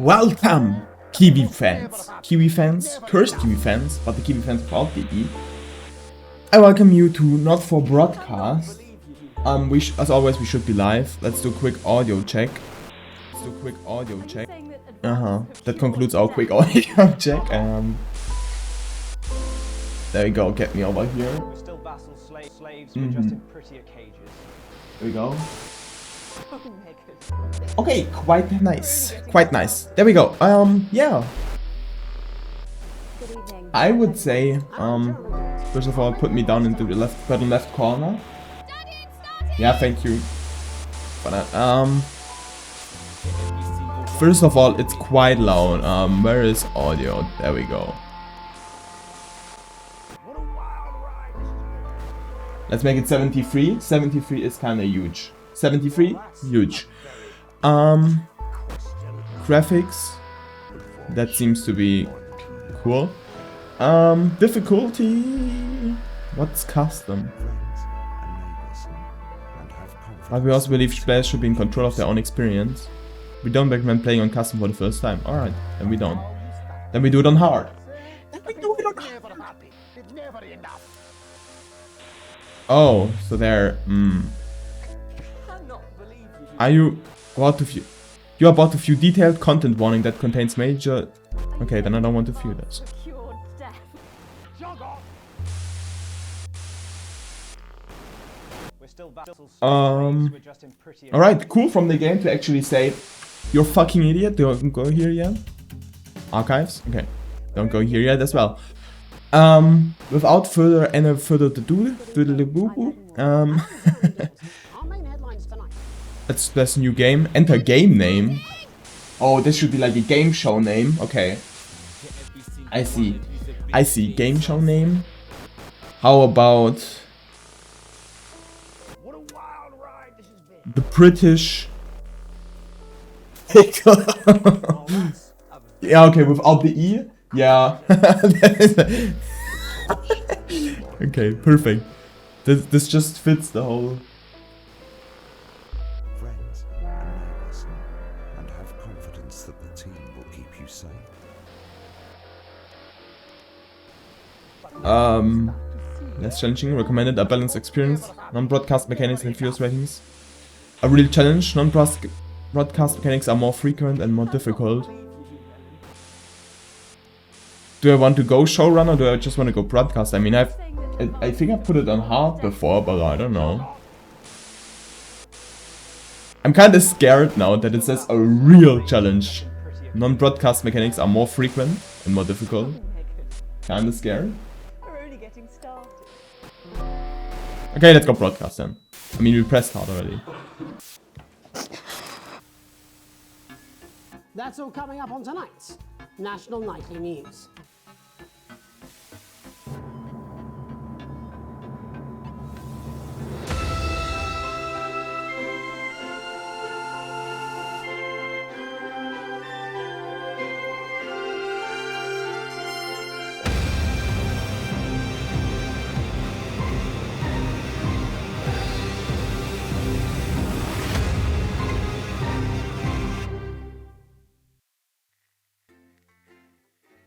Welcome, Kiwi fans, cursed Kiwi fans, but the Kiwi fans without the E. I welcome you to Not For Broadcast. As always, we should be live. Let's do a quick audio check. That concludes our quick audio check. There we go. Get me over here. We're still vassal slaves, we're just in prettier cages. There we go. Okay, quite nice. There we go. Yeah. I would say, first of all, put me down into the bottom left corner. Yeah, thank you for that. First of all, it's quite loud. Where is audio? There we go. Let's make it 73. 73 is kind of huge. 73, huge. Graphics, that seems to be cool. Difficulty, what's custom? But we also believe players should be in control of their own experience. We don't recommend playing on custom for the first time. Alright, then we don't. Then we do it on hard. Oh, so there. Are you about to view? You're about to view detailed content warning that contains major. Okay, then I don't want to view this. Alright, cool from the game to actually say, you're fucking idiot. Don't go here yet. Archives. Okay, don't go here yet as well. Without further ado, That's a new game. Enter game name. Oh, this should be like a game show name. Okay. I see. Game show name. How about the British? Yeah, okay, without the E. Yeah. Okay, perfect. This just fits the whole. Less challenging, recommended a balanced experience, non-broadcast mechanics and fierce ratings. A real challenge, non-broadcast mechanics are more frequent and more difficult. Do I want to go showrun or do I just want to go broadcast? I mean, I think I put it on hard before, but I don't know. I'm kinda scared now that it says a real challenge. Non-broadcast mechanics are more frequent and more difficult. Kinda scared. Okay, let's go broadcast then. I mean, we pressed hard already. That's all coming up on tonight's National Nightly News.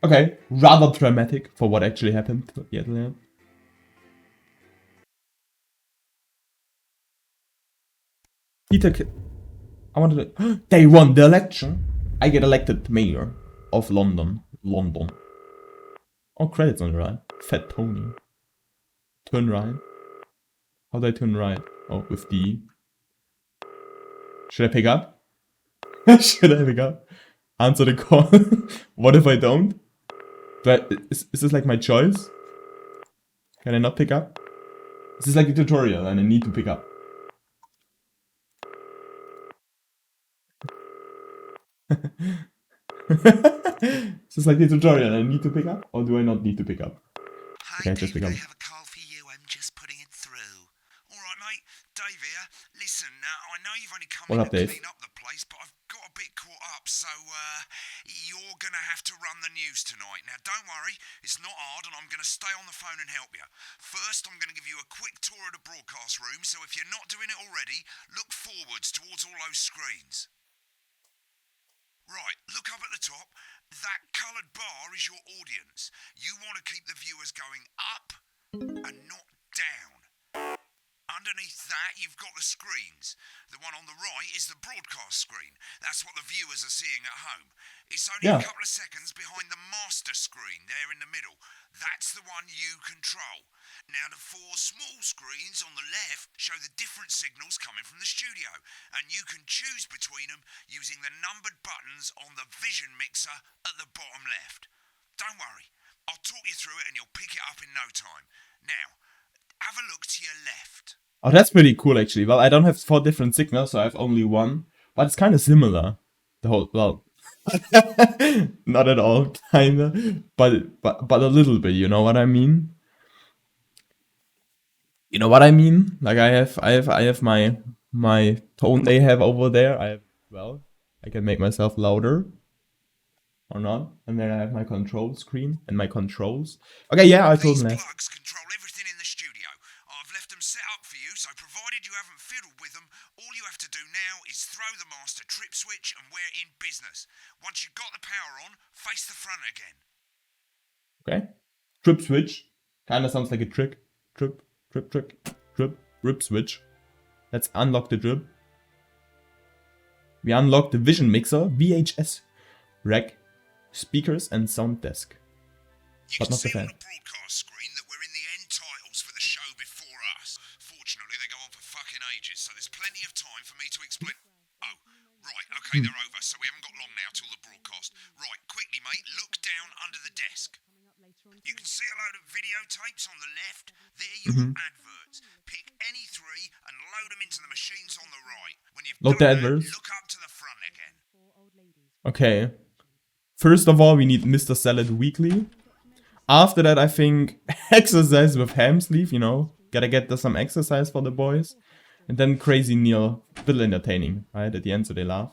Okay, rather dramatic for what actually happened yesterday. I wanted to. They won the election. I get elected mayor of London. Oh, credits on the right. Fat Tony. Turn right. How do I turn right? Oh, with D. Should I pick up? Answer the call. What if I don't? Is this like my choice? Can I not pick up? This is like a tutorial and I need to pick up. This is like the tutorial and I need to pick up? Or do I not need to pick up? Hi, okay, Dave, I have a call for you. I'm just putting it through. Alright, mate. Dave here. Listen, I know you've only come in to clean up the place, but I've got a bit caught up, so you're going to have to run the news tonight. Now, don't worry, it's not hard, and I'm going to stay on the phone and help you. First, I'm going to give you a quick tour of the broadcast room, so if you're not doing it already, look forwards towards all those screens. Right, look up at is your audience. You want to keep the viewers going up and not down. Underneath that, you've got the screens. The one on the right is the broadcast screen. That's what the viewers are seeing at home. It's only a couple of seconds behind the master screen there in the middle. That's the one you control. Now, the 4 small screens on the left show the different signals coming from the studio, and you can choose between them using the numbered buttons on the vision mixer at the bottom left. Don't worry, I'll talk you through it and you'll pick it up in no time. Now, have a look to your left. Oh, that's pretty cool, actually. Well, I don't have 4 different signals, so I have only one. But it's kind of similar. The whole, well, not at all, kinda. But a little bit, you know what I mean? You know what I mean? Like, I have my tone they have over there. I can make myself louder. Or not. And then I have my control screen and my controls. Okay, yeah, I told him that. These plugs control everything in the studio. I've left them set up for you, so provided you haven't fiddled with them, all you have to do now is throw the master trip switch and we're in business. Once you've got the power on, face the front again. Okay. Trip switch. Kinda sounds like a trick. Trip switch. Let's unlock the trip. We unlock the vision mixer, VHS rack, speakers and sound desk. You But can not the see on fan. the broadcast screen that we're in the end titles for the show before us. Fortunately, they go on for fucking ages, so there's plenty of time for me to explain. Oh, right, okay, they're over, so we haven't got long now till the broadcast. Right, quickly, mate, look down under the desk. You can see a load of videotapes on the left. They're your adverts. Pick any 3 and load them into the machines on the right. When you've Load done the that, adverts. look up to the front again. Okay. First of all, we need Mr. Salad Weekly. After that, I think exercise with ham sleeve, you know. Gotta get some exercise for the boys. And then Crazy Neil, little entertaining, right? At the end, so they laugh.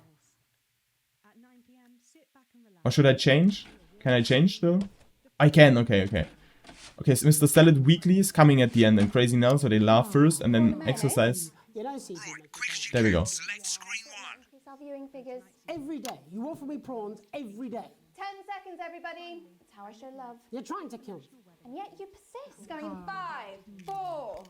Or should I change? Can I change still? I can, okay. Okay, so Mr. Salad Weekly is coming at the end, and Crazy Neil, so they laugh first, and then exercise. You don't see too Right, much. quick as you There we can. go. Select screen 1. Increase our viewing figures. Every day, you offer me prawns every day. 10 seconds, everybody. That's how I show love. You're trying to kill me. And yet you persist. Going in 5, 4.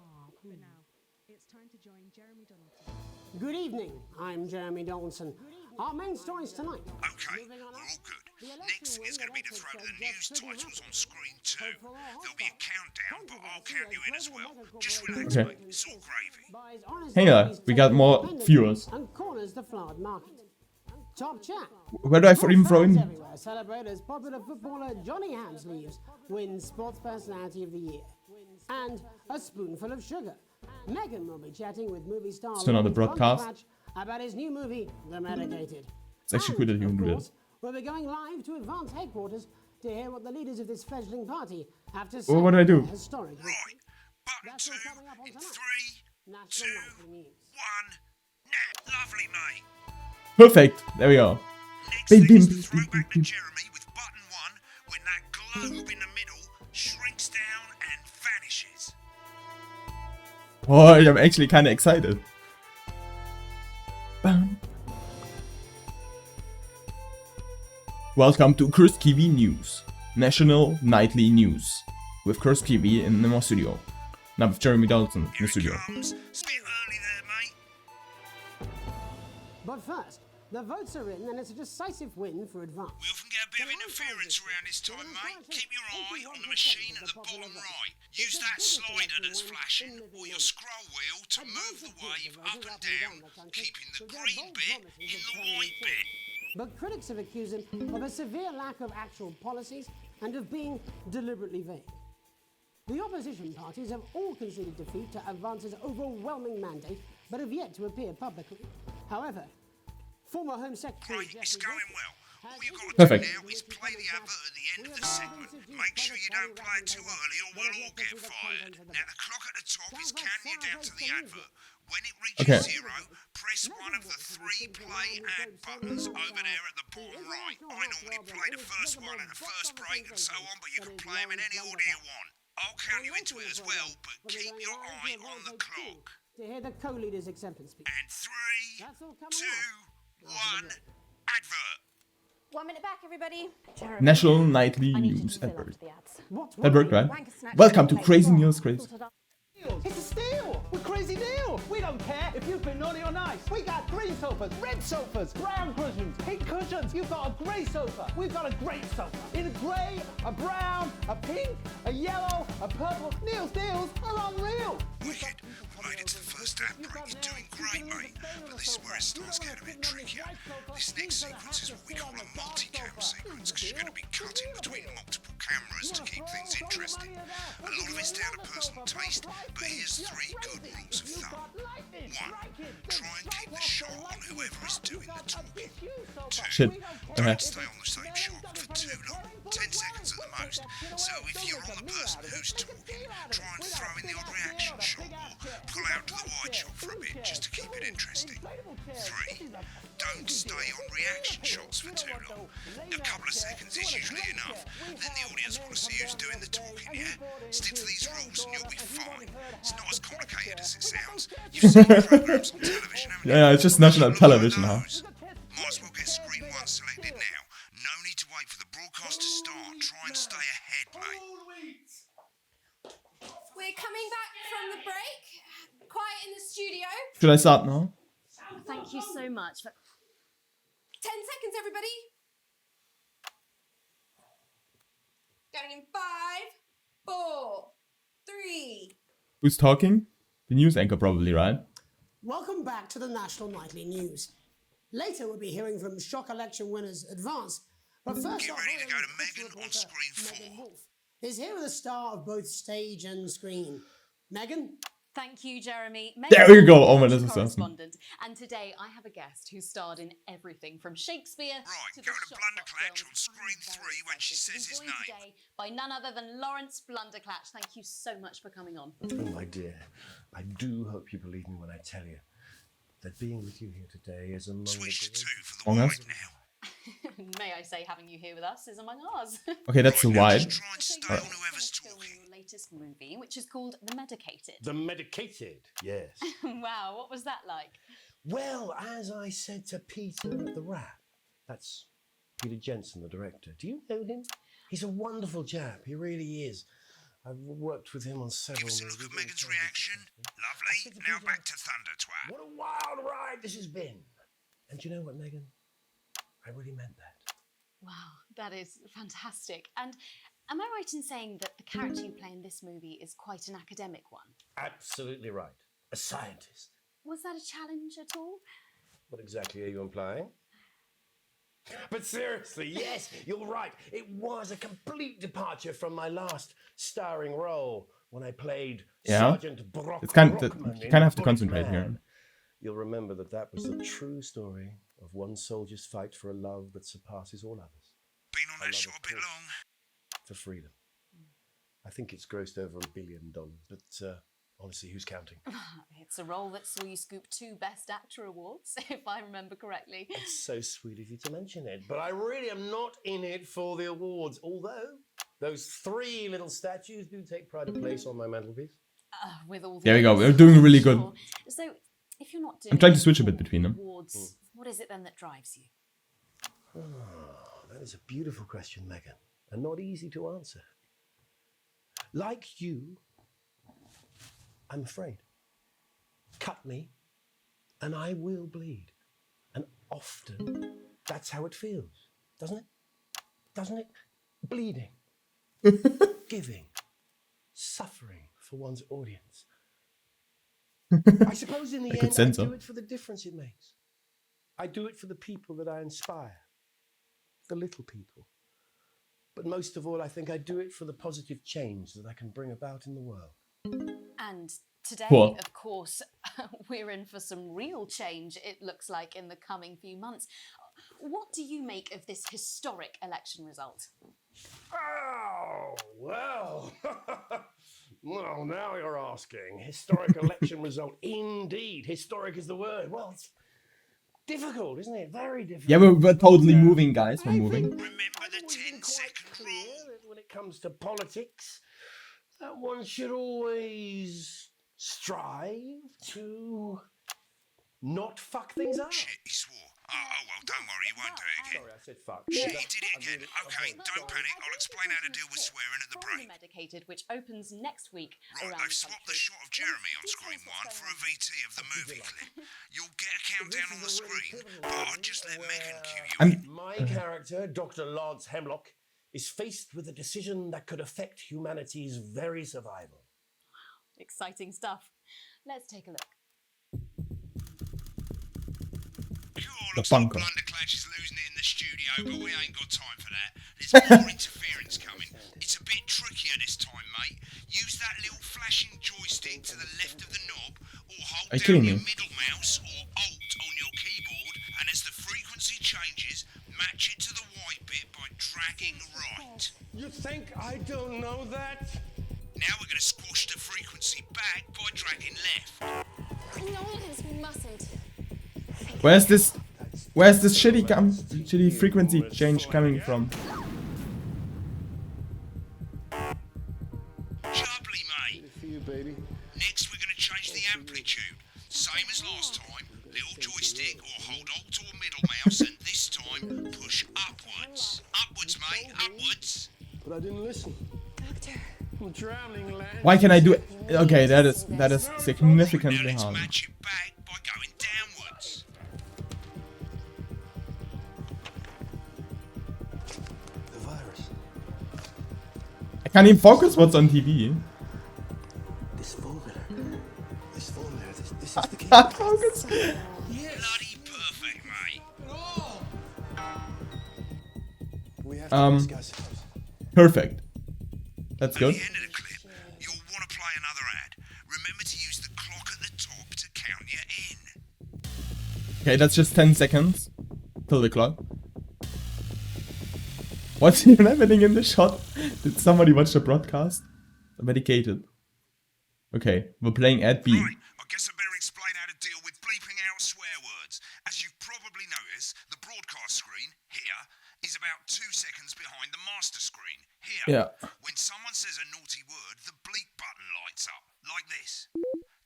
Good evening, I'm Jeremy Donaldson. Our main stories tonight. Okay, we're all good. Next thing is going to be to throw the news titles on screen 2. There'll be a countdown, but I'll count you in as well. Just relax, Okay. mate. It's all gravy. Buys honest Hey, ladies, we got more independent viewers. And corners the flowered market. Top chat. Where do I even throw Fans him? everywhere celebrate as popular footballer Johnny Hamsleeves wins Sports Personality of the Year. And a spoonful of sugar. Meghan will be chatting with movie star Still another Lawrence broadcast. Bonaparte about his new movie, The Medicated. It's actually cool that you And, can of do course, it. we'll be going live to Advance headquarters to hear what the leaders of this fledgling party have to say Well, what do I do? about their historic victory. Right, button That's 2 all coming up on in tonight. 3, National 2, Nightly News. 1. Now, lovely, mate. Perfect. There we go. Next Bim, thing is bim, to throw bim, back to bim. Jeremy with button 1 when that globe in the middle shrinks down and vanishes. Boy, I'm actually kind of excited. Bam. Welcome to Cursed TV News, National Nightly News, with Cursed TV in the studio. Now with Jeremy Dalton in the Here studio. it comes. It's a bit early there, mate. But first, the votes are in and it's a decisive win for Advance. We often get a bit of interference around this time, mate. Keep your eye on the machine at the bottom right. Use that slider that's flashing or your scroll wheel to move the wave up and down, keeping the green bit in the white bit. But critics have accused him of a severe lack of actual policies and of being deliberately vague. The opposition parties have all conceded defeat to Advance's overwhelming mandate, but have yet to appear publicly. However, former Home Secretary Right, it's Jeffrey going Wilson well. All you've got to Perfect. do now is play the advert at the end of the segment. Make sure you don't play it too early or we'll all get fired. Now the clock at the top is counting you down to the advert. When it reaches Okay. 0, press one of the 3 play ad buttons over there at the bottom right. I normally play the first one at the first break and so on, but you can play them in any order you want. I'll count you into it as well, but keep your eye on the clock. To hear the co-leader's acceptance speech. And 3, That's all coming 2, up. 1, advert. 1 minute back, everybody. National Nightly News advert. That worked, right? Welcome to Crazy News, Chris. It's a steal! We're Crazy Deal! We don't care if you've been naughty or nice. We got green sofas, red sofas, brown cushions, pink cushions. You've got a grey sofa. We've got a great sofa. In a grey, a brown, a pink, a yellow, a purple. Neil's deals are unreal. Wicked. We made it to the first ad break. You're doing great, mate. But this is where it starts getting a bit trickier. This next sequence is what we call a multi-cam sequence, because you're going to be cutting between multiple cameras to keep things interesting. A lot of it's down to personal taste, but here's 3 good rules of thumb. 1. Try and keep the shot on whoever is doing the talking. 2. Shit. Don't stay on the same shot for too long. 10 seconds at the most. So if you're on the person who's talking, try and throw in the odd reaction shot or pull out to the wide shot for a bit just to keep it interesting. 3. Don't stay on reaction shots for too long. A couple of seconds is usually enough. Then the audience want to see who's doing the talking, yeah? Stick to these rules and you'll be fine. It's not as complicated as it sounds. You've seen programs on television, haven't you? Yeah, it's just national television, huh? Might as well get screen 1 selected now. No need to wait for the broadcast to start. Try and stay ahead, mate. We're coming back from the break. Quiet in the studio. Should I start now? Thank you so much. 10 seconds, everybody. Going in 5, 4, 3. Who's talking? The news anchor, probably, right? Welcome back to the National Nightly News. Later, we'll be hearing from shock election winners Advance. But first, Get ready to go to Megan on screen 4. Is here with a star of both stage and screen. Megan? Thank you, Jeremy. There we go. Oh my, this is awesome. Correspondent. And today I have a guest who starred in everything from Shakespeare Right, to go the to Blunderclatch on screen 3 when she says his joined name. today by none other than Lawrence Blunderclatch. Thank you so much for coming on. Oh, my dear, I do hope you believe me when I tell you that being with you here today is among Switch to 2 for the Among wide Us? now. May I say, having you here with us is among ours. Okay, that's the Right, now wide. just try and stay on whoever's talking. Your latest movie, which is called The Medicated. The medicated, yes. Wow, what was that like? Well, as I said to Peter at the Rat, that's Peter Jensen, the director. Do you know him? He's a wonderful chap. He really is. I've worked with him on several. Give us a look at Megan's reaction. Lovely. Now back to Thunder Twat. What a wild ride this has been. And do you know what, Megan? I really meant that. Wow, that is fantastic. And am I right in saying that the character you play in this movie is quite an academic one? Absolutely right. A scientist. Was that a challenge at all? What exactly are you implying? But seriously, yes, you're right. It was a complete departure from my last starring role when I played Sergeant Brock. It's kind of, Brockman you in kind of have to Bullet concentrate Man. here. You'll remember that was the true story of one soldier's fight for a love that surpasses all others. Been on that love shot it a bit too. long. For freedom. I think it's grossed over $1 billion, but honestly, who's counting? It's a role that saw you scoop 2 Best Actor awards, if I remember correctly. It's so sweet of you to mention it, but I really am not in it for the awards, although those 3 little statues do take pride of place on my mantelpiece. With all the There we go. awards, We're doing really good. sure. So, if you're not doing I'm trying to switch a bit between them. awards, what is it then that drives you? Oh, that is a beautiful question, Megan, and not easy to answer. Like you, I'm afraid. Cut me, and I will bleed. And often, that's how it feels, doesn't it? Doesn't it? Bleeding, giving, suffering for one's audience. I suppose in the I could end, I sense do so. it for the difference it makes. I do it for the people that I inspire, the little people. But most of all, I think I do it for the positive change that I can bring about in the world. And today, Cool. of course, we're in for some real change, it looks like, in the coming few months. What do you make of this historic election result? Oh, well. Well, now you're asking. Historic election result. Indeed. Historic is the word. Well, it's difficult, isn't it? Very difficult. Yeah, we're totally moving, guys. We're moving. Remember the I've always been 10-second quite clear rule. that when it comes to politics, that one should always strive to not fuck things up. Shit, he swore. Oh, well, don't worry, he won't do it again. Sorry, I said fuck. Shit, he did it again. Okay, don't panic. I'll explain how to deal with swearing at the break. Medicated, which opens next week. Right, around they've the swapped the country. shot of Jeremy on screen 1 for a VT of the movie clip. You'll get a countdown on the screen, but I'll just let Megan cue you in. My character, Dr. Lance Hemlock, is faced with a decision that could affect humanity's very survival. Exciting stuff. Let's take a look. Looks bunker. like Blunderclash is losing it in the studio, but we ain't got time for that. There's more interference coming. It's a bit trickier this time, mate. Use that little flashing joystick to the left of the knob, or hold Are you down kidding your me? middle mouse or Alt on your keyboard, and as the frequency changes, match it to the white bit by dragging right. You think I don't know that? Now we're going to squash the frequency back by dragging left. Noise mustn't. Where's this shitty frequency change coming from? Jubbly, mate. For you, baby. Next, we're going to change the amplitude. Same as last time. Little joystick or hold Alt or middle mouse, and this time push upwards. Upwards, mate. Upwards. But I didn't listen. Doctor. I'm drowning, lad. Why can I do it? Okay, that is significantly Now let's harder. match it back by going downwards. The virus. I can't even focus what's on TV. This formula. This is the key. Focus. Bloody perfect, mate. We have to discuss it. Perfect. That's At good. the end of the clip, you'll want to play another ad. Remember to use the clock at the top to count you in. Okay, that's just 10 seconds till the clock. What's even happening in the shot? Did somebody watch the broadcast? Medicated. Okay, we're playing ad B. Right, I guess I better explain how to deal with bleeping out swear words. As you've probably noticed, the broadcast screen, here, is about 2 seconds behind the master screen, here. Yeah. When someone says a naughty word, the bleep button lights up, like this.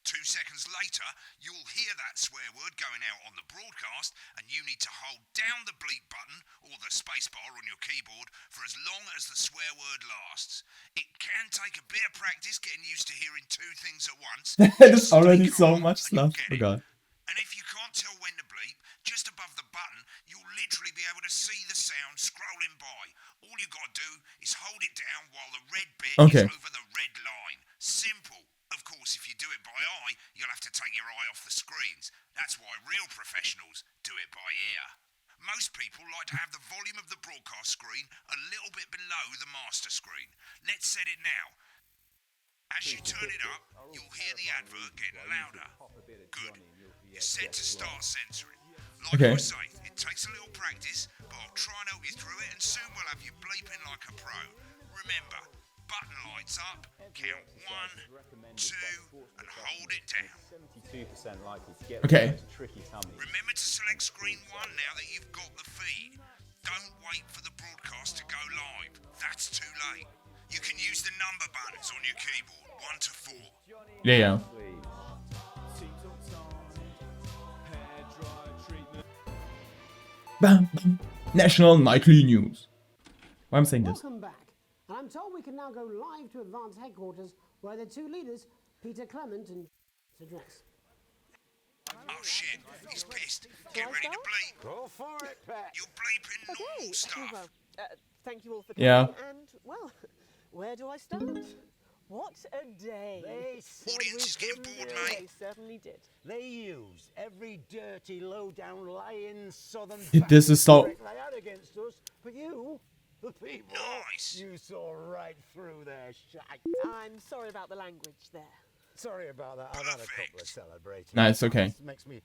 2 seconds later, you'll hear that swear word going out on the broadcast, and you need to hold down the bleep button, or the spacebar on your keyboard, for as long as the swear word lasts. It can take a bit of practice getting used to hearing 2 things at once. That is Just stay already so calm much and you'll stuff. get Oh it. god. And if you can't tell when to bleep, just above the button, you'll literally be able to see the sound scrolling by. All you got to do is hold it down while the red bit Okay. is over the red line. Simple. Of course, if you do it by eye, you'll have to take your eye off the screens. That's why real professionals do it by ear. Most people like to have the volume of the broadcast screen a little bit below the master screen. Let's set it now. As you turn it up, you'll hear the advert getting louder. Good. You're set to start censoring. Like Okay. I say, it takes a little practice, but I'll try and help you through it, and soon we'll have you bleeping like a pro. Remember, button lights up, count 1, 2, and hold it down. 72% likely to get Okay. tricky tummy. Remember to select screen 1 now that you've got the feed. Don't wait for the broadcast to go live. That's too late. You can use the number buttons on your keyboard, 1 to 4. Yeah. Bam, bam. National Nightly News. Why am I saying this? Welcome back. And I'm told we can now go live to Advance headquarters where the two leaders, Peter Clement and address. Oh shit, he's pissed. Get ready to bleep. Go for it, Pat. You're bleeping normal stuff. Thank you all for Yeah. coming. And, well, where do I start? What a day. They said Audience is we getting couldn't bored, do it. mate. They certainly did. They used every dirty, low-down, lying southern This is so- trick they had against us. But you, the people, Nice. you saw right through their shite. I'm sorry about the language there. Sorry about that. I've had a couple of Perfect. celebrating. Nice, okay. This makes me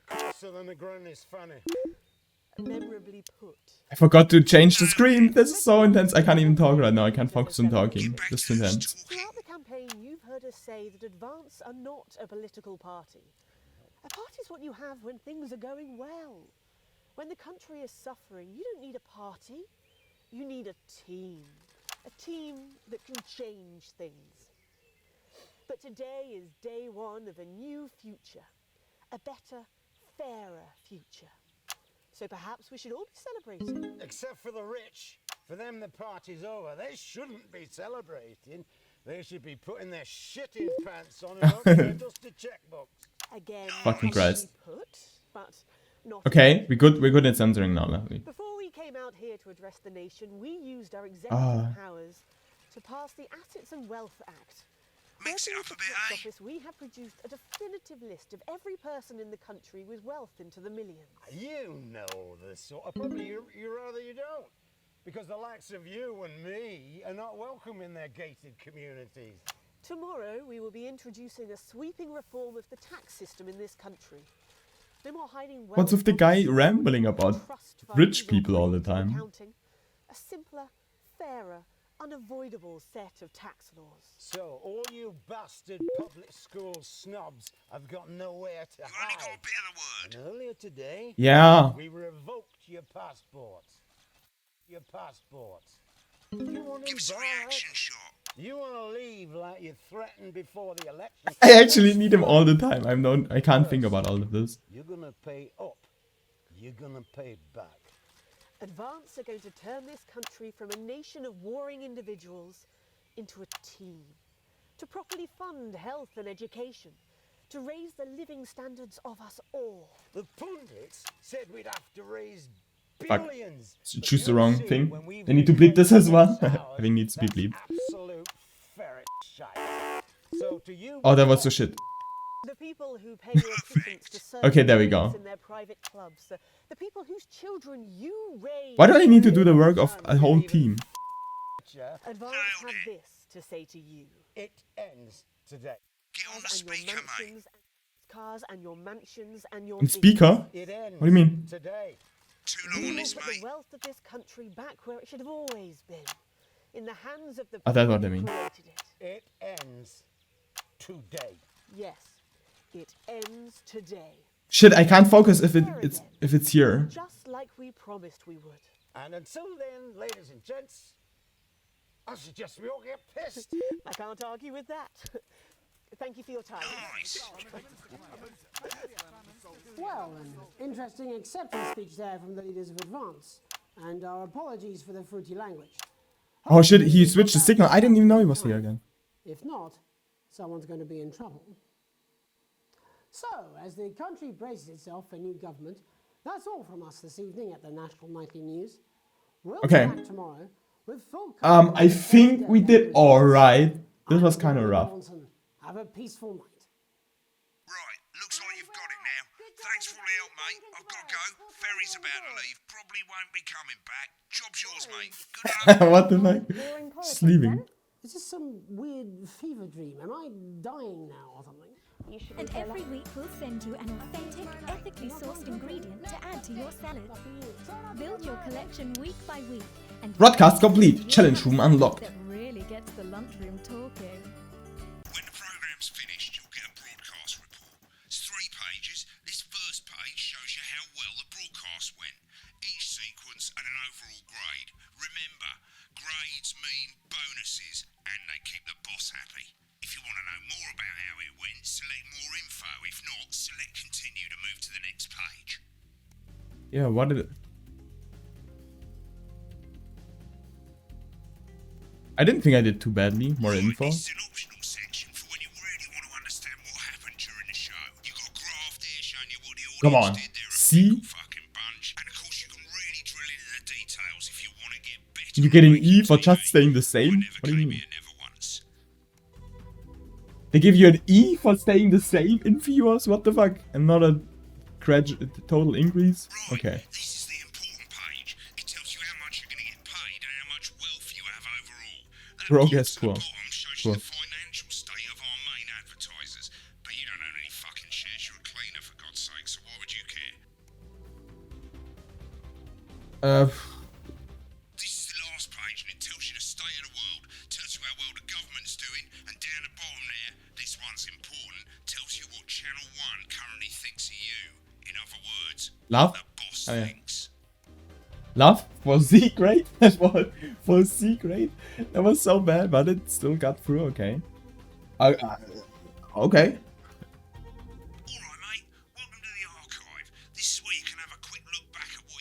crosser than a granny's fanny. Memorably put. I forgot to change the screen. This is so intense. I can't even talk right now. I can't focus on talking. Back This to is who's intense. talking. Throughout the campaign, you've heard us say that Advance are not a political party. A party's what you have when things are going well. When the country is suffering, you don't need a party. You need a team. A team that can change things. But today is day one of a new future. A better, fairer future. So perhaps we should all be celebrating. Except for the rich. For them, the party's over. They shouldn't be celebrating. They should be putting their shitting pants on and opening their dusty checkbooks. Again, Fucking Christ. put, but not Okay, we're good at censoring now. Before we came out here to address the nation, we used our executive powers to pass the Assets and Wealth Act. Mix it Working up a with bit, the tax eh? office, we have produced a definitive list of every person in the country with wealth into the millions. You know this sort of probably you rather you don't. Because the likes of you and me are not welcome in their gated communities. Tomorrow, we will be introducing a sweeping reform of the tax system in this country. No more hiding wealth. What's with the guy rambling about trust rich funds or people all the greed time? accounting. A simpler, fairer, unavoidable set of tax laws. So, all you bastard public school snobs have got nowhere to You only got hide. a bit of the word. And earlier today, Yeah. we revoked your passports. Your passports. You want Give them us a back? reaction shot. You want to leave like you threatened before the election? I actually need him all the time. I can't think about all of this. You're gonna pay up. You're gonna pay back. Advance are going to turn this country from a nation of warring individuals into a team. To properly fund health and education. To raise the living standards of us all. The pundits said we'd have to raise Fuck. billions. Choose the wrong thing. They need to bleep this as well. I think it needs to be bleeped. Absolute ferret shite. So to you, Oh, that was so shit. The people who pay your pittance to serve Okay, there we go. in their private clubs. The people whose children you raise. Why do I need to do the work of a whole team? Advance have this to say to you. it ends today. Get on the And your speaker, mate. mansions, cars and your mansions and your And speaker? It ends. What do you mean? Today. Too long on this, Put the mate. wealth of this country back where it should have always been. In the hands of the Oh, that's what people I mean. who created it. It ends today. Yes, it ends today. Shit, I can't focus if it's here. Just like we promised we would. And until then, ladies and gents, I suggest we all get pissed. I can't argue with that. Thank you for your time. Nice. Well, an interesting acceptance speech there from the leaders of Advance. And our apologies for the fruity language. Oh shit, he switched the signal. I didn't even know he was here again. If not, someone's going to be in trouble. So, as the country braces itself for new government, that's all from us this evening at the National Nightly News. We'll Okay. be back tomorrow with full I think we did alright. This was kind of rough. Have a peaceful night. Right, looks like you've got it now. Thanks for all the help, mate. I've got to go. Ferry's about to leave. Probably won't be coming back. Job's yours, mate. Good luck. What the fuck? Sleeping. Is this some weird fever dream? Am I dying now or something? And every week we'll send you an authentic, ethically sourced ingredient to add to your salad. Build your collection week by week and Broadcast complete. Challenge room unlocked. that really gets the lunchroom talking. When the programme's finished, you'll get a broadcast report. It's 3 pages. This first page shows you how well the broadcast went. Each sequence and an overall grade. Remember, grades mean bonuses and they keep the boss happy. If you want to know more about how it went, select more info. If not, select continue to move to the next page. Yeah, what did it? I didn't think I did too badly. More info. This is an optional section for when you really want to understand what happened during the show. You got a graph there showing you what the audience Come on. did. They're a See? big fucking bunch. And of course, you can really drill into the details if you want to get better. You get an at E for TV. just staying the I same? never What do you came mean? here never once. They give you an E for staying the same in viewers? What the fuck? And not a total increase? Right, Okay. this is the important page. It tells you how much you're going to get paid and how much wealth you have overall. That Progress box at the poor. bottom shows Poor. you the financial state of our main advertisers. But you don't own any fucking shares. You're a cleaner, for God's sake, so why would you care? This is the last page, and it tells you the state of the world, tells you how well the government's doing, and down the bottom there, this one's important, tells you what Channel 1 currently thinks of you. In other words, Love? the boss Oh, yeah. thinks. Love? For C grade? For C grade? That was so bad, but it still got through, okay. Okay. Alright, mate, welcome to the archive. This is where you can have a quick look back at what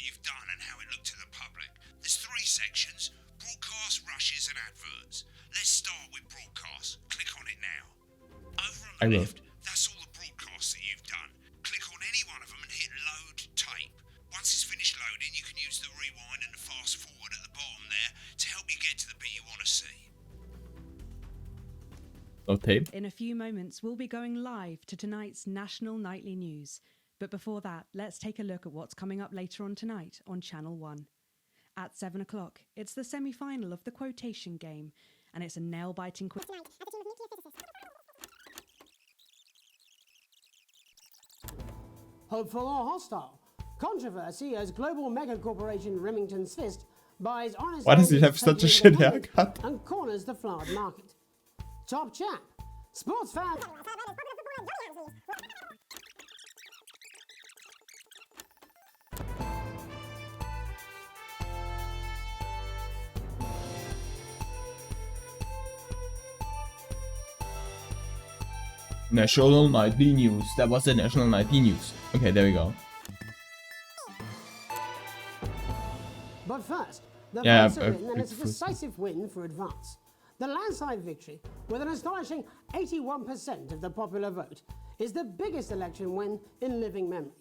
Broadcast, rushes and adverts. Let's start with broadcast. Click on it now. Over on I the will. left, that's all the broadcasts that you've done. Click on any one of them and hit load tape. Once it's finished loading, you can use the rewind and the fast forward at the bottom there to help you get to the bit you want to see. No tape. In a few moments, we'll be going live to tonight's national nightly news. But before that, let's take a look at what's coming up later on tonight on Channel 1. At 7 o'clock, it's the semi-final of the quotation game, and it's a nail-biting quiz. Hopeful or hostile? Controversy as global mega corporation Remington's Fist buys honest. Why does he have such a shit haircut? And corners the flowered market. Top chap. Sports fan. National Nightly News. That was the National Nightly News. Okay, there we go. But first, the Yeah, votes are in, and it's a first. decisive win for Advance. The landslide victory, with an astonishing 81% of the popular vote, is the biggest election win in living memory.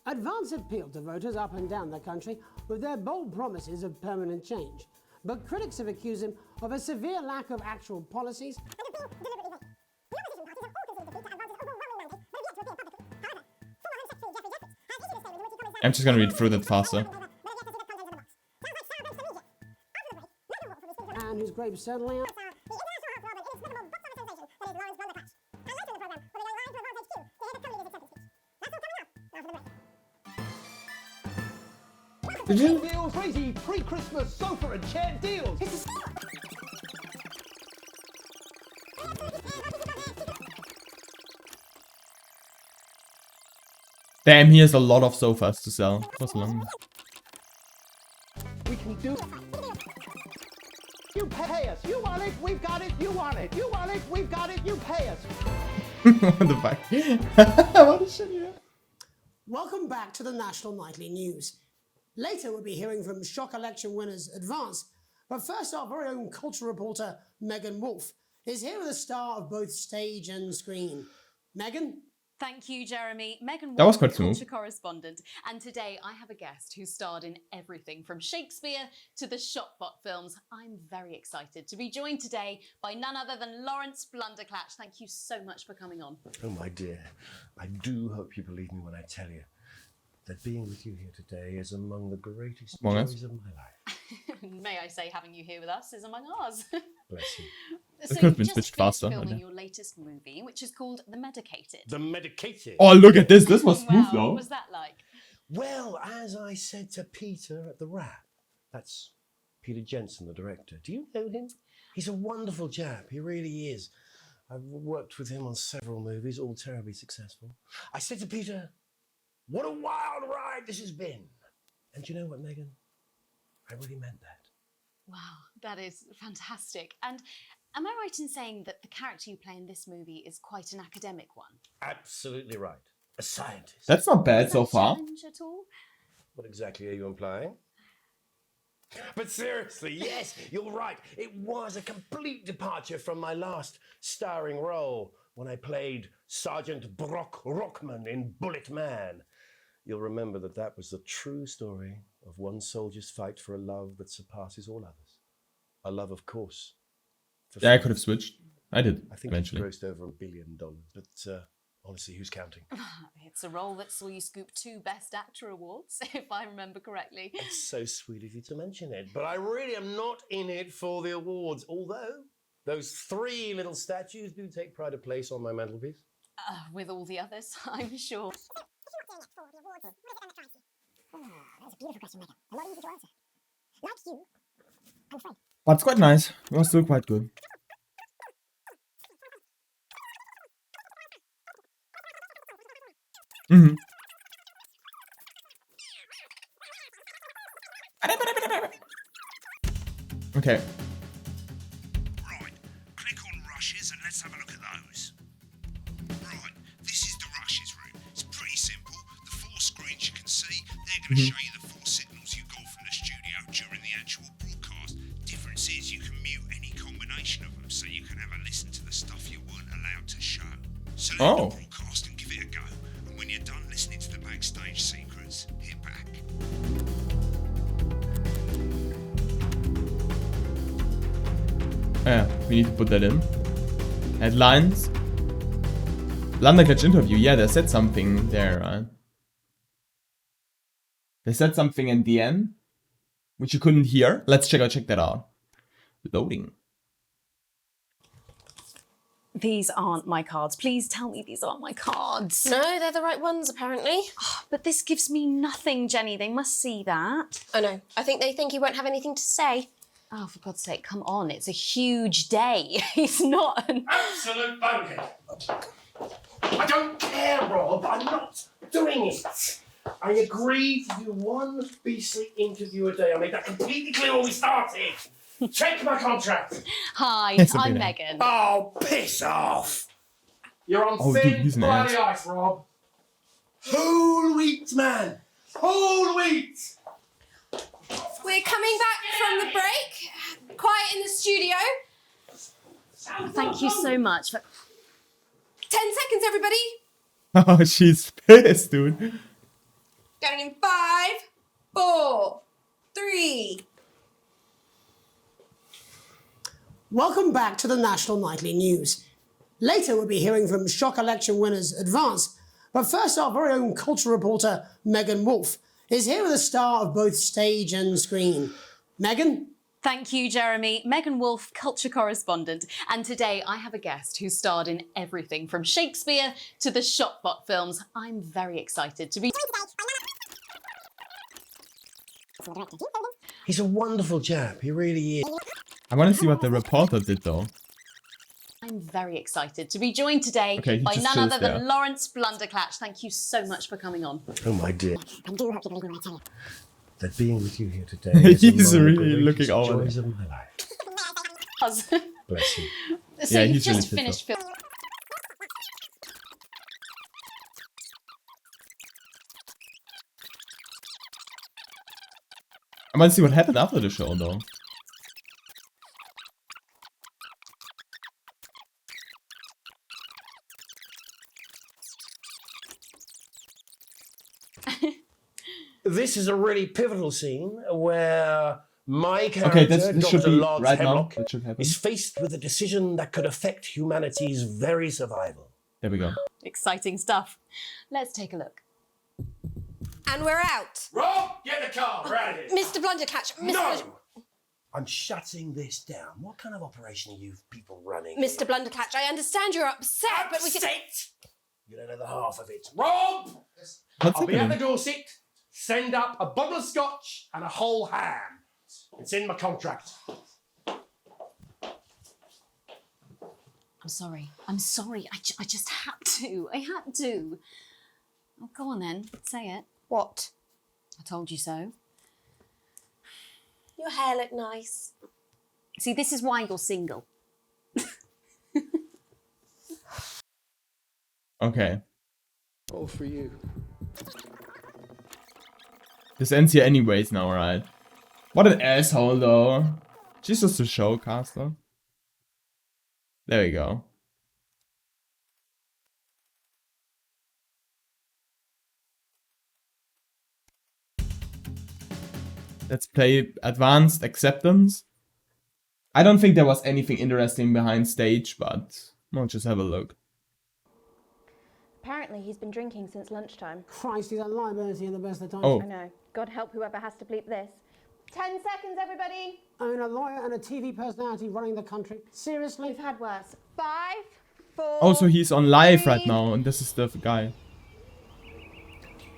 Advance appealed to voters up and down the country with their bold promises of permanent change. But critics have accused him of a severe lack of actual policies. I'm just gonna read through that faster. And whose grapes certainly are. Did you? Deals, crazy pre-Christmas sofa and chair deals. Damn, he has a lot of sofas to sell. What's long? We can do. You pay us. You want it, we've got it. You want it. You want it, we've got it. You pay us. What the fuck? What the shit, yeah. Welcome back to the National Nightly News. Later we'll be hearing from shock election winners Advance, but first our very own culture reporter Megan Wolf is here with a star of both stage and screen. Megan? Thank you, Jeremy. Megan That was Wolf, quite smooth. culture correspondent. And today I have a guest who starred in everything from Shakespeare to the Shotbot films. I'm very excited to be joined today by none other than Lawrence Blunderclatch. Thank you so much for coming on. Oh, my dear, I do hope you believe me when I tell you that being with you here today is among the greatest Among us? joys of my life. May I say, having you here with us is among ours. Bless you. So could have been you just switched finished faster, filming okay. your latest movie, which is called The Medicated. The medicated. Oh, look at this. This was smooth, Wow, though. what was that like? Well, as I said to Peter at the Wrap, that's Peter Jensen, the director. Do you know him? He's a wonderful chap. He really is. I've worked with him on several movies, all terribly successful. I said to Peter, what a wild ride this has been. And do you know what, Megan? I really meant that. Wow, that is fantastic. And am I right in saying that the character you play in this movie is quite an academic one? Absolutely right. A scientist. That's not bad Is so that a far. challenge at all? What exactly are you implying? But seriously, yes, you're right. It was a complete departure from my last starring role when I played Sergeant Brock Rockman in Bullet Man. You'll remember that that was the true story of one soldier's fight for a love that surpasses all others. A love, of course. for Yeah, I film. could have switched. I did, I think eventually. it grossed over $1 billion, but honestly, who's counting? It's a role that saw you scoop 2 Best Actor awards, if I remember correctly. It's so sweet of you to mention it, but I really am not in it for the awards, although those 3 little statues do take pride of place on my mantelpiece. With all the others, I'm sure. That's a beautiful question, Megan. A lot easier to answer. Like you, I'm afraid. But it's quite nice. It was still quite good. Mm-hmm. Okay. Right, click on rushes and let's have a look at those. Right, this is the rushes room. It's pretty simple. The 4 screens you can see, they're going to show you the 4 signals you got from the studio during the actual broadcast. Oh. broadcast and give it a go. And when you're done listening to the backstage secrets, hit back. Yeah, we need to put that in. Headlines. Blunderclatch interview. Yeah, they said something there, right? They said something in the end, which you couldn't hear. Let's check that out. Loading. These aren't my cards. Please tell me these aren't my cards. No, they're the right ones, apparently. Oh, but this gives me nothing, Jenny. They must see that. Oh, no. I think they think he won't have anything to say. Oh, for God's sake, come on. It's a huge day. He's not an... Absolute bonehead. I don't care, Rob. I'm not doing it. I agreed to do one BC interview a day. I made that completely clear when we started. Check my contract. Hi, I'm Megan. Oh, piss off. You're on Oh, dude, thin he's an bloody ass. ice, Rob. Whole wheat, man. Whole wheat. We're coming back from the break. Quiet in the studio. Thank you so much. 10 seconds, everybody. Oh, she's pissed, dude. Going in 5, 4, 3. Welcome back to the National Nightly News. Later we'll be hearing from shock election winners Advance, but first our very own culture reporter Megan Wolf is here with a star of both stage and screen. Megan? Thank you, Jeremy. Megan Wolf, culture correspondent. And today I have a guest who starred in everything from Shakespeare to the Shopbot films. I'm very excited to be... He's a wonderful chap. He really is. I want to see what the reporter did, though. I'm very excited to be joined today Okay, he by just none chills other there. than Lawrence Blunderclatch. Thank you so much for coming on. Oh, my dear. That being with you here today is He's among the really greatest looking over joys of my life. So Bless you. Yeah, you've he's really just pissed finished film. I want to see what happened after the show, though. This is a really pivotal scene where my character, this should Dr. be Lance right now. Hemlock, That should happen. is faced with a decision that could affect humanity's very survival. There we go. Exciting stuff. Let's take a look. And we're out. Rob, get the car. We're out of here. Mr. Blunderclatch. No! I'm shutting this down. What kind of operation are you people running? Mr. Blunderclatch, I understand you're upset, but we can... Upset? You don't know the half of it. Rob! What's I'll be at the happening? Dorset. Send up a bottle of scotch and a whole ham. It's in my contract. I'm sorry. I'm sorry. I just had to. I had to. Oh, go on then. Say it. What? I told you so. Your hair looked nice. See, this is why you're single. Okay. All for you. This ends here anyways now, right? What an asshole, though. She's just a showcaster. There we go. Let's play Advanced Acceptance. I don't think there was anything interesting behind stage, but we'll just have a look. Apparently he's been drinking since lunchtime. Christ, he's a liability in the best of times. Oh. I know. God help whoever has to bleep this. 10 seconds, everybody. I mean, a lawyer and a TV personality running the country. Seriously? We've had worse. 5, 4. Oh, so he's on live 3. right now, and this is the guy.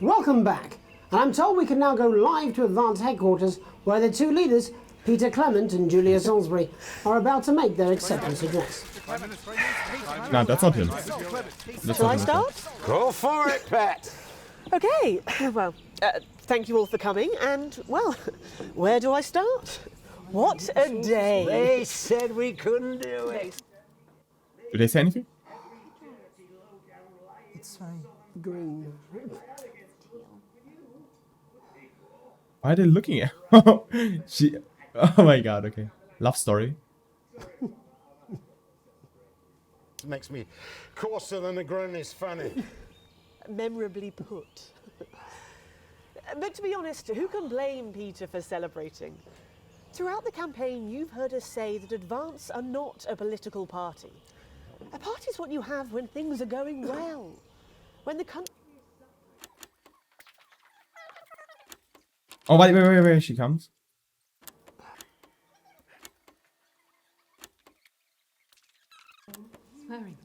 Welcome back. And I'm told we can now go live to Advance headquarters, where the two leaders, Peter Clement and Julia Salisbury, are about to make their acceptance address. No, that's not him. That's Shall not I him. start? Go for it, Pat. Okay, well, thank you all for coming, and, well, where do I start? What a day! They said we couldn't do it. Do they say anything? It's very green. Why are they looking at she? Oh my god, okay. Love story. makes me coarser than a granny's fanny. Memorably put. But to be honest, who can blame Peter for celebrating? Throughout the campaign, you've heard us say that Advance are not a political party. A party's what you have when things are going well. When the country... Oh, wait, she comes. Swearing.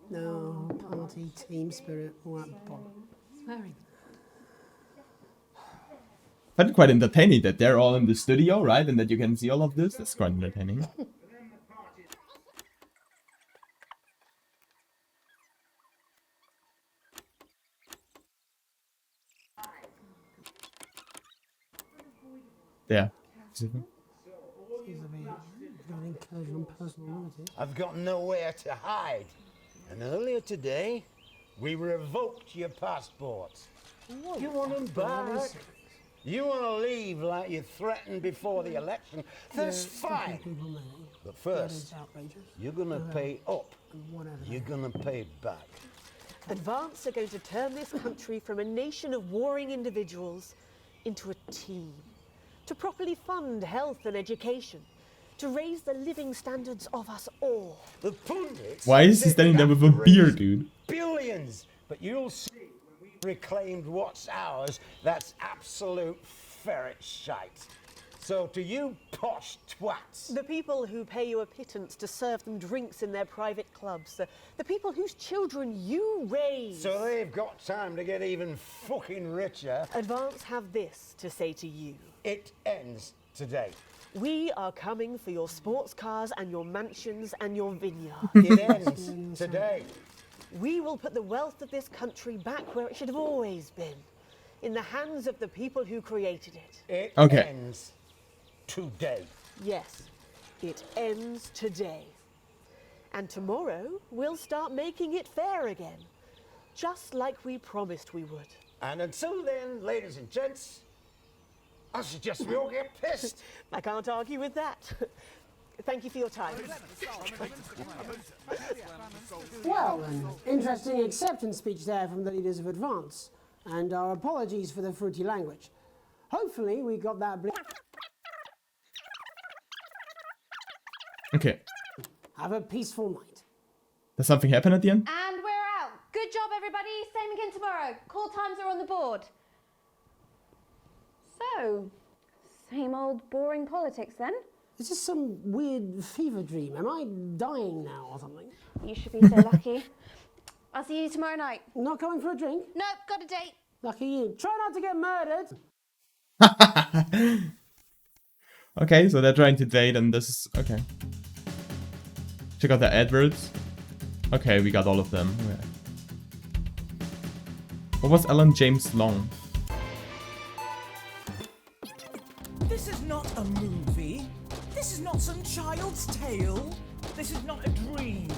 No, party, team spirit, all that bollocks. Swearing. I find it quite entertaining that they're all in the studio, right? And that you can see all of this. That's quite entertaining. Yeah. I've got nowhere to hide. And earlier today, we revoked your passports. You want them back? You want to leave like you threatened before the election? That's fine. But first, you're going to pay up. You're going to pay back. Advance are going to turn this country from a nation of warring individuals into a team. To properly fund health and education. To raise the living standards of us all. The pundits... Why is he standing there with a beer, dude? Billions! But you'll see when we reclaimed what's ours, that's absolute ferret shite. So to you posh twats... The people who pay you a pittance to serve them drinks in their private clubs. The people whose children you raise. So they've got time to get even fucking richer. Advance have this to say to you. It ends today. We are coming for your sports cars and your mansions and your vineyard. It ends today. We will put the wealth of this country back where it should have always been. In the hands of the people who created it. It ends today. Yes, it ends today. And tomorrow, we'll start making it fair again. Just like we promised we would. And until then, ladies and gents, I suggest we all get pissed. I can't argue with that. Thank you for your time. Well, an interesting acceptance speech there from the leaders of Advance. And our apologies for the fruity language. Hopefully we got that... Okay. Have a peaceful night. Does something happen at the end? And we're out. Good job, everybody. Same again tomorrow. Call times are on the board. So, same old boring politics then? Is this some weird fever dream? Am I dying now or something? You should be so lucky. I'll see you tomorrow night. Not coming for a drink? Nope, got a date. Lucky you. Try not to get murdered. Okay, so they're trying to date and this is... Okay. Check out the adwords. Okay, we got all of them. Okay. What was Alan James Long? This is not a movie. This is not some child's tale. This is not a dream.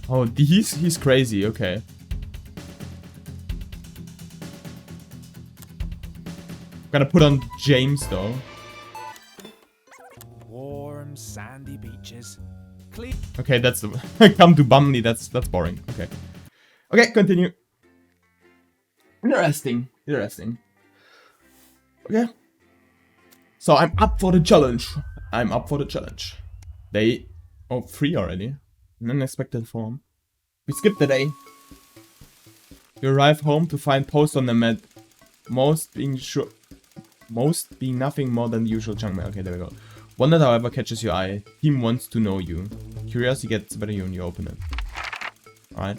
Oh, he's crazy, okay. Gotta put on James though. Warm, sandy beaches. Okay, that's the come to Bumley, that's boring. Okay. Okay, continue. Interesting. Okay. So I'm up for the challenge. Day 3 already. An unexpected form. We skipped the day. You arrive home to find posts on the mat. Most being nothing more than the usual junk mail. Okay, there we go. One that, however, catches your eye. Team wants to know you. Curiosity gets better when you open it. Alright.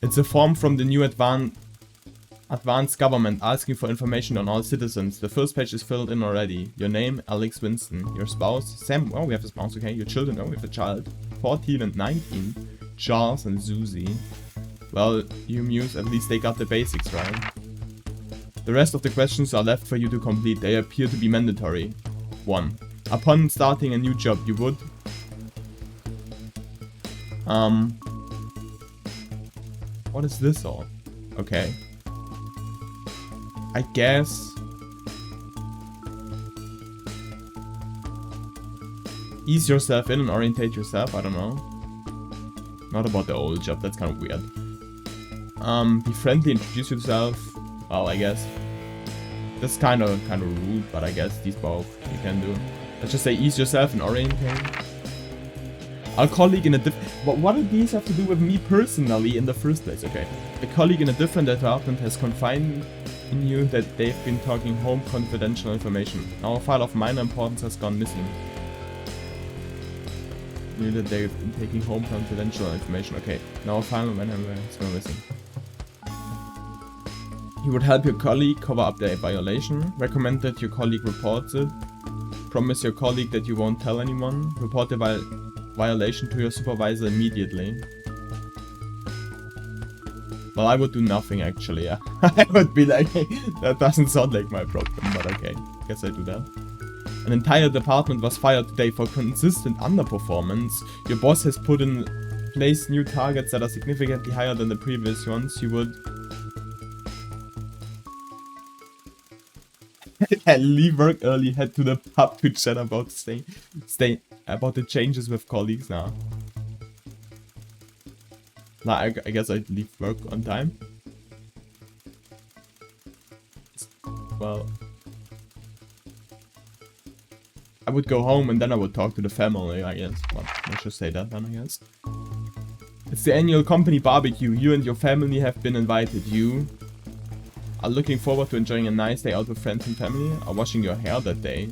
It's a form from the new advanced government asking for information on all citizens. The first page is filled in already. Your name, Alex Winston. Your spouse, Sam. Oh, we have a spouse, okay. Your children, oh, we have a child. 14 and 19. Charles and Susie. Well, you muse, at least they got the basics, right? The rest of the questions are left for you to complete. They appear to be mandatory. 1. Upon starting a new job, you would... What is this all? Okay. I guess... Ease yourself in and orientate yourself, I don't know. Not about the old job, that's kind of weird. Be friendly, introduce yourself. Well, I guess. That's kind of rude, but I guess these both you can do. Let's just say ease yourself and orientate. A colleague in a what do these have to do with me personally in the first place? Okay. A colleague in a different department has confided in you that they've been talking home confidential information. Now a file of minor importance has gone missing. Knew that they've been taking home confidential information. Okay. Now a file of minor has gone missing. You would help your colleague cover up their violation. Recommend that your colleague reports it. Promise your colleague that you won't tell anyone. Report the violation to your supervisor immediately. Well, I would do nothing actually, yeah. I would be like, that doesn't sound like my problem, but okay. Guess I do that. An entire department was fired today for consistent underperformance. Your boss has put in place new targets that are significantly higher than the previous ones. You would leave work early, head to the pub to chat about about the changes with colleagues now. I guess I'd leave work on time. Well, I would go home and then I would talk to the family, I guess. Well, let's just say that then, I guess. It's the annual company barbecue. You and your family have been invited. You are looking forward to enjoying a nice day out with friends and family, or washing your hair that day.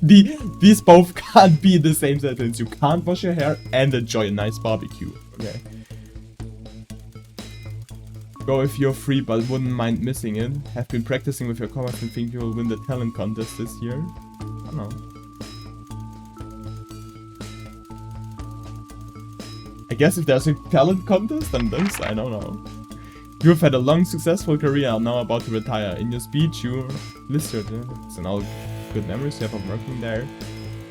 These both can't be the same sentence. You can't wash your hair and enjoy a nice barbecue. Okay. Go if you're free but wouldn't mind missing it. Have been practicing with your comments and think you will win the talent contest this year. I don't know. I guess if there's a talent contest, then this, I don't know. You've had a long, successful career, are now about to retire. In your speech, you listed it's an all good memories you have of working there.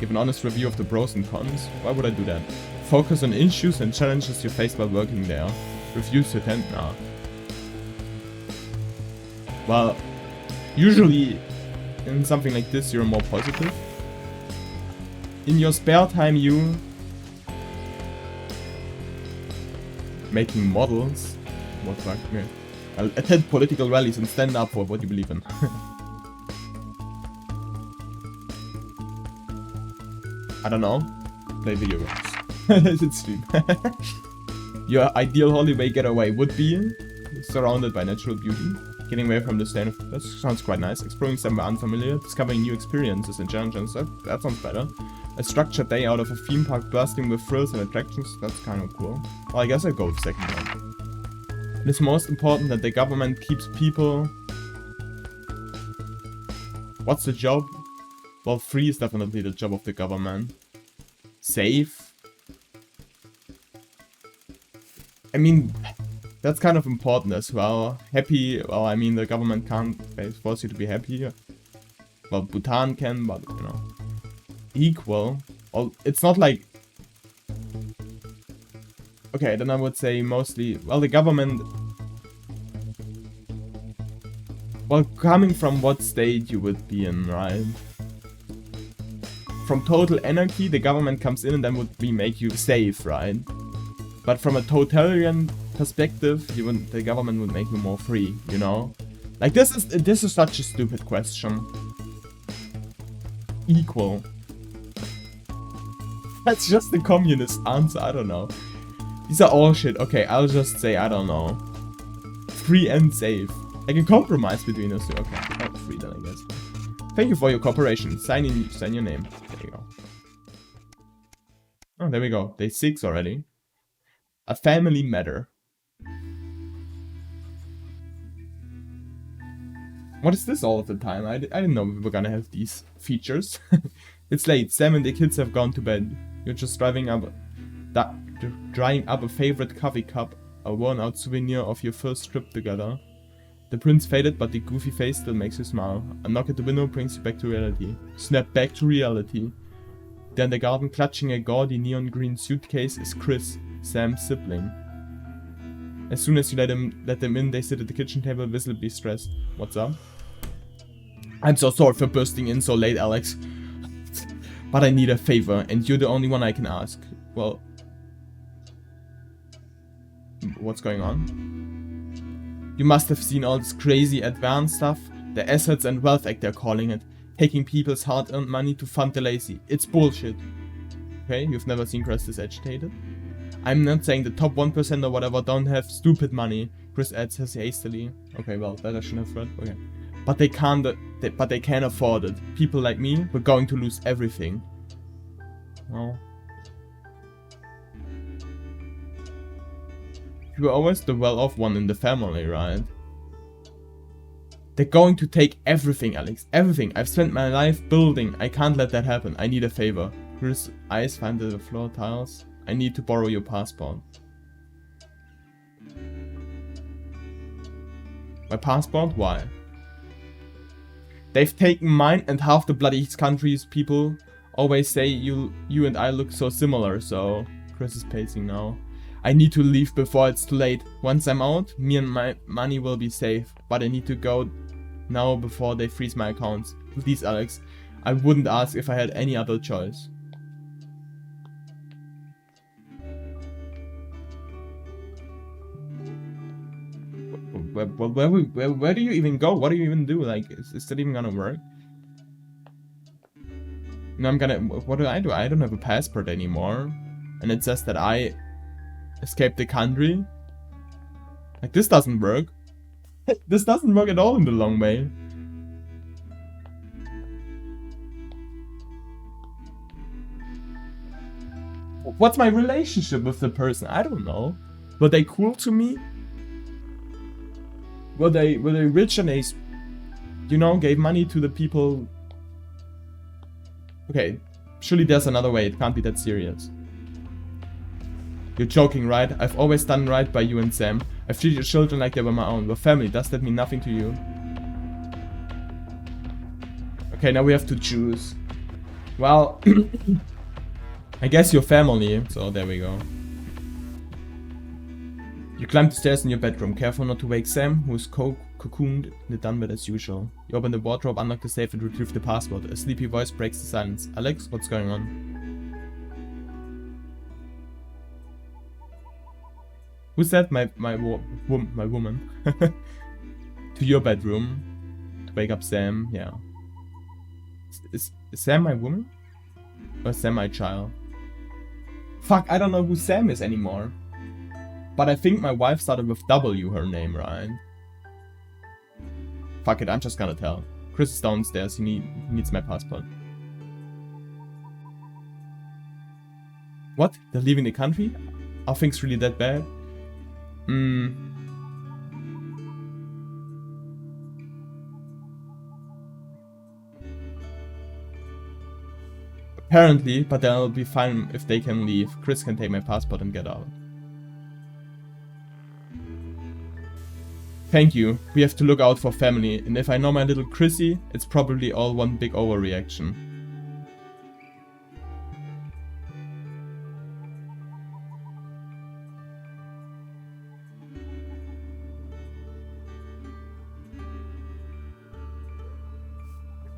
Give an honest review of the pros and cons. Why would I do that? Focus on issues and challenges you faced while working there. Refuse to attend now. Well, usually in something like this, you're more positive. In your spare time, you making models. What fuck? Yeah. I'll attend political rallies and stand up for what you believe in. I don't know. Play video games. It's stream. Your ideal holiday getaway would be surrounded by natural beauty, getting away from the stain of... That sounds quite nice. Exploring somewhere unfamiliar, discovering new experiences and challenges. That sounds better. A structured day out of a theme park bursting with thrills and attractions. That's kind of cool. Well, I guess I'll go with second one. It is most important that the government keeps people... What's the job? Well, free is definitely the job of the government. Safe? I mean, that's kind of important as well. Happy, well, I mean, the government can't force you to be happy. Well, Bhutan can, but, you know. Equal. Well, it's not like... Okay, then I would say mostly... Well, the government... Well, coming from what state you would be in, right? From total anarchy, the government comes in and then would make you safe, right? But from a totalitarian perspective, the government would make you more free, you know? Like, this is such a stupid question. Equal. That's just the communist answer, I don't know. These are all shit. Okay, I'll just say, I don't know. Free and safe. I can compromise between those two. Okay, not free then, I guess. Thank you for your cooperation. Sign your name. There you go. Oh, there we go. Day 6 already. A family matter. What is this all of the time? I didn't know we were gonna have these features. It's late. Sam and the kids have gone to bed. You're just drying up a favorite coffee cup, a worn-out souvenir of your first trip together. The print's faded, but the goofy face still makes you smile. A knock at the window brings you back to reality. Snap back to reality. There in the garden, clutching a gaudy neon green suitcase, is Chris, Sam's sibling. As soon as you let them in, they sit at the kitchen table, visibly stressed. What's up? I'm so sorry for bursting in so late, Alex. but I need a favor, and you're the only one I can ask. Well, what's going on? You must have seen all this crazy advanced stuff. The Assets and Wealth Act they're calling it. Taking people's hard-earned money to fund the lazy. It's bullshit. Okay, you've never seen Chris this agitated? I'm not saying the top 1% or whatever don't have stupid money, Chris adds hastily. Okay, well, that I shouldn't have read. Okay. But they can't, but they can afford it. People like me, we're going to lose everything. Well. You're always the well-off one in the family, right? They're going to take everything, Alex. Everything. I've spent my life building. I can't let that happen. I need a favor. Chris' eyes find the floor tiles. I need to borrow your passport. My passport? Why? They've taken mine and half the bloody country's people always say you and I look so similar, so... Chris is pacing now. I need to leave before it's too late. Once I'm out, me and my money will be safe. But I need to go now before they freeze my accounts. Please, Alex. I wouldn't ask if I had any other choice. Where do you even go? What do you even do? Like, is that even gonna work? No, what do? I don't have a passport anymore. And it says that I escaped the country. Like, this doesn't work. This doesn't work at all in the long way. What's my relationship with the person? I don't know. Were they cool to me? Were they rich and they, you know, gave money to the people? Okay, surely there's another way. It can't be that serious. You're joking, right? I've always done right by you and Sam. I've treated your children like they were my own. We're family. Does that mean nothing to you? Okay, now we have to choose. Well, I guess you're family. So there we go. You climb the stairs in your bedroom. Careful not to wake Sam, who is cocooned in the dunbed as usual. You open the wardrobe, unlock the safe, and retrieve the passport. A sleepy voice breaks the silence. Alex, what's going on? Who's that? My woman. To your bedroom. To wake up Sam. Yeah. Is Sam my woman? Or is Sam my child? Fuck, I don't know who Sam is anymore. But I think my wife started with W, her name, right? Fuck it, I'm just gonna tell. Chris is downstairs, he needs my passport. What? They're leaving the country? Are things really that bad? Apparently, but they'll be fine if they can leave. Chris can take my passport and get out. Thank you. We have to look out for family, and if I know my little Chrissy, it's probably all one big overreaction.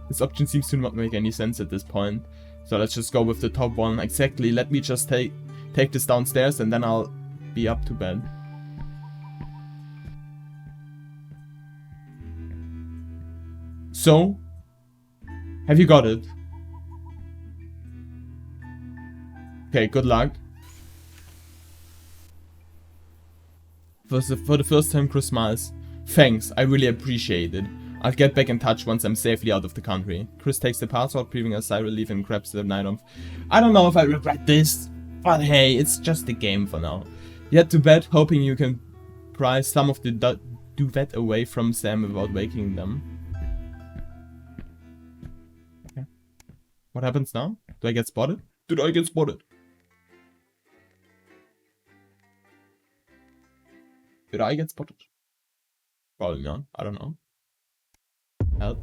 This option seems to not make any sense at this point, so let's just go with the top one. Exactly, let me just take this downstairs and then I'll be up to bed. So, have you got it? Okay, good luck. For the first time, Chris smiles. Thanks, I really appreciate it. I'll get back in touch once I'm safely out of the country. Chris takes the passport, breathing a sigh of relief, and grabs the night off. I don't know if I regret this, but hey, it's just a game for now. You head to bed, hoping you can pry some of the duvet away from Sam without waking them. Okay. What happens now? Do I get spotted? Did I get spotted? Did I get spotted? Probably not. I don't know. Help.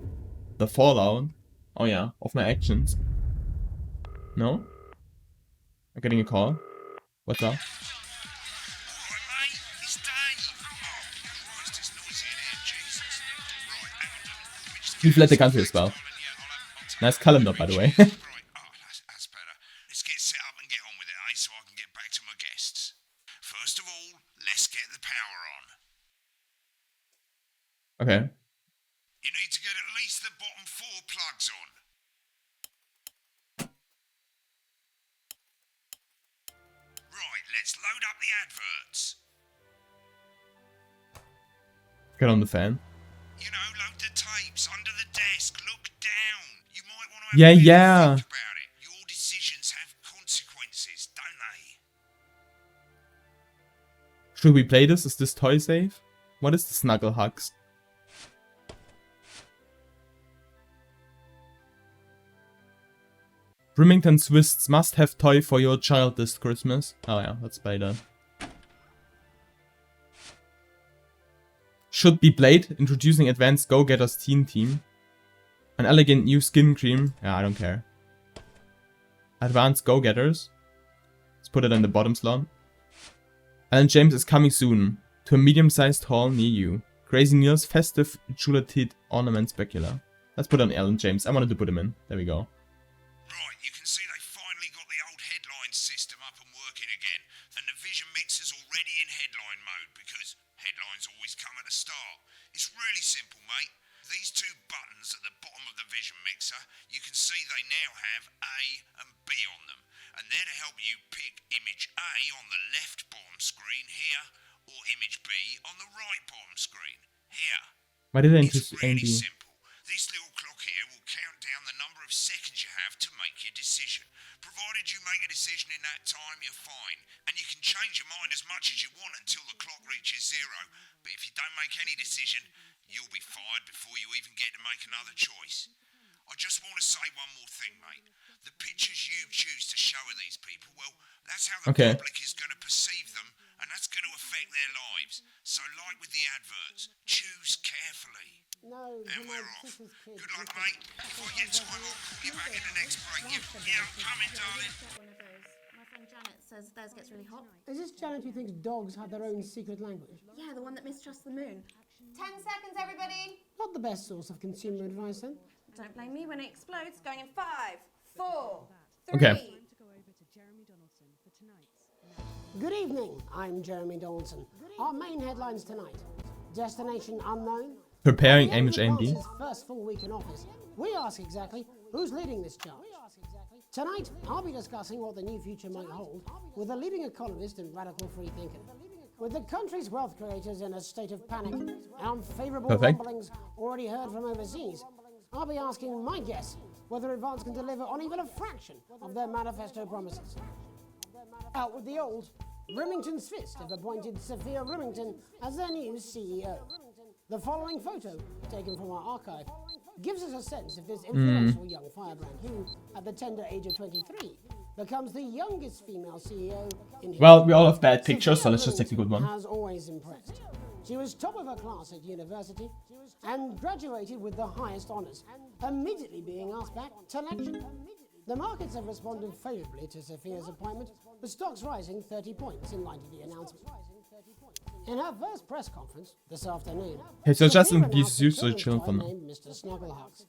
The fallout. Oh yeah, of my actions. No? I'm getting a call. What's up? He fled the country as well. Nice calendar, by the way. Okay. You need to get at least the bottom 4 plugs on. Right, let's load up the adverts. Get on the fan. You know, load the tapes under the desk. Look down. You might want to have Yeah, a bit yeah. to think about it. Your decisions have consequences, don't they? Should we play this? Is this toy safe? What is the Snuggle Hugs? Remington Swists must have toy for your child this Christmas. Oh yeah, let's play that. Should be played. Introducing Advanced Go-Getters Teen Team. An elegant new skin cream. Yeah, I don't care. Advanced Go-Getters. Let's put it in the bottom slot. Alan James is coming soon to a medium-sized hall near you. Crazy Neil's festive jeweled ornament specular. Let's put on Alan James. I wanted to put him in. There we go. Right, you can see they finally got the old headline system up and working again, and the Vision Mixer's already in headline mode because headlines always come at the start. It's really simple, mate. These 2 buttons at the bottom of the Vision Mixer, you can see they now have A and B on them, and they're to help you pick image A on the left bottom screen here, or image B on the right bottom screen here. Why did I It's really AMD? simple. This little clock here will count down the number of seconds you have to make your decision. Provided you make a decision in that time, you're fine. And you can change your mind as much as you want until the clock reaches 0. But if you don't make any decision, you'll be fired before you even get to make another choice. I just want to say one more thing, mate. The pictures you choose to show of these people, well, that's how the public is going to perceive them, and that's going to affect their lives. So like with the adverts, choose carefully. No, And we're off. Good luck, mate. If I get time, I'll call you back in the next break. Yeah, I'm coming, darling. One of those. My friend Janet says theirs gets really hot. Is this Janet who thinks dogs have their own secret language? Yeah, the one that mistrusts the moon. 10 seconds, everybody. Not the best source of consumer advice, then. Don't blame me when it explodes. Going in 5, 4, 3. Okay. Good evening, I'm Jeremy Donaldson. Our main headlines tonight. Destination unknown. Preparing At the end Image of AMD. Advance's first full week in office, we ask exactly who's leading this charge. Tonight, I'll be discussing what the new future might hold with a leading economist and radical free thinker. With the country's wealth creators in a state of panic and unfavourable rumblings already heard from overseas, I'll be asking my guess whether Advance can deliver on even a fraction of their manifesto promises. Out with the old, Remington's Fist have appointed Sophia Remington as their new CEO. The following photo, taken from our archive, gives us a sense of this influential young firebrand who, at the tender age of 23, becomes the youngest female CEO in history. Well, we all have bad pictures, so let's just take the good one. Has always impressed. She was top of her class at university and graduated with the highest honours, immediately being asked back to lecture. The markets have responded favourably to Sophia's appointment, with stocks rising 30 points in light of the announcement. In her first press conference this afternoon, Okay, so just Sophia introduce announced you a to children for now. named Mr. Snugglehugs.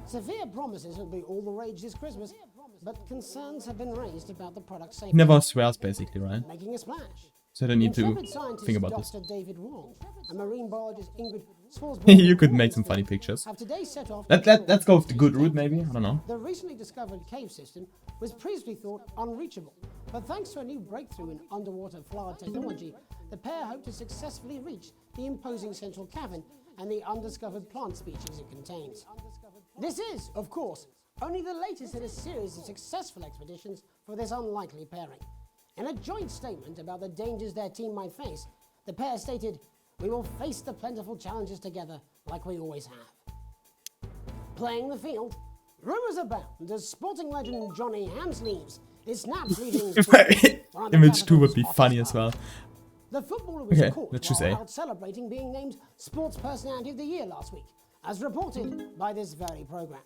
Sophia promises it'll be all the rage this Christmas, but concerns have been raised about the product safety. He never swears, basically, right? Making a splash. So I don't need to Intrepid scientist think about this. Dr. David Wong and marine biologist Ingrid You could make some funny pictures. have today set off Let's go with the good route, maybe. I don't know. The recently discovered cave system was previously thought unreachable, but thanks to a new breakthrough in underwater flower technology, the pair hope to successfully reach the imposing central cavern and the undiscovered plant species it contains. This is, of course, only the latest in a series of successful expeditions for this unlikely pairing. In a joint statement about the dangers their team might face, the pair stated, "We will face the plentiful challenges together like we always have." Playing the field, rumours abound as sporting legend Johnny Hamsleeves is snapped leaving Image 2 would be funny as well. The footballer was Okay, caught let's just while say. out celebrating being named Sports Personality of the Year last week, as reported by this very programme.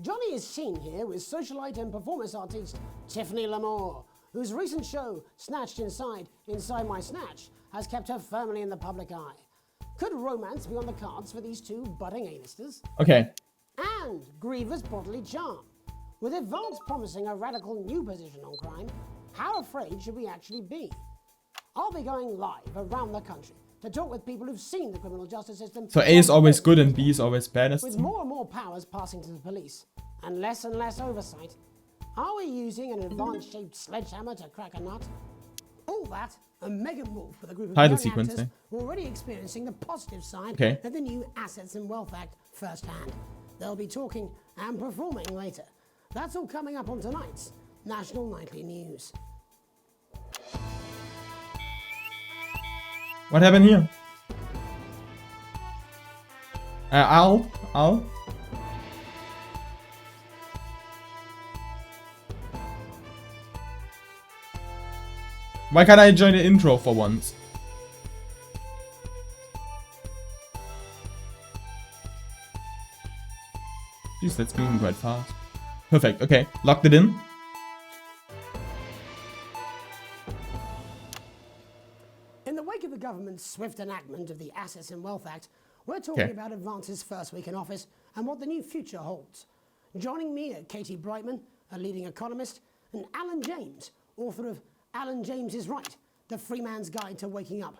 Johnny is seen here with socialite and performance artiste Tiffany Lamore, whose recent show, Snatched Inside My Snatch, has kept her firmly in the public eye. Could romance be on the cards for these two budding A-listers? Okay. And grievous bodily charm. With Advance promising a radical new position on crime, how afraid should we actually be? I'll be going live around the country to talk with people who've seen the criminal justice system. So A is always good and B is always bad. With more and more powers passing to the police and less oversight, are we using an advanced-shaped sledgehammer to crack a nut? All that, a mega move with a group of Title young sequence, actors eh? already experiencing the positive side Okay. of the new Assets and Wealth Act firsthand. They'll be talking and performing later. That's all coming up on tonight's National Nightly News. What happened here? Al? Why can't I join the intro for once? Jeez, that's moving quite fast. Perfect, okay. Locked it in. In the wake of the government's swift enactment of the Assets and Wealth Act, we're talking about Advance's first week in office and what the new future holds. Joining me are Katie Brightman, a leading economist, and Alan James, author of Alan James is Right, The Free Man's Guide to Waking Up.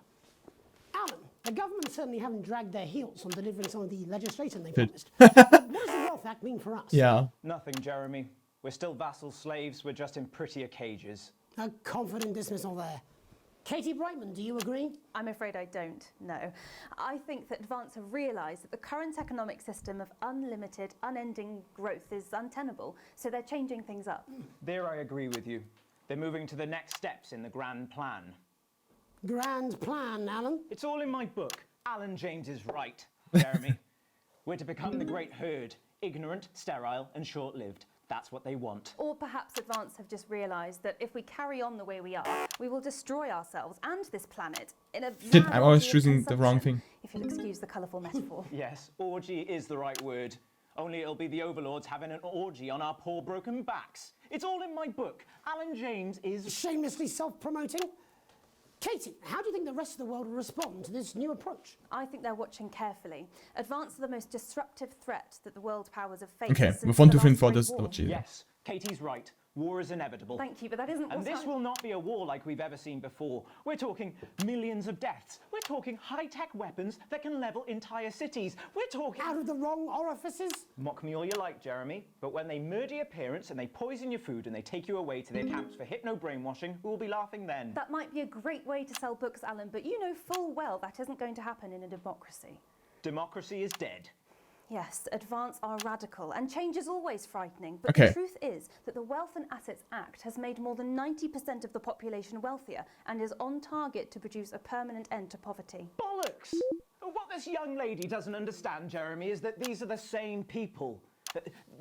Alan, the government certainly haven't dragged their heels on delivering some of the legislation they promised. What does the Wealth Act mean for us? Yeah. Nothing, Jeremy. We're still vassal slaves, we're just in prettier cages. A confident dismissal there. Katie Brightman, do you agree? I'm afraid I don't, no. I think that Advance have realised that the current economic system of unlimited, unending growth is untenable, so they're changing things up. There I agree with you. They're moving to the next steps in the grand plan. Grand plan, Alan? It's all in my book. Alan James is Right, Jeremy. We're to become the great herd, ignorant, sterile, and short-lived. That's what they want. Or perhaps Advance have just realised that if we carry on the way we are, we will destroy ourselves and this planet in a Shit, mad I'm always orgy of choosing the wrong consumption, thing. if you'll excuse the colourful metaphor. Yes, orgy is the right word. Only it'll be the overlords having an orgy on our poor broken backs. It's all in my book. Alan James is... Shamelessly self-promoting? Katie, how do you think the rest of the world will respond to this new approach? I think they're watching carefully. Advance are the most disruptive threat that the world powers have faced. Okay, since move on the to film last for Great this. War. Oh, jeez. Yes, Katie's right. War is inevitable. Thank you, but that isn't And what this will not be a war like we've ever seen before. We're talking millions of deaths. We're talking high-tech weapons that can level entire cities. We're talking... Out of the wrong orifices? Mock me all you like, Jeremy, but when they murder your parents and they poison your food and they take you away to their camps for hypno-brainwashing, who will be laughing then? That might be a great way to sell books, Alan, but you know full well that isn't going to happen in a democracy. Democracy is dead. Yes, Advance are radical, and change is always frightening, but Okay. the truth is that the Wealth and Assets Act has made more than 90% of the population wealthier and is on target to produce a permanent end to poverty. Bollocks! What this young lady doesn't understand, Jeremy, is that these are the same people.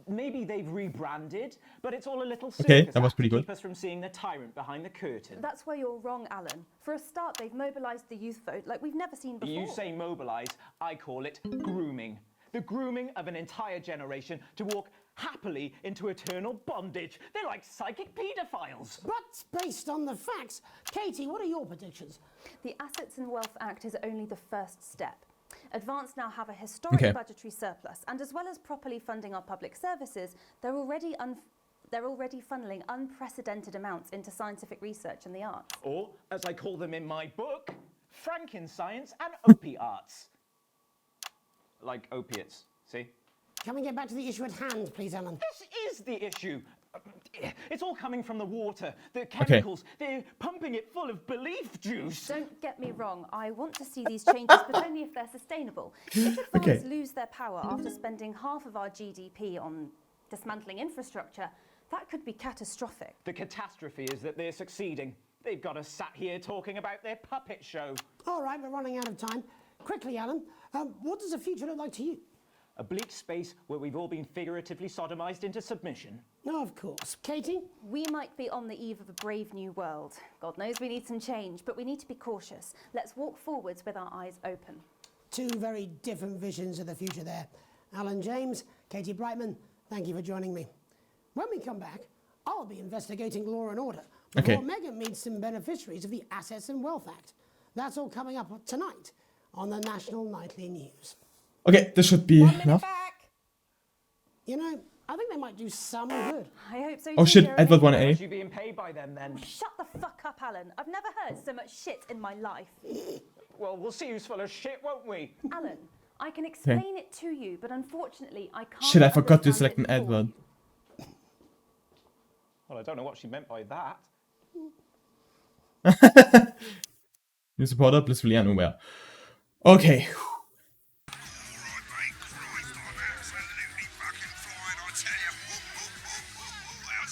Maybe they've rebranded, but it's all a little circus Okay, that was act pretty to good. keep us from seeing the tyrant behind the curtain. That's where you're wrong, Alan. For a start, they've mobilised the youth vote like we've never seen before. You say mobilise, I call it grooming. The grooming of an entire generation to walk happily into eternal bondage. They're like psychic paedophiles. But based on the facts, Katie, what are your predictions? The Assets and Wealth Act is only the first step. Advance now have a historic budgetary surplus, and as well as properly funding our public services, they're already funneling unprecedented amounts into scientific research and the arts. Or, as I call them in my book, Frankenscience and opiates. Like opiates, see? Can we get back to the issue at hand, please, Alan? This is the issue. It's all coming from the water, the chemicals. They're pumping it full of belief juice. Don't get me wrong, I want to see these changes, but only if they're sustainable. If Advance lose their power after spending half of our GDP on dismantling infrastructure, that could be catastrophic. The catastrophe is that they're succeeding. They've got us sat here talking about their puppet show. All right, we're running out of time. Quickly, Alan, what does the future look like to you? A bleak space where we've all been figuratively sodomized into submission. No, of course. Katie? We might be on the eve of a brave new world. God knows we need some change, but we need to be cautious. Let's walk forwards with our eyes open. Two very different visions of the future there. Alan James, Katie Brightman, thank you for joining me. When we come back, I'll be investigating law and order before Megan meets some beneficiaries of the Assets and Wealth Act. That's all coming up tonight on the National Nightly News. Okay, this should be enough. You know, I think they might do some good. I hope so. Oh shit, Jeremy. Edward Are 1A. you being paid by them then? Shut the fuck up, Alan. I've never heard so much shit in my life. well, we'll see who's full of shit, won't we? Alan, I can explain it to you, but unfortunately I can't. Shit, I forgot to understand select an it for adword. you. Well, I don't know what she meant by that. New supporter, blissfully unaware. Okay. How's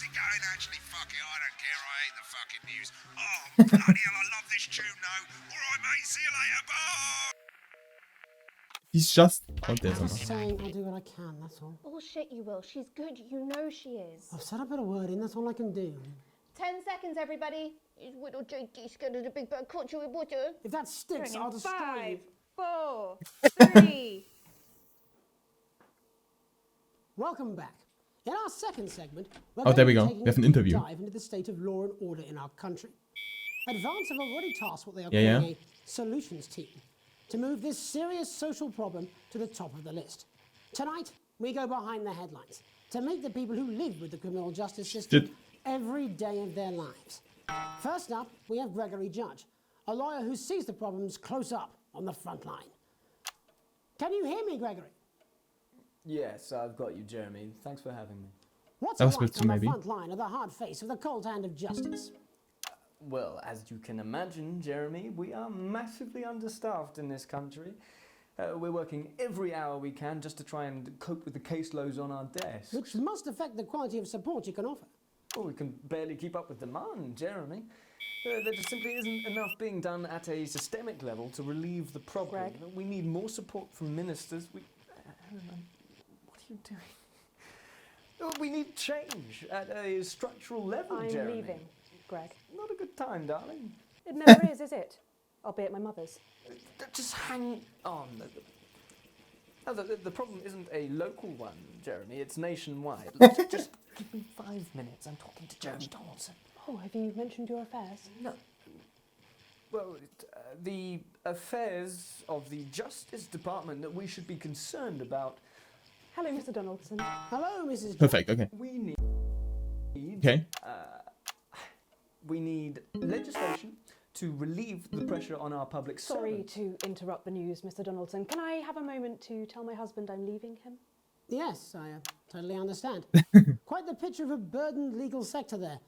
it going? Actually, fuck it, I don't care. I hate the fucking news. Oh, bloody hell, I love this tune, though. All right, mate, see you later. Bye. He's just... Oh, there's I'm someone. saying I'll do what I can, that's all. Bullshit, you will. She's good. You know she is. I've said I put a word in, that's all I can do. 10 seconds, everybody. His little jakey scared of the big bird caught you with water. If that sticks, I'll destroy you. 5, 4, 3. Welcome back. In our second segment, we're Oh, there we going go. to be We have an taking a interview. deep dive into the state of law and order in our country. Advance have already tasked what they are Yeah, calling a solutions team to move this serious social problem to the top of the list. Tonight, we go behind the headlines to meet the people who live with the criminal justice system every day of their lives. First up, we have Gregory Judge, a lawyer who sees the problems close up on the front line. Can you hear me, Gregory? Yes, I've got you, Jeremy. Thanks for having me. What's That it was like good too, on the maybe. front line of the hard face of the cold hand of justice? Well, as you can imagine, Jeremy, we are massively understaffed in this country. We're working every hour we can just to try and cope with the caseloads on our desks. Which must affect the quality of support you can offer. Well, we can barely keep up with demand, Jeremy. There just simply isn't enough being done at a systemic level to relieve the problem. We need more support from ministers. What are you doing? We need change at a structural level, I'm Jeremy. leaving, Greg. Not a good time, darling. It never is it? Albeit my mother's. Just hang on. No, the problem isn't a local one, Jeremy. It's nationwide. Just give me 5 minutes. I'm talking to Judge Donaldson. Oh, have you mentioned your affairs? No. Well, the affairs of the Justice Department that we should be concerned about. Hello, Mr. Donaldson. Hello, Mrs. Perfect, okay. We need... Okay. We need legislation to relieve the pressure on our public Sorry servants. to interrupt the news, Mr. Donaldson. Can I have a moment to tell my husband I'm leaving him? Yes, I totally understand. Quite the picture of a burdened legal sector there.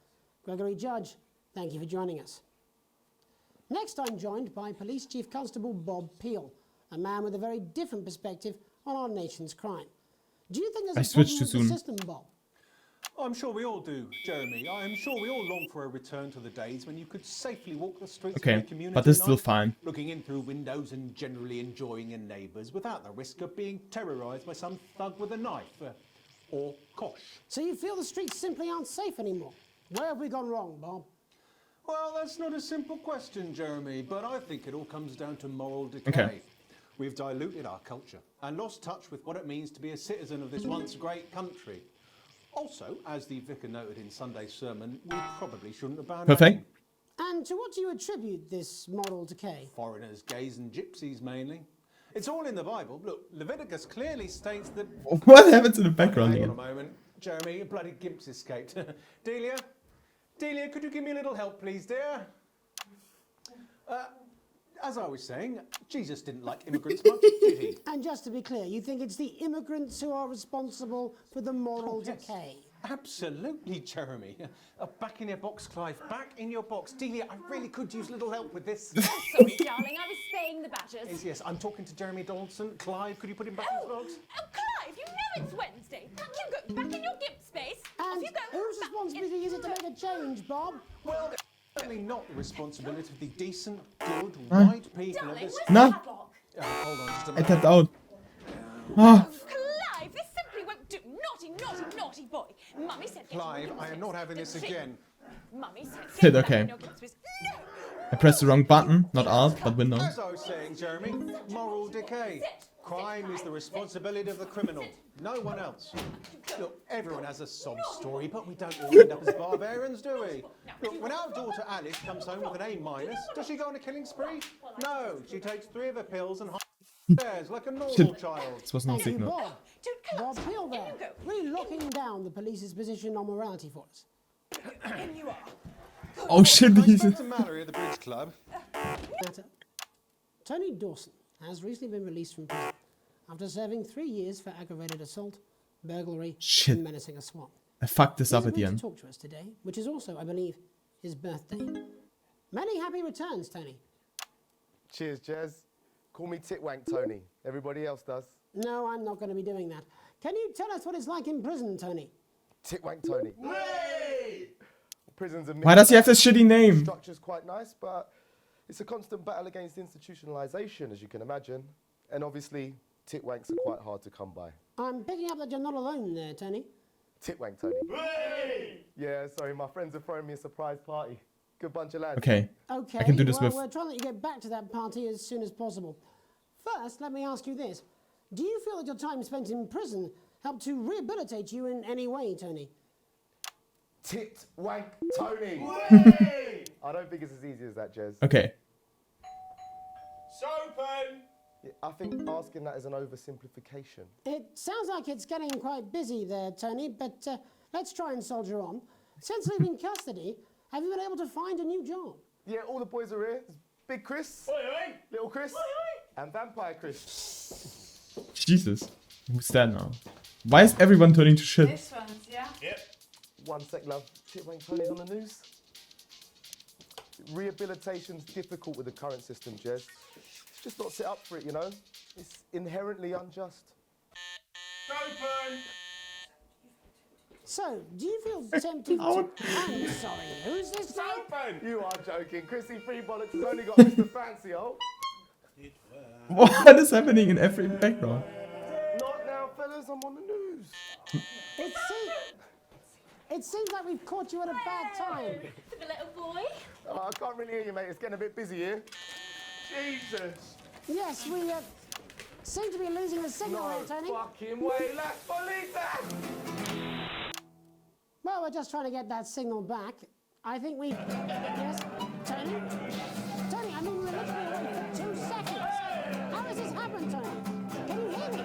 Gregory Judge, thank you for joining us. Next, I'm joined by Police Chief Constable Bob Peel, a man with a very different perspective on our nation's crime. Do you think I there's a switched problem too with soon. the system, Bob? I'm sure we all do, Jeremy. I'm sure we all long for a return to the days when you could safely walk the streets Okay, of your community but this is at still night, fine. looking in through windows and generally enjoying your neighbours without the risk of being terrorised by some thug with a knife or kosh. So you feel the streets simply aren't safe anymore? Where have we gone wrong, Bob? Well, that's not a simple question, Jeremy, but I think it all comes down to moral decay. Okay. We've diluted our culture and lost touch with what it means to be a citizen of this once great country. Also, as the vicar noted in Sunday's sermon, we probably shouldn't have banned Perfect. And to what do you attribute this moral decay? foreigners, gays and gypsies mainly. It's all in the Bible. Look, Leviticus clearly states that... What happened to the background Hang on again? a moment. Jeremy, a bloody gimp's escaped. Delia? Delia, could you give me a little help, please, dear? As I was saying, Jesus didn't like immigrants much, did he? And just to be clear, you think it's the immigrants who are responsible for the moral decay? Absolutely, Jeremy. Back in your box, Clive. Back in your box. Delia, I really could use a little help with this. Sorry, darling, I was spaying the badgers. Yes, I'm talking to Jeremy Donaldson. Clive, could you put him back in his box? Oh, Clive, you know it's Wednesday. Back you go. Back in your gimp space. Off And you go. whose responsibility is it to make a change, Bob? Well, certainly not the responsibility of the decent, good, white people of this... No. Hold on just a I minute. tapped out. Ah. Clive, this simply won't do. Naughty, naughty, naughty boy. Mummy said... get in your Clive, gimp I am space. not having this Didn't she? again. Mummy said... Shit, get back okay. in your gimp space. No. I pressed the wrong button, not Alt, but Windows. As I was saying, Jeremy, moral decay. Crime is the responsibility of the criminal, no one else. Look, everyone has a sob story, but we don't all end up as barbarians, do we? Look, when our daughter Alice comes home with an A-, does she go on a killing spree? No, she takes 3 of her pills and bears like a normal Shit. child. This was no Thank you, signal. Bob. Bob Peel there, really locking down the police's position on morality for us. In you are. Oh shit, I he's... spoke to Mallory at the Bridge Club. Matter. Tony Dawson has recently been released from prison after serving 3 years for aggravated assault, burglary, Shit. and menacing a SWAT. I fucked this up He's at the agreed end. to talk to us today, which is also, I believe, his birthday. Many happy returns, Tony. Cheers, Jez. Call me Titwank Tony. Everybody else does. No, I'm not going to be doing that. Can you tell us what it's like in prison, Tony? Titwank Tony. Prison's a Why does he have this shitty name? Structure's quite nice, but it's a constant battle against institutionalization, as you can imagine. And obviously, Titwanks are quite hard to come by. I'm picking up that you're not alone there, Tony. Titwank Tony. Yeah, sorry, my friends are throwing me a surprise party. Good bunch of lads. Okay. Okay, I can do this well, with... we're trying to let you get back to that party as soon as possible. First, let me ask you this. Do you feel that your time spent in prison helped to rehabilitate you in any way, Tony? Titwank Tony. I don't think it's as easy as that, Jez. Okay. Sopen! Yeah, I think asking that is an oversimplification. It sounds like it's getting quite busy there, Tony, but let's try and soldier on. Since leaving custody, have you been able to find a new job? Yeah, all the boys are here. There's Big Chris, Little Chris, and Vampire Chris. Jesus. Who's that now? Why is everyone turning to shit? This one's, yeah? Yep. 1 sec, love. Titwank Tony's on the news. Rehabilitation's difficult with the current system, Jez. It's just not set up for it, you know? It's inherently unjust. Open! So, do you feel tempted to... I'm sorry, who's this now? Open! You are joking. Chrissy Freebollocks has only got Mr. Fancy, oh. What is happening in every background? Not now, fellas. I'm on the news. It seems like we've caught you at a bad time. The little boy. Oh, I can't really hear you, mate. It's getting a bit busy here. Jesus. Yes, we seem to be losing the signal here, Tony. Fucking way, let's believe that. Well, we're just trying to get that signal back. I think we... Yes, Tony? Tony, I mean, we're literally away for 2 seconds. How has this happened, Tony? Can you hear me?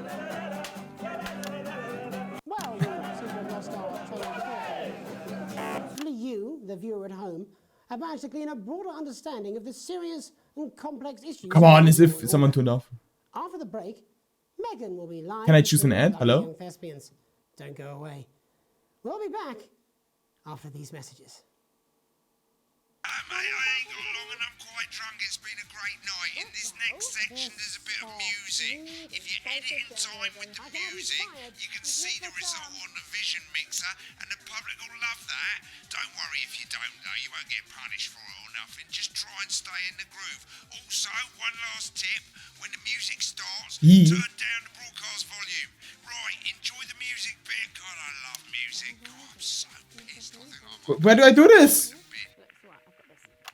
Well, we seem to have lost our train of thought. Hopefully you, the viewer at home, have managed to glean a broader understanding of the serious and complex issues... Come on, as if someone turned off. After the break, Megan will be live... Can I choose an ad? with Hello? Young Thespians. Don't go away. We'll be back after these messages. Mate, I ain't got long and I'm quite drunk. It's been a great night. In this next section, there's a bit of music. If you edit in time with the music, you can see the result on the Vision Mixer, and the public will love that. Don't worry if you don't, though. You won't get punished for it or nothing. Just try and stay in the groove. Also, one last tip. When the music starts, turn down the broadcast volume. Right, enjoy the music bit. God, I love music. God, I'm so pissed. I think I'm... Where do I do this?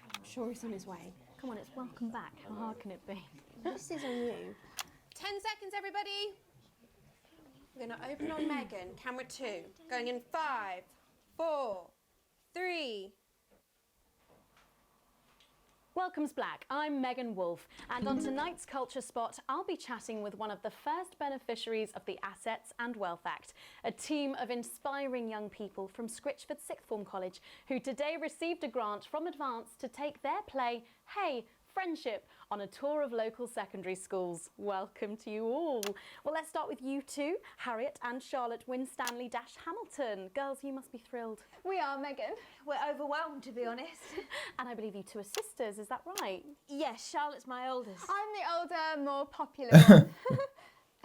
I'm sure he's on his way. Come on, it's welcome back. How hard can it be? This is on you. 10 seconds, everybody. We're going to open on Megan. Camera 2. Going in 5, 4, 3. Welcome's Black. I'm Megan Wolfe, and on tonight's Culture Spot, I'll be chatting with one of the first beneficiaries of the Assets and Wealth Act, a team of inspiring young people from Scritchford Sixth Form College who today received a grant from Advance to take their play, Hey, Friendship, on a tour of local secondary schools. Welcome to you all. Well, let's start with you two, Harriet and Charlotte Winstanley-Hamilton. Girls, you must be thrilled. We are, Megan. We're overwhelmed, to be honest. And I believe you two are sisters, is that right? Yes, Charlotte's my oldest. I'm the older, more popular one.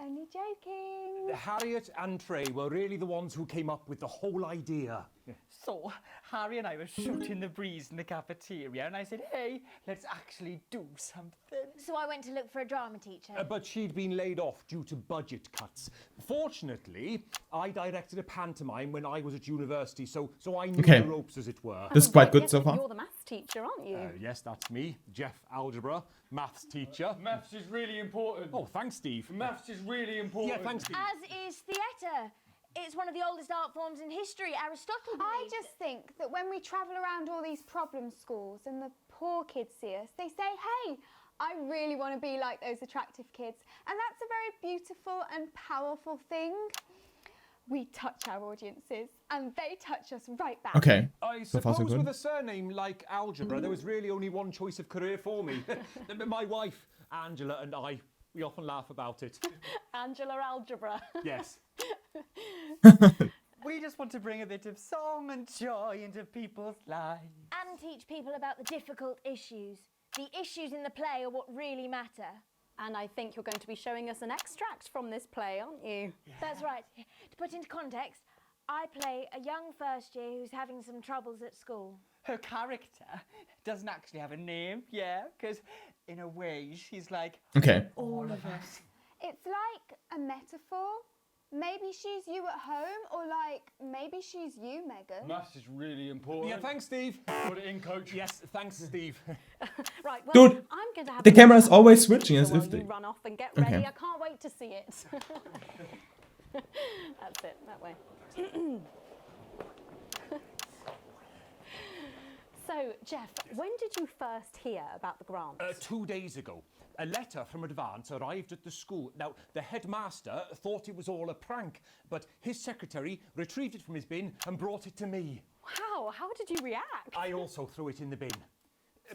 Only joking. Harriet and Trey were really the ones who came up with the whole idea. So, Harry and I were shooting the breeze in the cafeteria, and I said, hey, let's actually do something. So I went to look for a drama teacher. But she'd been laid off due to budget cuts. Fortunately, I directed a pantomime when I was at university, so I knew the ropes, as it were. This is quite good so far. You're the maths teacher, aren't you? Yes, that's me, Jeff Algebra, maths teacher. Maths is really important. Oh, thanks, Steve. Maths is really important. Yeah, thanks, Steve. As is theatre. It's one of the oldest art forms in history. Aristotle believed I just think that when we travel around all these problem schools and the poor kids see us, they say, hey, I really want to be like those attractive kids. And that's a very beautiful and powerful thing. We touch our audiences and they touch us right back. Okay. I So far, so suppose good. with a surname like Algebra, there was really only one choice of career for me. My wife, Angela and I, we often laugh about it. Angela algebra. Yes. We just want to bring a bit of song and joy into people's lives. And teach people about the difficult issues. The issues in the play are what really matter. And I think you're going to be showing us an extract from this play, aren't you? Yeah. That's right. To put into context, I play a young first year who's having some troubles at school. Her character doesn't actually have a name, yeah, because in a way she's like all of us. It's like a metaphor. Maybe she's you at home, or like maybe she's you, Megan. Maths is really important. Yeah, thanks, Steve. Put it in, coach. Yes, thanks, Steve. Right, well, Dude, I'm going to have the camera is always switching as if you they... run off and get ready. Okay. I can't wait to see it. That's it, that way. So, Jeff, when did you first hear about the grants? 2 days ago. A letter from Advance arrived at the school. Now, the headmaster thought it was all a prank, but his secretary retrieved it from his bin and brought it to me. Wow, how did you react? I also threw it in the bin.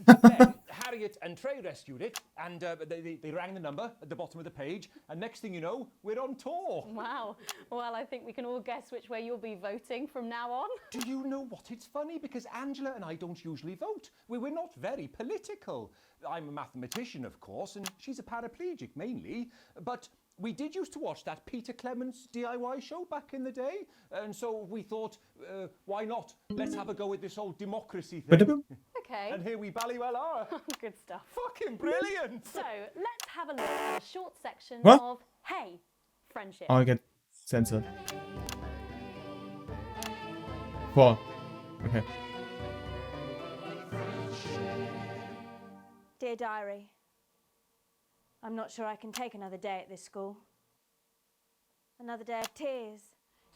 But then Harriet and Trey rescued it, and they rang the number at the bottom of the page, and next thing you know, we're on tour. Wow. Well, I think we can all guess which way you'll be voting from now on. Do you know what? It's funny, because Angela and I don't usually vote. We're not very political. I'm a mathematician, of course, and she's a paraplegic, mainly. But we did used to watch that Peter Clements DIY show back in the day, and so we thought, why not? Let's have a go with this old democracy thing. Okay. And here we bally well are. Good stuff. Fucking brilliant. So, let's have a look at a short section What? of Hey, Friendship. Oh, I get censored. 4. Okay. Dear Diary, I'm not sure I can take another day at this school. Another day of tears.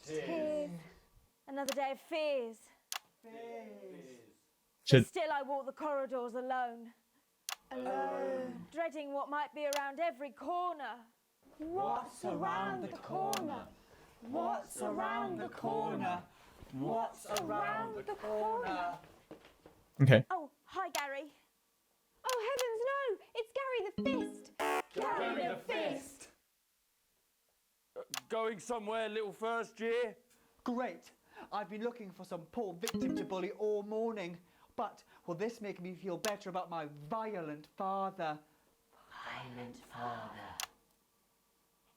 Tears. Another day of fears. Shit. But still I walk the corridors alone. Alone. Dreading what might be around every corner. What's around the corner? What's around the corner? What's around the corner? Okay. Oh, hi Gary. Oh heavens, no! It's Gary the Fist. Gary the Fist. Going somewhere, little first year? Great. I've been looking for some poor victim to bully all morning. But will this make me feel better about my violent father? Violent father.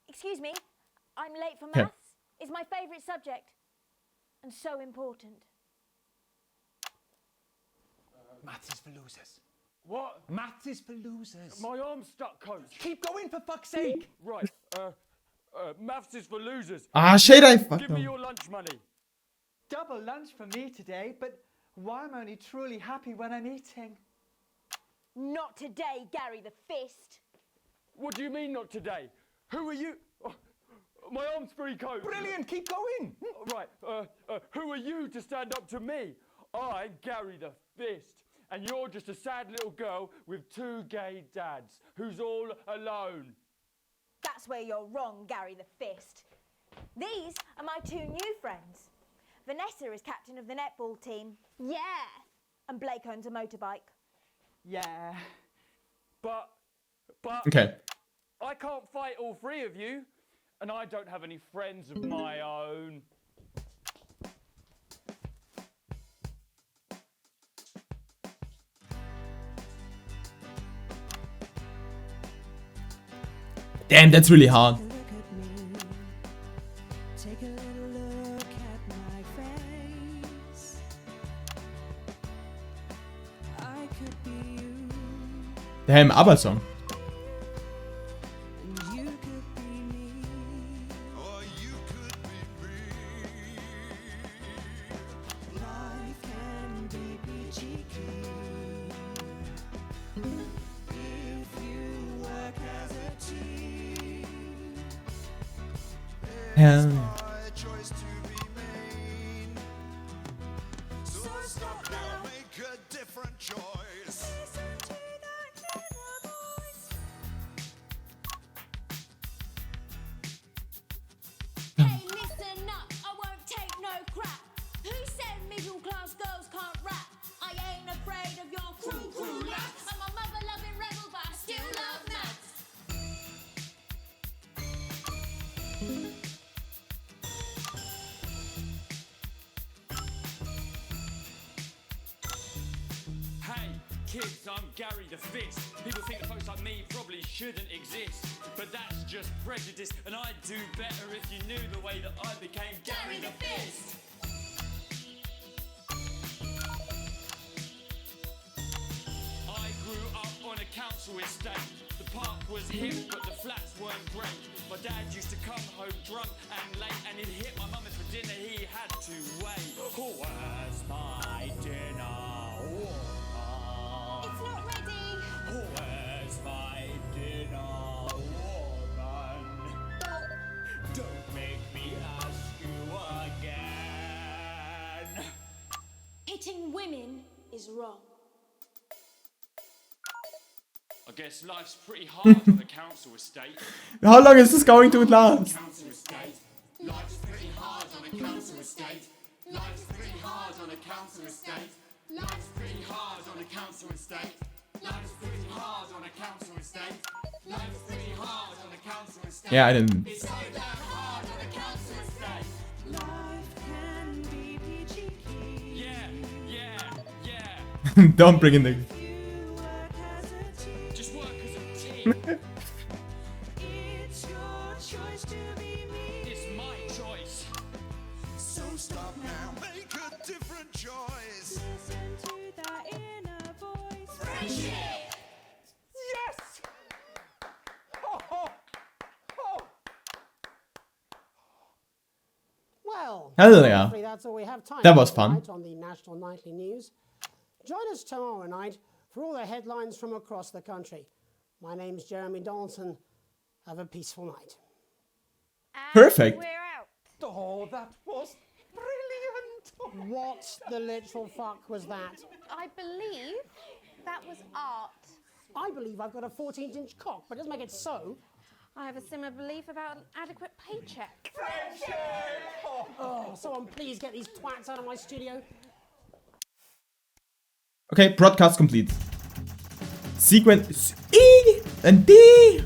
Excuse me, I'm late for maths. It's my favourite subject. And so important. Maths is for losers. What? Maths is for losers. My arm's stuck, coach. Keep going, for fuck's sake. Right, maths is for losers. Ah, shit, I fucked Give me up. your lunch money. Double lunch for me today, but why am I only truly happy when I'm eating? Not today, Gary the Fist. What do you mean not today? Who are you? Oh, my arm's free, coach. Brilliant, keep going. Right, who are you to stand up to me? I'm Gary the Fist. And you're just a sad little girl with 2 gay dads who's all alone. That's where you're wrong, Gary the Fist. These are my 2 new friends. Vanessa is captain of the netball team. Yeah. And Blake owns a motorbike. Yeah. But Okay. I can't fight all 3 of you, and I don't have any friends of my own. Damn, that's really hard. Take a little look at my face. I could be you, Damn, ABBA-Song. and you could be me. Or you could be me. Life can be peachy keen if you work as a team. Hell yeah. My choice to be made. So stop now, make a different choice. Hey, listen up, I won't take no crap. Who said middle class girls can't rap? I ain't afraid of your cruel laugh. I'm a mother loving rebel, but I still love maths. kids, I'm Gary the Fist. People think that folks like me probably shouldn't exist, but that's just prejudice, and I'd do better if you knew the way that I became Gary the Fist. I grew up on a council estate. The park was hip, but the flats weren't great. My dad used to come home drunk and late, and he'd hit my mum, and for dinner he had to wait. Oh, where's my dinner? It's not ready. Oh, where's my dinner, woman? Don't make me ask you again. Hitting women is wrong. I guess life's pretty hard on a council estate. How long is this going to last? Council estate. Life's pretty hard on a council estate. Life's pretty hard on a council estate. Life's pretty hard on a council estate. Life's pretty hard on a council estate. Life's pretty hard on a council estate. Yeah, I didn't. It's so damn hard on a council estate. Life can be peachy keen. Yeah. Don't bring in the. Just work as a team. It's your choice to be me. It's my choice. So stop now, make a different choice. Listen to that inner voice. Friendship! Yes! Well, Hell yeah. hopefully that's all we have time That for was fun. tonight on the National Nightly News. Join us tomorrow night for all the headlines from across the country. My name's Jeremy Donaldson. Have a peaceful night. Perfect. We're out. Oh, that was brilliant. What the literal fuck was that? I believe that was art. I believe I've got a 14-inch cock, but it doesn't make it so. I have a similar belief about an adequate paycheck. Oh, someone please get these twats out of my studio. Okay, broadcast complete. Sequence E and D.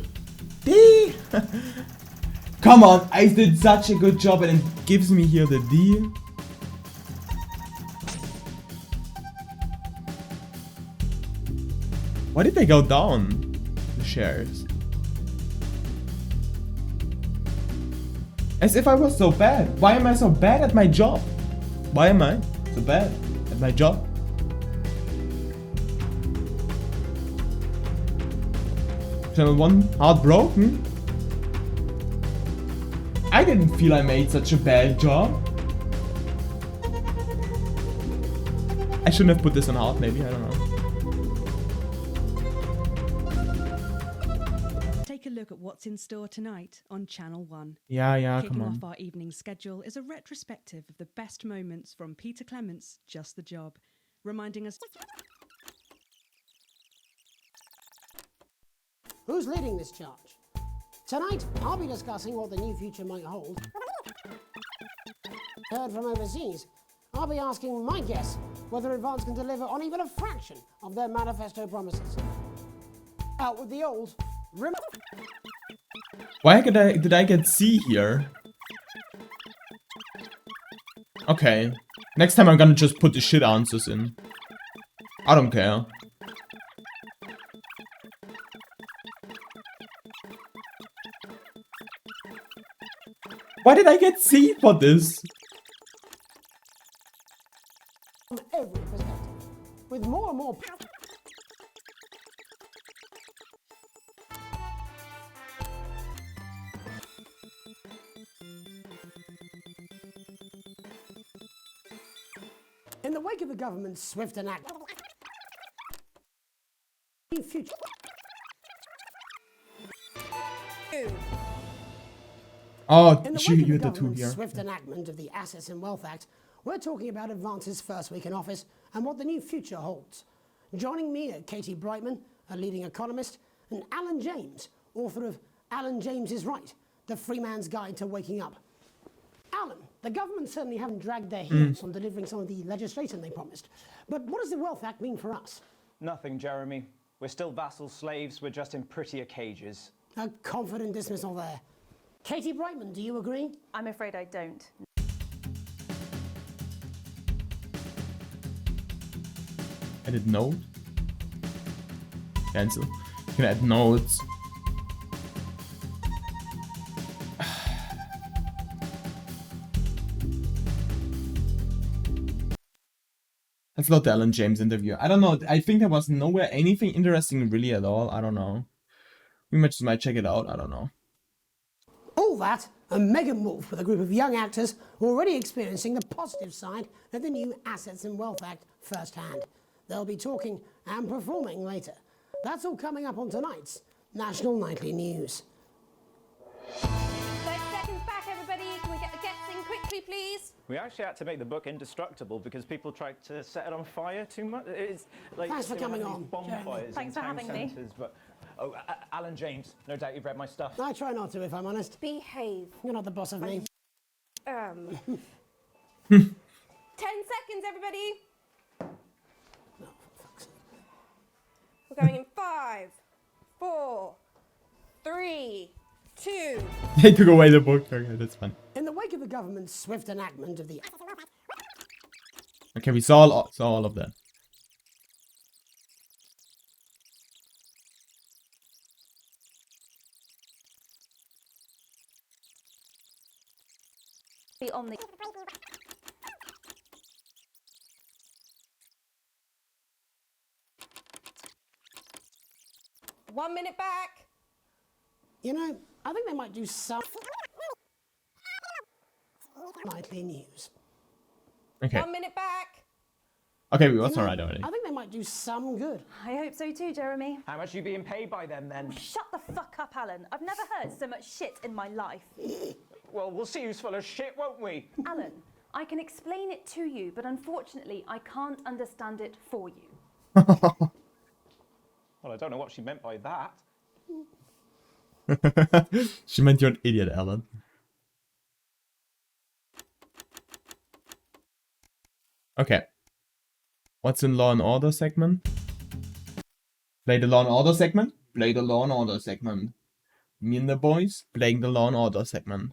D. Come on, I did such a good job and it gives me here the D. Why did they go down? The shares. As if I was so bad. Why am I so bad at my job? Why am I so bad at my job? Channel 1, heartbroken? I didn't feel I made such a bad job. I shouldn't have put this on hard, maybe, I don't know. Take a look at what's in store tonight on Channel 1. Yeah, Kicking come on. off our evening schedule is a retrospective of the best moments from Peter Clement's Just the Job, reminding us... Who's leading this charge? Tonight, I'll be discussing what the new future might hold. Heard from overseas, I'll be asking my guess whether Advance can deliver on even a fraction of their manifesto promises. Out with the old. Why did I get C here? Okay. Next time I'm gonna just put the shit answers in. I don't care. Why did I get C for this? From every perspective, with more and more in the wake of the government's swift and active future. Oh, In the you wake of had the the two government's here. swift enactment of the Assets and Wealth Act, we're talking about Advance's first week in office and what the new future holds. Joining me are Katie Brightman, a leading economist, and Alan James, author of Alan James is Right, The Free Man's Guide to Waking Up. Alan, the government certainly haven't dragged their heels on delivering some of the legislation they promised. But what does the Wealth Act mean for us? Nothing, Jeremy. We're still vassal slaves, we're just in prettier cages. A confident dismissal there. Katie Brightman, do you agree? I'm afraid I don't. I didn't know. Cancel. You can add notes. Let's load the Alan James interview. I don't know. I think there was nowhere anything interesting really at all. I don't know. We might check it out. I don't know. All that, and Meghan Wolf with a group of young actors already experiencing the positive side of the new Assets and Wealth Act firsthand. They'll be talking and performing later. That's all coming up on tonight's National Nightly News. 30 seconds back, everybody. Can we get the gets in quickly, please? We actually had to make the book indestructible because people tried to set it on fire too much. It's like Thanks for coming on, bonfires. Thanks for having me. But, Alan James, no doubt you've read my stuff. I try not to, if I'm honest. Behave. You're not the boss of me. 10 seconds, everybody. We're going in 5, 4, 3, 2. They took away the book. Okay, that's fine. In the wake of the government's swift enactment of the... Okay, we saw all of that. Be on the 1 minute back. You know, I think they might do some... Nightly News. Okay. 1 minute back. Okay, we was alright already. I think they might do some good. I hope so too, Jeremy. How much are you being paid by them then? Shut the fuck up, Alan. I've never heard so much shit in my life. Well, we'll see who's full of shit, won't we? Alan, I can explain it to you, but unfortunately, I can't understand it for you. Well, I don't know what she meant by that. She meant you're an idiot, Alan. Okay. What's in Law and Order segment? Play the Law and Order segment? Play the Law and Order segment. Me and the boys playing the Law and Order segment.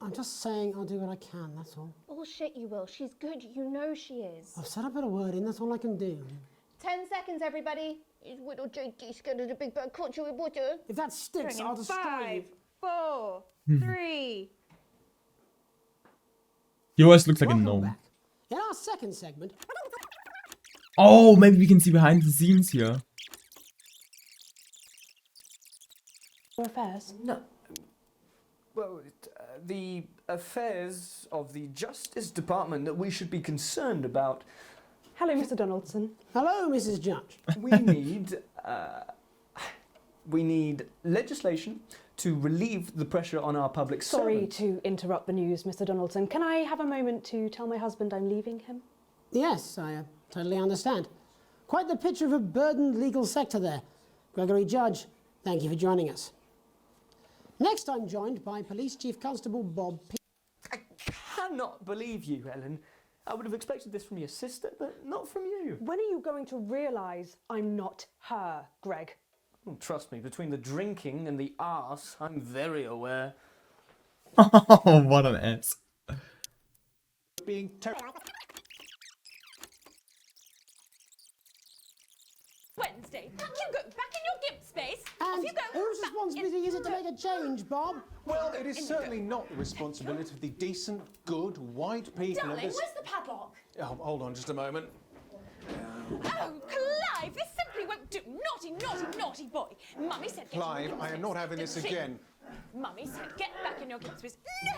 I'm just saying I'll do what I can, that's all. Bullshit, you will. She's good. You know she is. I've said a bit of word in, that's all I can do. 10 seconds, everybody. Is little JD scared of the big bad culture with water? If that sticks, Going in I'll destroy 5, you. 4, 3. He always looks like a gnome. Back. In our second segment... Oh, maybe we can see behind the scenes here. Affairs? No. Well, the affairs of the Justice Department that we should be concerned about. Hello, Mr. Donaldson. Hello, Mrs. Judge. We need legislation to relieve the pressure on our public Sorry servants. to interrupt the news, Mr. Donaldson. Can I have a moment to tell my husband I'm leaving him? Yes, I totally understand. Quite the picture of a burdened legal sector there. Gregory Judge, thank you for joining us. Next, I'm joined by Police Chief Constable Bob P. I cannot believe you, Ellen. I would have expected this from your sister, but not from you. When are you going to realise I'm not her, Greg? Oh, trust me, between the drinking and the arse, I'm very aware. Oh, what an ass. Being Wednesday. You go back in your gimp space. And Off you go. whose responsibility is it to make a change, Bob? Well, it is certainly not the responsibility of the decent, good, white people Darling, of this... where's the padlock? Oh, hold on just a moment. Oh, Clive, this simply won't do. Naughty, naughty, naughty boy. Mummy said get Clive, in your I am not having this Didn't she? again. Mummy said get back in your gimp space. No!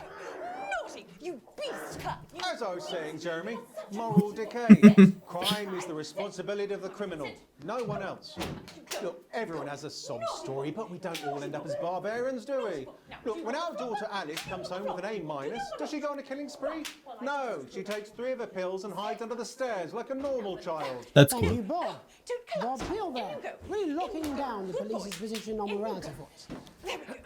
Naughty! You beast, Clive! You... As I was saying, Jeremy, moral decay. Crime is the responsibility of the criminal, no one else. Look, everyone has a sob story, but we don't all end up as barbarians, do we? Look, when our daughter Alice comes home with an A-, does she go on a killing spree? No, she takes 3 of her pills and hides under the stairs like a normal child. That's Thank cool. you, Bob. Bob Peel there, really locking down the police's position on morality force.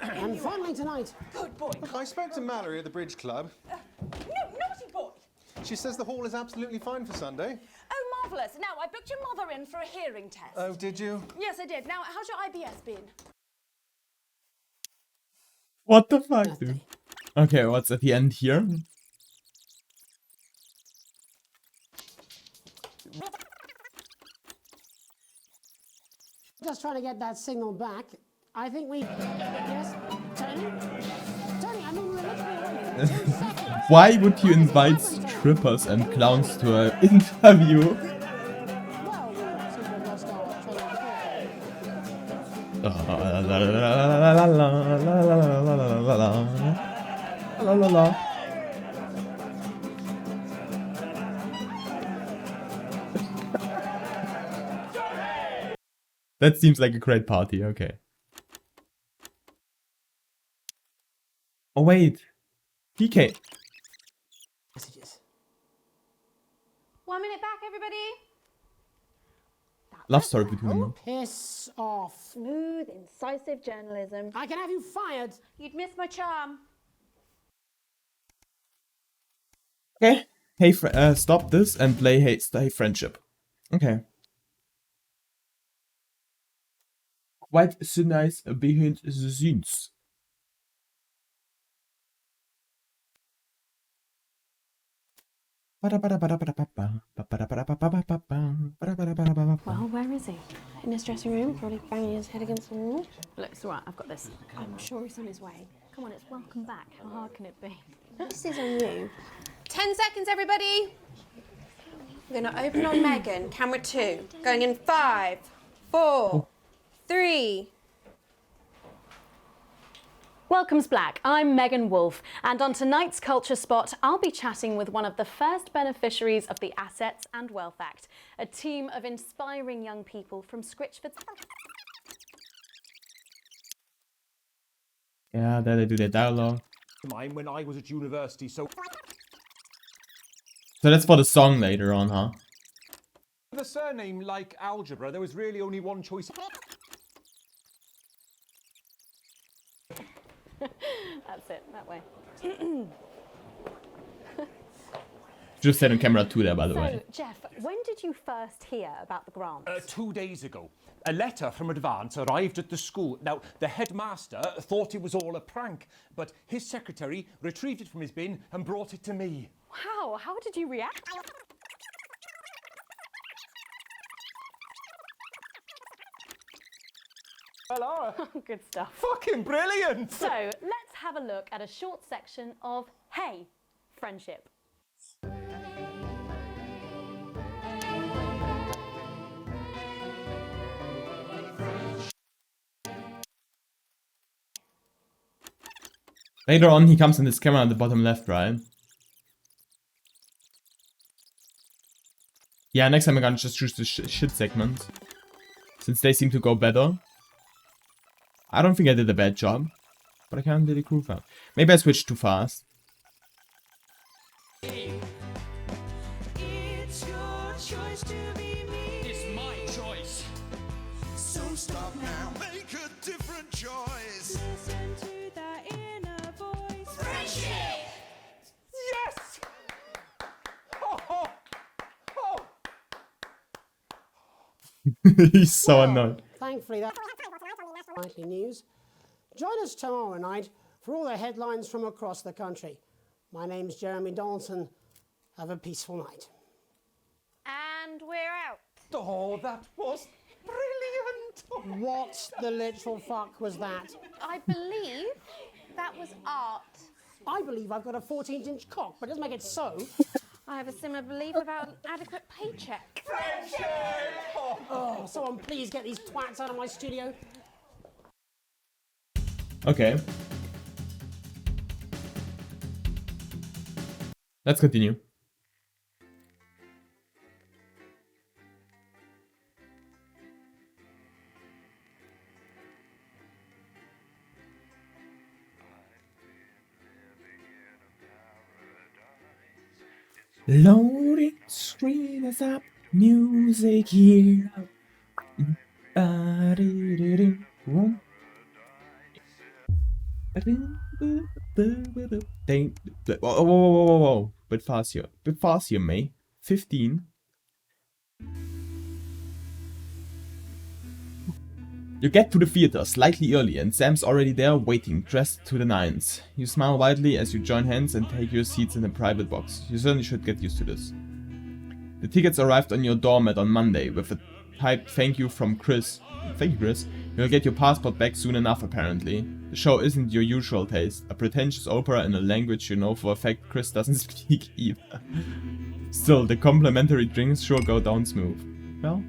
And finally tonight... Good boy. Look, I spoke to Mallory at the Bridge Club. No, naughty boy! She says the hall is absolutely fine for Sunday. Oh, marvellous. Now, I booked your mother in for a hearing test. Oh, did you? Yes, I did. Now, how's your IBS been? What the fuck, dude? Okay, what's at the end here? Just trying to get that signal back. I think we... Yes, Tony? Tony, I mean, we're literally... Why would you invite strippers and clowns to an interview? That seems like a great party, okay. Oh wait, PK. Messages. 1 minute back, everybody. Love story between them. Piss off. Smooth, incisive journalism. I can have you fired. You'd miss my charm. Okay. Hey, stop this and play Hey Friendship. Okay. Quite so nice behind the scenes. Well, where is he? In his dressing room, probably banging his head against the wall. Look, it's all right, I've got this. I'm sure he's on his way. Come on, it's welcome back. How hard can it be? This is on you. 10 seconds, everybody. We're going to open on Megan, camera 2. Going in 5, 4, 3... Welcome's Black, I'm Megan Wolfe, and on tonight's Culture Spot, I'll be chatting with one of the first beneficiaries of the Assets and Wealth Act, a team of inspiring young people from Scritchford. Yeah, there they do their dialogue. Mine when I was at university, so that's for the song later on, huh? with a surname like algebra, there was really only one choice. That's it, that way. Just said on camera 2 there, by the way. So, Jeff, when did you first hear about the grant? 2 days ago. A letter from Advance arrived at the school. Now, the headmaster thought it was all a prank, but his secretary retrieved it from his bin and brought it to me. Wow, how did you react? Hello. Good stuff. Fucking brilliant! So, let's have a look at a short section of Hey Friendship. Later on, he comes in this camera at the bottom left, right? Yeah, next time I'm gonna just choose the shit segment. Since they seem to go better. I don't think I did a bad job. But I can't really prove that. Maybe I switched too fast. It's your choice to be me. It's my choice. So stop now, make a different choice. Listen to that inner voice. Friendship! Yes! Oh, oh, He's so annoyed. Thankfully, that's nightly news. Join us tomorrow night for all the headlines from across the country. My name's Jeremy Donaldson. Have a peaceful night. And we're out. Oh, that was brilliant! What the literal fuck was that? I believe that was art. I believe I've got a 14-inch cock, but it doesn't make it so. I have a similar belief about an adequate paycheck. Friendship! Oh, someone please get these twats out of my studio. Okay. Let's continue. Loading screen is up, music here. Whoa. Bit fast here, May. 15. You get to the theater slightly early and Sam's already there waiting, dressed to the nines. You smile widely as you join hands and take your seats in a private box. You certainly should get used to this. The tickets arrived on your doormat on Monday with a type thank you from Chris. Thank you, Chris. You'll get your passport back soon enough, apparently. The show isn't your usual taste. A pretentious opera in a language you know for a fact Chris doesn't speak either. Still, the complimentary drinks sure go down smooth. Well,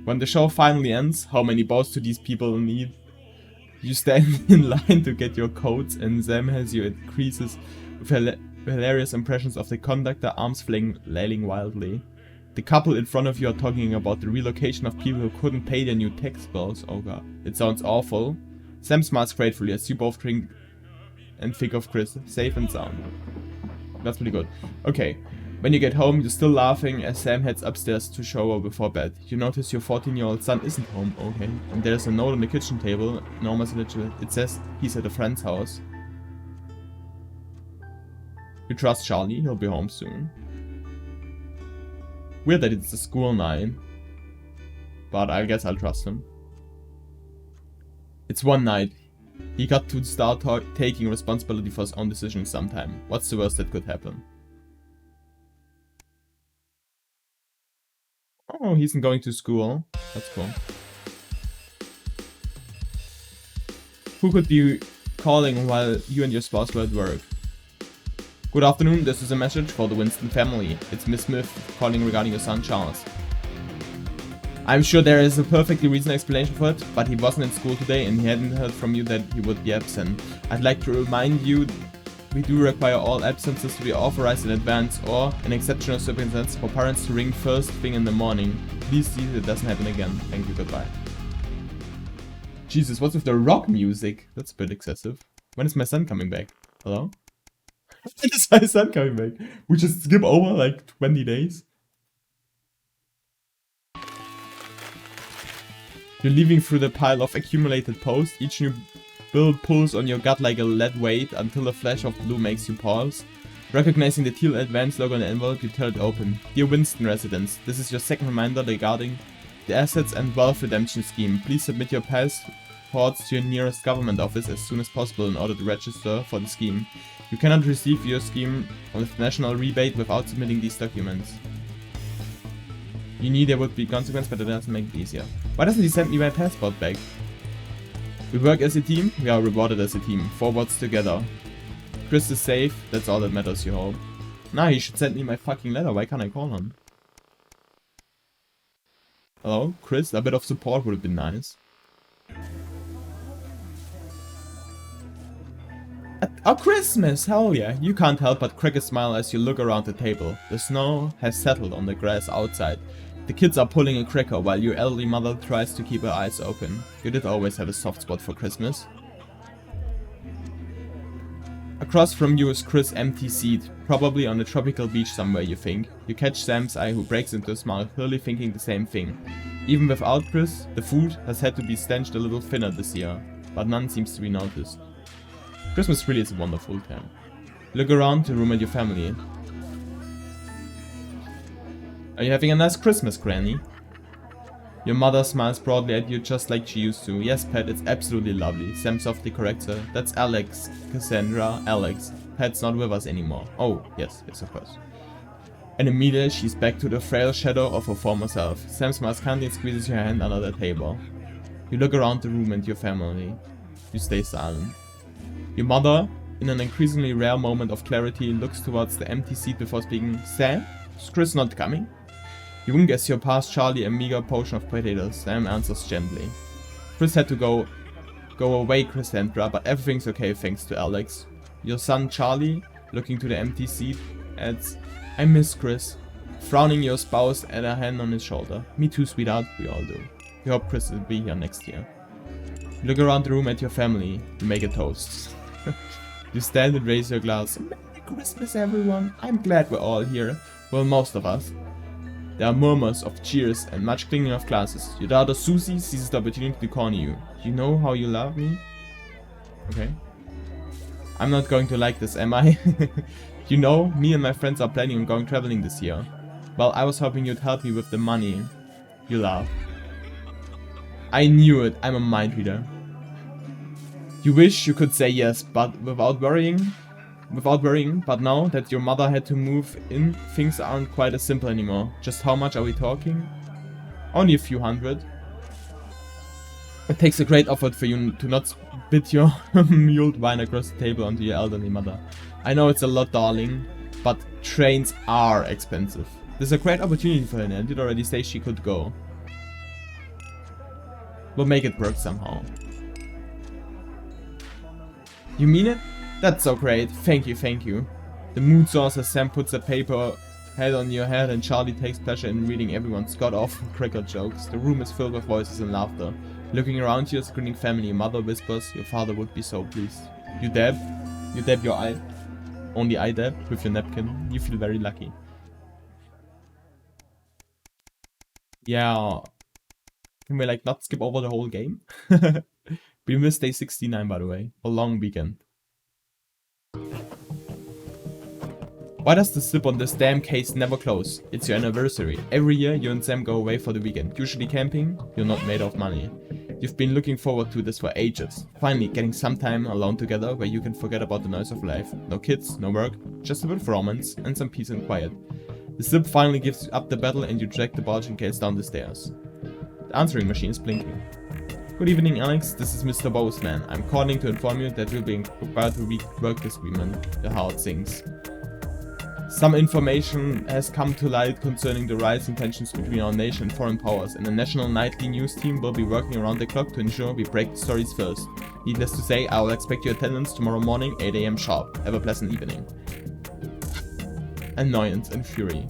when the show finally ends, how many bows do these people need? You stand in line to get your coats and Sam has you at creases with hilarious impressions of the conductor, arms flailing wildly. The couple in front of you are talking about the relocation of people who couldn't pay their new tax bills. Oh god, it sounds awful. Sam smiles gratefully as you both drink and think of Chris, safe and sound. That's pretty good. Okay, when you get home, you're still laughing as Sam heads upstairs to shower before bed. You notice your 14-year-old son isn't home, okay, and there's a note on the kitchen table, enormous and legible. It says he's at a friend's house. You trust Charlie, he'll be home soon. Weird that it's a school night, but I guess I'll trust him. It's one night. He got to start taking responsibility for his own decisions sometime. What's the worst that could happen? Oh, he isn't going to school. That's cool. Who could be calling while you and your spouse were at work? Good afternoon, this is a message for the Winston family. It's Miss Smith calling regarding your son Charles. I'm sure there is a perfectly reasoned explanation for it, but he wasn't in school today and he hadn't heard from you that he would be absent. I'd like to remind you we do require all absences to be authorized in advance or, in exceptional circumstances, for parents to ring first thing in the morning. Please see that it doesn't happen again. Thank you, goodbye. Jesus, what's with the rock music? That's a bit excessive. When is my son coming back? Hello? When is my son coming back? We just skip over like 20 days? You're leaving through the pile of accumulated posts. Each new bill pulls on your gut like a lead weight until a flash of blue makes you pause. Recognizing the teal advance logo on the envelope, you tear it open. Dear Winston residents, this is your second reminder regarding the Assets and Wealth Redemption Scheme. Please submit your passports to your nearest government office as soon as possible in order to register for the scheme. You cannot receive your scheme with national rebate without submitting these documents. You knew there would be consequences, but it doesn't make it easier. Why doesn't he send me my passport back? We work as a team, we are rewarded as a team. Forwards together. Chris is safe, that's all that matters, you hope. Nah, he should send me my fucking letter, why can't I call him? Hello, Chris? A bit of support would have been nice. Oh, Christmas! Hell yeah! You can't help but crack a smile as you look around the table. The snow has settled on the grass outside. The kids are pulling a cracker while your elderly mother tries to keep her eyes open. You did always have a soft spot for Christmas. Across from you is Chris' empty seat, probably on a tropical beach somewhere, you think. You catch Sam's eye, who breaks into a smile, clearly thinking the same thing. Even without Chris, the food has had to be stenched a little thinner this year, but none seems to be noticed. Christmas really is a wonderful time. Look around the room at your family. Are you having a nice Christmas, Granny? Your mother smiles broadly at you just like she used to. Yes, Pat, it's absolutely lovely. Sam softly corrects her. That's Alex, Cassandra, Alex. Pat's not with us anymore. Oh, yes, of course. And immediately she's back to the frail shadow of her former self. Sam smiles kindly and squeezes your hand under the table. You look around the room at your family. You stay silent. Your mother, in an increasingly rare moment of clarity, looks towards the empty seat before speaking. Sam? Is Chris not coming? You wink as you pass Charlie a meager portion of potatoes. Sam answers gently. Chris had to go away, Cassandra, but everything's okay thanks to Alex. Your son Charlie, looking to the empty seat, adds, I miss Chris. Frowning, your spouse at a hand on his shoulder. Me too, sweetheart, we all do. We hope Chris will be here next year. You look around the room at your family. You make a toast. You stand and raise your glass. Merry Christmas, everyone. I'm glad we're all here. Well, most of us. There are murmurs of cheers and much clinking of glasses. Your daughter Susie seizes the opportunity to corner you. You know how you love me? Okay. I'm not going to like this, am I? You know, me and my friends are planning on going traveling this year. Well, I was hoping you'd help me with the money. You laugh. I knew it. I'm a mind reader. You wish you could say yes, but without worrying, but now that your mother had to move in, things aren't quite as simple anymore. Just how much are we talking? Only a few hundred. It takes a great effort for you to not spit your mulled wine across the table onto your elderly mother. I know it's a lot, darling, but trains are expensive. There's a great opportunity for her, and I did already say she could go. We'll make it work somehow. You mean it? That's so great. Thank you, thank you. The mood source as Sam puts a paper head on your head and Charlie takes pleasure in reading everyone's god-awful cricket jokes. The room is filled with voices and laughter. Looking around you, a screaming family. Mother whispers, your father would be so pleased. You dab? You dab your eye? Only eye dab with your napkin. You feel very lucky. Yeah. Can we like not skip over the whole game? We missed day 69 by the way. A long weekend. Why does the zip on this damn case never close? It's your anniversary. Every year you and Sam go away for the weekend. Usually camping. You're not made of money. You've been looking forward to this for ages. Finally getting some time alone together where you can forget about the noise of life. No kids, no work, just a bit of romance and some peace and quiet. The zip finally gives up the battle and you drag the bulging case down the stairs. The answering machine is blinking. Good evening, Alex. This is Mr. Boseman. I'm calling to inform you that we'll be about to reach work disagreement. The heart sinks. Some information has come to light concerning the rising tensions between our nation and foreign powers, and the national nightly news team will be working around the clock to ensure we break the stories first. Needless to say, I will expect your attendance tomorrow morning, 8 AM sharp. Have a pleasant evening. Annoyance and fury.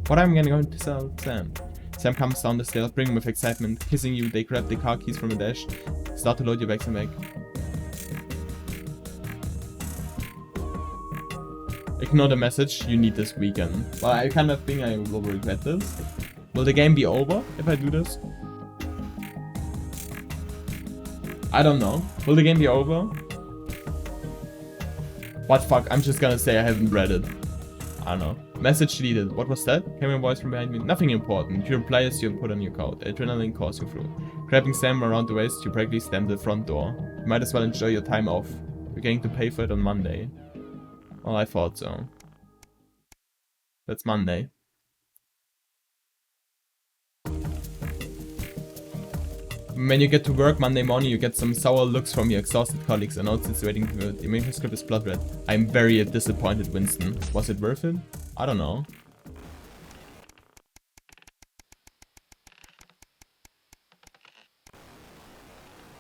What am I gonna go to tell Sam? Sam comes down the stairs, brimming with excitement, kissing you. They grab the car keys from the dash, start to load your bags and bag. Ignore the message, you need this weekend. Well, I kind of think I will regret this. Will the game be over if I do this? I don't know. Will the game be over? What fuck, I'm just gonna say I haven't read it. I don't know. Message deleted. What was that? Came a voice from behind me. Nothing important. You reply as you put on your coat. Adrenaline course you through. Grabbing Sam around the waist, you practically slam the front door. You might as well enjoy your time off. You're going to pay for it on Monday. Well, I thought so. That's Monday. When you get to work Monday morning, you get some sour looks from your exhausted colleagues and notes it's waiting for the manuscript is blood red. I'm very disappointed, Winston. Was it worth it? I don't know.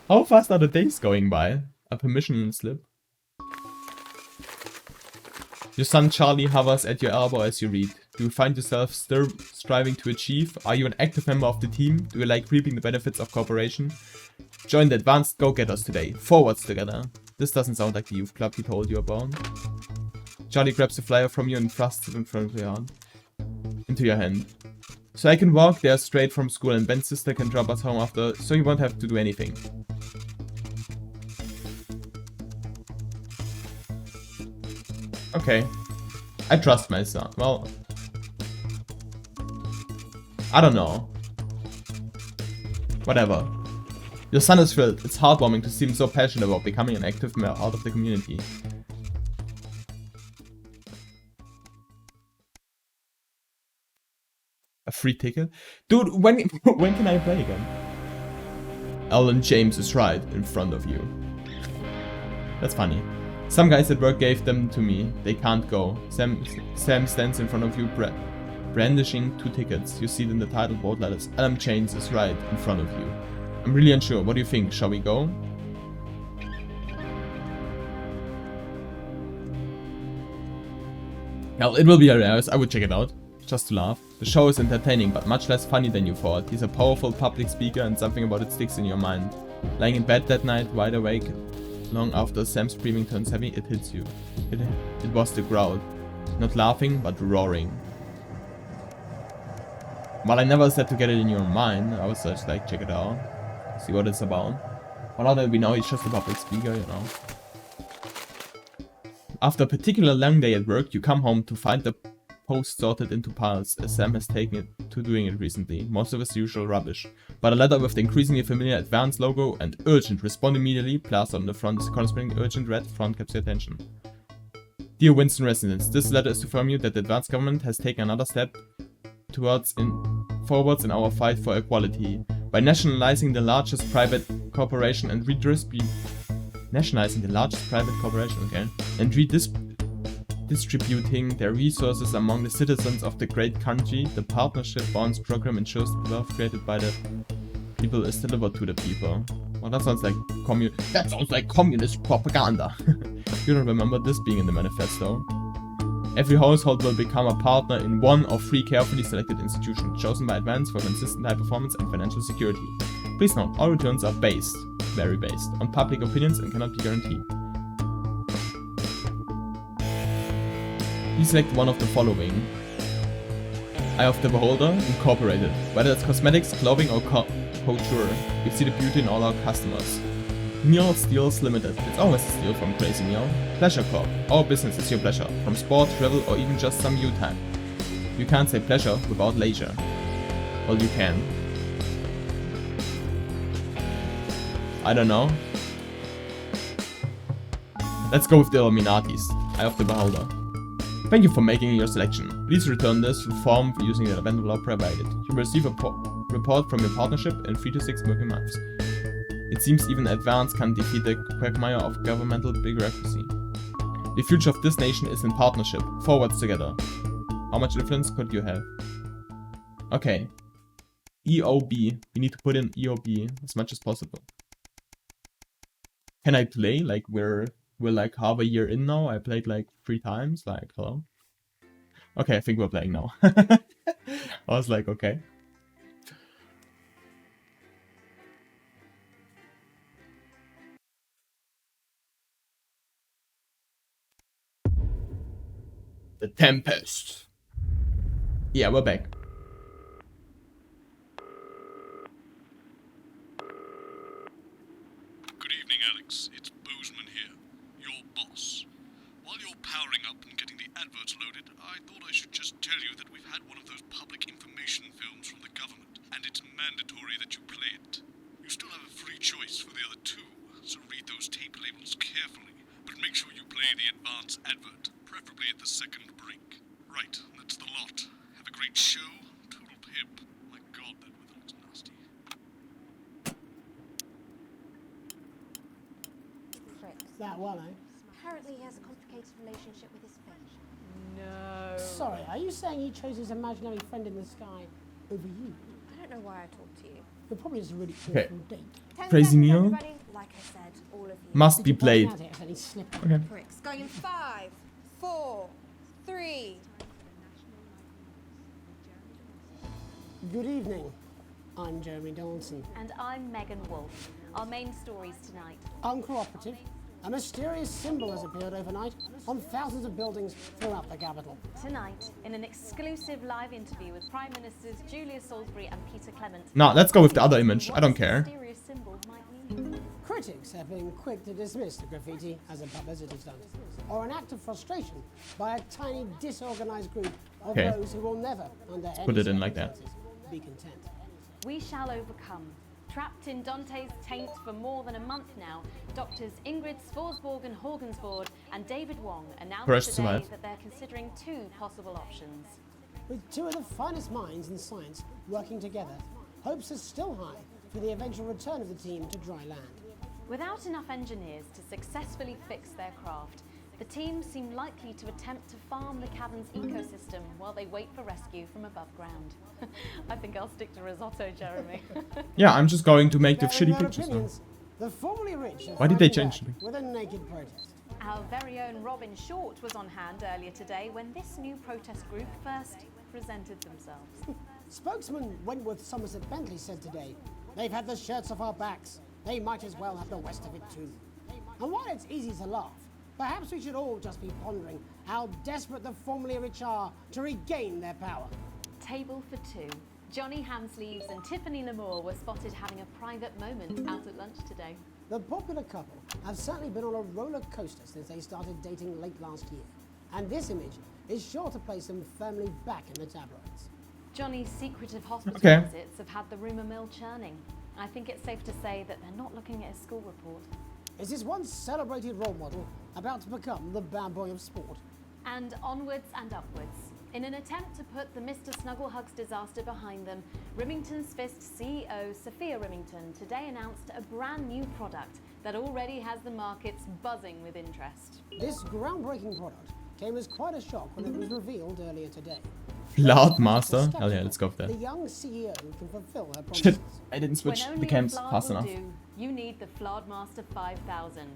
How fast are the days going by? A permission slip? Your son Charlie hovers at your elbow as you read. Do you find yourself still striving to achieve? Are you an active member of the team? Do you like reaping the benefits of cooperation? Join the advanced go-getters today. Forwards together. This doesn't sound like the youth club he told you about. Charlie grabs a flyer from you and thrusts it in front of your hand. Into your hand. So I can walk there straight from school and Ben's sister can drop us home after, so you won't have to do anything. Okay. I trust my son. Well, I don't know. Whatever. Your son is thrilled. It's heartwarming to see him so passionate about becoming an active member out of the community. A free ticket? Dude, when can I play again? Alan James is right in front of you. That's funny. Some guys at work gave them to me. They can't go. Sam stands in front of you, brandishing 2 tickets. You see it in the title board letters. Alan James is right in front of you. I'm really unsure. What do you think? Shall we go? Well, it will be hilarious. I would check it out. Just to laugh. The show is entertaining, but much less funny than you thought. He's a powerful public speaker and something about it sticks in your mind. Lying in bed that night, wide awake, long after Sam's screaming turns heavy, it hits you. It was the crowd. Not laughing, but roaring. Well, I never said to get it in your mind. I was just like, check it out. See what it's about. Well, now that we know he's just a public speaker, you know. After a particular long day at work, you come home to find the post sorted into piles, as Sam has taken it to doing it recently. Most of his usual rubbish. But a letter with the increasingly familiar advanced logo and urgent, respond immediately, plastered on the front. This corresponding urgent red font captures your attention. Dear Winston residents, this letter is to inform you that the advanced government has taken another step towards forwards in our fight for equality. By nationalizing the largest private corporation and redistributing their resources among the citizens of the great country, the Partnership Bonds program ensures the wealth created by the people is delivered to the people. Well, that sounds like communist propaganda. You don't remember this being in the manifesto? Every household will become a partner in one of 3 carefully selected institutions, chosen by advance for consistent high performance and financial security. Please note, all returns are based, very based, on public opinions and cannot be guaranteed. Please select one of the following. Eye of the Beholder, Incorporated. Whether it's cosmetics, clothing or couture, we see the beauty in all our customers. Neil Steels Limited. It's always a steal from Crazy Neil. Pleasure Corp. Our business is your pleasure. From sport, travel or even just some you time. You can't say pleasure without leisure. Well, you can. I don't know. Let's go with the Illuminatis. Eye of the Beholder. Thank you for making your selection. Please return this form using the envelope provided. You will receive a report from your partnership in 3 to 6 working months. It seems even advance can defeat the quagmire of governmental bureaucracy. The future of this nation is in partnership. Forwards together. How much influence could you have? Okay. EOB. We need to put in EOB as much as possible. Can I play? Like we're like half a year in now. I played like 3 times. Like, hello? Okay, I think we're playing now. I was like, okay. The Tempest. Yeah, we're back. Good evening, Alex. It's Bozeman here, your boss. While you're powering up and getting the adverts loaded, I thought I should just tell you that we've had one of those public information films from the government, and it's mandatory that you play it. You still have a free choice for the other 2, so read those tape labels carefully, but make sure you play the advance advert, preferably at the second break. Right, that's the lot. Have a great show. Total pimp. My god, that weather looks nasty. That one, eh? Apparently he has a complicated relationship with his fate. No. Sorry, are you saying he chose his imaginary friend in the sky over you? I don't know why I talked to you. It probably is a really Okay. awful date. Crazy Neil. Like I said, all of you. Must be played. Okay. Pricks. Going in 5, 4, 3. Good evening. I'm Jeremy Donaldson. And I'm Megan Wolf. Our main stories tonight. Uncooperative. A mysterious symbol has appeared overnight on thousands of buildings throughout the capital. Tonight, in an exclusive live interview with Prime Ministers Julia Salisbury and Peter Clement. No, let's go with the other image. I don't care. Mysterious symbol might mean. Critics have been quick to dismiss the graffiti as a publicity stunt, or an act of frustration by a tiny, disorganized group of Okay. those who will never, under any Put it in like that. circumstances, be content. We shall overcome. Trapped in Dante's taint for more than a month now, doctors Ingrid Svorsborg and Horgensvoord and David Wong announced today CursedLive. that they're considering 2 possible options. With 2 of the finest minds in science working together, hopes are still high for the eventual return of the team to dry land. Without enough engineers to successfully fix their craft, the team seem likely to attempt to farm the cavern's ecosystem while they wait for rescue from above ground. I think I'll stick to risotto, Jeremy. Yeah, I'm just going to make the Bearing shitty their pictures now. opinions, the formerly rich have Why did they fighting change back with a naked protest. Our very own Robin Short was on hand earlier today when this new protest group first presented themselves. Spokesman Wentworth Somerset Bentley said today, "They've had the shirts off our backs. They might as well have the rest of it too." And while it's easy to laugh, perhaps we should all just be pondering how desperate the formerly rich are to regain their power. Table for 2. Johnny Hamsleeves and Tiffany Lamour were spotted having a private moment out at lunch today. The popular couple have certainly been on a roller coaster since they started dating late last year. And this image is sure to place them firmly back in the tabloids. Johnny's secretive hospital Okay. visits have had the rumour mill churning. I think it's safe to say that they're not looking at his school report. Is this once celebrated role model about to become the bad boy of sport? And onwards and upwards. In an attempt to put the Mr. Snugglehugs disaster behind them, Rimington's Fist CEO Sophia Rimington today announced a brand new product that already has the markets buzzing with interest. This groundbreaking product came as quite a shock when it was revealed earlier today. Loudmaster. Hell yeah, let's go for The that. young CEO can fulfill her promises. Shit, I didn't switch When the only cams a Flard fast will enough. do, you need the Flardmaster 5000.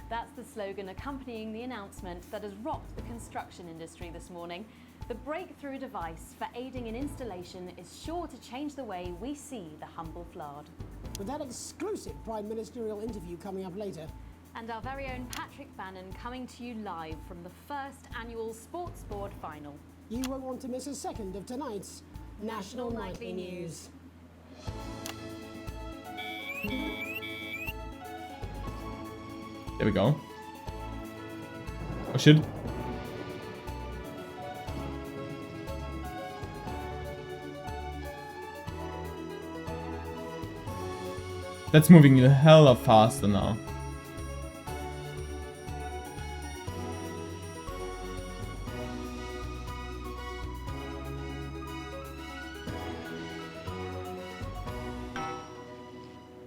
That's the slogan accompanying the announcement that has rocked the construction industry this morning. The breakthrough device for aiding in installation is sure to change the way we see the humble Flard. With that exclusive prime ministerial interview coming up later. And our very own Patrick Bannon coming to you live from the first annual Sports Board final. You won't want to miss a second of tonight's National Nightly News. There we go. Oh shit. That's moving a hell of faster now.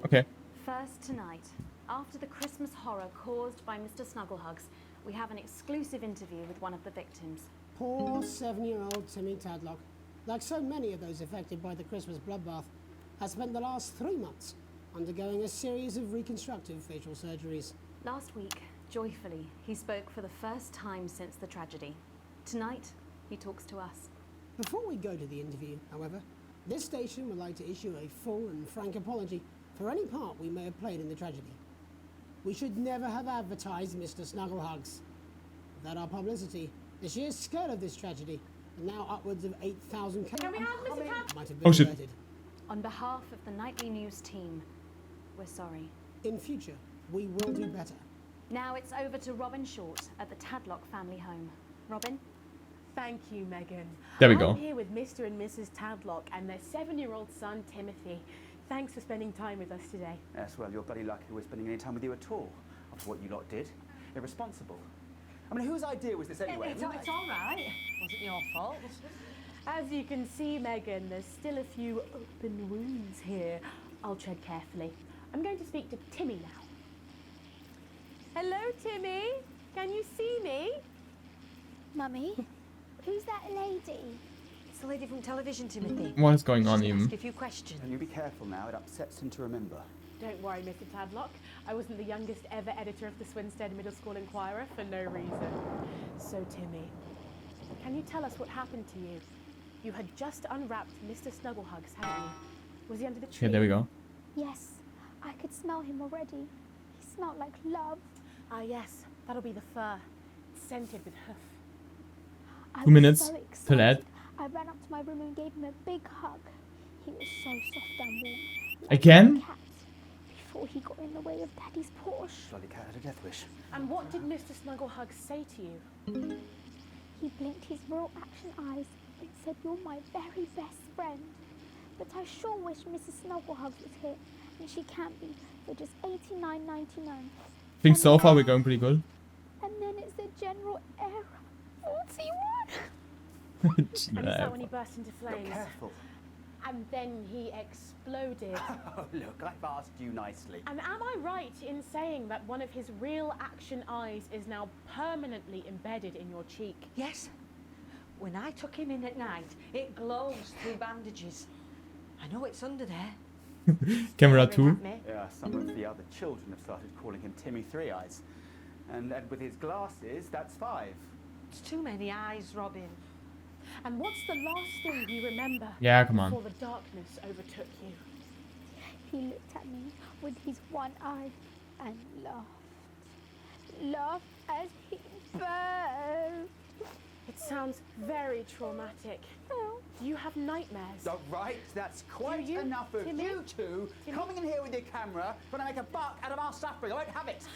Okay. First tonight, after the Christmas horror caused by Mr. Snugglehugs, we have an exclusive interview with one of the victims. Poor 7-year-old Timmy Tadlock, like so many of those affected by the Christmas bloodbath, has spent the last 3 months undergoing a series of reconstructive facial surgeries. Last week, joyfully, he spoke for the first time since the tragedy. Tonight, he talks to us. Before we go to the interview, however, this station would like to issue a full and frank apology for any part we may have played in the tragedy. We should never have advertised Mr. Snugglehugs. Without our publicity, the sheer scale of this tragedy, and now upwards of 8,000 Can we have Mr. Tab? might have been averted. On behalf of the Nightly News team, we're sorry. In future, we will do better. Now it's over to Robin Short at the Tadlock family home. Robin? Thank you, Megan. There we go. I'm here with Mr. and Mrs. Tadlock and their 7-year-old son, Timothy. Thanks for spending time with us today. Yes, well, you're bloody lucky we're spending any time with you at all, after what you lot did. Irresponsible. I mean, whose idea was this anyway? It's all right. Wasn't your fault. As you can see, Megan, there's still a few open wounds here. I'll tread carefully. I'm going to speak to Timmy now. Hello, Timmy. Can you see me? Mummy, who's that lady? It's the lady from television, Timothy. What is going on even? Ask a few questions. And you be careful now, it upsets him to remember. Don't worry, Mr. Tadlock. I wasn't the youngest ever editor of the Swinstead Middle School Inquirer for no reason. So, Timmy, can you tell us what happened to you? You had just unwrapped Mr. Snugglehugs, hadn't you? Was he under the tree? Yeah, there we go. Yes, I could smell him already. He smelled like love. Ah, yes, that'll be the fur. It's scented with hoof. I 2 minutes was so till excited. that. I ran up to my room and gave him a big hug. He was so soft and warm. like Again? a cat, before he got in the way of Daddy's Porsche. Bloody cat had a death wish. And what did Mr. Snugglehugs say to you? He blinked his real action eyes and said, "You're my very best friend. But I sure wish Mrs. Snugglehugs was here, and she can't be, for just $89.99. I think so far we're going pretty good. And then it's the general error. 41. And is that when he burst into flames? Look careful. And then he exploded. Oh, look, I've asked you nicely. And am I right in saying that one of his real action eyes is now permanently embedded in your cheek? Yes. When I took him in at night, it glows through bandages. I know it's under there. Camera 2. Yeah, some of the other children have started calling him Timmy Three Eyes. And with his glasses, that's 5. It's too many eyes, Robin. And what's the last thing you remember Yeah, come on. before the darkness overtook you? He looked at me with his one eye and laughed. Laughed as he burned. It sounds very traumatic. Do you have nightmares? Oh, right, that's quite enough of Timmy? you two coming in here with your camera trying to make a buck out of our suffering. I won't have it.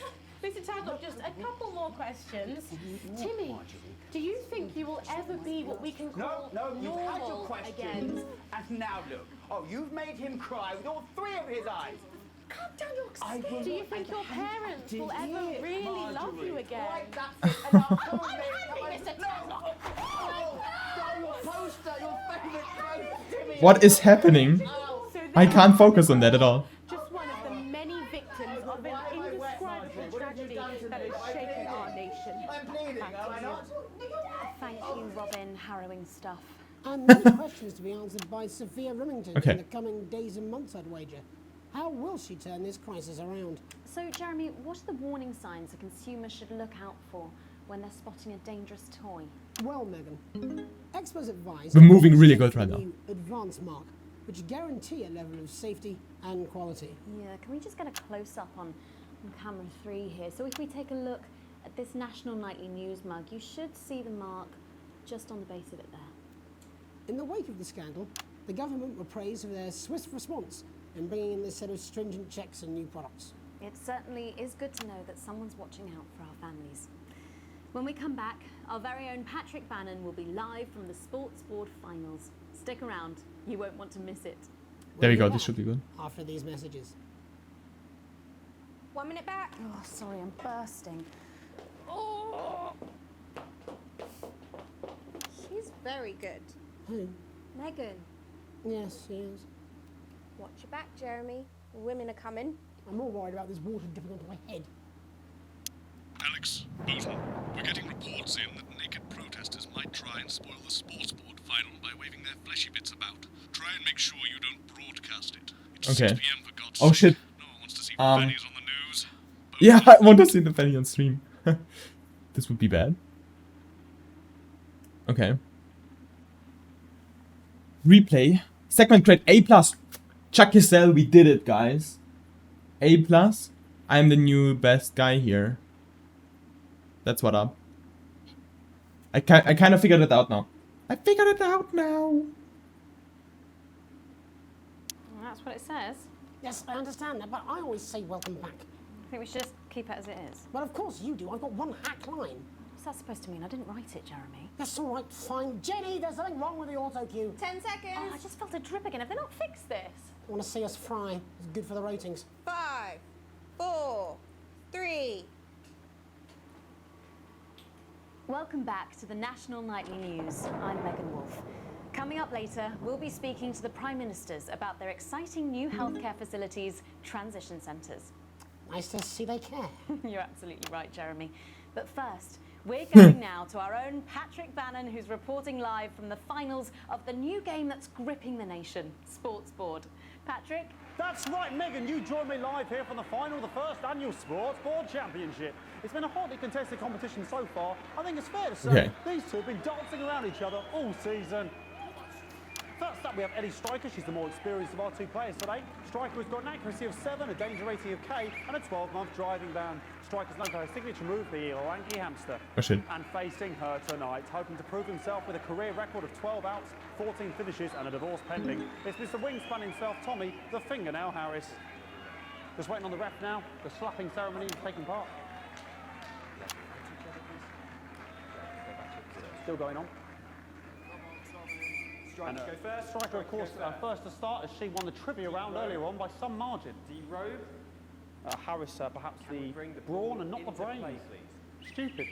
Mr. Tadlock, just a couple more questions. Timmy, do you think you will ever be what we can call No, you've had your normal questions. again? And now look. Oh, you've made him cry with all 3 of his eyes. Calm down, you're scared. Do you think your parents will ever really love you again? Right, that's it. Enough. I'm happy, Mr. Tadlock. What is happening? I can't focus on that at all. Just one of the many victims of an indescribable tragedy that has shaken our nation. I'm pleading, am I not? Thank you, Robin. Harrowing stuff. And many questions to be answered by Sophia Remington Okay. in the coming days and months, I'd wager. How will she turn this crisis around? So, Jeremy, what are the warning signs a consumer should look out for when they're spotting a dangerous toy? Well, Megan, experts advise... We're moving really good right now. ...new advanced mark, which guarantee a level of safety and quality. Yeah, can we just get a close-up on camera 3 here? So if we take a look at this National Nightly News mug, you should see the mark just on the base of it there. In the wake of the scandal, the government were praised for their swift response in bringing in this set of stringent checks and new products. It certainly is good to know that someone's watching out for our families. When we come back, our very own Patrick Bannon will be live from the Sports Board Finals. Stick around, you won't want to miss it. There we go, this should be good. After these messages. 1 minute back. Oh, sorry, I'm bursting. Oh. She's very good. Who? Megan. Yes, she is. Watch your back, Jeremy. Women are coming. I'm more worried about this water dripping onto my head. Alex, Boson, we're getting reports in that naked protesters might try and spoil the sports board final by waving their fleshy bits about. Try and make sure you don't broadcast it. It's Okay. 6 p.m. for God's Oh sake. shit. No one wants to see fannies on the news. Yeah, I want to see the penny on stream. This would be bad. Okay. Replay. Segment grade A+. Chuck Giselle, we did it, guys. A+. I'm the new best guy here. That's what up. I kind of figured it out now. I figured it out now. Well, that's what it says. Yes, I understand that, but I always say welcome back. I think we should just keep it as it is. Well, of course you do. I've got one hack line. What's that supposed to mean? I didn't write it, Jeremy. That's all right, fine. Jenny, there's something wrong with the auto cue. 10 seconds. Oh, I just felt a drip again. Have they not fixed this? I want to see us fry. It's good for the ratings. 5, 4, 3. Welcome back to the National Nightly News. I'm Megan Wolfe. Coming up later, we'll be speaking to the Prime Ministers about their exciting new healthcare facilities, transition centres. Nice to see they care. You're absolutely right, Jeremy. But first, we're going now to our own Patrick Bannon, who's reporting live from the finals of the new game that's gripping the nation, Sports Board. Patrick? That's right, Megan, you join me live here from the final of the first annual Sports Board Championship. It's been a hotly contested competition so far. I think it's fair to say these two have been dancing around each other all season. First up, we have Ellie Striker. She's the more experienced of our two players today. Striker has got an accuracy of 7, a danger rating of K, and a 12-month driving ban. Striker's known for her signature move, the lanky hamster. Oh shit. And facing her tonight, hoping to prove himself with a career record of 12 outs, 14 finishes, and a divorce pending, it's Mr. Wingspan himself, Tommy, the Fingernail Harris. Just waiting on the ref now. The slapping ceremony is taking part. Still going on. And, go first. Striker, of course, first to start as she won the trivia round earlier on by some margin. D-Robe. Harris, perhaps the brawn and not the brain. Stupid.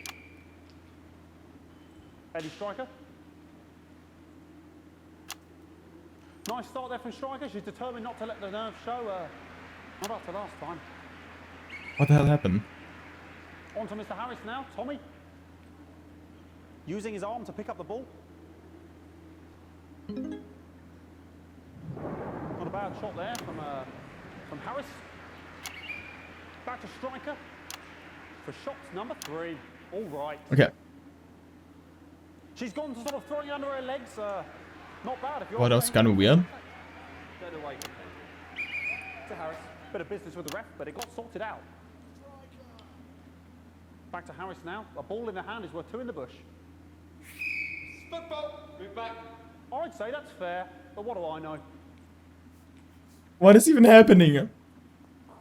Eddie Striker. Nice start there from Striker. She's determined not to let the nerves show. Not after last time. What the hell happened? On to Mr. Harris now. Tommy. Using his arm to pick up the ball. Not a bad shot there from Harris. Back to Striker for shots number 3. All right. Okay. She's gone to sort of throwing it under her legs. Not bad if you're. What else kind of weird? Third away. To Harris. Bit of business with the ref, but it got sorted out. Back to Harris now. A ball in the hand is worth 2 in the bush. Football. Move back. I'd say that's fair, but what do I know? What is even happening?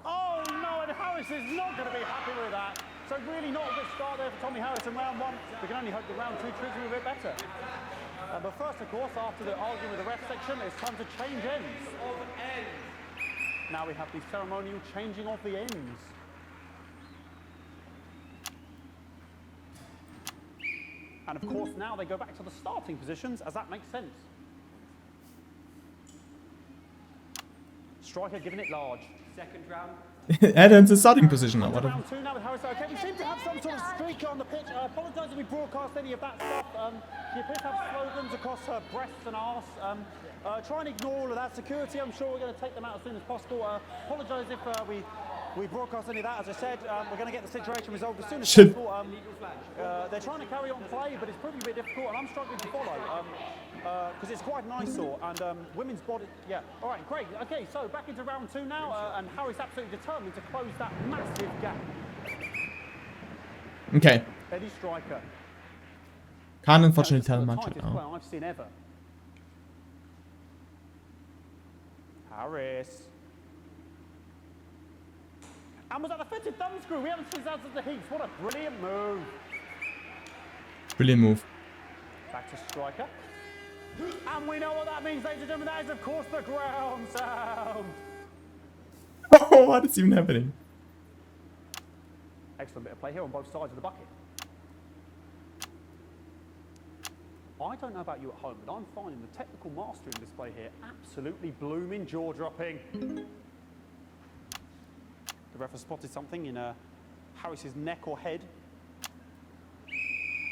Oh no, and Harris is not going to be happy with that. So really not a good start there for Tommy Harris in round 1. We can only hope that round 2 treats him a bit better. But first, of course, after the argument with the ref section, it's time to change ends. Now we have the ceremonial changing of the ends. And of course, now they go back to the starting positions, as that makes sense. Striker giving it large. Second round. Add into starting position now. What Round 2 now with Harris. Okay, we seem to have some sort of streak on the pitch. Apologise if we broadcast any of that stuff. She appears to have slogans across her breasts and arse. Try and ignore all of that. Security, I'm sure we're going to take them out as soon as possible. Apologise if we broadcast any of that. As I said, we're going to get the situation resolved as soon as possible. They're trying to carry on play, but it's proving a bit difficult, and I'm struggling to follow. Because it's quite an eyesore, and women's body, yeah. All right, great. Okay, so back into round 2 now, and Harry's absolutely determined to close that massive gap. Okay. Eddie Striker. Can't unfortunately tell much now. Well, I've seen ever. Harris. And was that the fitted thumb screw? We haven't seen that since the heats. What a brilliant move. Brilliant move. Back to Striker. And we know what that means, ladies and gentlemen. That is, of course, the ground sound. Oh, what is even happening? Excellent bit of play here on both sides of the bucket. I don't know about you at home, but I'm finding the technical mastering display here absolutely blooming jaw-dropping. The ref has spotted something in Harris's neck or head.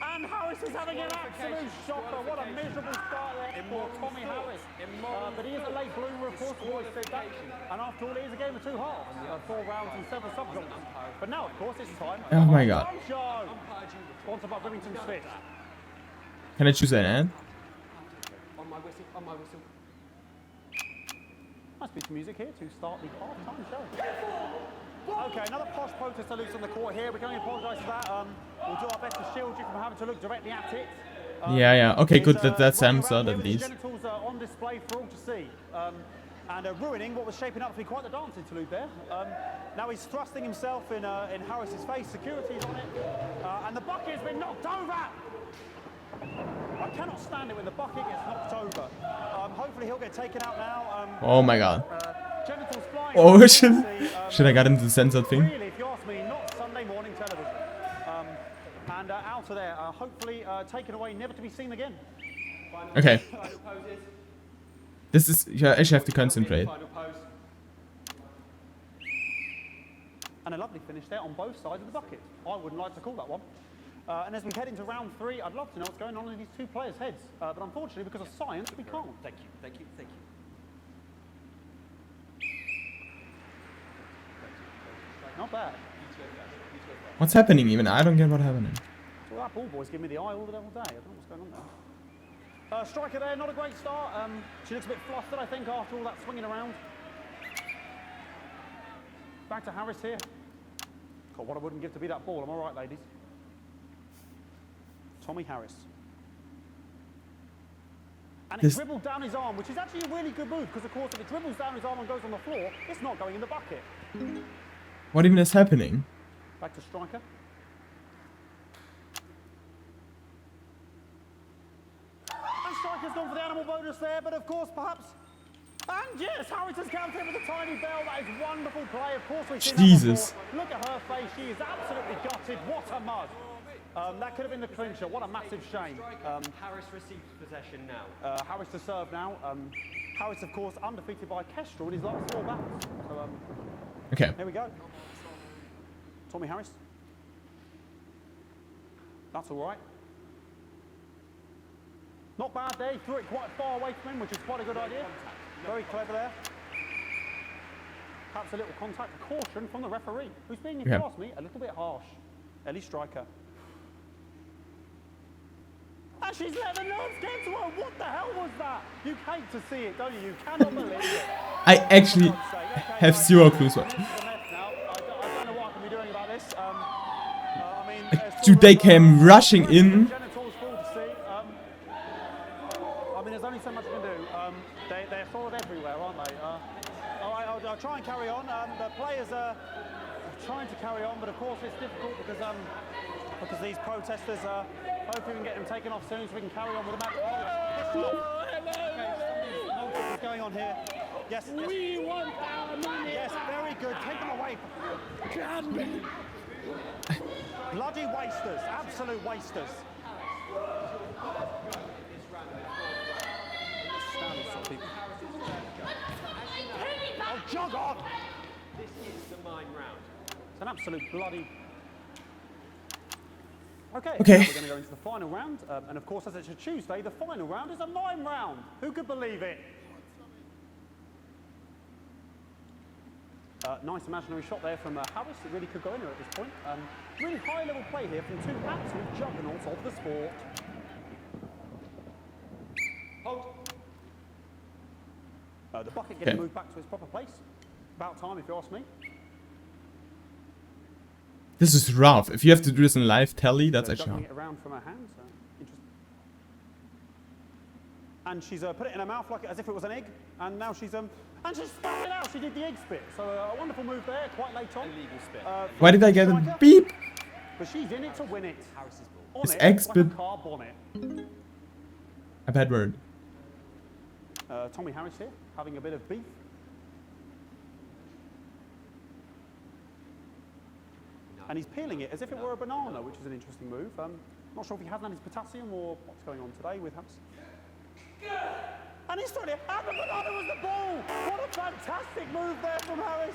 And Harris is having an absolute shocker. What a miserable start there for Tommy Harris. But he is a late bloomer, of course, we've always said that. And after all, it is a game of 2 halves. 4 rounds and 7 subjects. But now, of course, it's time. Oh my god. Sponsored by Remington Smith. Can I choose an ad? On my whistle, on my whistle. Nice piece of music here to start the half-time show. Okay, another posh protester loose on the court here. We're going to apologise for that. We'll do our best to shield you from having to look directly at it. Yeah. Okay, good. That's answered at least. Genitals are on display for all to see. And ruining what was shaping up to be quite the dance interlude there. Now he's thrusting himself in Harris's face. Security is on it. And the bucket has been knocked over. I cannot stand it when the bucket gets knocked over. Hopefully he'll get taken out now. Oh my god. Oh shit. Should I got into the censored thing? Really, if you ask me, not Sunday morning television. And out of there, hopefully taken away, never to be seen again. Okay. This is, yeah, I actually have to concentrate. And a lovely finish there on both sides of the bucket. I wouldn't like to call that one. And as we head into round 3, I'd love to know what's going on in these 2 players' heads. But unfortunately, because of science, we can't. Thank you, thank you, thank you. Not bad. What's happening even? I don't get what's happening. Well, that ball boy's giving me the eye all the devil day. I don't know what's going on there. Striker there, not a great start. She looks a bit flustered, I think, after all that swinging around. Back to Harris here. God, what I wouldn't give to be that ball. Am I right, ladies? Tommy Harris. And it dribbled down his arm, which is actually a really good move, because, of course, if it dribbles down his arm and goes on the floor, it's not going in the bucket. What even is happening? Back to Striker. And Striker's gone for the animal bonus there, but of course, perhaps... And yes, Harris has counted with a tiny bell. That is wonderful play. Of course, we've seen Jesus. that before. Look at her face. She is absolutely gutted. What a mud. That could have been the clincher. What a massive shame. Harris receives possession now. Harris to serve now. Harris, of course, undefeated by Kestrel in his last 4 battles. So, okay. Here we go. Tommy Harris. That's all right. Not bad there. He threw it quite far away from him, which is quite a good idea. Very clever there. Perhaps a little contact. Caution from the referee, who's being, if you ask me, a little bit harsh. Ellie Striker. And she's let the nerves get to her. What the hell was that? You hate to see it, don't you? You cannot believe it. I actually have 0 clues what. I don't know what I can be doing about this. Dude, they came rushing in. I mean, there's only so much you can do. They're sort of everywhere, aren't they? All right, I'll try and carry on. The players are trying to carry on, but of course it's difficult because these protesters are. Hopefully we can get them taken off soon so we can carry on with the match. What's going on here? Yes. We want our money. Yes, very good. Take them away. Bloody wasters. Absolute wasters. Oh, It's an absolute bloody... Okay, Okay. now we're going to go into the final round. And of course, as it's a Tuesday, the final round is a mime round. Who could believe it? Nice imaginary shot there from Harris. It really could go anywhere at this point. Really high-level play here from two absolute juggernauts of the sport. Hold. The bucket getting moved back to its proper place. About time, if you ask me. This is rough. If you have to do this in live telly, that's actually hard. It around from her hands. Interesting. And she's put it in her mouth like as if it was an egg. And now she's and she's spat it out. She did the egg spit. So a wonderful move there, quite late on. Illegal spit. Why did I get a beep? But she's in it to win it. Harris's ball. This egg spit. Like a car bonnet. A bad word. Tommy Harris here, having a bit of beef. And he's peeling it as if it were a banana, which is an interesting move. Not sure if he hasn't had his potassium or what's going on today with Harris. And he's throwing it, and the banana was the ball! What a fantastic move there from Harris.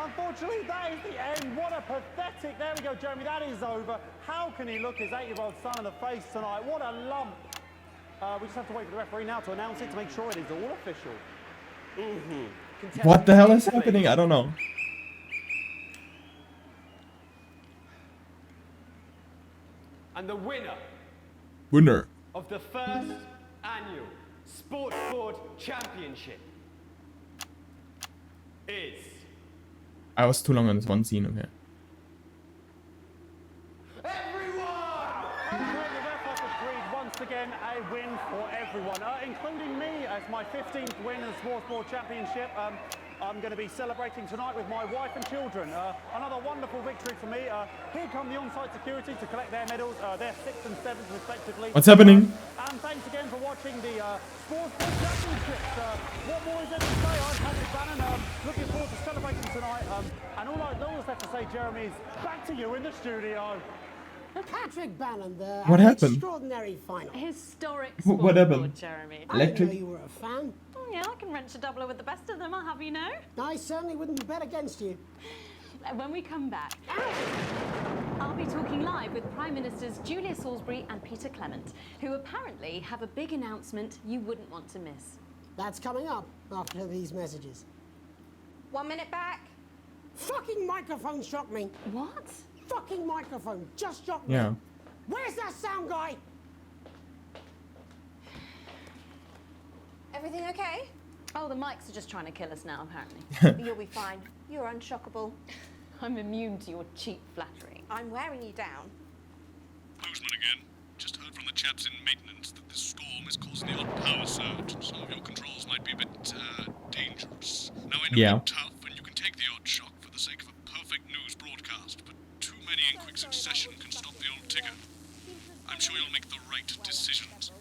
Unfortunately, that is the end. What a pathetic, there we go, Jeremy, that is over. How can he look his 8-year-old son in the face tonight? What a lump. We just have to wait for the referee now to announce it to make sure it is all official. What the hell is happening? I don't know. And the Winner. of the first annual Sports Board Championship is... I was too long on this one scene, okay. Once again, a win for everyone, including me as my 15th win in the Sports Board Championship. I'm going to be celebrating tonight with my wife and children. Another wonderful victory for me. Here come the on-site security to collect their medals, their 6th and 7th respectively. What's happening? And thanks again for watching the Sports Board Championships. What more is there to say? I'm Patrick Bannon. Looking forward to celebrating tonight. And all that's left to say, Jeremy, is back to you in the studio. Patrick Bannon, the What happened? extraordinary final. Historic What sport happened? board, Jeremy. I didn't know you were a fan. Yeah, I can wrench a doubler with the best of them, I'll have you know. I certainly wouldn't bet against you. When we come back, I'll be talking live with Prime Ministers Julia Salisbury and Peter Clement, who apparently have a big announcement you wouldn't want to miss. That's coming up after these messages. 1 minute back. Fucking microphone shocked me. What? Fucking microphone just shocked me. Yeah. Where's that sound guy? Everything okay? Oh, the mics are just trying to kill us now, apparently. You'll be fine. You're unshockable. I'm immune to your cheap flattery. I'm wearing you down. Boozman again. Just heard from the chaps in maintenance that this storm is causing the odd power surge, and some of your controls might be a bit dangerous. Now I know you're tough and you can take the odd shock for the sake of a perfect news broadcast, but too many in quick succession can stop the old ticker. I'm sure you'll make the right decisions.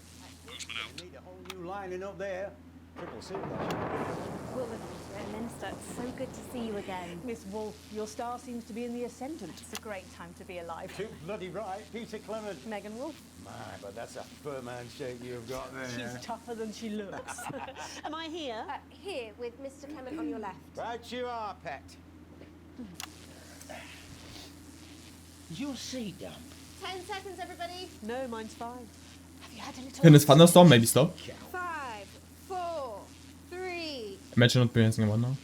Boozman out. Need a whole new lining up there. Triple C. Well, Minister, it's so good to see you again. Miss Wolfe, your star seems to be in the ascendant. It's a great time to be alive. Too bloody right, Peter Clement. Megan Wolfe. My, but that's a firm handshake you've got there. She's tougher than she looks. Am I here? Here, with Mr. Clement on your left. Right you are, pet. Is your seat damp? 10 seconds, everybody. No, mine's fine. Have you had a little... Can this thunderstorm maybe stop? 5, 4, 3. Imagine not being one now.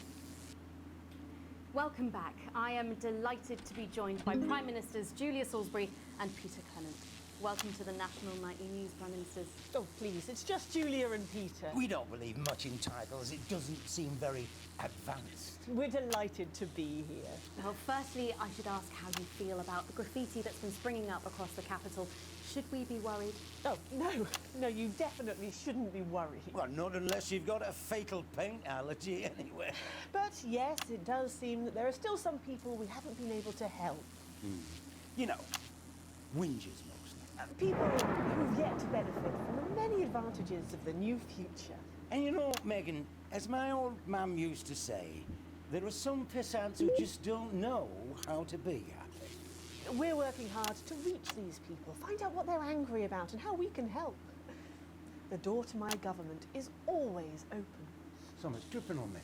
Welcome back. I am delighted to be joined by Prime Ministers Julia Salisbury and Peter Clement. Welcome to the National Nightly News, Prime Ministers. Oh, please, it's just Julia and Peter. We don't believe much in titles. It doesn't seem very advanced. We're delighted to be here. Well, firstly, I should ask how you feel about the graffiti that's been springing up across the capital. Should we be worried? Oh, no, you definitely shouldn't be worried. Well, not unless you've got a fatal paint allergy anyway. But yes, it does seem that there are still some people we haven't been able to help. You know, whingers mostly. People who've yet to benefit from the many advantages of the new future. And you know, Megan, as my old mum used to say, there are some pissants who just don't know how to be happy. We're working hard to reach these people, find out what they're angry about and how we can help. The door to my government is always open. Someone's dripping on me.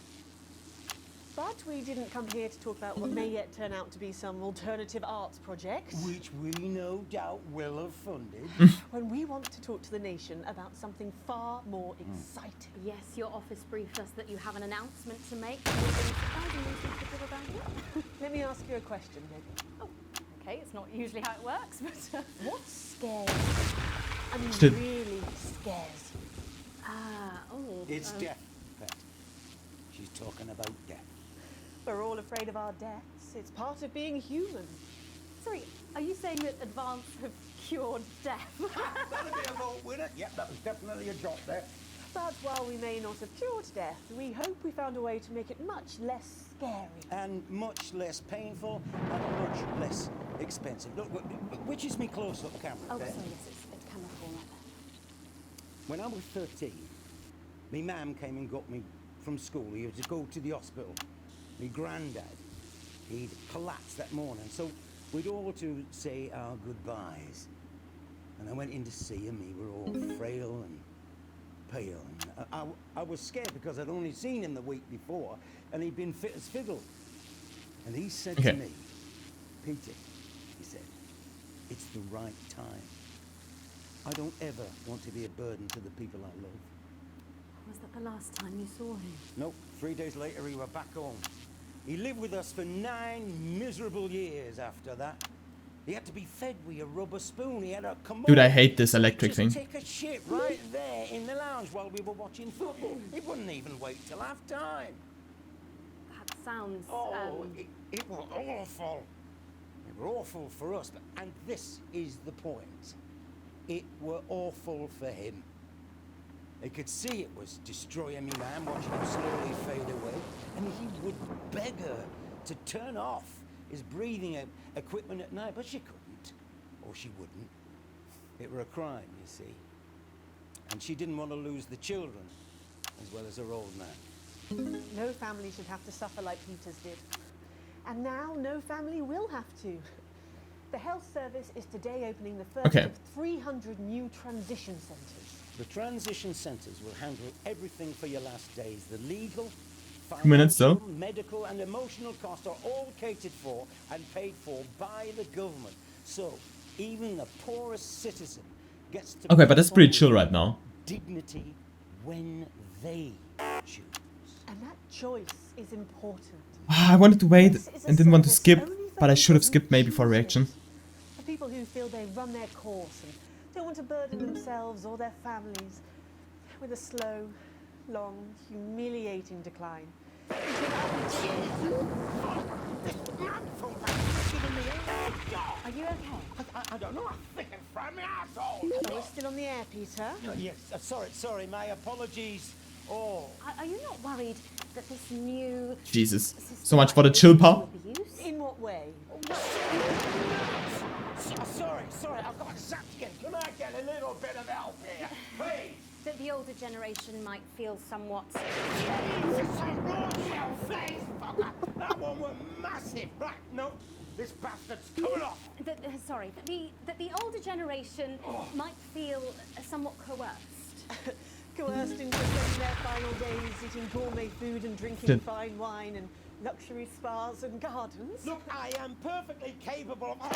But we didn't come here to talk about what may yet turn out to be some alternative arts project. Which we no doubt will have funded. When we want to talk to the nation about something far more exciting. Yes, your office briefed us that you have an announcement to make. About Let me ask you a question, Megan. Oh, okay, it's not usually how it works, but... What scares? I mean, Shit. really scares. It's death, Pet. She's talking about death. We're all afraid of our deaths. It's part of being human. Sorry, are you saying that Advance have cured death? That'll be a vote winner. Yep, that was definitely a drop there. But while we may not have cured death, we hope we found a way to make it much less scary. And much less painful and much less expensive. Look, which is me close-up camera? Oh, there? sorry, yes, it's camera format there. When I was 13, me mum came and got me from school. He had to go to the hospital. Me granddad, he'd collapsed that morning, so we'd all to say our goodbyes. And I went in to see him. He were all frail and pale. And I was scared because I'd only seen him the week before, and he'd been fit as fiddle. And he said to me, Peter, he said, it's the right time. I don't ever want to be a burden to the people I love. Was that the last time you saw him? Nope. 3 days later, he were back home. He lived with us for 9 miserable years after that. He had to be fed with a rubber spoon. He had a commode. Dude, I hate this electric thing. Take a shit right there in the lounge while we were watching football. He wouldn't even wait till half time. That sounds... It was awful. It were awful for us. And this is the point. It were awful for him. They could see it was destroying me, man, watching him slowly fade away. And he would beg her to turn off his breathing equipment at night, but she couldn't, or she wouldn't. It were a crime, you see. And she didn't want to lose the children, as well as her old man. No family should have to suffer like Peter's did. And now no family will have to. The health service is today opening the first of 300 new transition centres. The transition centres will handle everything for your last days. The legal, 2 minutes though. medical and emotional costs are all catered for and paid for by the government. So even the poorest citizen gets to Okay, but that's pretty chill right now. dignity when they choose. And that choice is important. I wanted to wait and didn't want to skip, but I should have skipped maybe for reaction. For people who feel they've run their course and don't want to burden themselves or their families with a slow, long, humiliating decline. Are you okay? I don't know. I think it from my asshole. Are we still on the air, Peter? Yes. Sorry. My apologies. Oh. Are you not worried that this new... Jesus. So much for the chill part. In what way? Sorry, I've got zapped again. Can I get a little bit of help here, please? That the older generation might feel somewhat... That one was massive. Right, no, this bastard's coming off. Sorry, that the older generation might feel somewhat coerced. Coerced into spending their final days eating gourmet food and drinking fine wine and luxury spas and gardens. Look, I am perfectly capable of...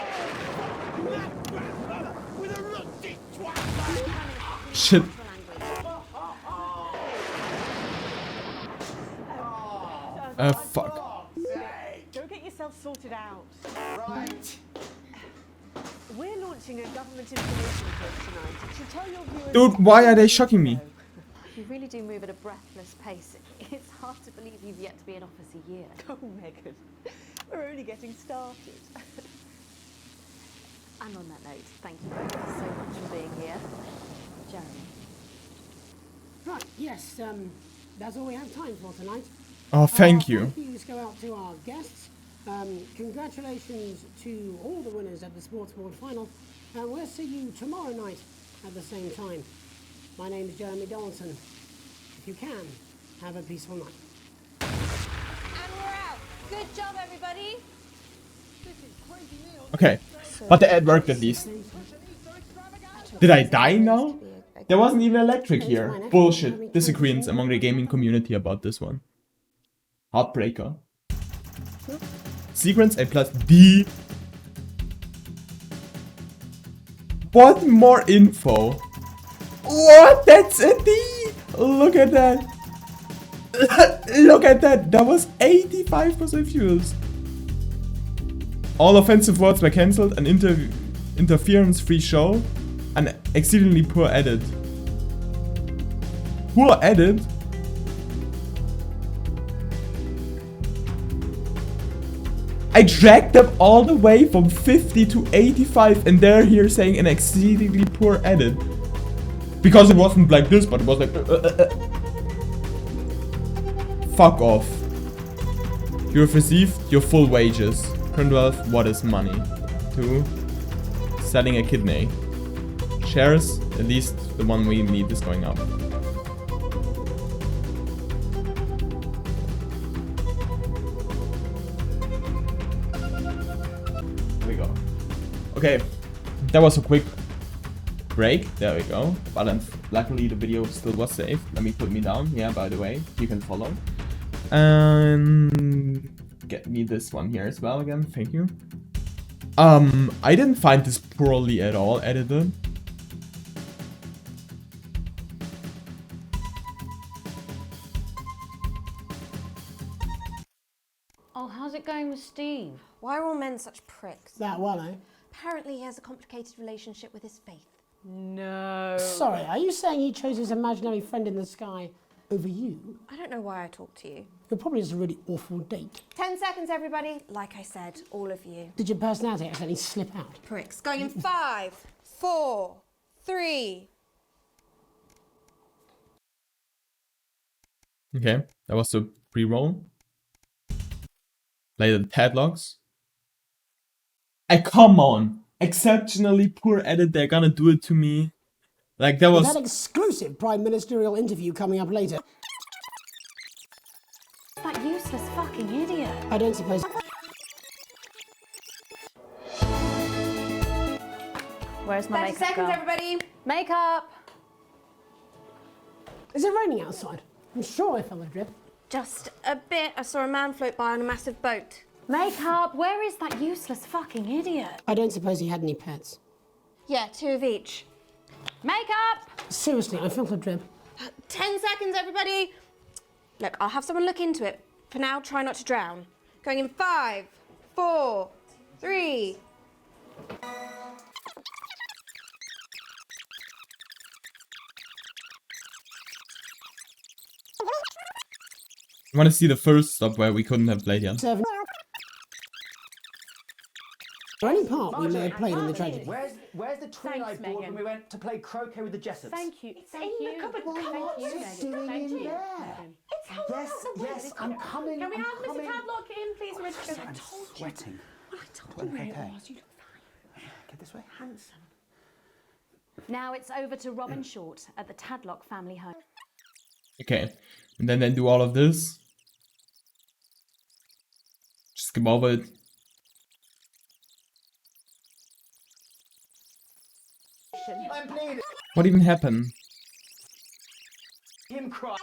with a rusty twat. Shit. Fuck. Go get yourself sorted out. Right. We're launching a government information course tonight. It should tell your viewers... Dude, why are they shocking me? You really do move at a breathless pace. It's hard to believe you've yet to be in office a year. Oh, Megan, we're only getting started. And on that note, thank you both so much for being here. Jeremy. Right, yes, that's all we have time for tonight. Oh, thank you. Thank yous go out to our guests. Congratulations to all the winners at the Sports Board Final. And we'll see you tomorrow night at the same time. My name is Jeremy Donaldson. If you can, have a peaceful night. And we're out. Good job, everybody. Okay, but the ad worked at least. Did I die now? There wasn't even electric here. Bullshit. Disagreements among the gaming community about this one. Heartbreaker. Sequence A plus D. What more info? What? That's a D! Look at that. Look at that. That was 85% views. All offensive words were cancelled. An interference-free show. An exceedingly poor edit. Poor edit? I dragged them all the way from 50 to 85 and they're here saying an exceedingly poor edit. Because it wasn't like this, but it was like... Fuck off. You have received your full wages. Current wealth, what is money? 2. Selling a kidney. Shares, at least the one we need, is going up. Okay, that was a quick break. There we go. But luckily the video still was safe. Let me put me down. Yeah, by the way, you can follow. And get me this one here as well again. Thank you. I didn't find this poorly at all edited. Oh, how's it going with Steve? Why are all men such pricks? That one, eh? Apparently he has a complicated relationship with his faith. No. Sorry, are you saying he chose his imaginary friend in the sky over you? I don't know why I talked to you. You're probably just a really awful date. 10 seconds, everybody. Like I said, all of you. Did your personality accidentally slip out? Pricks. Going in 5, 4, 3. Okay, that was the pre-roll. Play the tadlocks. Come on! Exceptionally poor edit, they're gonna do it to me. Like that was... That exclusive prime ministerial interview coming up later. That useless fucking idiot. I don't suppose... Where's my 30 makeup seconds, girl? everybody. Makeup! Is it raining outside? I'm sure I felt a drip. Just a bit. I saw a man float by on a massive boat. Makeup, where is that useless fucking idiot? I don't suppose he had any pets. Yeah, 2 of each. Makeup! Seriously, I felt a drip. 10 seconds, everybody. Look, I'll have someone look into it. For now, try not to drown. Going in 5, 4, 3. I want to see the first stop where we couldn't have played yet. 7. Any part we may have played in the tragedy. Where's the twin I bought when we went to play croquet with the Jessups? Thank you. It's in the cupboard. Come on, Thank you, Megan. Thank you. It's held Yes, out the yes, way. I'm coming. Can we I'm have Mr. coming. Tadlock in, please, Richard? I'm sweating. Well, I told you where it was. You look fine. Get this way. Handsome. Now it's over to Robin Short at the Tadlock family home. Okay, and then they do all of this. Just skip over it. I'm bleeding. What even happened? Him cry.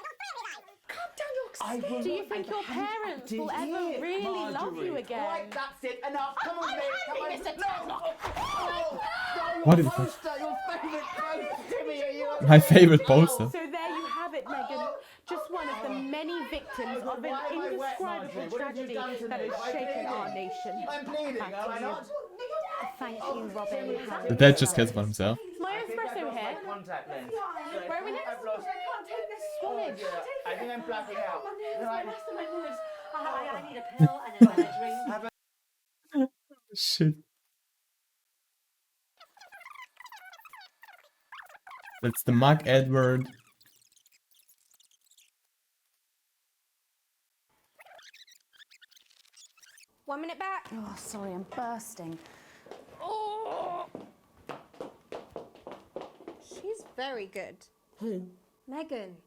Calm down, you're scared. Do you think your parents will ever really love you again? Right, that's it. Enough. Come on, Nick. Come on, Mr. Tadlock. What is Your it? poster, your favourite poster, Timmy. Are you My favorite poster. So there you have it, Megan. Just one of the many victims of an indescribable tragedy that has shaken our nation. I'm bleeding, am I not? Thank you, Robin. The dad just cares about himself. My espresso here. Contact lens. Where are we next? I've lost. Swallowed. I think I'm blacking out. I need a pill and a drink. Shit. That's the Mark Edward. One minute back. Oh, sorry, I'm bursting. Oh. She's very good. Who? Megan.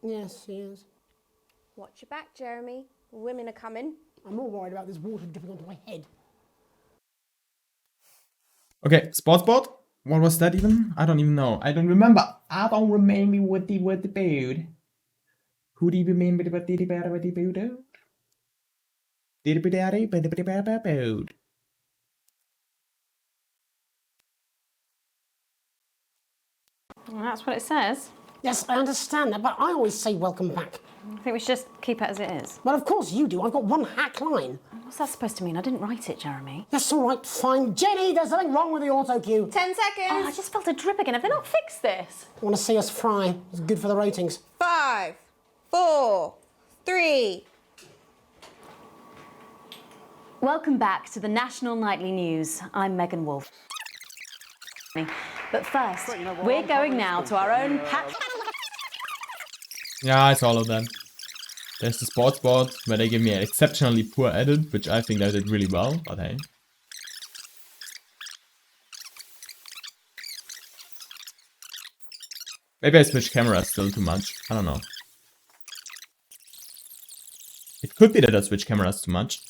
Yes, she is. Watch your back, Jeremy. Women are coming. I'm more worried about this water dripping onto my head. Okay, sports board? What was that even? I don't even know. I don't remember. I don't remember what the bird. Who do you remember what the bird? Well, that's what it says. Yes, I understand that, but I always say welcome back. I think we should just keep it as it is. Well, of course you do. I've got one hack line. What's that supposed to mean? I didn't write it, Jeremy. That's all right, fine. Jenny, there's something wrong with the auto cue. 10 seconds. Oh, I just felt a drip again. Have they not fixed this? Want to see us fry? It's good for the ratings. 5, 4, 3. Welcome back to the National Nightly News. I'm Megan Wolf. But first, we're going now to our own patch. Yeah, it's all of them. There's the sports board where they give me an exceptionally poor edit, which I think I did really well, but hey. Maybe I switched cameras still too much. I don't know. It could be that I switched cameras too much.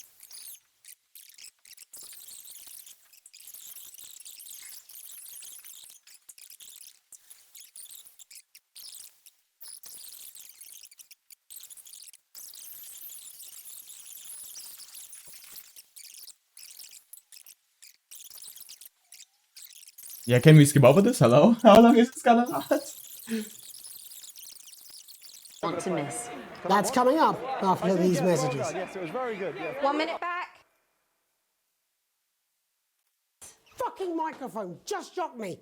Yeah, can we skip over this? Hello? How long is this gonna last? Want to miss. That's coming up after these messages. Yes, it was very good. Yeah. 1 minute back. Fucking microphone just shocked me.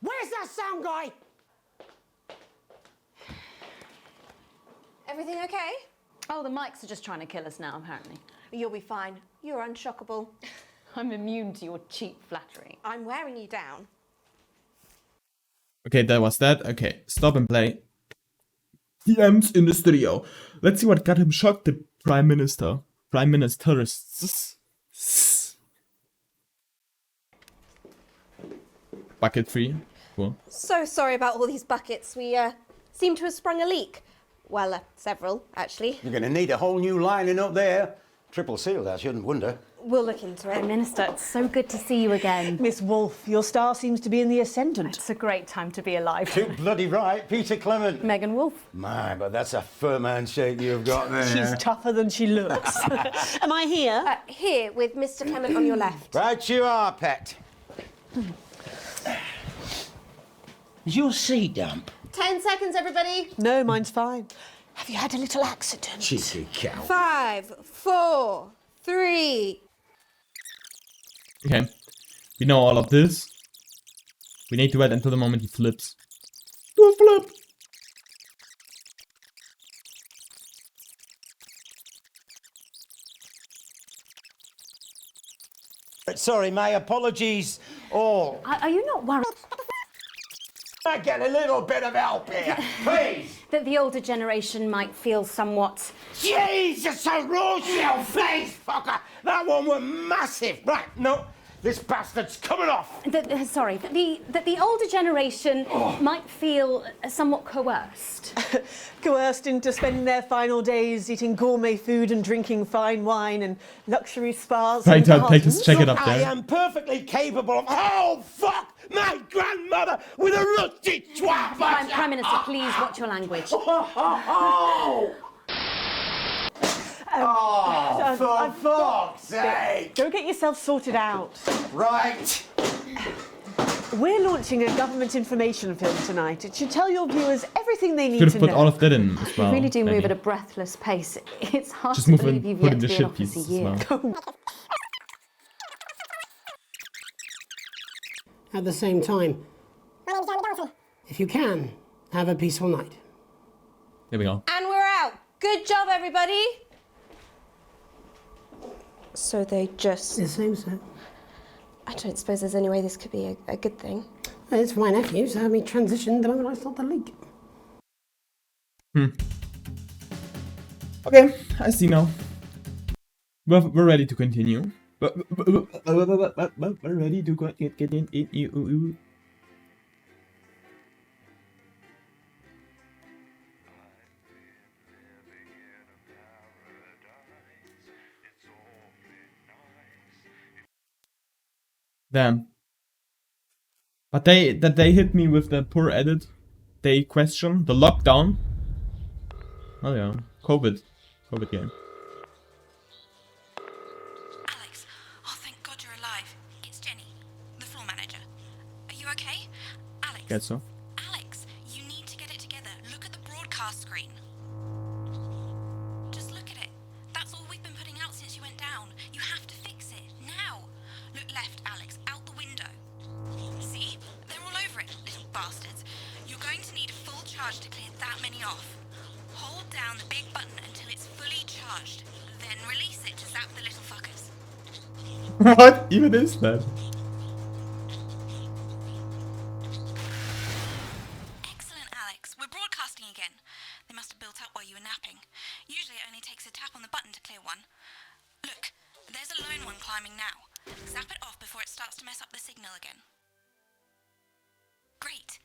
Where's that sound guy? Everything okay? Oh, the mics are just trying to kill us now, apparently. You'll be fine. You're unshockable. I'm immune to your cheap flattery. I'm wearing you down. Okay, that was that. Okay, stop and play. DMs in the studio. Let's see what got him shocked, the Prime Minister. Prime Ministerists. Bucket 3. Cool. So sorry about all these buckets. We seem to have sprung a leak. Well, several, actually. You're going to need a whole new lining up there. Triple sealed, I shouldn't wonder. We'll look into it. Prime Minister, it's so good to see you again. Miss Wolf, your star seems to be in the ascendant. It's a great time to be alive. Too bloody right, Peter Clement. Megan Wolf. My, but that's a firm handshake you've got there. She's tougher than she looks. Am I here? Here, with Mr. Clement on your left. Right you are, pet. Is your seat damp? 10 seconds, everybody. No, mine's fine. Have you had a little accident? Cheeky cow. 5, 4, 3. Okay. We know all of this. We need to wait until the moment he flips. Do a flip! Sorry, my apologies all. Are you not worried? I get a little bit of help here, please. That the older generation might feel somewhat... Jesus, a Rochelle face fucker! That one was massive. Right, no, this bastard's coming off. That the older generation might feel somewhat coerced. Coerced into spending their final days eating gourmet food and drinking fine wine and luxury spas. Right, and take his check it up I there. am perfectly capable of... Oh, fuck! My grandmother with a rusty twat! Prime Minister, please watch your language. Oh, for fuck's sake! Go get yourself sorted out. Right. We're launching a government information film tonight. It should tell your viewers everything they need Should to have put know. all of that in as well. You really do move maybe. at a breathless pace. It's hard Just to move believe in, you've put yet in to the be in shit office a pieces as year. well. At the same time, if you can, have a peaceful night. There we go. And we're out. Good job, everybody. So they just... It seems so. I don't suppose there's any way this could be a good thing. It's for my nephew, so let me transition the moment I start the leak. Okay, I see now. We're ready to continue. We're ready to get in. Damn. But they hit me with the poor edit. They question the lockdown. Oh yeah, COVID game. Guess so. Alex, you need to get it together. Look at the broadcast screen. Just look at it. That's all we've been putting out since you went down. You have to fix it. Now. Look left, Alex. Out the window. See? They're all over it, little bastards. You're going to need a full charge to clear that many off. Hold down the big button until it's fully charged. Then release it to zap the little fuckers. What even is that? Excellent, Alex. We're broadcasting again. They must have built up while you were napping. Usually it only takes a tap on the button to clear one. Look, there's a lone one climbing now. Zap it off before it starts to mess up the signal again. Great.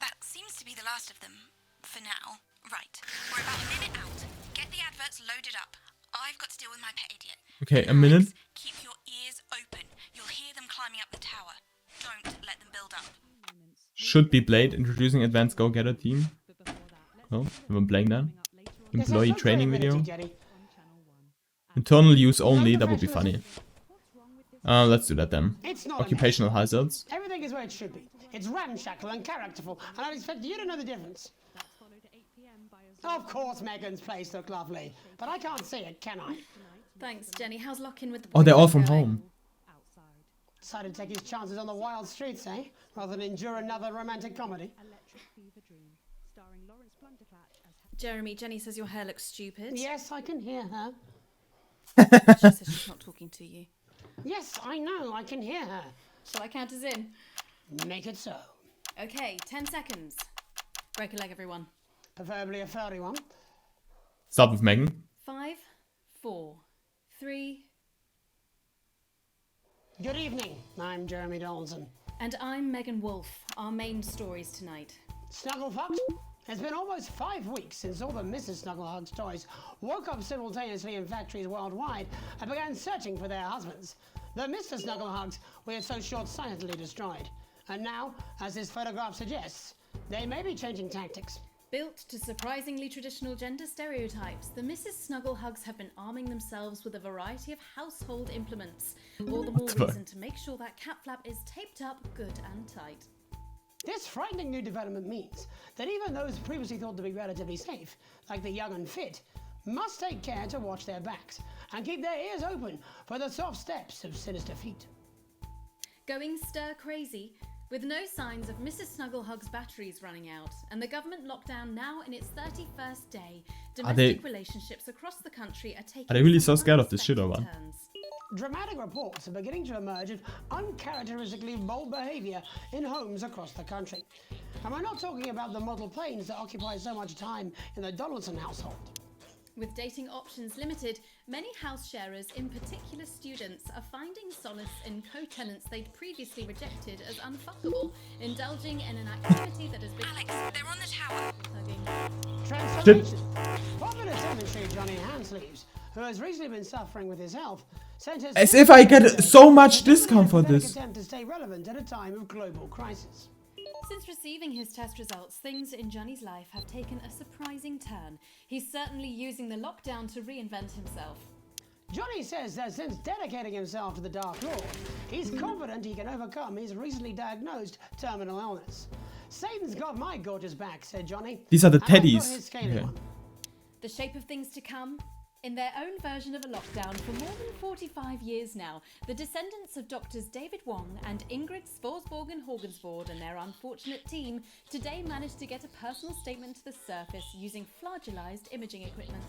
That seems to be the last of them. For now. Right. We're about a minute out. Get the adverts loaded up. I've got to deal with my pet idiot. Okay, a minute. Keep your ears open. You'll hear them climbing up the tower. Don't let them build up. Should be Blade introducing advanced go-getter team. Oh, I'm playing that. Employee training video. Internal use only, that would be funny. Let's do that then. Occupational hazards. Everything is where it should be. It's ramshackle and characterful, and I'd expect you to know the difference. Of course Megan's place looked lovely, but I can't see it, can I? Thanks, Jenny. How's lock-in with the Oh, they're all from home. Decided to take his chances on the wild streets, eh? Rather than endure another romantic comedy. Jeremy, Jenny says your hair looks stupid. Yes, I can hear her. She says she's not talking to you. Yes, I know, I can hear her. Shall I count us in? Make it so. Okay, 10 seconds. Break a leg, everyone. Preferably a furry one. Start with Megan. 5, 4, 3. Good evening, I'm Jeremy Donaldson. And I'm Megan Wolfe. Our main stories tonight. Snugglefucked? It's been almost 5 weeks since all the Mrs. Snugglehugs toys woke up simultaneously in factories worldwide and began searching for their husbands. The Mr. Snugglehugs we had so short-sightedly destroyed. And now, as this photograph suggests, they may be changing tactics. Built to surprisingly traditional gender stereotypes, the Mrs. Snugglehugs have been arming themselves with a variety of household implements. All the more reason to make sure that cat flap is taped up good and tight. This frightening new development means that even those previously thought to be relatively safe, like the young and fit, must take care to watch their backs and keep their ears open for the soft steps of sinister feet. Going stir crazy, with no signs of Mrs. Snugglehugs' batteries running out, and the government lockdown now in its 31st day, domestic relationships across the country are taking. Are they really so scared of this shit or what? Dramatic reports are beginning to emerge of uncharacteristically bold behaviour in homes across the country. And we're not talking about the model planes that occupy so much time in the Donaldson household. With dating options limited, many house sharers, in particular students, are finding solace in co-tenants they'd previously rejected as unfuckable, indulging in an activity that has been... Alex, they're on the tower! Transformation. Popular telemetry Johnny Handsleeves, who has recently been suffering with his health, sent us... As if I get so much discount for this. ...attempt to stay relevant at a time of global crisis. Since receiving his test results, things in Johnny's life have taken a surprising turn. He's certainly using the lockdown to reinvent himself. Johnny says that since dedicating himself to the Dark Lord, he's confident he can overcome his recently diagnosed terminal illness. Satan's got my gorgeous back, said Johnny. These are the And I've got teddies. his scaly one. The shape of things to come? In their own version of a lockdown for more than 45 years now, the descendants of Doctors David Wong and Ingrid Svorsborgen-Horgensvoord and their unfortunate team today managed to get a personal statement to the surface using flagellized imaging equipment.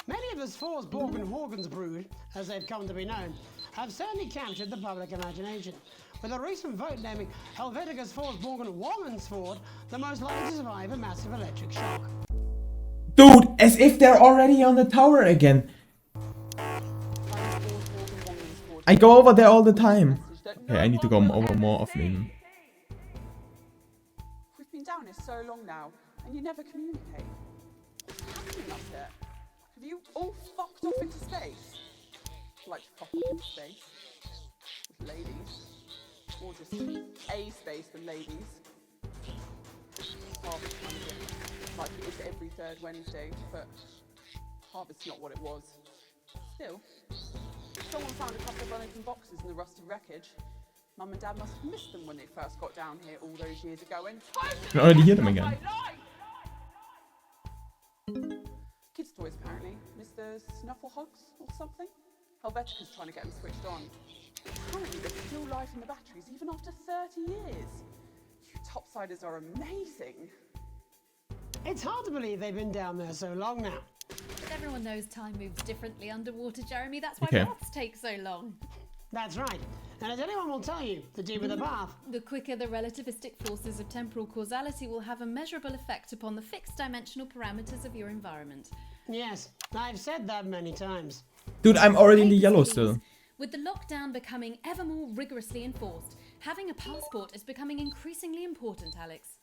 Many of the Svorsborgen-Horgensbrood, as they've come to be known, have certainly captured the public imagination, with a recent vote naming Helvetica Svorsborgen-Wongensvoord the most likely to survive a massive electric shock. Dude, as if they're already on the tower again. I go over there all the time. Okay, I need to go over more often. We've been down here so long now, and you never communicate. What's happening up there? Have you all fucked off into space? Like fuck off into space with ladies, or just a space for ladies. Harvest Monday, like it is every third Wednesday, but Harvest's not what it was. Still, someone found a couple of unopened boxes in the rusted wreckage. Mum and Dad must have missed them when they first got down here all those years ago and I can already hear them again. Kids' toys, apparently. Mr. Snufflehugs or something? Helvetica's trying to get them switched on. Apparently there's still life in the batteries even after 30 years. You topsiders are amazing. It's hard to believe they've been down there so long now. But everyone knows time moves differently underwater, Jeremy. That's why Okay. baths take so long. That's right. And as anyone will tell you, the deeper the bath, The quicker the relativistic forces of temporal causality will have a measurable effect upon the fixed dimensional parameters of your environment. Yes, I've said that many times. Dude, I'm already in the yellow still. With the lockdown becoming ever more rigorously enforced, having a passport is becoming increasingly important, Alex.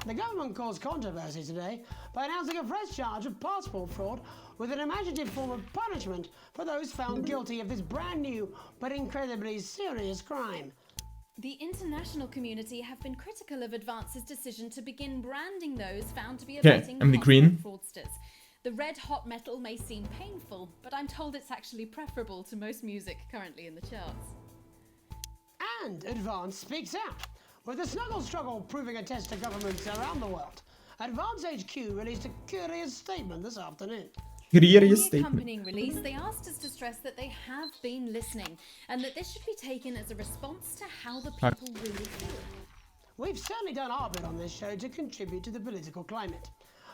The government caused controversy today by announcing a fresh charge of passport fraud with an imaginative form of punishment for those found guilty of this brand new but incredibly serious crime. The international community have been critical of Advance's decision to begin branding those found to be abetting I'm the green. fraudsters. The red hot metal may seem painful, but I'm told it's actually preferable to most music currently in the charts. And Advance speaks out, with the snuggle struggle proving a test to governments around the world. Advance HQ released a curious statement this afternoon. In the Curious statement. accompanying release, they asked us to stress that they have been listening and that this should be taken as a response to how the people really feel. We've certainly done our bit on this show to contribute to the political climate.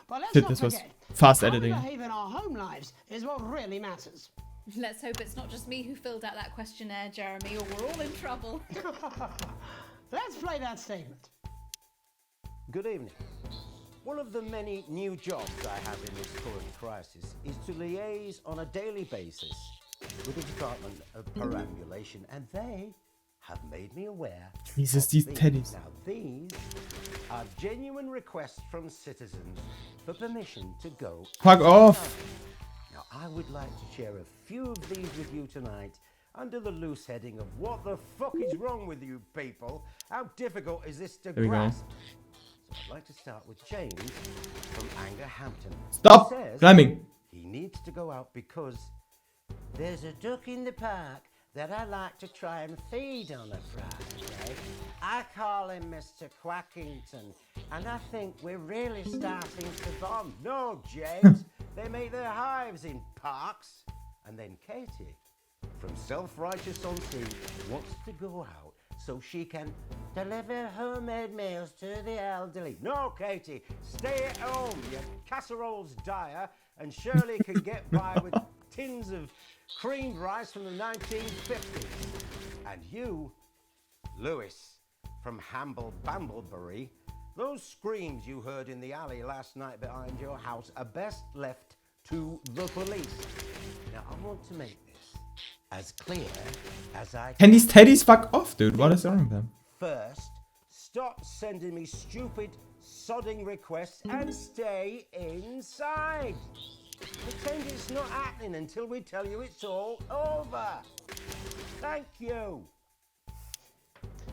But let's Shit, not this was forget, fast how editing. we behave in our home lives is what really matters. Let's hope it's not just me who filled out that questionnaire, Jeremy, or we're all in trouble. Let's play that statement. Good evening. One of the many new jobs I have in this current crisis is to liaise on a daily basis with the Department of Perambulation, and they have made me aware Jesus, of these these. teddies. Now, these are genuine requests from citizens for permission to go. Fuck off. Now, I would like to share a few of these with you tonight under the loose heading of what the fuck is wrong with you people? How difficult is this to There we go. grasp? So I'd like to start with James from Angerhampton. Stop He says climbing. he needs to go out because there's a duck in the park that I like to try and feed on a Friday. I call him Mr. Quackington, and I think we're really starting to bond. No, James, they make their hives in parks. And then Katie, from Self-Righteous on Sea, wants to go out so she can deliver homemade meals to the elderly. No, Katie, stay at home. Your casserole's dire, and Shirley can get by with tins of creamed rice from the 1950s. And you, Lewis, from Hamble Bamblebury, those screams you heard in the alley last night behind your house are best left to the police. Now, I want to make this as clear as I Can these teddies fuck off, dude? What is wrong with them? First, stop sending me stupid, sodding requests and stay inside. Pretend it's not happening until we tell you it's all over. Thank you.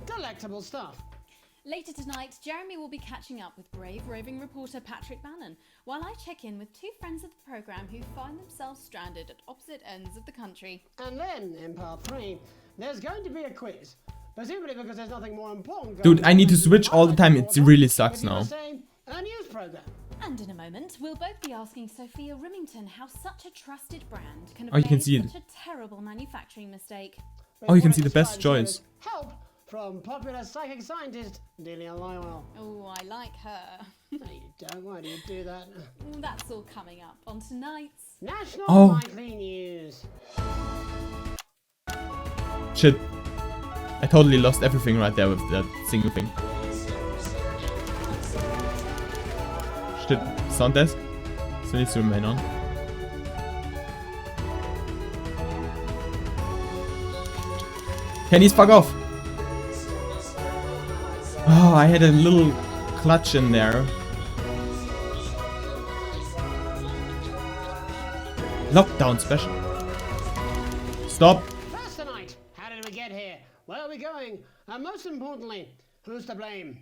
Delectable stuff. Later tonight, Jeremy will be catching up with brave roving reporter Patrick Bannon, while I check in with two friends of the programme who find themselves stranded at opposite ends of the country. And then, in part 3, there's going to be a quiz. Presumably because there's nothing more important. Dude, I need to switch all the time. It really sucks now. A news programme. And in a moment, we'll both be asking Sophia Rimington how such a trusted brand can Oh, you have can made see it. such a terrible manufacturing mistake. Oh, you can see the best choice. Help from popular psychic scientist Delia Lywell. Oh, I like her. No, you don't. Why do you do that? That's all coming up on tonight's National Nightly News. Shit. I totally lost everything right there with that single thing. Shit. Sound desk? Still needs to remain on. Kenny's fuck off! Oh, I had a little clutch in there. Lockdown special. Stop. First tonight, how did we get here? Where are we going? And most importantly, who's to blame?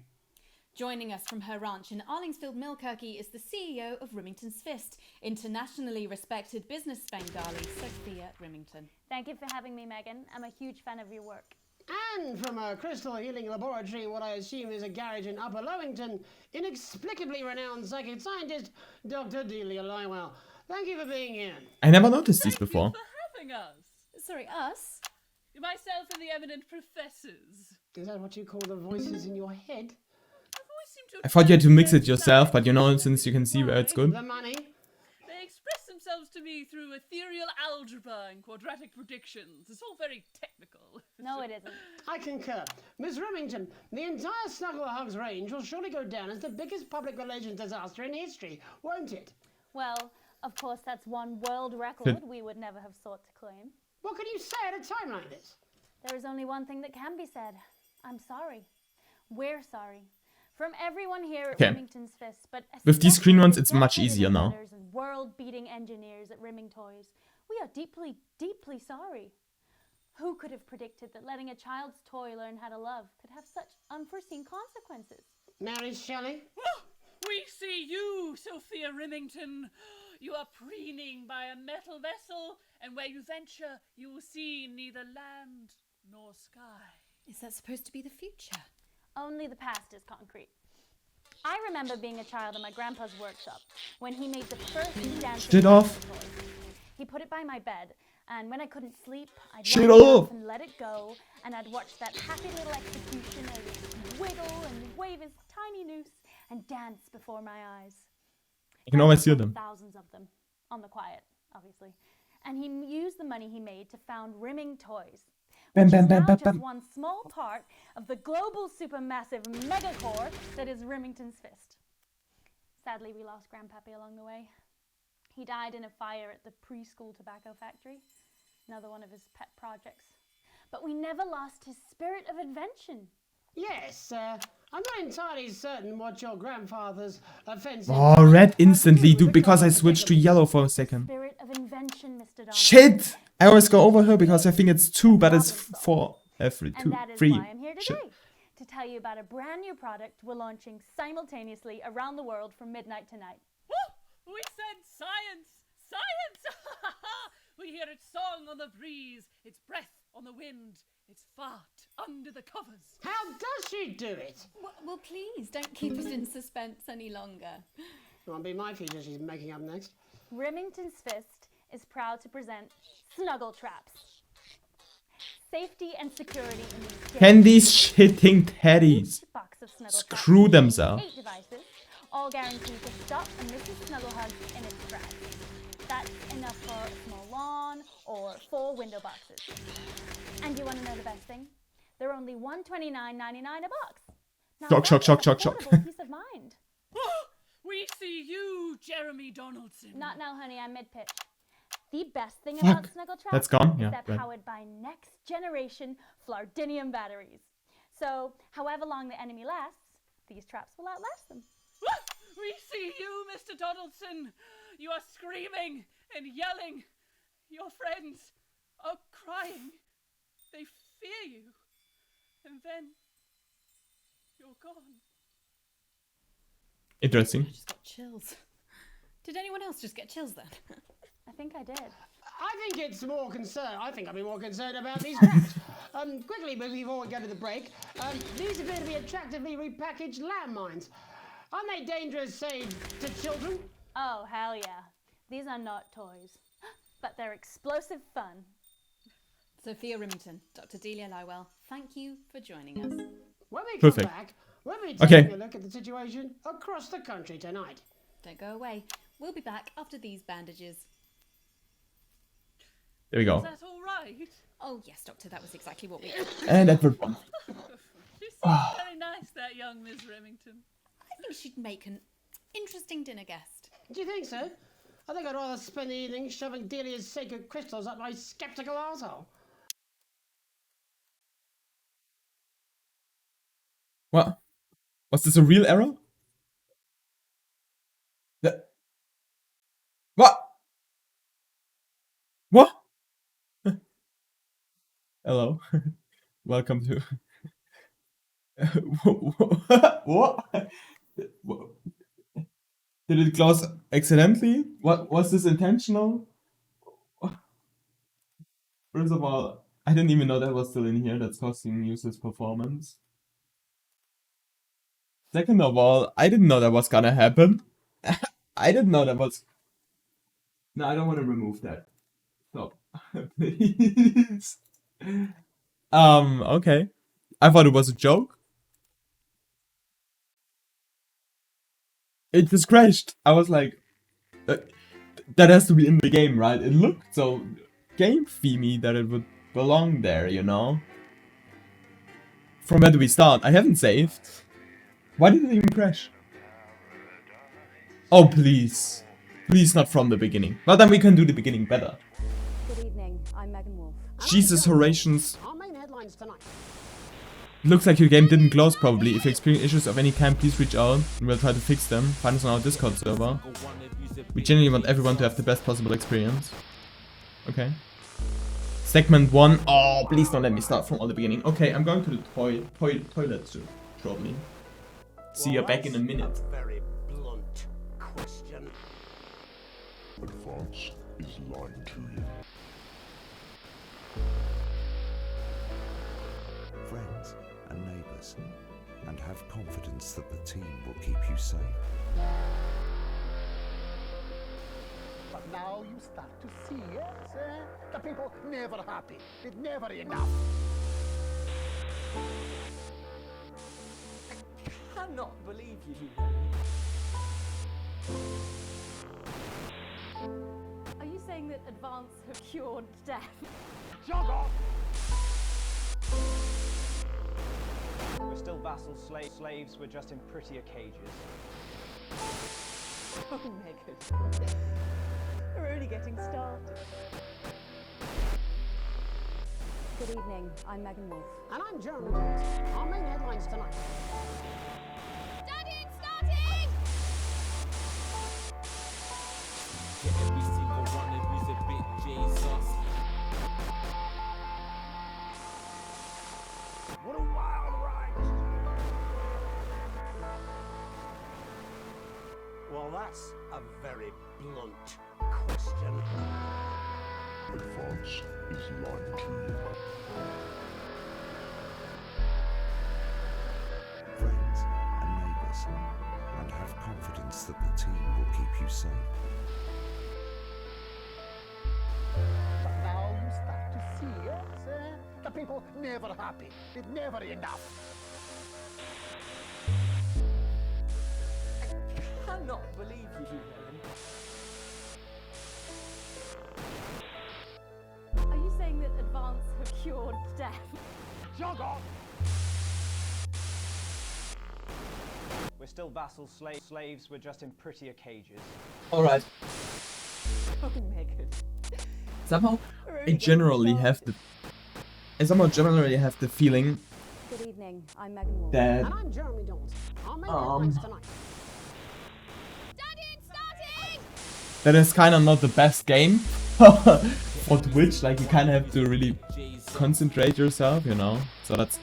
Joining us from her ranch in Arlingsfield, Millkirky is the CEO of Rimington's Fist, internationally respected business Bengali, Sophia Rimington. Thank you for having me, Megan. I'm a huge fan of your work. And from a crystal healing laboratory in what I assume is a garage in Upper Lowington, inexplicably renowned psychic scientist, Dr. Delia Lywell. Thank you for being here. I never noticed these before. Having us. Sorry, us? Myself and the eminent professors. Is that what you call the voices in your head? I thought you had to mix it yourself, but you know, since you can see where it's good. The money? They express themselves to me through ethereal algebra and quadratic predictions. It's all very technical. No, it isn't. I concur. Miss Remington, the entire Snugglehugs range will surely go down as the biggest public relations disaster in history, won't it? Well, of course, that's one world record we would never have sought to claim. What can you say at a time like this? There is only one thing that can be said. I'm sorry. We're sorry. From everyone here at Remington's Fist, but with these screen runs, it's much easier now. And world-beating engineers at Rimming Toys, we are deeply, deeply sorry. Who could have predicted that letting a child's toy learn how to love could have such unforeseen consequences? Mary Shelley? We see you, Sophia Remington. You are preening by a metal vessel, and where you venture, you will see neither land nor sky. Is that supposed to be the future? Only the past is concrete. I remember being a child in my grandpa's workshop when he made the first dancing toy. He put it by my bed, and when I couldn't sleep, I'd wind it up and let it go, and I'd watch that happy little execution as it wiggle and wave his tiny noose and dance before my eyes. You can always hear them. Thousands of them, on the quiet, obviously. And he used the money he made to found Rimming Toys, which is now just one small part of the global supermassive megacore that is Remington's Fist. Sadly, we lost Grandpappy along the way. He died in a fire at the preschool tobacco factory, another one of his pet projects. But we never lost his spirit of invention. Yes, I'm not entirely certain what your grandfather's offensive... Oh, red instantly, dude, because I switched to yellow for a second. Spirit of invention, Mr. Donald. Shit! I always go over her because I think it's 2, but it's 4. 3, 2, And that is 3. why I'm here today, Shit. to tell you about a brand new product we're launching simultaneously around the world from midnight tonight. Woo! We said science! Science! We hear its song on the breeze, its breath on the wind, its fart under the covers. How does she do it? Well, please, don't keep us in suspense any longer. It won't be my feature she's making up next. Remington's Fist is proud to present Snuggle Traps. Safety and security in these Candy's shitting teddies. box of Snuggle Screw Traps. themselves. 8 devices, all guaranteed to stop a Mrs. Snugglehug in its tracks. That's enough for a small lawn or 4 window boxes. And you want to know the best thing? They're only $129.99 a box. Now Shock. affordable peace of mind. We see you, Jeremy Donaldson. Not now, honey. I'm mid-pitch. The best thing Fuck. about Snuggle Traps That's gone? is Yeah, they're right. powered by next-generation Flardinium batteries. So, however long the enemy lasts, these traps will outlast them. We see you, Mr. Donaldson. You are screaming and yelling. Your friends are crying. They fear you. And then you're gone. Interesting. I just got chills. Did anyone else just get chills then? I think I did. I think it's more concerned. I think I'd be more concerned about these traps. Quickly, before we go to the break, these appear to be attractively repackaged landmines. Aren't they dangerous, say, to children? Oh, hell yeah. These are not toys, but they're explosive fun. Sophia Remington, Dr. Delia Lywell, thank you for joining us. When we come Perfect. back, we'll be Okay. taking a look at the situation across the country tonight. Don't go away. We'll be back after these bandages. There we go. Is that all right? Oh, yes, Doctor, that was exactly what we... And Edward 1. She seems very nice, that young Miss Remington. I think she'd make an interesting dinner guest. Do you think so? I think I'd rather spend the evening shoving Delia's sacred crystals up my skeptical arsehole. What? Was this a real error? What? What? Hello. Welcome to... What? Did it close accidentally? What was this intentional? First of all, I didn't even know that was still in here. That's costing useless performance. Second of all, I didn't know that was gonna happen. I didn't know that was... No, I don't want to remove that. Stop. Please. Okay. I thought it was a joke. It just crashed. I was like... that has to be in the game, right? It looked so game-themey that it would belong there, you know? From where do we start? I haven't saved. Why did it even crash? Oh, please. Please not from the beginning. But then we can do the beginning better. Good evening, I'm Megan Wolf. Jesus, Horatians. Our main headlines tonight. Looks like your game didn't close probably. If you experience issues of any kind, please reach out and we'll try to fix them. Find us on our Discord server. We genuinely want everyone to have the best possible experience. Okay. Segment 1. Oh, please don't let me start from all the beginning. Okay, I'm going to the toilet shortly. See you back in a minute. Very blunt question. Advance is lying to you. Friends and neighbours, and have confidence that the team will keep you safe. But now you start to see, yes, the people never happy. It's never enough. I cannot believe you. Are you saying that Advance have cured death? Jog off! We're still vassal slaves, we're just in prettier cages. Oh, Megan. We're only getting started. Good evening, I'm Megan Wolf. And I'm Jeremy Jones. Our main headlines tonight. Daddy, it's starting! Every single one of you's a bit Jesus. What a wild ride! Well, that's a very blunt question. Advance is lying to you. Friends and neighbours, and have confidence that the team will keep you safe. But now you start to see, yes, the people never happy. It's never enough. I cannot believe you, Megan. Are you saying that Advance have cured death? Jog off! We're still vassal slaves, we're just in prettier cages. Alright. Oh, Megan. Somehow, I generally have the feeling Good evening, I'm Megan Wolf. that And I'm Jeremy Jones. Our main headlines tonight. that is kind of not the best game for Twitch. Like, you kind of have to really concentrate yourself, you know. So that's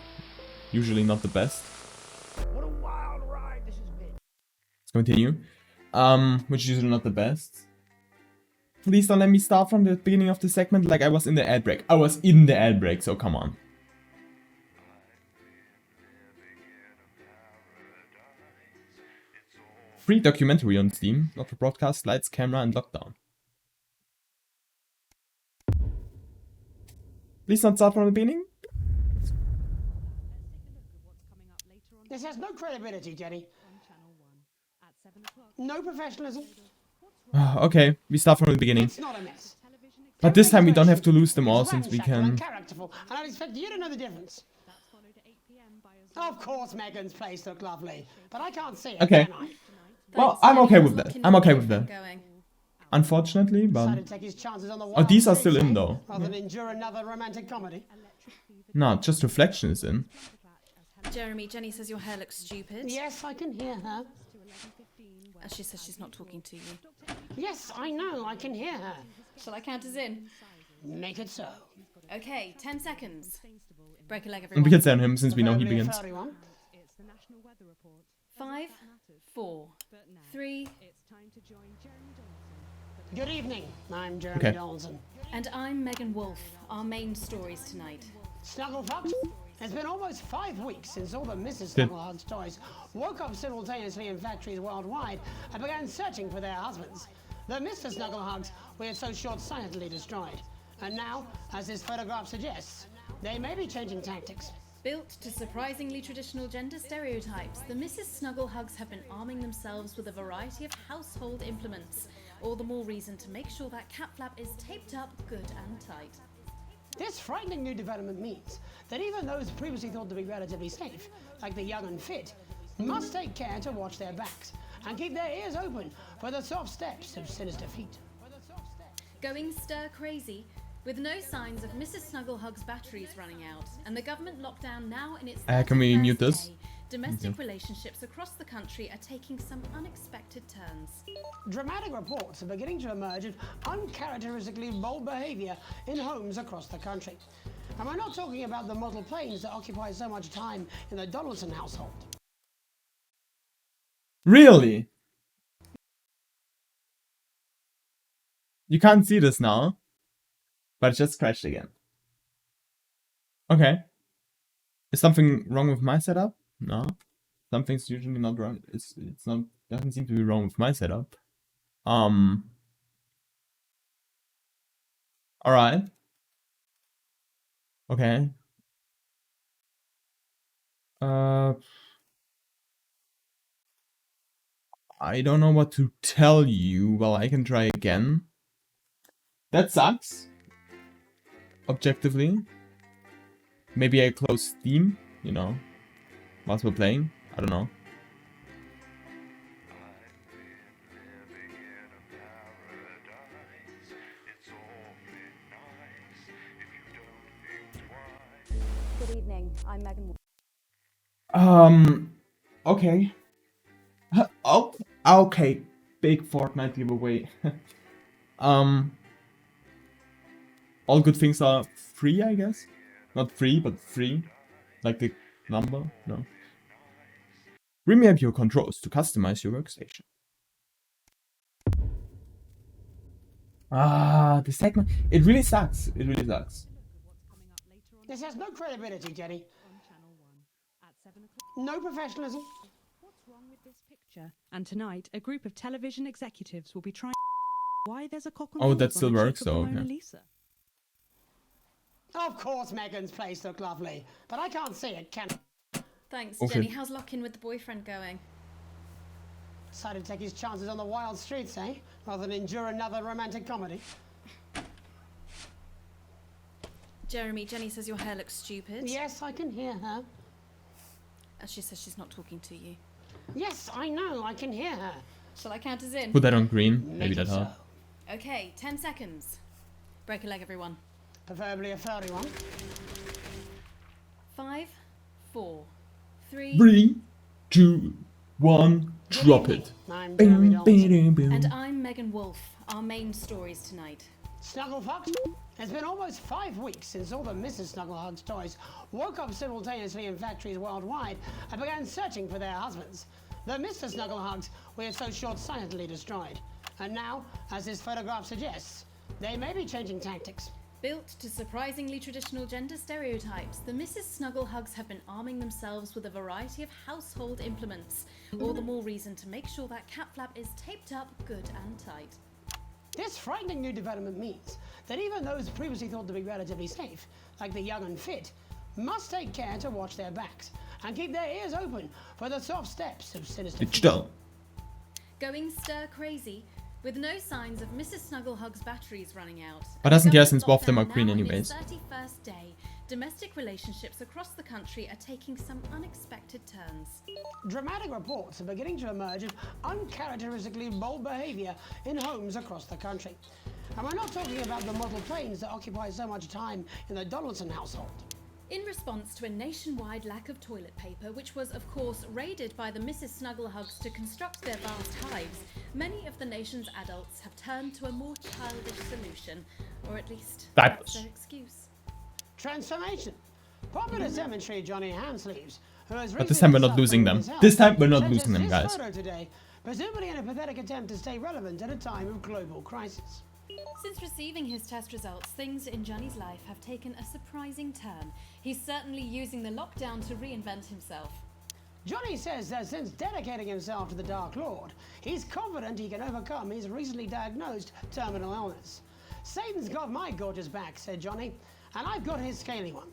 usually not the best. What a wild ride this has been. Let's continue. Which is usually not the best. Please don't let me start from the beginning of the segment like I was in the ad break. I was in the ad break, so come on. Free documentary on Steam, not for broadcast, lights, camera, and lockdown. Please don't start from the beginning. This has no credibility, Jenny. No professionalism. Okay, we start from the beginning. It's not a mess. But this time we don't have to lose them all since we can... Characterful, and I expect you to know the difference. Of course, Megan's place looked lovely, but I can't see it. Okay. Can I? Well, I'm okay with that. I'm okay with that. Unfortunately, but... Decided to take his chances on the Oh, these are wild still stakes, in eh? though. Rather than endure another romantic comedy. No, just Reflection is in. Jeremy, Jenny says your hair looks stupid. Yes, I can hear her. She says she's not talking to you. Yes, I know, I can hear her. Shall I count us in? Make it so. Okay, 10 seconds. Break a leg, And everyone. we can say on him since we know he begins. 5, 4, 3. Good evening, I'm Jeremy Okay. Donaldson. And I'm Megan Wolf. Our main stories tonight. Snugglefox, it's been almost 5 weeks since all the Mrs. Snugglehugs toys woke up simultaneously in factories worldwide and began searching for their husbands. The Mr. Snugglehugs we had so short-sightedly destroyed. And now, as this photograph suggests, they may be changing tactics. Built to surprisingly traditional gender stereotypes, the Mrs. Snugglehugs have been arming themselves with a variety of household implements. All the more reason to make sure that cat flap is taped up good and tight. This frightening new development means that even those previously thought to be relatively safe, like the young and fit, must take care to watch their backs and keep their ears open for the soft steps of sinister feet. Going stir crazy, with no signs of Mrs. Snugglehug's batteries running out, and the government lockdown now in its can we mute this? day, domestic relationships across the country are taking some unexpected turns. Dramatic reports are beginning to emerge of uncharacteristically bold behaviour in homes across the country. And we're not talking about the model planes that occupy so much time in the Donaldson household. Really? You can't see this now, but it just crashed again. Okay. Is something wrong with my setup? No. Something's usually not wrong. It's not, doesn't seem to be wrong with my setup. Alright. Okay. I don't know what to tell you. Well, I can try again. That sucks. Objectively. Maybe I close Steam, you know, whilst we're playing. I don't know. Good evening, I'm Megan Wolf. Okay. Oh, okay. Big Fortnite giveaway. All good things are free, I guess. Not free, but free. Like the number, no. Remap your controls to customize your workstation. The segment. It really sucks. It really sucks. This has no credibility, Jenny. No professionalism. What's wrong with this picture? And tonight, a group of television executives will be trying why there's a cock on Oh, that still works, though. Yeah. Of course Megan's place looked lovely, but I can't see it, can I? Thanks, Okay. Jenny. How's lock-in with the boyfriend going? Decided to take his chances on the wild streets, eh? Rather than endure another romantic comedy. Jeremy, Jenny says your hair looks stupid. Yes, I can hear her. She says she's not talking to you. Yes, I know, I can hear her. Shall I count us in? Put that on green. Maybe that helps. Okay, 10 seconds. Break a leg, everyone. Preferably a furry one. 5, 4, 3... 3, 2, 1, drop it. I'm Bing, Jeremy bing, bing. And I'm Megan Wolf. Our main stories tonight. Snugglefox, it's been almost 5 weeks since all the Mrs. Snugglehugs toys woke up simultaneously in factories worldwide and began searching for their husbands. The Mr. Snugglehugs we had so short-sightedly destroyed. And now, as this photograph suggests, they may be changing tactics. Built to surprisingly traditional gender stereotypes, the Mrs. Snugglehugs have been arming themselves with a variety of household implements. All the more reason to make sure that cat flap is taped up good and tight. This frightening new development means that even those previously thought to be relatively safe, like the young and fit, must take care to watch their backs and keep their ears open for the soft steps of sinister Digital. Going stir crazy, with no signs of Mrs. Snugglehug's batteries running out. But doesn't care since both of them are green Now, anyways. on its 31st day, domestic relationships across the country are taking some unexpected turns. Dramatic reports are beginning to emerge of uncharacteristically bold behaviour in homes across the country. And we're not talking about the model planes that occupy so much time in the Donaldson household. In response to a nationwide lack of toilet paper, which was of course raided by the Mrs. Snugglehugs to construct their vast hives, many of the nation's adults have turned to a more childish solution, or at least that's their excuse. Transformation. Popular cemetery Johnny Hamsleeves, who has But this time we're not losing them. This time we're not losing them, guys. Photo today, presumably in a pathetic attempt to stay relevant at a time of global crisis. Since receiving his test results, things in Johnny's life have taken a surprising turn. He's certainly using the lockdown to reinvent himself. Johnny says that since dedicating himself to the Dark Lord, he's confident he can overcome his recently diagnosed terminal illness. Satan's got my gorgeous back, said Johnny, and I've got his scaly one.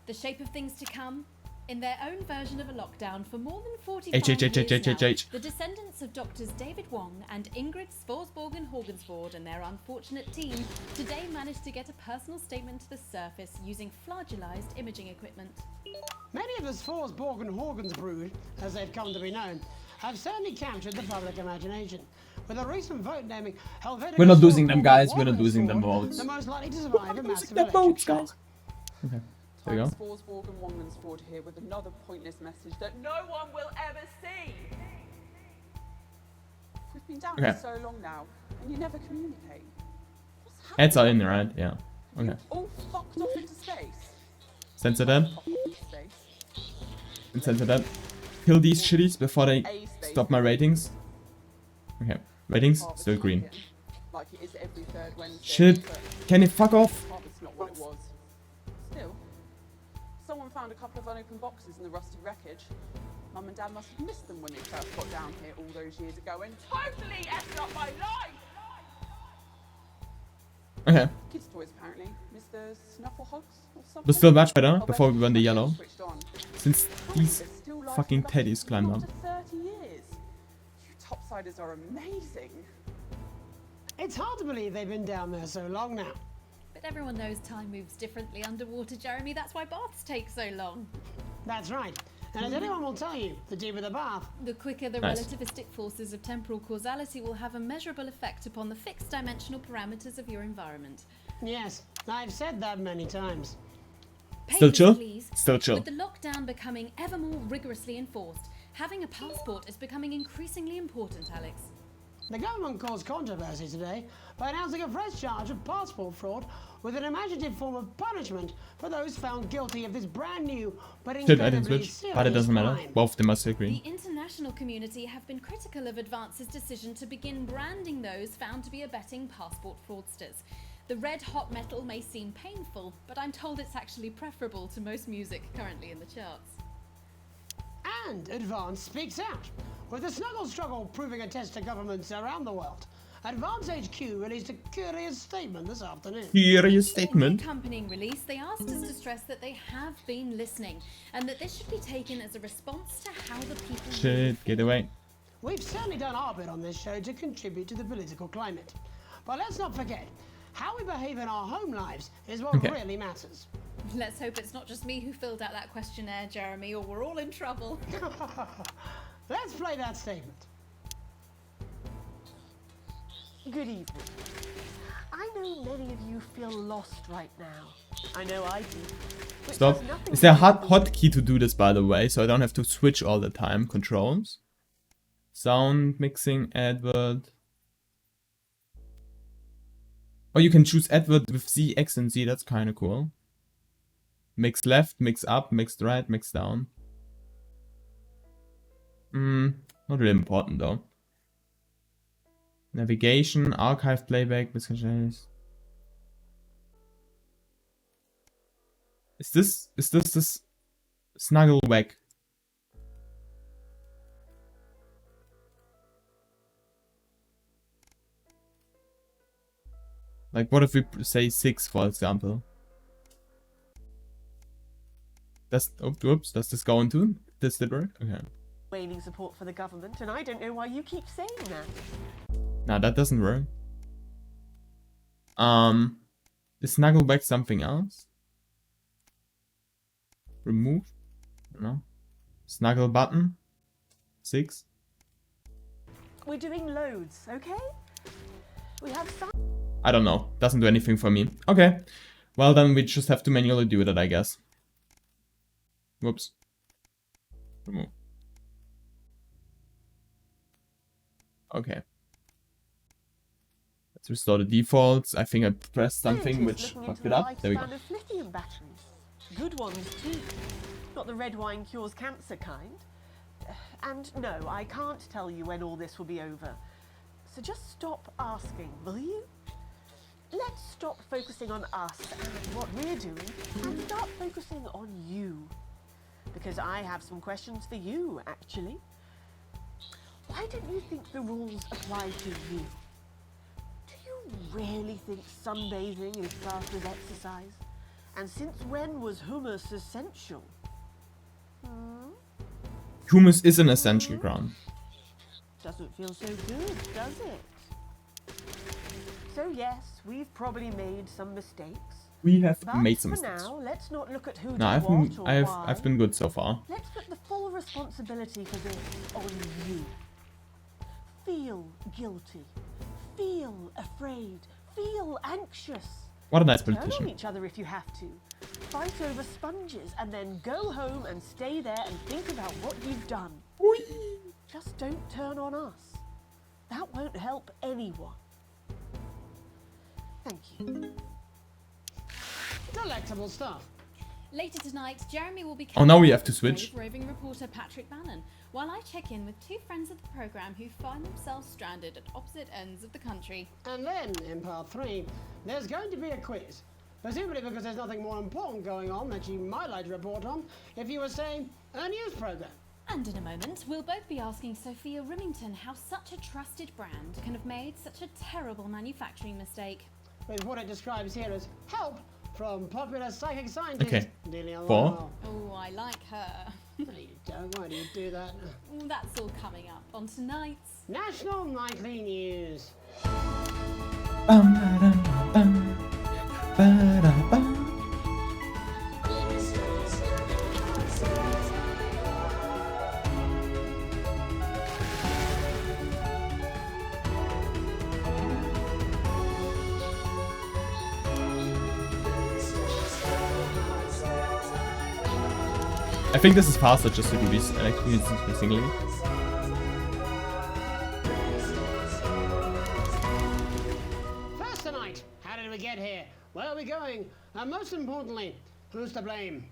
The shape of things to come? In their own version of a lockdown for more than 45 H. years now, the descendants of Doctors David Wong and Ingrid Svorsborg-Horgensvoord and their unfortunate team today managed to get a personal statement to the surface using flagellized imaging equipment. Many of the Svorsborg-Horgensvoord, as they've come to be known, have certainly captured the public imagination. With a recent vote naming Helvetica We're not losing them, guys. We're not losing them votes. the most likely to survive a massive Them votes, guys. Okay. There we go. Svorsborg and Wongmansford here with another pointless message that no one will ever see. We've been down for so long now, and you never communicate. What's happening? Ads are in, right? Yeah. Okay. All fucked off into space. Censor them. And censor them. Kill these shitties before they stop my ratings. Okay. Ratings still green. Like it is every third Wednesday. Shit. Can you fuck off? It's not what it was. Still, someone found a couple of unopened boxes in the rusty wreckage. Mum and Dad must have missed them when they first got down here all those years ago and totally effed up my life! Okay. Kids' toys, apparently. Mr. Snufflehugs or something? But still much better before we went the yellow. Since these fucking teddies climbed up. 30 years. You topsiders are amazing. It's hard to believe they've been down there so long now. But everyone knows time moves differently underwater, Jeremy. That's why baths take so long. That's right. And as anyone will tell you, the deeper the bath, the quicker the Nice. relativistic forces of temporal causality will have a measurable effect upon the fixed dimensional parameters of your environment. Yes, I've said that many times. Still chill? Please. Still chill. With the lockdown becoming ever more rigorously enforced, having a passport is becoming increasingly important, Alex. The government caused controversy today by announcing a fresh charge of passport fraud with an imaginative form of punishment for those found guilty of this brand new but Shit, I didn't incredibly switch. But it doesn't matter. crime. Both of them are still green. The international community have been critical of Advance's decision to begin branding those found to be abetting passport fraudsters. The red hot metal may seem painful, but I'm told it's actually preferable to most music currently in the charts. And Advance speaks out. With the snuggle struggle proving a test to governments around the world, Advance HQ released a curious statement this afternoon. Curious statement. In the accompanying release, they asked us to stress that they have been listening, and that this should be taken as a response to how the people Shit, get away. We've certainly done our bit on this show to contribute to the political climate. But let's not forget, how we behave in our home lives is what really matters. Let's hope it's not just me who filled out that questionnaire, Jeremy, or we're all in trouble. Let's play that statement. Good evening. I know many of you feel lost right now. I know I do. Which Stop. has nothing Is there a to do hotkey to do this, by the way, so I don't have to switch all the time? Controls. Sound mixing, adword. Oh, you can choose adword with Z, X, and Z. That's kind of cool. Mix left, mix up, mix right, mix down. Not really important though. Navigation, archive, playback, misconceptions. Is this snuggle whack? Like, what if we say 6, for example? Oops, does this go into? This did work? Okay. waning support for the government, and I don't know why you keep saying that. Nah, that doesn't work. Is snuggle back something else? Remove? No. Snuggle button? 6? We're doing loads, okay? We have some. I don't know. Doesn't do anything for me. Okay. Well, then we just have to manually do that, I guess. Whoops. Remove. Okay. Let's restore the defaults. I think I pressed something which fucked it up. There we go. Of lithium batteries. Good ones too. Not the red wine cures cancer kind. And no, I can't tell you when all this will be over. So just stop asking, will you? stop focusing on us and what we're doing and start focusing on you? Because I have some questions for you, actually. Why don't you think the rules apply to you? Do you really think sunbathing is classed as exercise? And since when was hummus essential? Humus is an essential ground. Doesn't feel so good, does it? So yes, we've probably made some mistakes. We have But made some for mistakes. now, let's not look at who No, did I've what been, or I've why. been good so far. Let's put the full responsibility for this on you. Feel guilty. Feel afraid. Feel anxious. What a nice Turn on politician. each other if you have to. Fight over sponges and then go home and stay there and think about what you've done. Just don't turn on us. That won't help anyone. Thank you. Delectable stuff. Later tonight, Jeremy will be Oh, now we have to switch. roving reporter Patrick Bannon, while I check in with two friends of the programme who find themselves stranded at opposite ends of the country. And then, in part 3, there's going to be a quiz. Presumably because there's nothing more important going on that you might like to report on if you were, say, a news programme. And in a moment, we'll both be asking Sophia Rimington how such a trusted brand can have made such a terrible manufacturing mistake. With what it describes here as help from popular psychic scientist Okay. Delia 4. Lyle. Oh, I like her. No, you don't. Why do you do that? Oh, that's all coming up on tonight's National Nightly News. Bum, ba-dum, bum, ba-da-bum. I think this is faster just to do these activities singly. First tonight, how did we get here? Where are we going? And most importantly, who's to blame?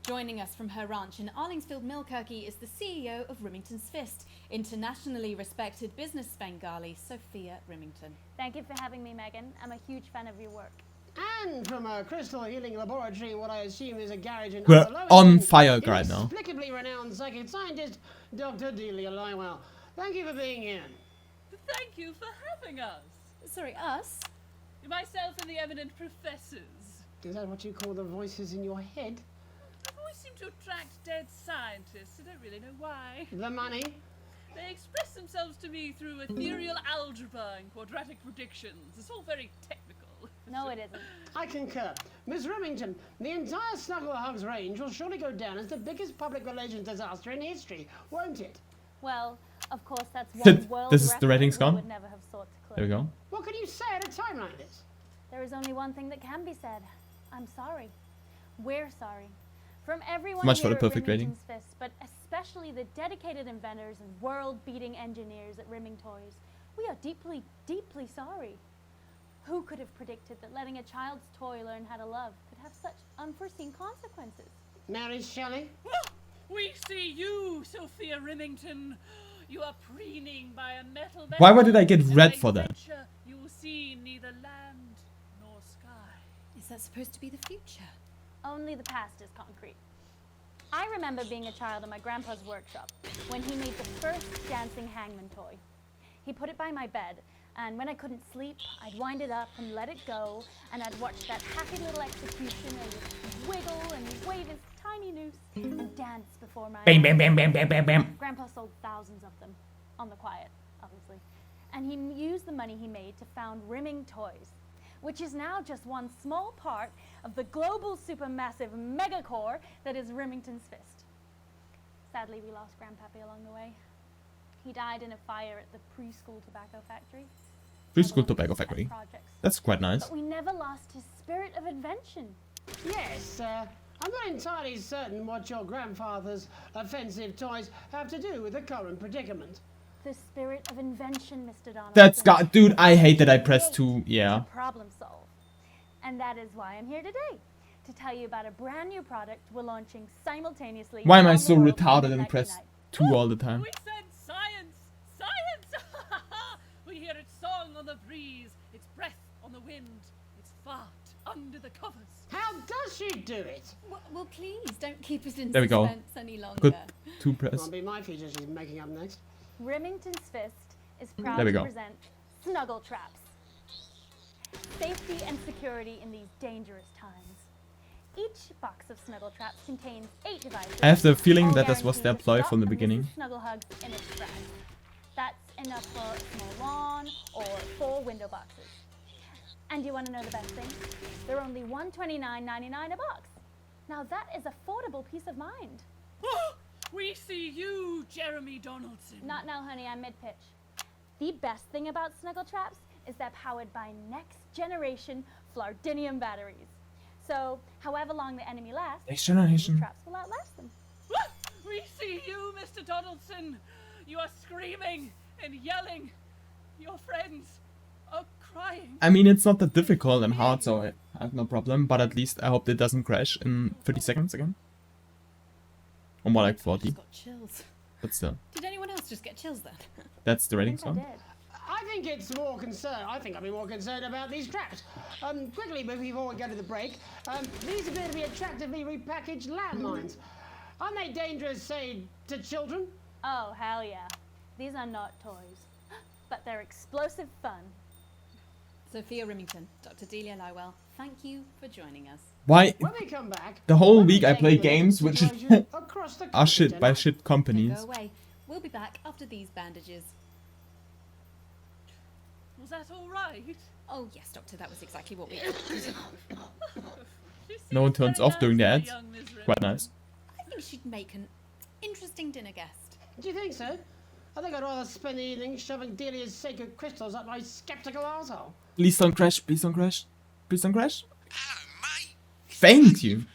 Joining us from her ranch in Arlingsfield, Millkirky is the CEO of Rimington's Fist, internationally respected business Svengali, Sophia Rimington. Thank you for having me, Megan. I'm a huge fan of your work. And from a crystal healing laboratory in what I assume is a garage in We're Upper on Lowington, fire right now. inexplicably renowned psychic scientist, Dr. Delia Lywell. Thank you for being here. Thank you for having us. Sorry, us? Myself and the eminent professors. Is that what you call the voices in your head? I've always seemed to attract dead scientists. I don't really know why. The money? They express themselves to me through ethereal algebra and quadratic predictions. It's all very technical. No, it isn't. I concur. Miss Remington, the entire Snuggle Hugs range will surely go down as the biggest public relations disaster in history, won't it? Well, of course, that's one world This is the record ratings we gone. would never have sought to There we go. What can you say at a time like this? There is only one thing that can be said. I'm sorry. We're sorry. From everyone Much here for the at perfect rating. Remington's Fist, but especially the dedicated inventors and world-beating engineers at Rimming Toys, we are deeply, deeply sorry. Who could have predicted that letting a child's toy learn how to love could have such unforeseen consequences? Mary Shelley? We see you, Sophia Rimington. You are preening by a metal vessel. Why did I get And red I for that? venture You will see neither land nor sky. Is that supposed to be the future? Only the past is concrete. I remember being a child in my grandpa's workshop when he made the first dancing hangman toy. He put it by my bed, and when I couldn't sleep, I'd wind it up and let it go, and I'd watch that happy little executioner wiggle and wave his tiny noose and dance before my Bam, eyes. bam, bam, bam, bam, bam, bam. Grandpa sold thousands of them, on the quiet, obviously. And he used the money he made to found Rimming Toys, which is now just one small part of the global supermassive megacore that is Rimington's Fist. Sadly, we lost Grandpappy along the way. He died in a fire at the preschool tobacco factory. Preschool tobacco factory. That's quite nice. But we never lost his spirit of invention. Yes, I'm not entirely certain what your grandfather's offensive toys have to do with the current predicament. The spirit of invention, Mr. Donaldson. That's got, dude. I hate that I pressed 2. Yeah. To problem solve. And that is why I'm here today, to tell you about a brand new product we're launching simultaneously. Why am I around so the world retarded night and to press night. 2 all the time? We said science! Science! We hear its song on the breeze, its breath on the wind, its fart under the covers. How does she do it? Well, please don't keep us in There we go. suspense any longer. Good 2 press. Won't be my feature she's making up next. Remington's Fist is proud There we to go. present snuggle traps. Safety and security in these dangerous times. Each box of snuggle traps contains 8 devices. I have the feeling all that this was their guaranteed to ploy stop from the and beginning. resist snuggle hugs in its tracks. That's enough for a small lawn or 4 window boxes. And you want to know the best thing? They're only $129.99 a box. Now that is affordable peace of mind. We see you, Jeremy Donaldson. Not now, honey, I'm mid-pitch. The best thing about snuggle traps is they're powered by next generation Flardinium batteries. So, however long the enemy lasts, Next generation. these traps will outlast them. We see you, Mr. Donaldson. You are screaming and yelling. Your friends are crying. I mean, it's not that difficult and hard, so I have no problem. But at least I hope it doesn't crash in 30 seconds again. Or more like 40. Got chills. But still, Did anyone else just get chills then? that's the rating song. I think it's more concerned. I think I'd be more concerned about these traps. Quickly, before we go to the break, these appear to be attractively repackaged landmines. Aren't they dangerous, say, to children? Oh, hell yeah. These are not toys, but they're explosive fun. Sophia Remington, Dr. Delia Lywell, thank you for joining us. Why? When we come back, The whole week I play games which across the are shit by shit Don't companies. go away. We'll be back after these bandages. Was that all right? Oh yes, Doctor, that was exactly what we No one turns off during the ads. Quite nice. I think she'd make an interesting dinner guest. Do you think so? I think I'd rather spend the evening shoving Delia's sacred crystals up my skeptical arsehole. Please don't crash. Please don't crash. Please don't crash. Thank you.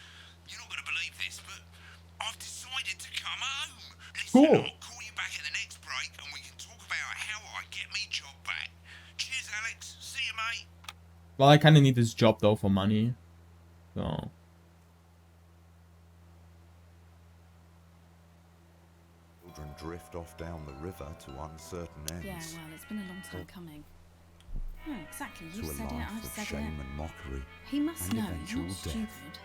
You're not going to believe this, but I've decided to come home. Cool. I'll call you back at the next break and we can talk about how I get me job back. Cheers, Alex. See you, mate. Well, I kind of need this job though for money. So. Children drift off down the river to uncertain ends. Yeah, well, it's been a long time coming. No, exactly. To You a said it, life I've of said shame it. and mockery. He must and know. He's eventual not death stupid.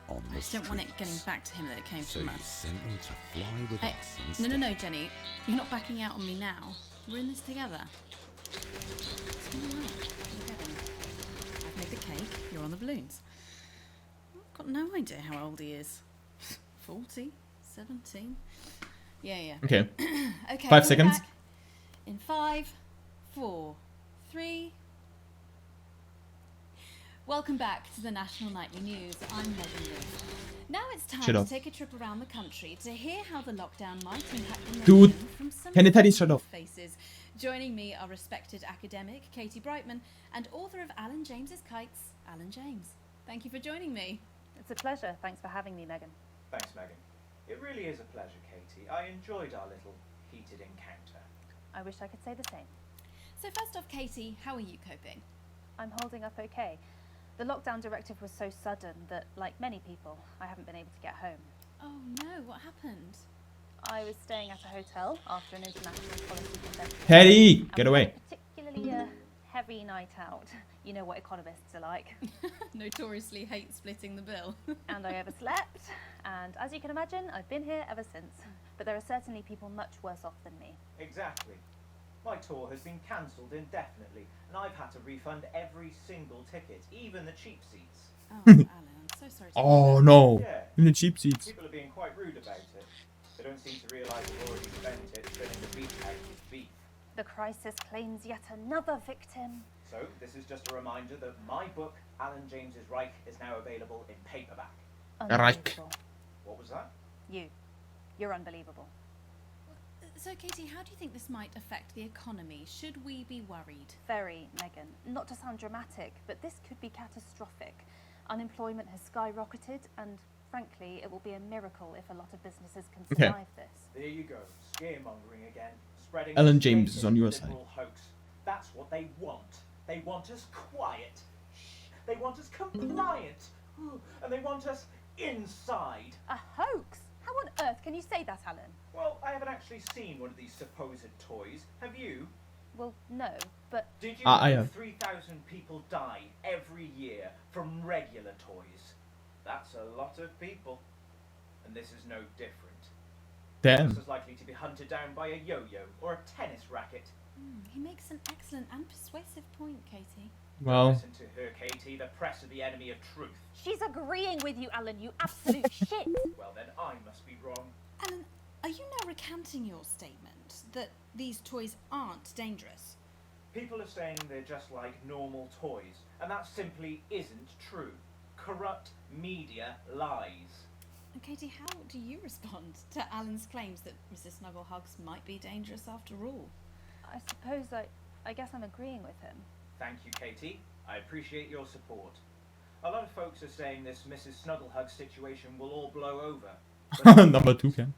on I the just don't want it getting streets. back to him that it came So from you us. sent them to fly with Hey, us no, instead. no, Jenny. You're not backing out on me now. We're in this together. It's all right. Look at him. I've made the cake. You're on the balloons. I've got no idea how old he is. 40? 17? Yeah. Okay. Okay. 5 we'll be seconds. back in 5, 4, 3. Welcome back to the National Nightly News. I'm Megan Lewis. Now it's time Shut to up. take a trip around the country to hear how the lockdown might impact the Dude, nation from some can you tell me shut up? faces. Joining me are respected academic Katie Brightman and author of Alan James's Kites, Alan James. Thank you for joining me. It's a pleasure. Thanks for having me, Megan. Thanks, Megan. It really is a pleasure, Katie. I enjoyed our little heated encounter. I wish I could say the same. So first off, Katie, how are you coping? I'm holding up okay. The lockdown directive was so sudden that, like many people, I haven't been able to get home. Oh no, what happened? I was staying at a hotel after an international policy convention. Teddy, and get we away. had a particularly heavy night out. You know what economists are like. Notoriously hate splitting the bill. And I overslept. And as you can imagine, I've been here ever since. But there are certainly people much worse off than me. Exactly. My tour has been cancelled indefinitely, and I've had to refund every single ticket, even the cheap seats. Oh, Alan, I'm so sorry to hear Oh that. no. Yeah. In the cheap seats. People are being quite rude about it. They don't seem to realise they've already spent it filling the beef house with beef. The crisis claims yet another victim. So, this is just a reminder that my book, Alan James's Reich, is now available in paperback. Unbelievable. What was that? You're unbelievable. So, Katie, how do you think this might affect the economy? Should we be worried? Very, Megan. Not to sound dramatic, but this could be catastrophic. Unemployment has skyrocketed, and frankly, it will be a miracle if a lot of businesses can Okay. survive this. There you go, scaremongering again, spreading Alan this James is on your racist liberal hoax. That's what they want. They want us quiet. Shh. They want us compliant. And they want us inside. A hoax? How on earth can you say that, Alan? Well, I haven't actually seen one of these supposed toys. Have you? Well, no, but... Did you I know have. 3,000 people die every year from regular toys? That's a lot of people. And this is no different. Damn. Just as likely to be hunted down by a yo-yo or a tennis racket. He makes an excellent and persuasive point, Katie. Well. Listen to her, Katie. The press are the enemy of truth. She's agreeing with you, Alan, you absolute shit. Well, then I must be wrong. Alan, are you now recanting your statement that these toys aren't dangerous? People are saying they're just like normal toys, and that simply isn't true. Corrupt media lies. And Katie, how do you respond to Alan's claims that Mrs. Snugglehugs might be dangerous after all? I suppose I guess I'm agreeing with him. Thank you, Katie. I appreciate your support. A lot of folks are saying this Mrs. Snugglehug situation will all blow over. Number 2, Ken.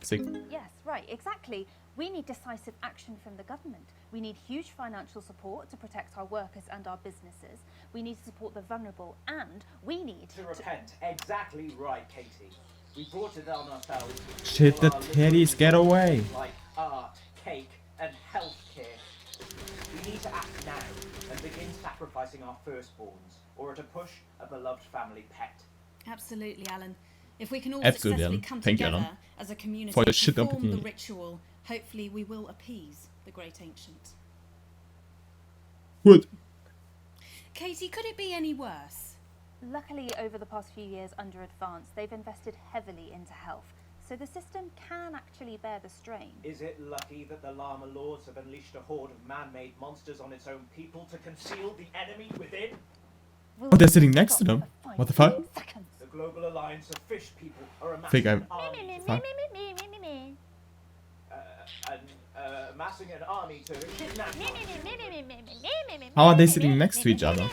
Sick. Yes, right, exactly. We need decisive action from the government. We need huge financial support to protect our workers and our businesses. We need to support the vulnerable, and we need to repent. Exactly right, Katie. We brought it on ourselves. Shit, the teddies, get away. Like art, cake, and healthcare. We need to act now and begin sacrificing our firstborns, or to push a beloved family pet. Absolutely, Alan. If we can all Absolutely, successfully Alan. come Thank you, together Alan, as a community for the to shit perform the opportunity. ritual, hopefully we will appease the great ancient. Good. Katie, could it be any worse? Luckily, over the past few years under Advance, they've invested heavily into health, so the system can actually bear the strain. Is it lucky that the Llama Lords have unleashed a horde of man-made monsters on its own people to conceal the enemy within? Oh, they're sitting next to them. What the fuck? The Global Alliance of Fish People are Think amassing I'm- amassing an army to kidnap. How are they sitting next to each other?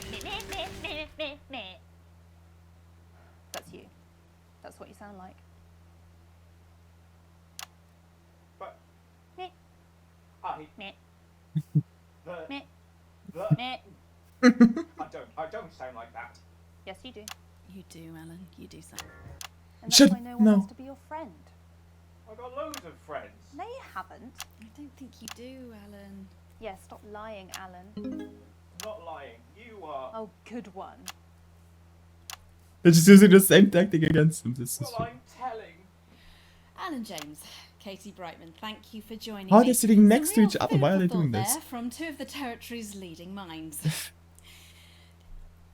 That's you. That's what you sound like. But Meh. I Meh. the Meh. the Meh. I don't sound like that. Yes, you do. You do, Alan. You do sound. And that's Shut- why no one no. wants to be your friend. I've got loads of friends. No, you haven't. I don't think you do, Alan. Yeah, stop lying, Alan. Not lying. You are. Oh, good one. They're just using the same tactic against him. This is Well, I'm telling. Alan James, Katie Brightman, thank you for joining How are me. they sitting next Some to real each other? food Why are they for doing thought this? there From two of the territory's leading minds.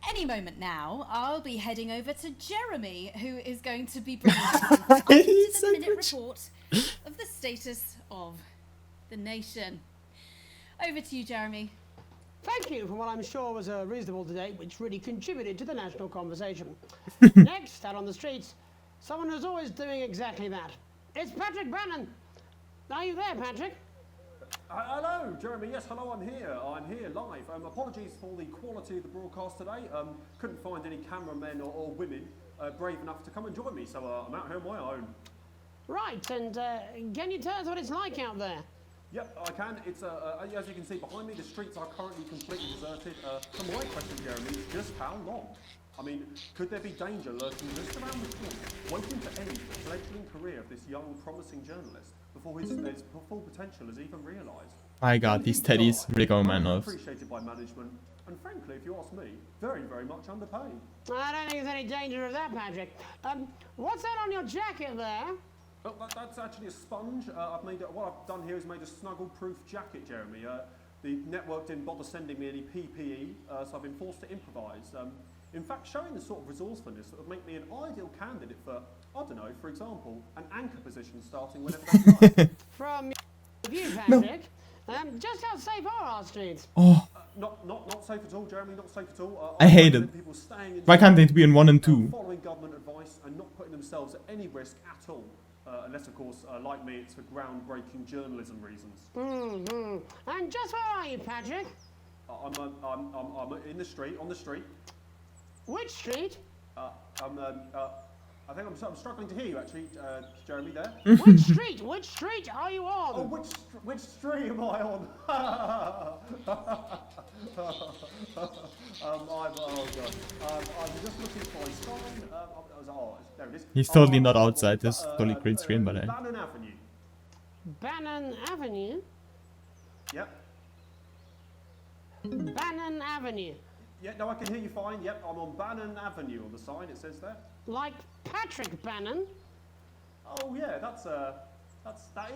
Any moment now, I'll be heading over to Jeremy, who is going to be bringing us an up-to-the-minute report of the status of the nation. Over to you, Jeremy. Thank you for what I'm sure was a reasonable debate, which really contributed to the national conversation. Next, out on the streets, someone who's always doing exactly that. It's Patrick Bannon. Are you there, Patrick? Hello, Jeremy. Yes, hello, I'm here. I'm here live. Apologies for the quality of the broadcast today. Couldn't find any cameramen or women brave enough to come and join me, so I'm out here on my own. Right, and can you tell us what it's like out there? Yep, I can. It's as you can see behind me, the streets are currently completely deserted. So my question, Jeremy, is just how long? I mean, could there be danger lurking just around the corner, waiting to end the fledgling career of this young, promising journalist before his full potential is even realised? My god, these teddies really going man off. Appreciated by management, and frankly, if you ask me, very, very much underpaid. I don't think there's any danger of that, Patrick. What's that on your jacket there? Oh, that's actually a sponge. What I've done here is made a snuggle-proof jacket, Jeremy. The network didn't bother sending me any PPE, so I've been forced to improvise. In fact, showing the sort of resourcefulness that would make me an ideal candidate for, I don't know, for example, an anchor position starting whenever that's like. From your view, Patrick, just how safe are our streets? Oh, Not safe at all, Jeremy, not safe at all. I hate it. People staying in Why can't they be in 1 and 2? following government advice and not putting themselves at any risk at all. Unless, of course, like me, it's for groundbreaking journalism reasons. Mm-hmm. And just where are you, Patrick? I'm in the street, on the street. Which street? I think I'm struggling to hear you, actually, Jeremy, there. Which street? Which street are you on? Oh, which street am I on? I'm just looking for a sign. There it is. He's totally not outside this totally green screen, but Bannon Avenue. Bannon Avenue? Yep. Bannon Avenue. Yeah, no, I can hear you fine. Yep, I'm on Bannon Avenue on the sign, it says there. Like Patrick Bannon? Oh, yeah, that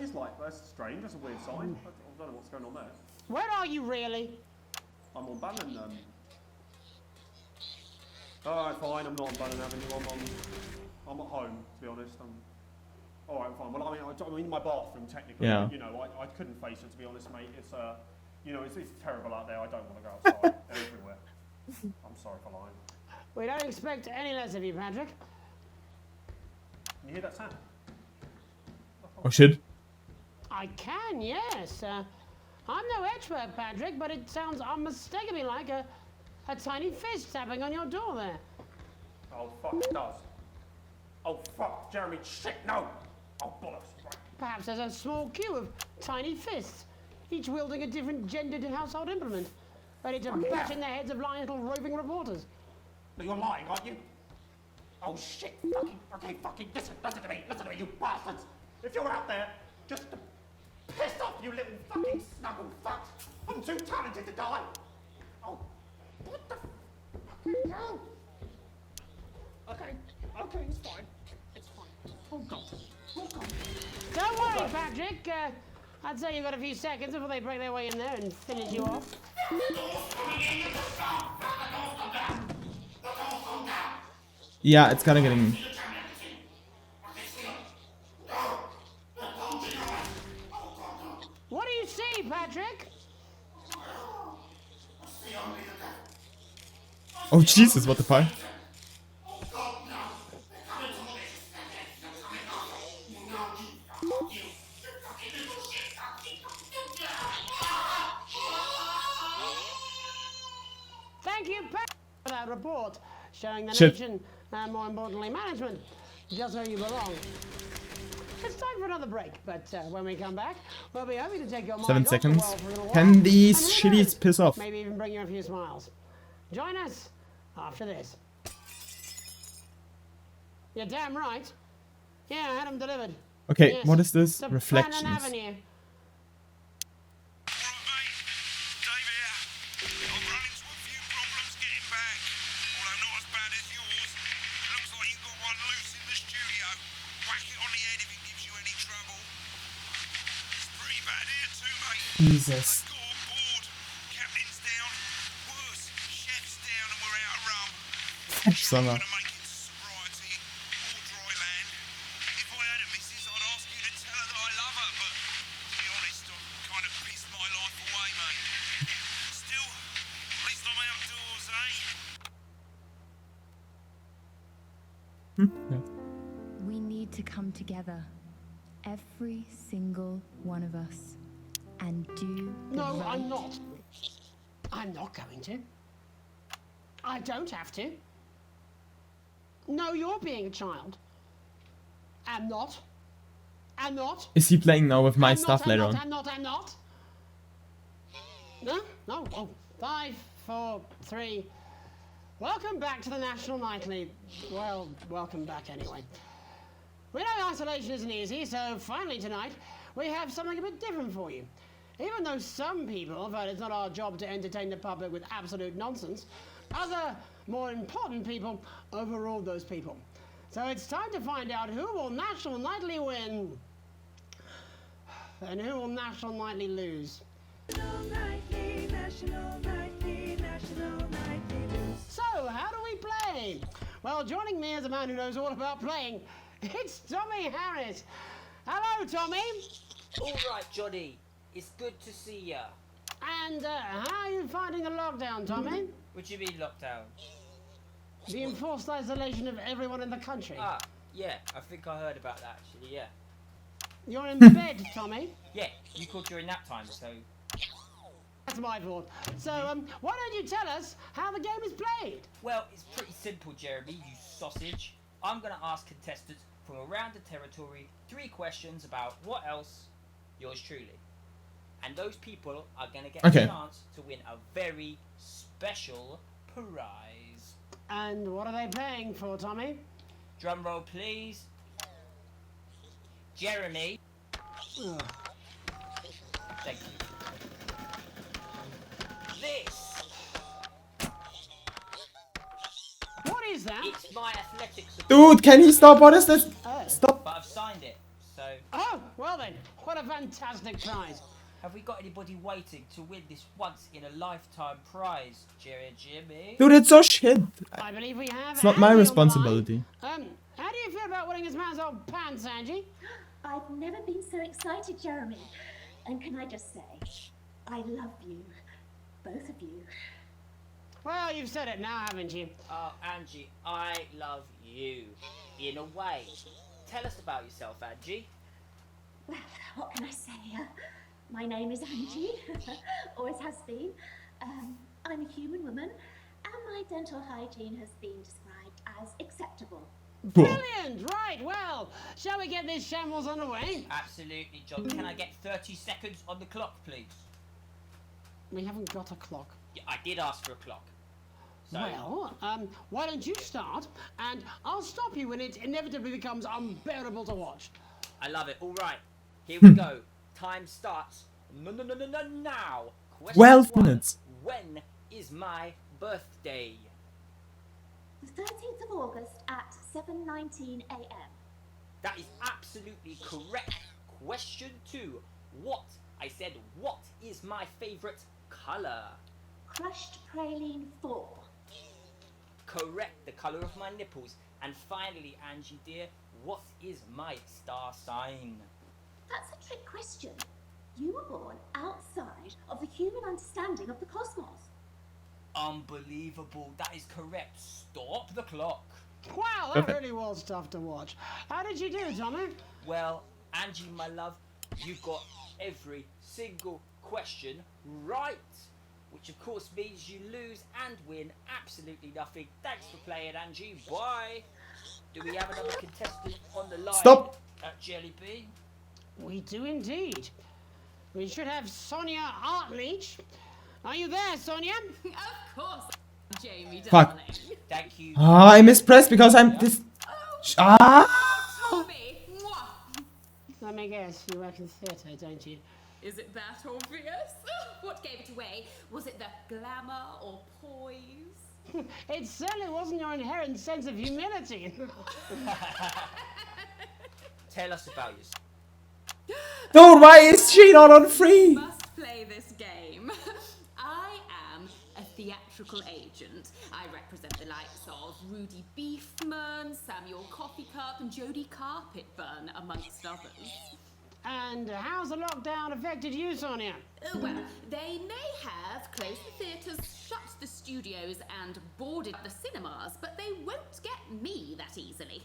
is like, that's strange, that's a weird sign. I don't know what's going on there. Where are you really? I'm on Bannon, Alright, fine, I'm not on Bannon Avenue, I'm at home, to be honest. Alright, fine. Well, I'm in my bathroom, technically. Yeah. You know, I couldn't face it, to be honest, mate. It's, you know, it's terrible out there. I don't want to go outside. They're everywhere. I'm sorry for lying. We don't expect any less of you, Patrick. Can you hear that sound? Oh shit. I can, yes. I'm no expert, Patrick, but it sounds unmistakably like a tiny fist tapping on your door there. Oh, fuck, it does. Oh, fuck, Jeremy, shit, no! Oh, bollocks. Right. Perhaps there's a small queue of tiny fists, each wielding a different gendered household implement, ready to bash in the heads of lying little roving reporters. No, you're lying, aren't you? Oh, shit. Okay, fucking listen to me, you bastards. If you're out there, just to piss off, you little fucking snuggle fucks. I'm too talented to die. Oh, what the fucking hell? Okay, it's fine. It's fine. Oh, God. Oh, God. Don't worry, Patrick. I'd say you've got a few seconds before they break their way in there and finish you off. Yeah, it's kind of getting... What do you see, Patrick? Oh Jesus, what the fuck? Thank you, Patrick, for that report, showing the Shit. nation, and more importantly, management, just where you belong. It's time for another break, but when we come back, we'll be hoping to take your mind 7 off the seconds. world for a little while, Can these and who knows, shitties piss off? Maybe even bring you a few smiles. Join us after this. You're damn right. Yeah, I had them delivered. Okay, Yes, what is this? to Reflections. Bannon Avenue. Jesus. Summer. We need to come together, every single one of us, and do the No, right... I'm not. I'm not going to. I don't have to. No, you're being a child. I'm not. I'm not. Is he playing now with my I'm stuff not, later I'm on? not, I'm not, I'm not. No, no. Oh, 5, 4, 3. Welcome back to the National Nightly. Well, welcome back anyway. We know isolation isn't easy, so finally tonight we have something a bit different for you. Even though some people felt it's not our job to entertain the public with absolute nonsense, other, more important people overruled those people. So it's time to find out who will National Nightly win and who will National Nightly lose. So, how do we play? Well, joining me is a man who knows all about playing. It's Tommy Harris. Hello, Tommy. All right, Johnny. It's good to see ya. And how are you finding the lockdown, Tommy? What do you mean lockdown? The enforced isolation of everyone in the country. Ah, yeah. I think I heard about that, actually, yeah. You're in bed, Tommy. Yeah, you called during nap time, so... That's my fault. So, why don't you tell us how the game is played? Well, it's pretty simple, Jeremy, you sausage. I'm going to ask contestants from around the territory 3 questions about what else, yours truly. And those people are going to get a chance to win a very special prize. And what are they paying for, Tommy? Drum roll, please. Jeremy. Thank you. This is that? It's my athletics. Dude, can he stop? What is this? Stop. But I've signed it, so... Oh, well then, what a fantastic prize. Have we got anybody waiting to win this once-in-a-lifetime prize, Jimmy? Dude, it's so shit. I believe we have It's not my Angie on the responsibility. line. How do you feel about winning this man's old pants, Angie? I've never been so excited, Jeremy. And can I just say, I love you. Both of you. Well, you've said it now, haven't you? Oh, Angie, I love you. In a way. Tell us about yourself, Angie. Well, what can I say? My name is Angie. Always has been. I'm a human woman, and my dental hygiene has been described as acceptable. Brilliant! Right, well, shall we get this shambles underway? Absolutely, John. Can I get 30 seconds on the clock, please? We haven't got a clock. Yeah, I did ask for a clock. So... Well, why don't you start, and I'll stop you when it inevitably becomes unbearable to watch. I love it. All right, here we go. Time starts now. Question 12 1. minutes. When is my birthday? The 13th of August at 7:19 a.m. That is absolutely correct. Question 2. What? I said, what is my favorite color? Crushed praline 4. Correct, the color of my nipples. And finally, Angie dear, what is my star sign? That's a trick question. You were born outside of the human understanding of the cosmos. Unbelievable, that is correct. Stop the clock. Wow, that really was tough to watch. How did you do, Tommy? Well, Angie, my love, you got every single question right. Which of course means you lose and win absolutely nothing. Thanks for playing, Angie. Bye. Do we have another contestant on the line? Stop. Jelly Bean? We do indeed. We should have Sonia Hartleach. Are you there, Sonia? Of course, Jamie, Fuck. darling. Thank you. Ah, I mispressed because I'm this. Tommy, Let me guess, you work in theatre, don't you? is it that obvious? What gave it away? Was it the glamour or poise? It certainly wasn't your inherent sense of humility. Tell us about yourself. Dude, why is she not on free? Must play this game. I am a theatrical agent. I represent the likes of Rudy Beefman, Samuel Coffeecup, and Jodie Carpetburn, amongst others. And how's the lockdown affected you, Sonia? Well, they may have closed the theatres, shut the studios, and boarded the cinemas, but they won't get me that easily.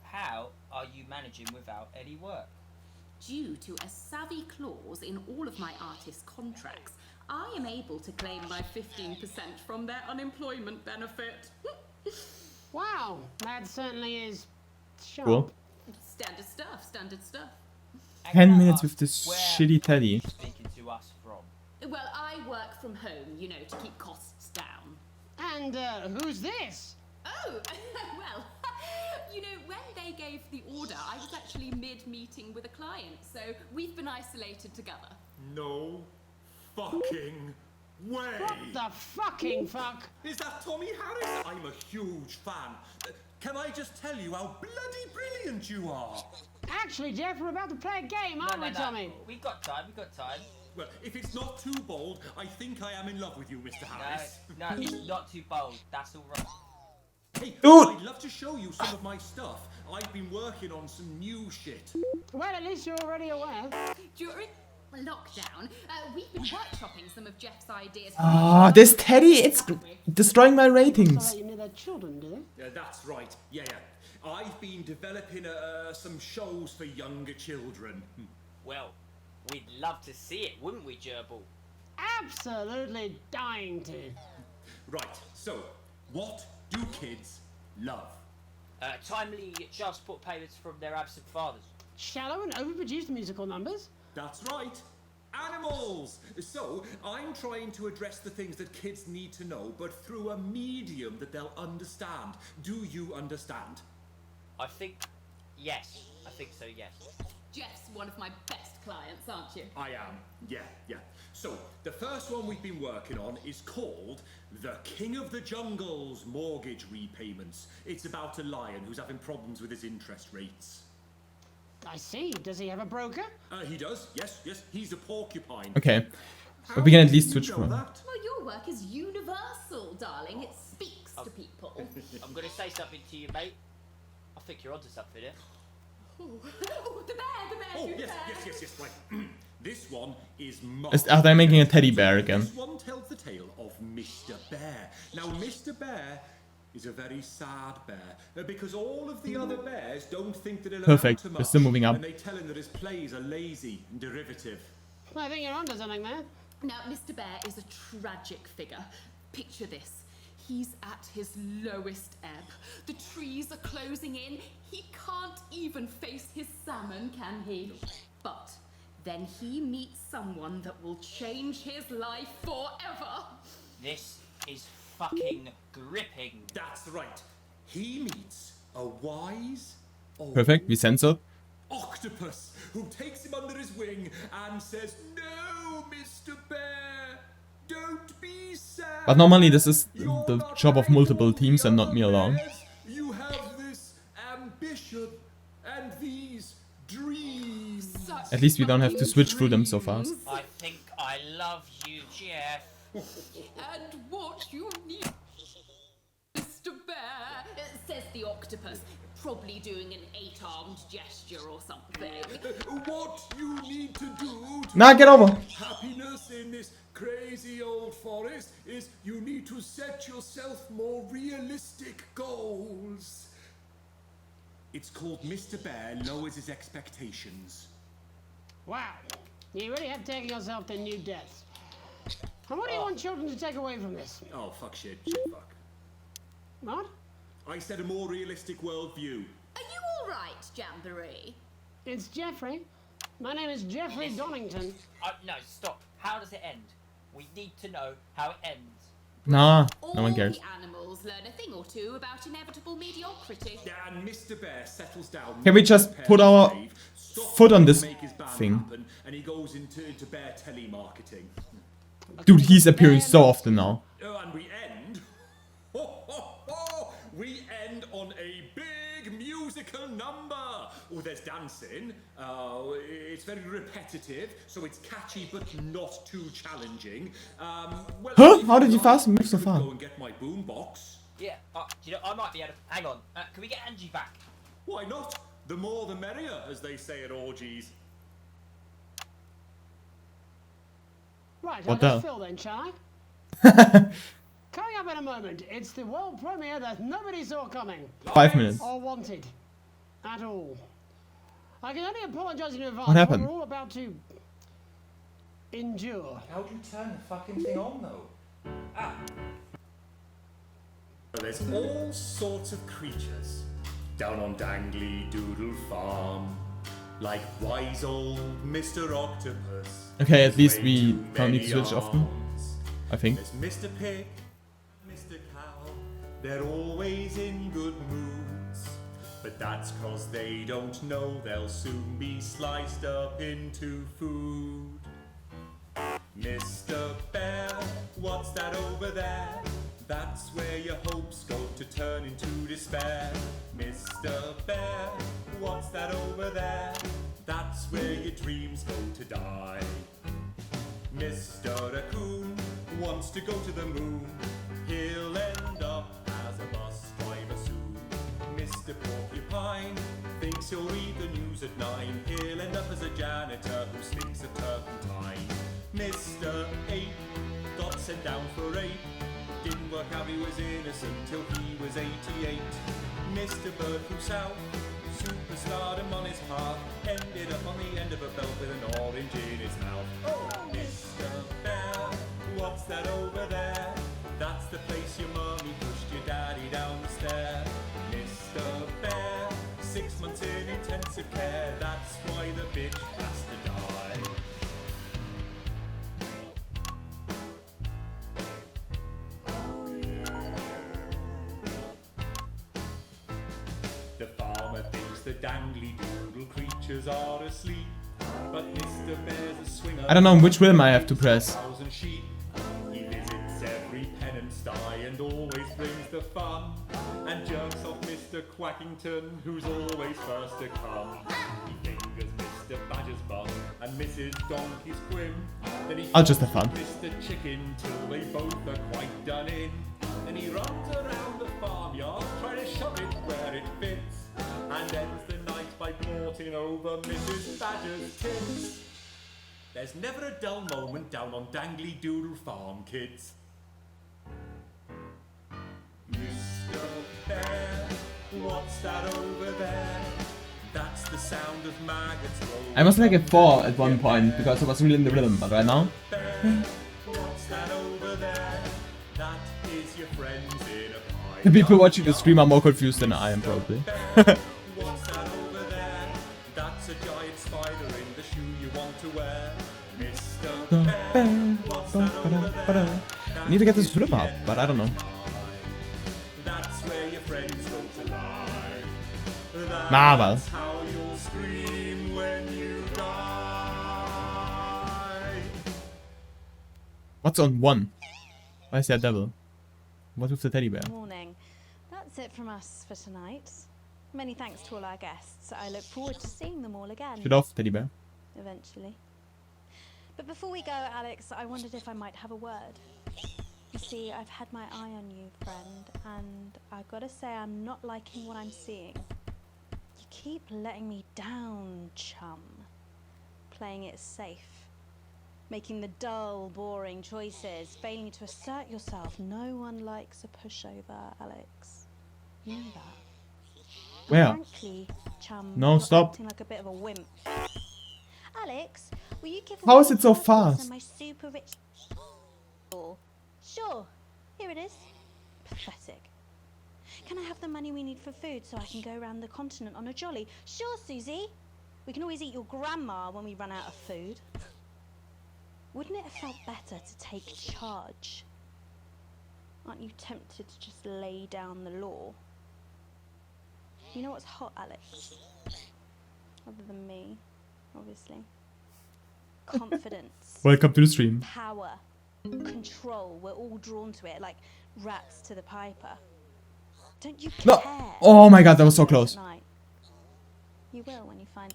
How are you managing without any work? Due to a savvy clause in all of my artist contracts, I am able to claim my 15% from their unemployment benefit. Wow, that certainly is sharp. Cool. Standard stuff, standard stuff. 10 minutes with this shitty teddy. Speaking to us from? Well, I work from home, you know, to keep costs down. And who's this? Oh, well, you know, when they gave the order, I was actually mid-meeting with a client, so we've been isolated together. No fucking way! What the fucking fuck? Is that Tommy Harris? I'm a huge fan. Can I just tell you how bloody brilliant you are? Actually, Jeff, we're about to play a game, aren't we, Tommy? We got time, Well, if it's not too bold, I think I am in love with you, Mr. Harris. No, it's not too bold. That's all right. Hey, Dude! I'd love to show you some of my stuff. I've been working on some new shit. Well, at least you're already aware. During lockdown, we've been workshopping some of Jeff's ideas. Ah, this teddy, it's destroying my ratings. So you know their children, do they? Yeah, that's right. Yeah. I've been developing some shows for younger children. Well, we'd love to see it, wouldn't we, Gerbil? Absolutely dying to. Right, so, what do kids love? Timely child support payments from their absent fathers. Shallow and overproduced musical numbers? That's right. Animals! So, I'm trying to address the things that kids need to know, but through a medium that they'll understand. Do you understand? I think, yes. I think so, yes. Jeff's one of my best clients, aren't you? I am, yeah. So, the first one we've been working on is called The King of the Jungle's Mortgage Repayments. It's about a lion who's having problems with his interest rates. I see. Does he have a broker? He does, yes. He's a porcupine. Okay. But we can at least switch from. Well, your work is universal, darling. It speaks to people. I'm going to say something to you, mate. I think you're onto something here. Oh, the bear, Oh, do yes, bear. right. This one is Mark. Are they making a teddy bear again? This one tells the tale of Mr. Bear. Now, Mr. Bear is a very sad bear because all of the other bears don't think that he'll Perfect. amount to We're much, still moving up. and they tell him that his plays are lazy and derivative. I think you're onto something there. Now, Mr. Bear is a tragic figure. Picture this. He's at his lowest ebb. The trees are closing in. He can't even face his salmon, can he? But then he meets someone that will change his life forever. This is fucking gripping. That's right. He meets a wise old Perfect. We censor. octopus who takes him under his wing and says, "No, Mr. Bear, don't be sad." But normally this is the job of multiple teams and not me alone. You have this ambition and these dreams. At least we don't have to switch through them so fast. I think I love you, Jeff. And what you need, Mr. Bear, says the octopus, probably doing an 8-armed gesture or something. What you need to do to Nah, get over. happiness in this crazy old forest is you need to set yourself more realistic goals. It's called Mr. Bear Lowers His Expectations. Wow. You really have taken yourself to new depths. And what do you want children to take away from this? Oh, fuck shit, fuck. What? I said a more realistic worldview. Are you all right, Jamboree? It's Jeffrey. My name is Jeffrey Donington. No, stop. How does it end? We need to know how it ends. Nah, no one cares. All the animals learn a thing or two about inevitable mediocrity. And Mr. Bear settles down. Can we just put our foot on this make his band thing? happen, and he goes into bear telemarketing. Dude, he's appearing so often now. And we end. We end on a big musical number. Oh, there's dancing. It's very repetitive, so it's catchy but not too challenging. Well, Huh? How did you fast move so far? Go and get my boombox. Yeah, you know, I might be able to... Hang on. Can we get Angie back? Why not? The more the merrier, as they say at orgies. Right, What I'll just the- fill then, shall I? Coming up in a moment, it's the world premiere that nobody saw coming. 5 minutes. Or wanted. At all. I can only apologise in advance. What happened? We're all about to endure. How'd you turn the fucking thing on, though? There's all sorts of creatures down on Dangly Doodle Farm, like wise old Mr. Octopus. Okay, at least Way we too don't need to many switch often. arms. I think. There's Mr. Pig, Mr. Cow, they're always in good moods. But that's 'cause they don't know they'll soon be sliced up into food. Mr. Bear, what's that over there? That's where your hopes go to turn into despair. Mr. Bear, what's that over there? That's where your dreams go to die. Mr. Raccoon wants to go to the moon. He'll end up as a bus driver soon. Mr. Porcupine thinks he'll read the news at 9. He'll end up as a janitor who slinks a turpentine. Mr. Ape got sent down for rape. Didn't work out he was innocent till he was 88. Mr. Bird flew south, superstardom on his path. Ended up on the end of a belt with an orange in his mouth. Oh, Mr. Bear, what's that over there? That's the place your mummy pushed your daddy down the stair. Mr. Bear, 6 months in intensive care. That's why the bitch has to die. The farmer thinks the dangly doodle creatures are asleep. But Mr. Bear's a swinger. I don't know which rhythm I have to press. Sheep. He visits every pen and sty and always brings the fun. And jerks off Mr. Quackington, who's always first to come. He fingers Mr. Badger's bum and Mrs. Donkey's quim. Then he I'll just have fun. Mr. Chicken till they both are quite done in. Then he runs around the farmyard trying to shove it where it fits. And ends the night by porting over Mrs. Badger's tits. There's never a dull moment down on Dangly Doodle Farm, kids. Mr. Bear, what's that over there? That's the sound of maggots rolling. I was like a 4 at one point because I was really in the rhythm, but right now. What's that over there? That is your friends in a pie. The people watching the stream are more confused than I am probably. What's that over there? That's a giant spider in the shoe you want to wear. Mr. Bear, what's that over there? I need to get this rhythm up, but I don't know. That's where your friends go to lie. Well. That's how you'll scream when you die. What's on 1? Why is there a devil? What with the teddy bear? Morning. That's it from us for tonight. Many thanks to all our guests. I look forward to seeing them all again. Shut off, teddy bear. Eventually. But before we go, Alex, I wondered if I might have a word. You see, I've had my eye on you, friend, and I've got to say I'm not liking what I'm seeing. You keep letting me down, chum. Playing it safe. Making the dull, boring choices. Failing to assert yourself. No one likes a pushover, Alex. You know that. Where? Frankly, chum, No, you're stop. acting like a bit of a wimp. Alex, will you give How away is it so my passports fast? and my super rich... Sure, here it is. Pathetic. Can I have the money we need for food so I can go around the continent on a jolly? Sure, Susie. We can always eat your grandma when we run out of food. Wouldn't it have felt better to take charge? Aren't you tempted to just lay down the law? You know what's hot, Alex? Other than me, obviously. Confidence. Welcome to the stream. Power. Control. We're all drawn to it like rats to the piper. Don't you care? No. Oh my god, that was so close. You will when you find...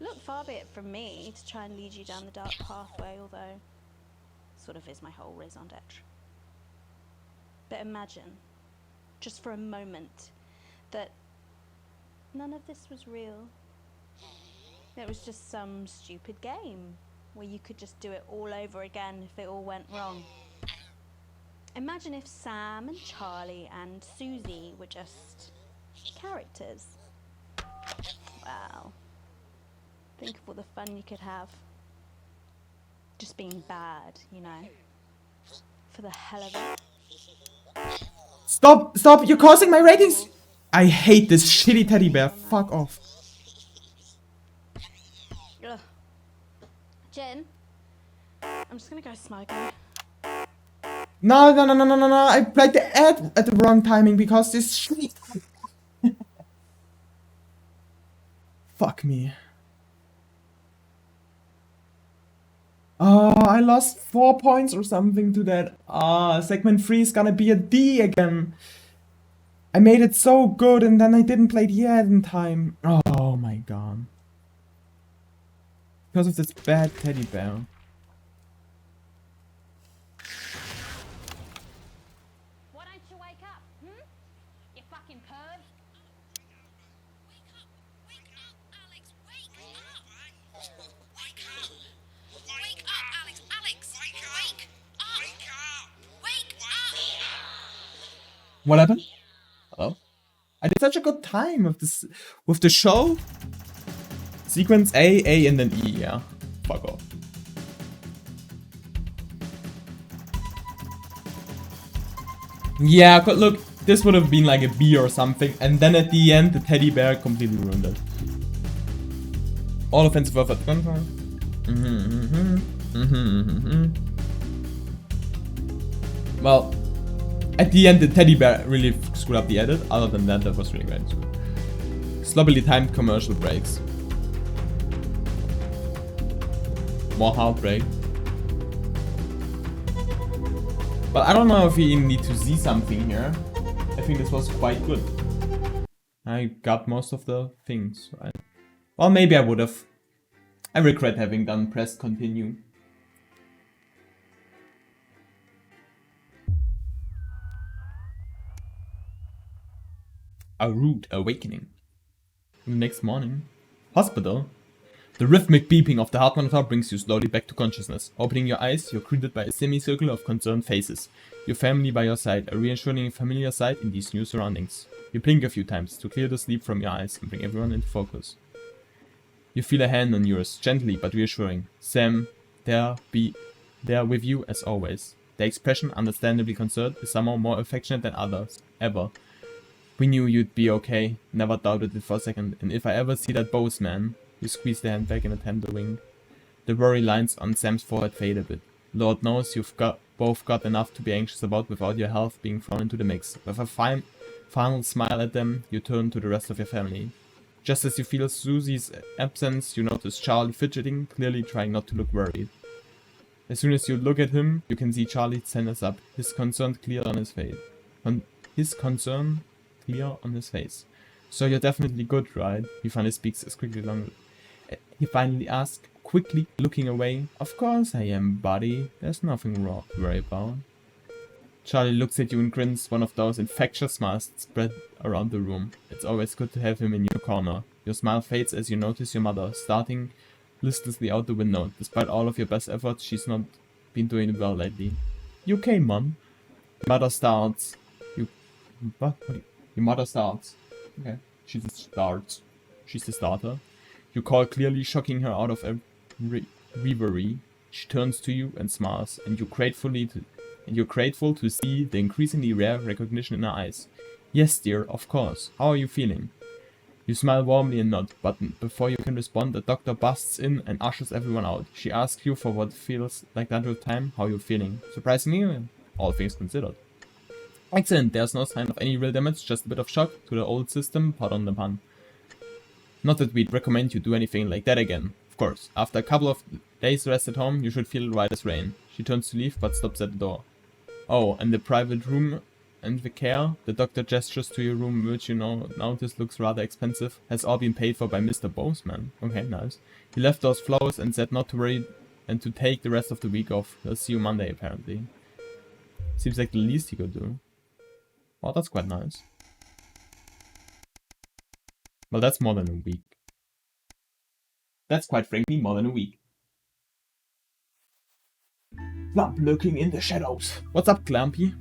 Look, far be it from me to try and lead you down the dark pathway, although sort of is my whole raison d'etre. But imagine, just for a moment, that none of this was real. It was just some stupid game where you could just do it all over again if it all went wrong. Imagine if Sam and Charlie and Susie were just characters. Wow. Think of all the fun you could have. Just being bad, you know. For the hell of it. Stop! Stop! You're causing my ratings! I hate this shitty teddy bear. Fuck off. Ugh. Jen, I'm just gonna go smoking. No, no, no, no, no, no, no. I played the ad at the wrong timing because this shitty... Fuck me. Oh, I lost 4 points or something to that. Segment 3 is gonna be a D again. I made it so good and then I didn't play the ad in time. Oh my god. Because of this bad teddy bear. Why don't you wake up, You fucking perv. What happened? Hello? I did such a good time with this, with the show. Sequence A, and then E, yeah. Fuck off. Yeah, but look, this would have been like a B or something, and then at the end, the teddy bear completely ruined it. All offensive effort. Well, at the end, the teddy bear really screwed up the edit. Other than that, that was really great. Sloppily timed commercial breaks. More heartbreak. But I don't know if we even need to see something here. I think this was quite good. I got most of the things, right? Well, maybe I would have. I regret having done press continue. A rude awakening. The next morning. Hospital. The rhythmic beeping of the heart monitor brings you slowly back to consciousness. Opening your eyes, you're greeted by a semicircle of concerned faces. Your family by your side, a reassuring familiar sight in these new surroundings. You blink a few times to clear the sleep from your eyes and bring everyone into focus. You feel a hand on yours, gently but reassuring. Sam, there with you as always. The expression, understandably concerned, is somehow more affectionate than others, ever. We knew you'd be okay, never doubted it for a second, and if I ever see that Boseman... You squeeze the hand back in a tender wink. The worry lines on Sam's forehead fade a bit. Lord knows you've both got enough to be anxious about without your health being thrown into the mix. With a final smile at them, you turn to the rest of your family. Just as you feel Susie's absence, you notice Charlie fidgeting, clearly trying not to look worried. As soon as you look at him, you can see Charlie tense up, his concern clear on his face. So you're definitely good, right? He finally speaks as quickly along. He finally asks, quickly looking away. Of course I am, buddy. There's nothing wrong to worry about. Charlie looks at you and grins, one of those infectious smiles that spread around the room. It's always good to have him in your corner. Your smile fades as you notice your mother, starting listlessly out the window. Despite all of your best efforts, she's not been doing well lately. You okay, Mom? Your mother starts. Your mother starts. Okay. She just starts. She's the starter. You call clearly, shocking her out of a reverie. She turns to you and smiles, and you're grateful to see the increasingly rare recognition in her eyes. Yes, dear, of course. How are you feeling? You smile warmly and nod, but before you can respond, the doctor busts in and ushers everyone out. She asks you for what feels like that of time, how you're feeling. Surprisingly, all things considered. Excellent, there's no sign of any real damage, just a bit of shock to the old system, pardon the pun. Not that we'd recommend you do anything like that again, of course. After a couple of days rest at home, you should feel right as rain. She turns to leave, but stops at the door. Oh, and the private room and the care? The doctor gestures to your room, which you know now this looks rather expensive. Has all been paid for by Mr. Boseman. Okay, nice. He left those flowers and said not to worry and to take the rest of the week off. He'll see you Monday, apparently. Seems like the least he could do. Oh, that's quite nice. Well, that's more than a week. That's quite frankly more than a week. Clump lurking in the shadows. What's up, Clumpy?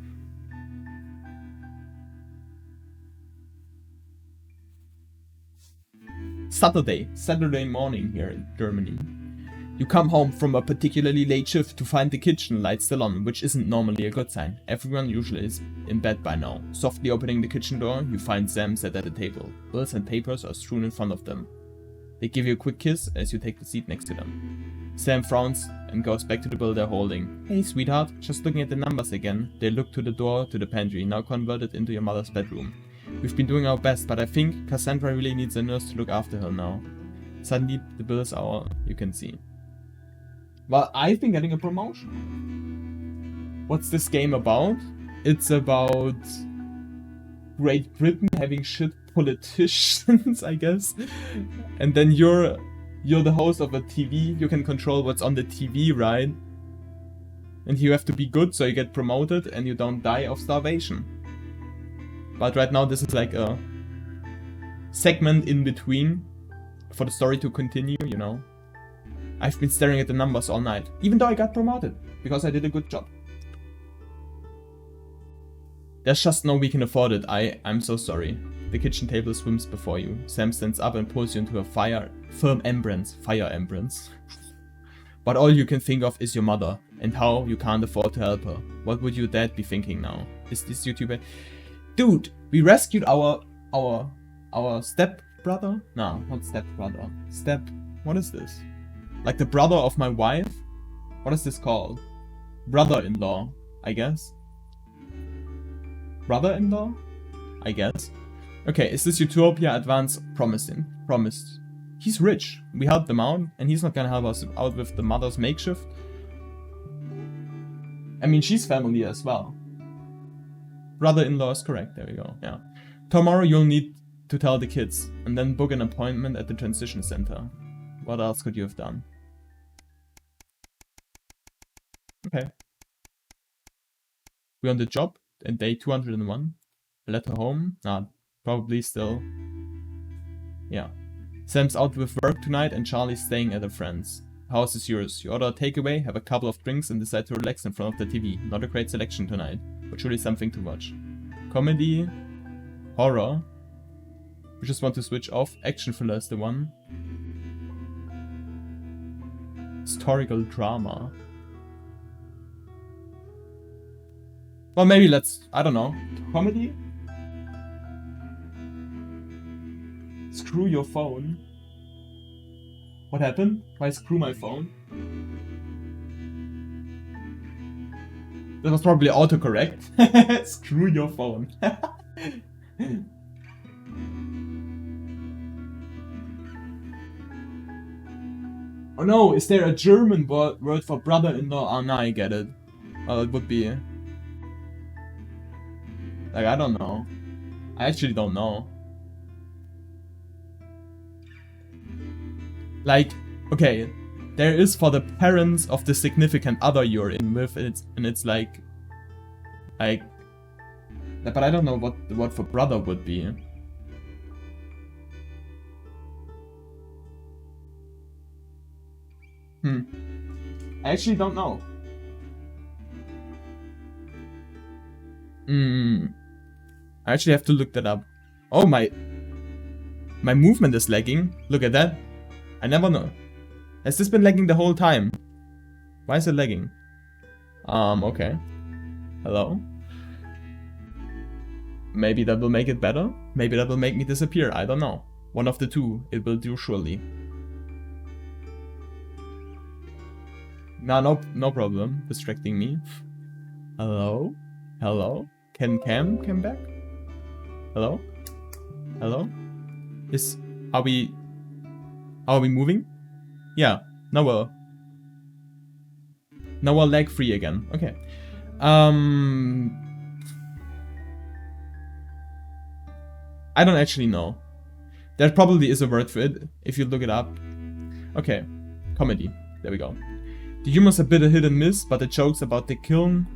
Saturday morning here in Germany. You come home from a particularly late shift to find the kitchen light still on, which isn't normally a good sign. Everyone usually is in bed by now. Softly opening the kitchen door, you find Sam sat at a table. Bills and papers are strewn in front of them. They give you a quick kiss as you take the seat next to them. Sam frowns and goes back to the bill they're holding. Hey sweetheart, just looking at the numbers again. They look to the door to the pantry, now converted into your mother's bedroom. We've been doing our best, but I think Cassandra really needs a nurse to look after her now. Suddenly the bills are all you can see. Well, I've been getting a promotion. What's this game about? It's about Great Britain having shit politicians, I guess. And then you're the host of a TV. You can control what's on the TV, right? And you have to be good so you get promoted and you don't die of starvation. But right now this is like a segment in between for the story to continue, you know. I've been staring at the numbers all night, even though I got promoted, because I did a good job. There's just no we can afford it, I'm so sorry. The kitchen table swims before you. Sam stands up and pulls you into a fire embrace. But all you can think of is your mother, and how you can't afford to help her. What would your dad be thinking now? Is this YouTuber? Dude, we rescued our stepbrother? No, not stepbrother. What is this? Like the brother of my wife? What is this called? Brother-in-law, I guess. Brother-in-law? I guess. Okay, is this Utopia Advance promising? Promised. He's rich. We helped them out, and he's not gonna help us out with the mother's makeshift. I mean, she's family as well. Brother-in-law is correct. There we go. Yeah. Tomorrow you'll need to tell the kids, and then book an appointment at the transition center. What else could you have done? Okay. We're on the job, and day 201. A letter home? Nah, probably still. Yeah. Sam's out with work tonight, and Charlie's staying at a friend's. House is yours. You order a takeaway, have a couple of drinks, and decide to relax in front of the TV. Not a great selection tonight, but surely something to watch. Comedy, horror. We just want to switch off. Action thriller is the one. Historical drama. Well, maybe let's, I don't know. Comedy? Screw your phone. What happened? Why screw my phone? That was probably autocorrect. Screw your phone. Oh no, is there a German word for brother-in-law? Oh no, I get it. Well, it would be... Like, I don't know. I actually don't know. Like, okay, there is for the parents of the significant other you're in with, and it's like, but I don't know what the word for brother would be. I actually don't know. I actually have to look that up. Oh, my movement is lagging. Look at that. I never know. Has this been lagging the whole time? Why is it lagging? Okay. Hello? Maybe that will make it better? Maybe that will make me disappear, I don't know. One of the two, it will do surely. No problem. Distracting me. Hello? Hello? Can Cam come back? Hello? Hello? Are we moving? Yeah. Now we're lag free again. Okay. I don't actually know. There probably is a word for it if you look it up. Okay. Comedy. There we go. The humor's a bit of hit and miss, but the jokes about the kiln?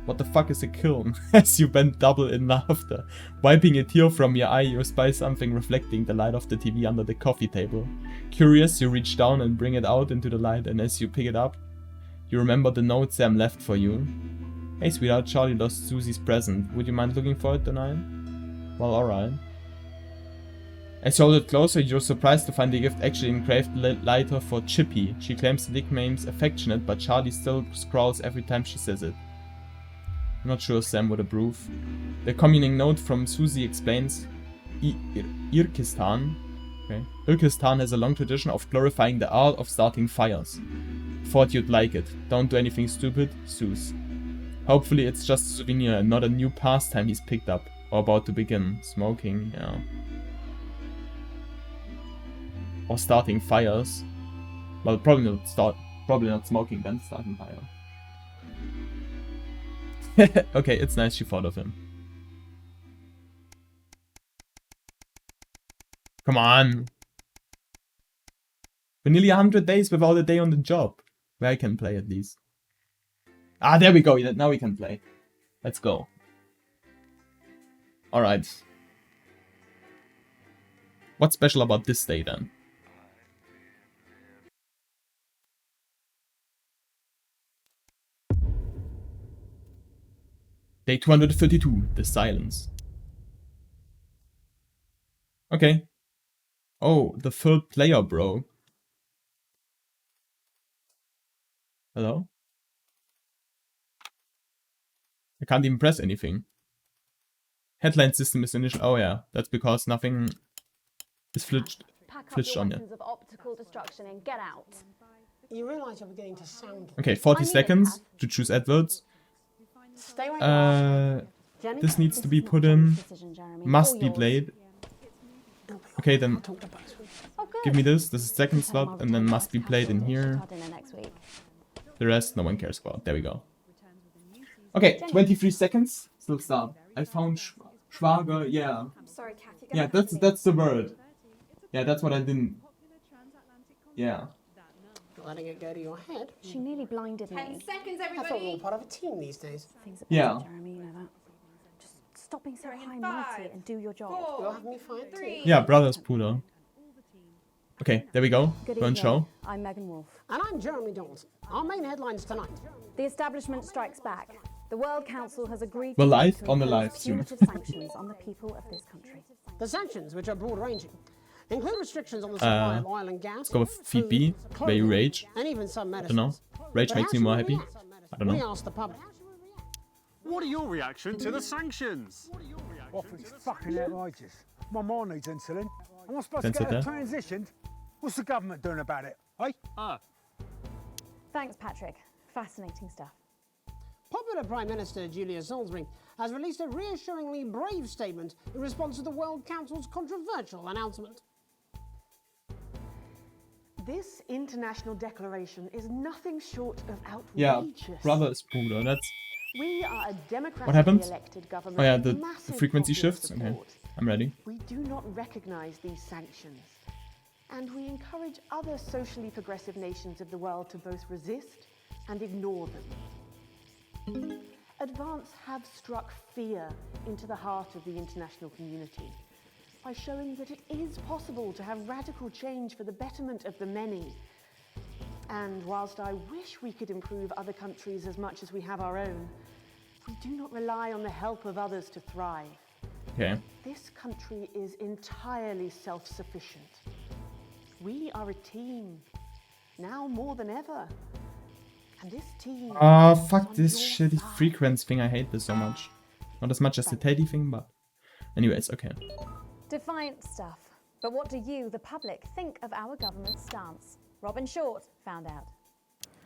What the fuck is a kiln? As you bend double in laughter. Wiping a tear from your eye, you spy something reflecting the light of the TV under the coffee table. Curious, you reach down and bring it out into the light, and as you pick it up, you remember the note Sam left for you. Hey sweetheart, Charlie lost Susie's present. Would you mind looking for it tonight? Well, alright. As you hold it closer, you're surprised to find the gift actually engraved lighter for Chippy. She claims the nickname's affectionate, but Charlie still scrawls every time she says it. I'm not sure Sam would approve. The communing note from Susie explains Irkistan. Okay. Irkistan has a long tradition of glorifying the art of starting fires. Thought you'd like it. Don't do anything stupid, Sus. Hopefully it's just a souvenir and not a new pastime he's picked up. Or about to begin. Smoking, yeah. Or starting fires. Well, probably not smoking, then starting fire. Okay, it's nice she thought of him. Come on! We're nearly 100 days without a day on the job. Where I can play at least. Ah, there we go, now we can play. Let's go. Alright. What's special about this day then? Day 232, the silence. Okay. Oh, the third player, bro. Hello? I can't even press anything. Headline system is initial. Oh yeah, that's because nothing is flitched on yet. Of optical destruction and get out. You realise you're beginning to sound. Okay, 40 seconds to choose adwords. Stay where you are. This needs to be put in. Must be played. Okay, then give me this. This is second slot, and then must be played in here. The rest, no one cares about. There we go. Okay, 23 seconds. Still start. I found Schwager. Yeah. Sorry, Kath, Yeah, that's the word. Yeah, that's what I didn't. Yeah. Letting it go to your head. She nearly blinded me. 10 seconds, everybody. I thought we were all part of a team these days. Things are Yeah. better, Jeremy, you know that. Just stop being so high and mighty and do your job. You'll have me fight too. Yeah, brothers, Bruder. Okay, there we go. Good Go and evening. show. I'm Megan Wolf. And I'm Jeremy Donaldson. Our main headlines tonight. The establishment strikes back. The World Council has agreed We're to live to on the impose live stream. punitive sanctions on the people of this country. The sanctions, which are broad-ranging, include restrictions on the supply of oil and gas, Let's go with feed B, where you rage. and even some I medicines. don't know. Rage But makes how me more should we happy. react? I don't We know. asked the public. What are your reaction to the sanctions? Well, it's fucking outrageous. My mom needs insulin. Am I supposed Don't to sit get her there. transitioned? What's the government doing about it, eh? Thanks, Patrick. Fascinating stuff. Popular Prime Minister Julia Salisbury has released a reassuringly brave statement in response to the World Council's controversial announcement. This international declaration is nothing short of Yeah, outrageous. brothers, Bruder. That's We are a democratically what happens. elected government. Oh yeah, with the massive frequency popular shifts. Okay, support. I'm ready. We do not recognise these sanctions, and we encourage other socially progressive nations of the world to both resist and ignore them. Advance have struck fear into the heart of the international community by showing that it is possible to have radical change for the betterment of the many. And whilst I wish we could improve other countries as much as we have our own, we do not rely on the help of others to thrive. Okay. This country is entirely self-sufficient. We are a team, now more than ever. And this team... Ah, fuck this shitty frequency thing. I hate this so much. Not as much as the Teddy thing, but... Anyways, okay. Defiant stuff. But what do you, the public, think of our government's stance? Robin Short found out.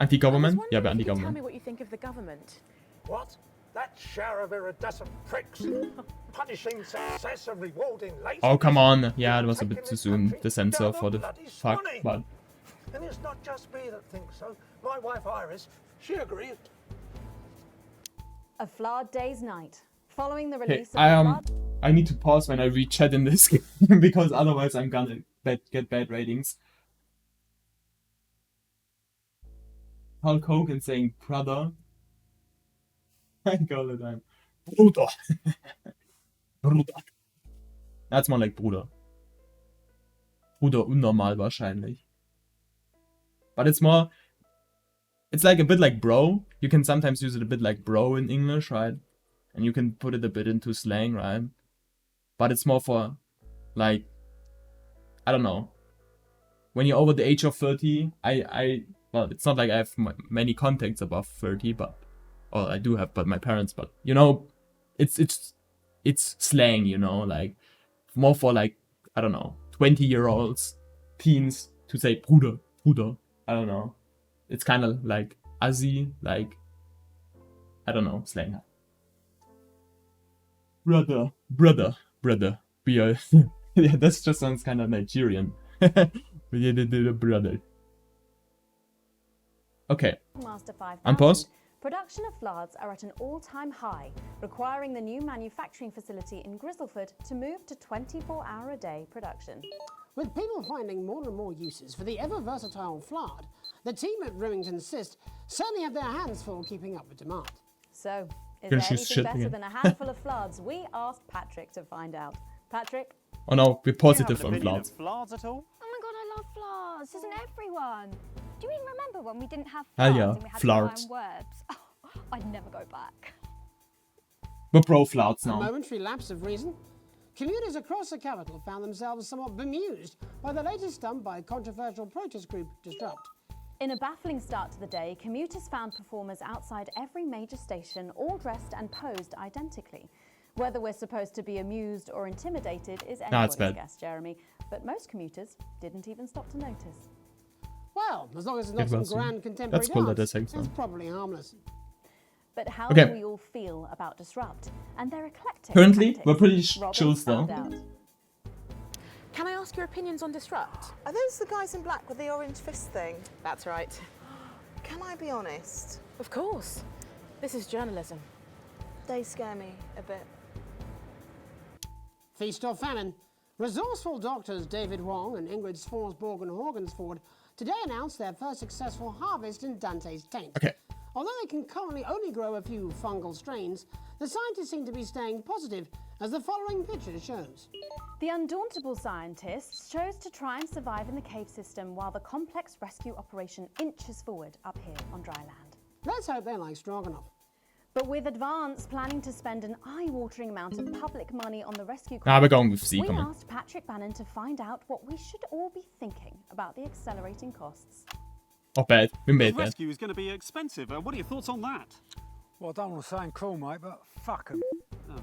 Anti-government? Yeah, but Tell anti-government. me what you think of the government. What? That shower of iridescent pricks, punishing success and rewarding laziness. Oh, come on. Yeah, it was a bit too soon. The censor for the fuck, but... And it's not just me that thinks so. My wife Iris, she agrees. A Flawed Day's Night. Following the Okay, release of the Flawed... I need to pause when I read chat in this game, because otherwise I'm gonna get bad ratings. Hulk Hogan saying brother. I go the time. Bruder. Bruder. That's more like Bruder. Bruder unnormal wahrscheinlich. But it's more... It's like a bit like bro. You can sometimes use it a bit like bro in English, right? And you can put it a bit into slang, right? But it's more for, like, I don't know. When you're over the age of 30, well, it's not like I have many contacts above 30, but, or I do have, but my parents, but, you know, it's slang, you know, like, more for, like, I don't know, 20-year-olds, teens, to say Bruder, I don't know. It's kind of like Azzy, like, I don't know, slang. Brother. Be a yeah, that just sounds kind of Nigerian. Brother. Okay. Master 5000. Unpause. Production of Flards are at an all-time high, requiring the new manufacturing facility in Grizzleford to move to 24-hour-a-day production. With people finding more and more uses for the ever-versatile Flard, the team at Remington Cyst certainly have their hands full keeping up with demand. So, is Gonna there shoot anything shit better again. than a handful of Flards? We asked Patrick to find out. Patrick? Oh no, we're positive Do you on have an opinion Flards. of Flards at all? Oh my god, I love Flards. Doesn't everyone? Do you even remember when we didn't have Hell Flards yeah, and we had Flards. to learn words? Oh, I'd never go back. We're pro Flards A now. momentary lapse of reason. Commuters across the capital found themselves somewhat bemused by the latest stunt by controversial protest group Disrupt. In a baffling start to the day, commuters found performers outside every major station, all dressed and posed identically. Whether we're supposed to be amused or intimidated is Nah, it's anybody's bad. guess, Jeremy. But most commuters didn't even stop to notice. Well, as long as it's Yeah, not well, some grand contemporary that's cool that dance, they're saying so. it's probably harmless. But how do we all feel about Disrupt and their eclectic Currently, tactics? we're pretty Robin, chill still. stand out. Can I ask your opinions on Disrupt? Are those the guys in black with the orange fist thing? That's right. Can I be honest? Of course. This is journalism. They scare me a bit. Feast or famine. Resourceful doctors David Wong and Ingrid Sforsborg and Horgansford today announced their first successful harvest in Dante's taint. Okay. Although they can currently only grow a few fungal strains, the scientists seem to be staying positive, as the following picture shows. The undauntable scientists chose to try and survive in the cave system while the complex rescue operation inches forward up here on dry land. Let's hope they're like Stroganoff. But with Advance planning to spend an eye-watering amount of public money on the rescue we're going with we Seacomer. asked Patrick Bannon to find out what we should all be thinking about the accelerating costs. Not bad. We made that. Rescue is going to be expensive. What are your thoughts on that? Well, I don't want to sound cool, mate, but fuck 'em. Oh.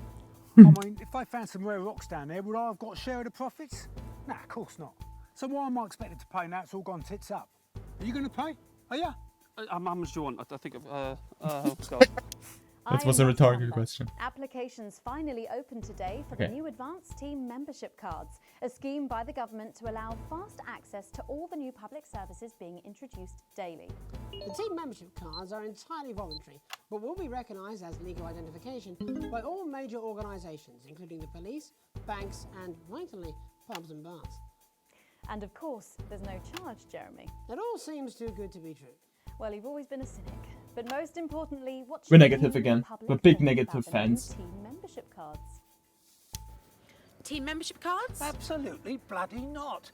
I mean, if they found some rare rocks down there, would I have got a share of the profits? Nah, of course not. So why am I expected to pay now it's all gone tits up? Are you going to pay? Are you? How much do you want? I think of... God. That was a rhetorical question. Applications finally opened today for the new Advance Team membership cards, a scheme by the government to allow fast access to all the new public services being introduced daily. The team membership cards are entirely voluntary, but will be recognised as legal identification by all major organisations, including the police, banks and, vitally, pubs and bars. And of course, there's no charge, Jeremy. It all seems too good to be true. Well, you've always been a cynic. But most importantly, what We're should negative the again. public We're big think negative about the new fans. team membership cards? Team membership cards? Absolutely bloody not.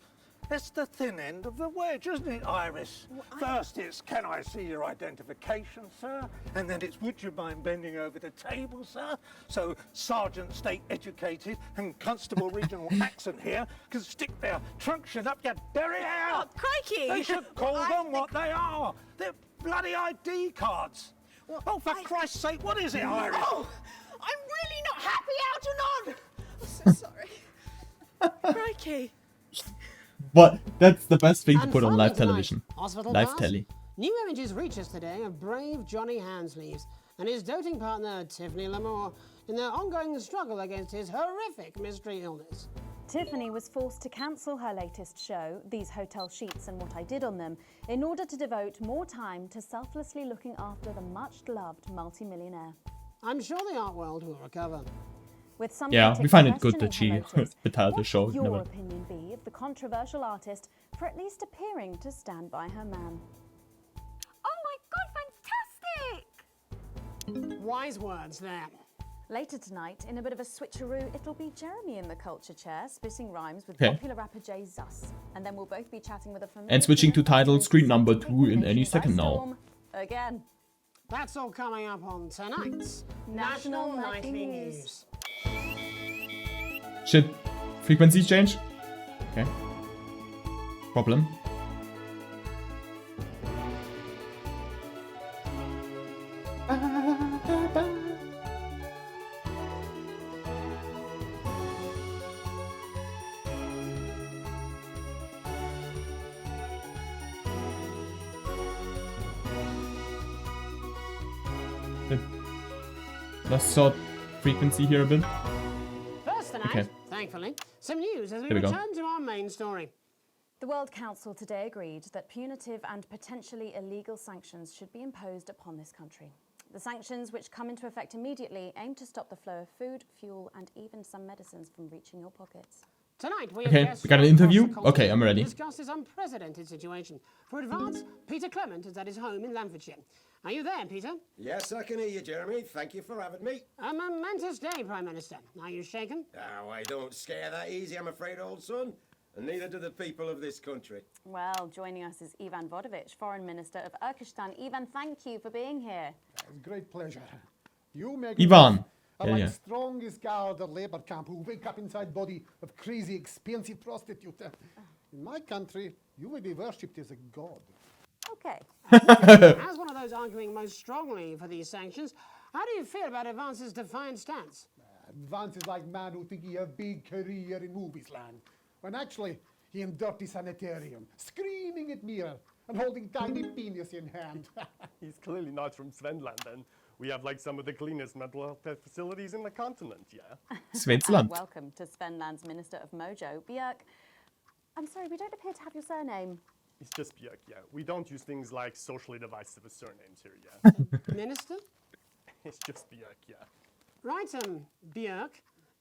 It's the thin end of the wedge, isn't it, Iris? First it's, can I see your identification, sir? And then it's, would you mind bending over the table, sir? So Sergeant State Educated and Constable Regional Accent here can stick their truncheon up your derry hair. Oh, crikey! They should call them what they are. They're bloody ID cards. Oh, for Christ's sake, what is it, Iris? Oh, I'm really not happy, Algernon! I'm so sorry. Crikey. But that's the best thing to And put on finally live tonight, television. Hospital Live Pass. telly. New images reach us today of brave Johnny Handsleeves and his doting partner Tiffany Lamour in their ongoing struggle against his horrific mystery illness. Tiffany was forced to cancel her latest show, These Hotel Sheets and What I Did on Them, in order to devote more time to selflessly looking after the much-loved multimillionaire. I'm sure the art world will recover. With some Yeah, we critics find it good questioning that her she motives, retired the show. what would your Never. opinion be of the controversial artist for at least appearing to stand by her man? Oh my god, fantastic! Wise words there. Later tonight, in a bit of a switcheroo, it'll be Jeremy in the culture chair, spitting rhymes with Okay. popular rapper Jay Zus. And then we'll both be chatting with a familiar And switching to figure title who's screen number taking 2 in the any nation by second now. storm again. That's all coming up on tonight's National Nightly News. Shit. Frequencies change? Okay. Problem. Let's sort frequency here a bit. First tonight, Okay. thankfully, some news as we Here we go. return to our main story. The World Council today agreed that punitive and potentially illegal sanctions should be imposed upon this country. The sanctions, which come into effect immediately, aim to stop the flow of food, fuel, and even some medicines from reaching your pockets. Tonight, we Okay, have guests we got an from interview? across the continent Okay, I'm ready. to discuss this unprecedented situation. For Advance, Peter Clement is at his home in Lamfordshire. Are you there, Peter? Yes, I can hear you, Jeremy. Thank you for having me. A momentous day, Prime Minister. Are you shaken? Oh, I don't scare that easy, I'm afraid, old son. And neither do the people of this country. Well, joining us is Ivan Vodovich, Foreign Minister of Urkistan. Ivan, thank you for being here. Great pleasure. You, Megan, Ivan. are Yeah, like yeah. strongest guard or labour camp who wake up inside body of crazy, expensive prostitute. In my country, you may be worshipped as a god. Okay. As one of those arguing most strongly for these sanctions, how do you feel about Advance's defiant stance? Advance is like man who think he have big career in movies land, when actually he in dirty sanitarium, screaming at mirror and holding tiny penis in hand. He's clearly not from Friendland then. We have like some of the cleanest mental health facilities in the continent, yeah? Switzerland. Welcome to Svenland's Minister of Mojo. Björk, I'm sorry, we don't appear to have your surname. It's just Björk, yeah. We don't use things like socially divisive surnames here, yeah? Minister? It's just Björk, yeah. Right, Björk.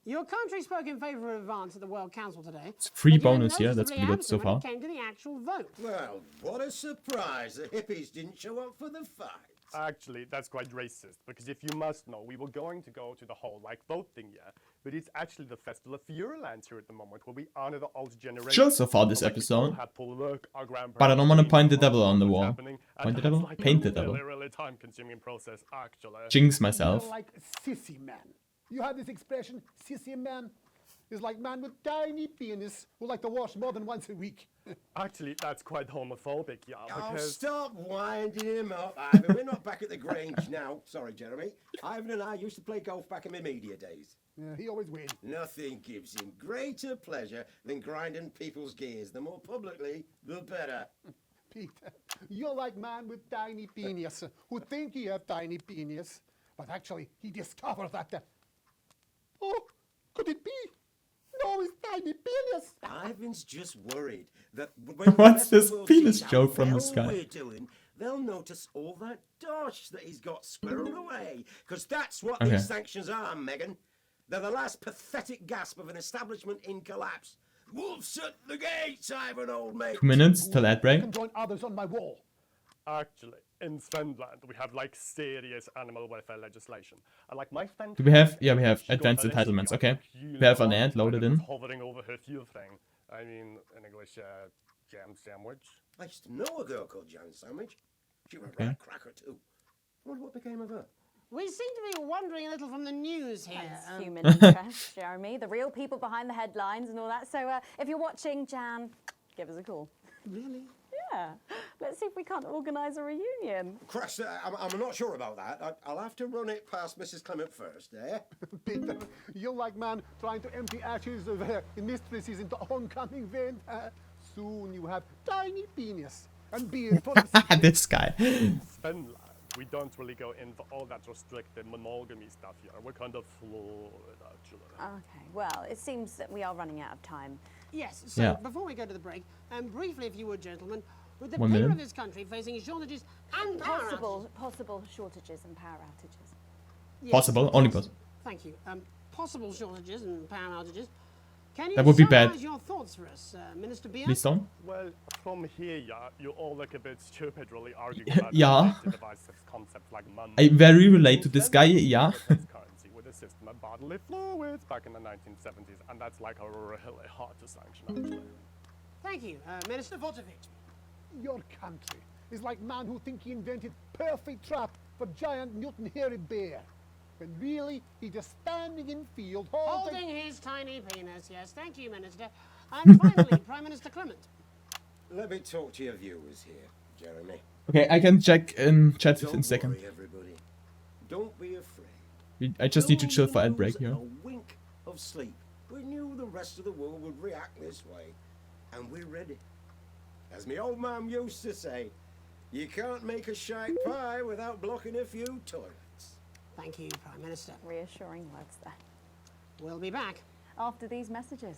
Your country spoke in favour of advance at the World Council today. It's free bonus, yeah, that's pretty good so far. When it came to the actual vote. Well, what a surprise. The hippies didn't show up for the fight. Actually, that's quite racist, because if you must know, we were going to go to the whole, like, vote thing, yeah? But it's actually the Festival of Fureland here at the moment, where we honor the old generation. Chill so far this episode. But I don't want to point the devil on the wall. Point the devil? Like Paint the devil. Really time-consuming process, actually. Jinx myself. You're like sissy man. You have this expression, sissy man. It's like man with tiny penis who like to wash more than once a week. Actually, that's quite homophobic, yeah, Oh, because... stop winding him up, Ivan. We're not back at the Grange now. Sorry, Jeremy. Ivan and I used to play golf back in my media days. Yeah, he always wins. Nothing gives him greater pleasure than grinding people's gears. The more publicly, the better. Peter, you're like man with tiny penis who think he have tiny penis, but actually he discovered that. Oh, could it be? No, it's tiny penis. Ivan's just worried that when What's the this world penis sees joke how from well this guy? we're doing, they'll notice all that dosh that he's got squirreled away. Because that's what Okay. these sanctions are, Megan. They're the last pathetic gasp of an establishment in collapse. Wolves at the gates, Ivan, old mate. 2 minutes till ad break. I can join others on my wall. Actually, in Svenland, we have, like, serious animal welfare legislation. And, like, my friend... Do we have? Yeah, we have advanced entitlements. Okay. We have an ad loaded in. Hovering over her heel thing. I mean, in English, jam sandwich. I used to know a girl called Jan Sandwich. She was a Okay. rat cracker, too. I wonder what became of her. We seem to be wandering a little from the news here. That's human interest, Jeremy. The real people behind the headlines and all that. So if you're watching, Jan, give us a call. Really? Yeah. Let's see if we can't organise a reunion. Crash, I'm not sure about that. I'll have to run it past Mrs. Clement first, eh? Peter, you're like man trying to empty ashes of mistresses into oncoming vent. Soon you have tiny penis and beard full of This guy. Svenland, we don't really go in for all that restricted monogamy stuff here. We're kind of fluid, actually. Okay, well, it seems that we are running out of time. Yes, so Yeah. before we go to the break, briefly, if you would, gentlemen, with the 1 people minute. of this country facing shortages and power Possible shortages and power outages. Yes, Possible, only possible. Thank you. Possible shortages and power outages. Can you That would be bad. summarize your thoughts for us, Minister Beer? Please don't. Well, from here, yeah, you all look a bit stupid really arguing about Yeah. divisive concepts like money. I very relate to this guy, yeah. currency with a system of bodily fluids back in the 1970s, and that's like a really hard to sanction, actually. Thank you, Minister Votovich. Your country is like man who think he invented perfect trap for giant Newton hairy bear. When really he just standing in field Holding his tiny penis, yes. Thank you, Minister. And finally, Prime Minister Clement. Let me talk to your viewers here, Jeremy. Okay, I can check in chat in a Don't second. worry, everybody. Don't be afraid. I just need to No chill for ad one break knows here. A wink of sleep. We knew the rest of the world would react this way, and we're ready. As my old man used to say, you can't make a shite pie without blocking a few toilets. Thank you, Prime Minister. Reassuring words there. We'll be back after these messages.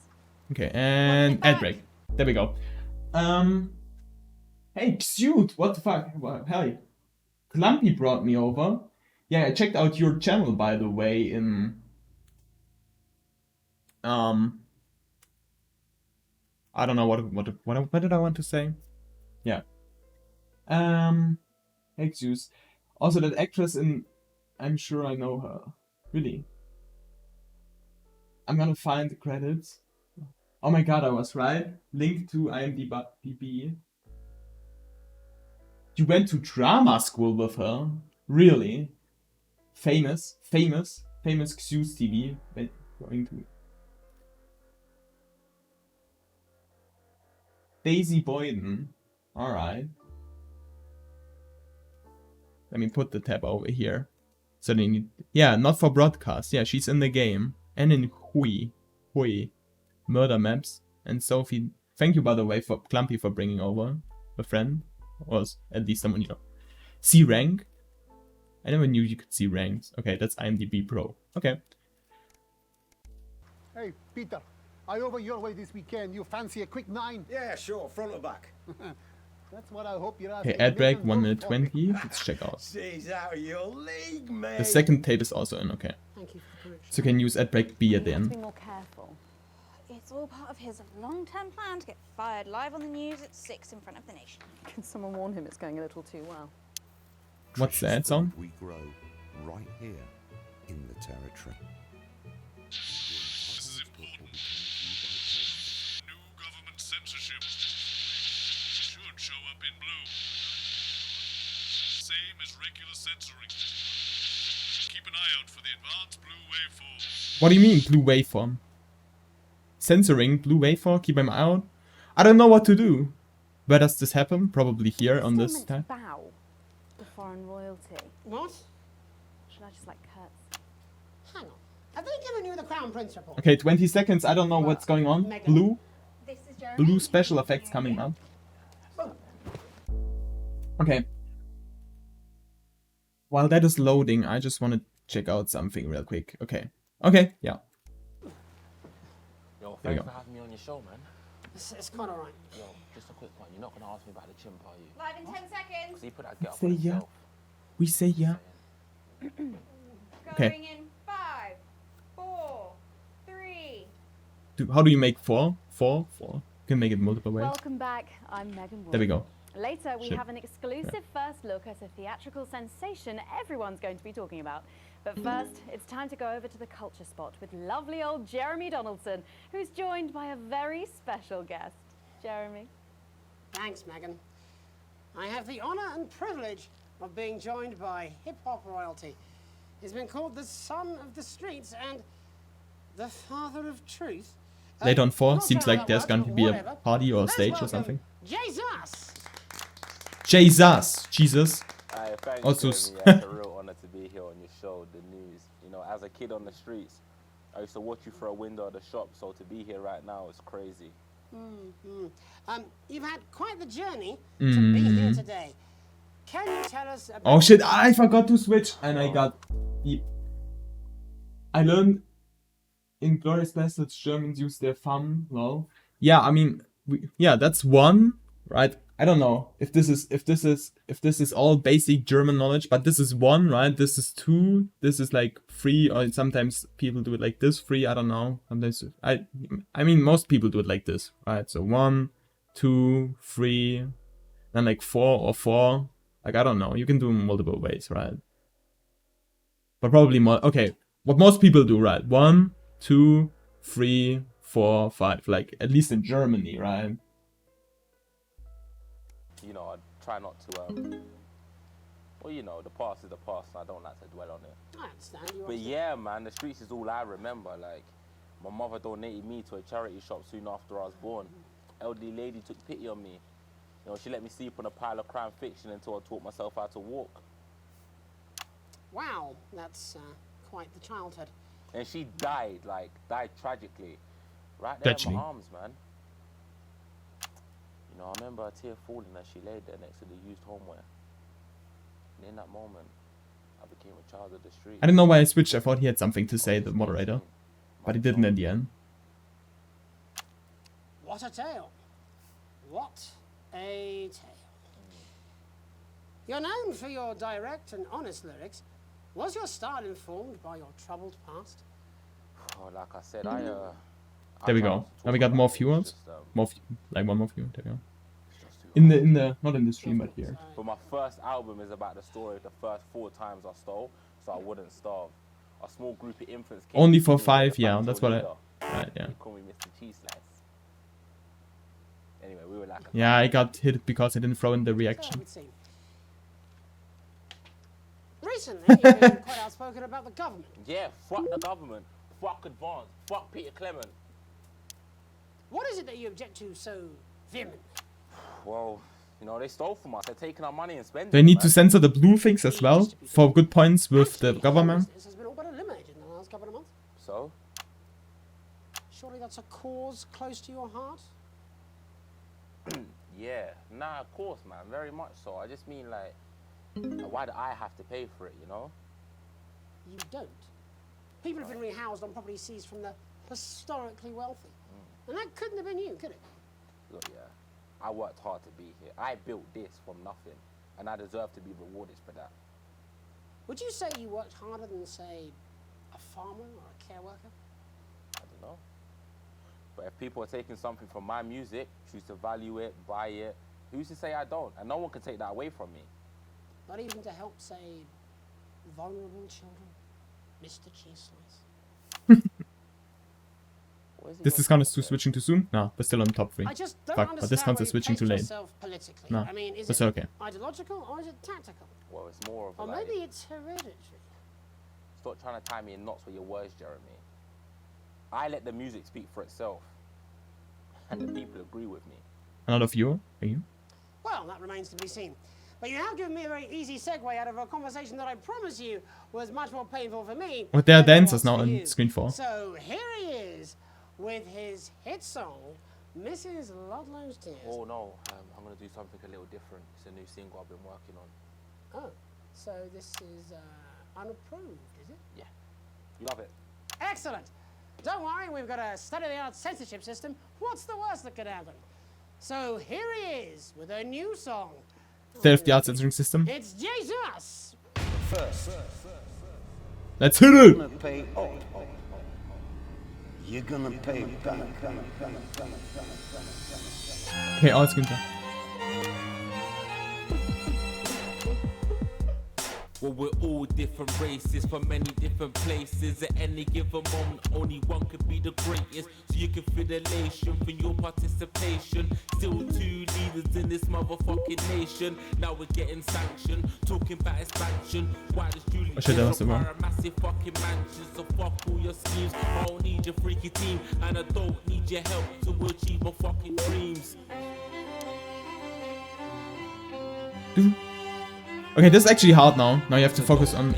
Okay, and ad break. There we go. Hey, cute. What the fuck? Well, hey, Clumpy brought me over. Yeah, I checked out your channel, by the way, in I don't know what did I want to say? Yeah. Hey, Zeus. Also, that actress in, I'm sure I know her. Really. I'm gonna find the credits. Oh my god, I was right. Link to IMDb. You went to drama school with her? Really? Famous Zeus TV. Wait, going to Daisy Boyden. Alright. Let me put the tab over here. So they need, yeah, not for broadcast. Yeah, she's in the game. And in Hui. Murder Maps. And Sophie. Thank you, by the way, for Clumpy for bringing over a friend. Or at least someone, you know. C rank. I never knew you could see ranks. Okay, that's IMDb Pro. Okay. Hey, Peter, I over your way this weekend. You fancy a quick 9? Yeah, sure, front or back. That's what I hope you're Okay, ad break 1 minute 20. Let's check out. She's out of your league, mate. The second tape is also in. Okay. Thank you for the correction. So you can use ad break B at the You have to be end. more careful. It's all part of his long-term plan to get fired live on the news at 6 in front of the nation. Can someone warn him it's going a little too well? What's the ad song? We grow right here in the territory. This is important. New government censorship should show up in blue. Same as regular censoring. Keep an eye out for the advanced blue waveform. What do you mean, blue waveform? Censoring blue waveform? Keep them out? I don't know what to do. Where does this happen? Probably here on this tab. Bow to foreign royalty. What? Should I just like curtsy? Hang on. Have they given you the Crown Prince report? Okay, 20 seconds. I don't know what's going on. Blue? This is Jeremy. Blue special effects coming up. Okay. While that is loading, I just want to check out something real quick. Okay. Okay, yeah. Yo, There we thanks go. for having me on your show, man. It's quite alright. Yo, just a quick one. You're not going to ask me about the chimp, are you? Live in 10 seconds. Because he put that get up Say on yeah. himself. We say yeah. Okay. Going in 5, 4, 3. How do you make 4? 4? 4. You can make it multiple ways. Welcome back. I'm Megan Wood. There we go. Later, we Shit. have an exclusive first look at a theatrical sensation everyone's going to be talking about. But first, it's time to go over to the culture spot with lovely old Jeremy Donaldson, who's joined by a very special guest. Jeremy. Thanks, Megan. I have the honour and privilege of being joined by hip-hop royalty. He's been called the son of the streets and the father of truth. Late on 4. not Seems sure how like that there's works, going to but be a whatever. party or a Let's stage or welcome something. Jesus! Jesus! Jesus. Thanks, Also, Jeremy. Yeah, it's a real honour to be here on your show, The News. You know, as a kid on the streets, I used to watch you through a window of the shop, so to be here right now is crazy. You've had quite the journey to be here Mm. today. Can you tell us about... Oh shit, I forgot to switch and I got... I learned in Glorious Bastards Germans use their thumb, lol. Yeah, I mean, yeah, that's 1, right? I don't know if this is all basic German knowledge, but this is 1, right? This is 2, this is like 3, or sometimes people do it like this, 3, I don't know. Sometimes I mean most people do it like this, right? So 1, 2, 3, then like 4 or 4. Like I don't know, you can do them multiple ways, right? But probably more. Okay, what most people do, right? 1, 2, 3, 4, 5. Like at least in Germany, right? You know, I try not to, well, you know, the past is the past, and I don't like to dwell on it. I understand. You But yeah, man, the streets is all I remember. Like, my mother donated me to a charity shop soon after I was born. Elderly lady took pity on me. You know, she let me sleep on a pile of crime fiction until I taught myself how to walk. Wow, that's quite the childhood. And she died tragically. Right there in my arms, man. You know, I remember a tear falling as she laid there next to the used homeware. And in that moment, I became a child of the street. I don't know why I switched. I thought he had something to say, the moderator. But he didn't in the end. What a tale. What a tale. You're known for your direct and honest lyrics. Was your style informed by your troubled past? Oh, like I said, There we go. Now we got more viewers. Like one more viewer. There we go. In the not in the stream, but here. But my first album is about the story of the first 4 times I stole, so I wouldn't starve. A small group of infants came Only to for me with 5, a yeah. factual That's what I. leader. Right, yeah. They call me Mr. Cheese Slice. Anyway, we were like. Yeah, I got hit because I didn't throw in the reaction. Recently, you've been quite outspoken about the government. Yeah, fuck the government. Fuck Advance. Fuck Peter Clement. What is it that you object to so vehemently? Well, you know, they stole from us. They're taking our money and spending They it, need to man. censor the blue things as well for good points with the government. This has been all but eliminated in the last couple of months. So? Surely that's a cause close to your heart? Yeah, nah, of course, man, very much so. I just mean, like, Like, why do I have to pay for it, you know? You don't. People have been rehoused on property seized from the historically wealthy. And that couldn't have been you, could it? Look, yeah, I worked hard to be here. I built this from nothing, and I deserve to be rewarded for that. Would you say you worked harder than, say, a farmer or a care worker? I don't know. But if people are taking something from my music, choose to value it, buy it, who's to say I don't? And no one can take that away from me. Not even to help, say, vulnerable children? Mr. Cheese Slice. This discount is switching too soon? No, we're still on top 3. I just don't Fuck, but discounts are switching too late. Politically. No, I mean, is that's it okay. ideological or is it tactical? Well, it's more of Or like... maybe it's hereditary. Stop trying to tie me in knots with your words, Jeremy. I let the music speak for itself. And the people agree with me. Another viewer? Are you? Well, that remains to be seen. But you have given me a very easy segue out of a conversation that I promise you was much more painful for me. Oh, there are than it dancers was now for on you. screen 4. So here he is with his hit song, Mrs. Ludlow's Tears. Oh no, I'm going to do something a little different. It's a new single I've been working on. Oh, so this is unapproved, is it? Yeah, you love it. Excellent. Don't worry, we've got a state-of-the-art censorship system. What's the worst that could happen? So here he is with a new song. State-of-the-art censoring system. It's Jesus. First, Let's hit it! you're gonna pay back. Okay, alles Günther. Well, we're all different races from many different places. At any given moment, only one could be the greatest. So you can feel elation from your participation. Still 2 leaders in this motherfucking nation. Now we're getting sanctioned, talking about expansion. Why does Julie require a massive fucking mansion? So fuck all your schemes. I don't need your freaky team, and I don't need your help to achieve my fucking dreams. Okay, this is actually hard now. Now you have to focus on...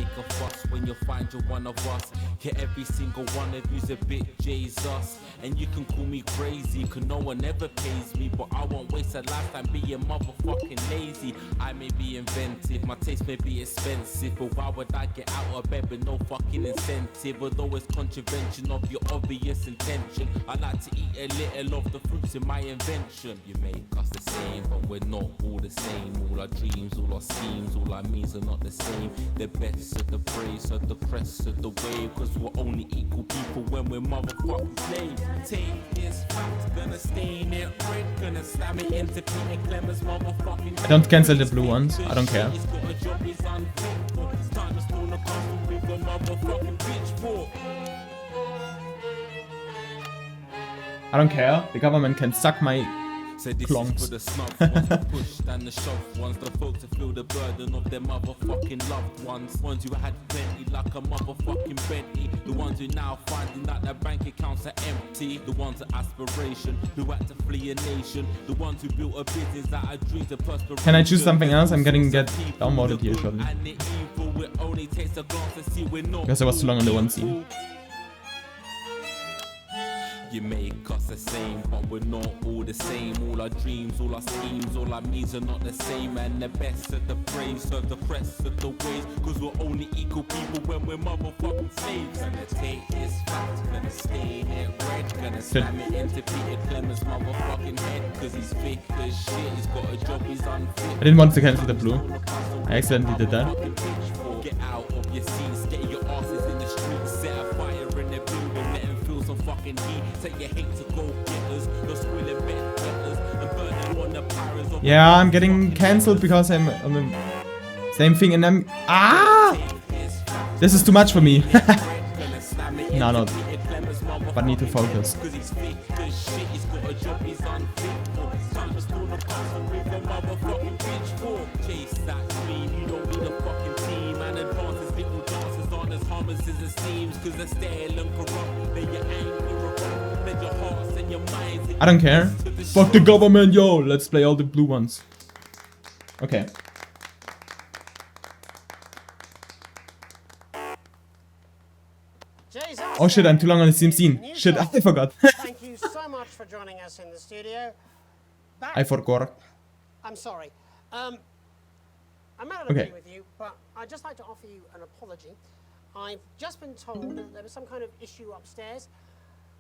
When you find you're one of us, yeah, every single one of you's a bit Jesus. And you can call me crazy, cause no one ever pays me. But I won't waste a lifetime being motherfucking lazy. I may be inventive, my taste may be expensive, but why would I get out of bed with no fucking incentive? Although it's contravention of your obvious intention, I like to eat a little of the fruits in my invention. You make us the same, but we're not all the same. All our dreams, all our schemes, all our means are not the same. The best of the praise of the crest of the wave, cause we're only equal people when we're motherfucking slaves. Take this fact, gonna stain it red, gonna slam it into Peter Clemens motherfucking. I don't cancel the blue ones, I don't care. I don't care, the government can suck my clonks. For the snub ones, the push and the shove ones, the folks that feel the burden of their motherfucking loved ones who had plenty like a motherfucking Bentley, the ones who now finding that their bank accounts are empty, the ones of aspiration who had to flee a nation, the ones who built a business out of dreams of perspiration. Can I choose something else? I'm getting downloaded here shortly. Because I was too long on the one scene. You make us the same, but we're not all the same. All our dreams, all our schemes, all our means are not the same. And the best of the praise, of the crest of the ways, cause we're only equal people when we're motherfucking slaves. Gonna take this fact, gonna stain it red, gonna slam it into Peter Clemens' motherfucking head, cause he's fake as shit, he's got a job, he's unfit. I didn't want to cancel the blue. I accidentally did that. Get out of your seats, get your asses in the streets, set a fire in the building, let them feel some fucking heat. Take your hate to go getters, you're squealing bed getters, and burning on the powers of. Yeah, I'm getting cancelled because I'm on the same thing and I'm... This is too much for me. No, no. But need to focus. I don't care. Fuck the government, yo! Let's play all the blue ones. Okay. Oh shit, I'm too long on the same scene. Shit, I forgot. Thank you so much for joining us in the studio. I forgot. I'm sorry. I may not Okay. agree with you, but I'd just like to offer you an apology. I've just been told that there was some kind of issue upstairs,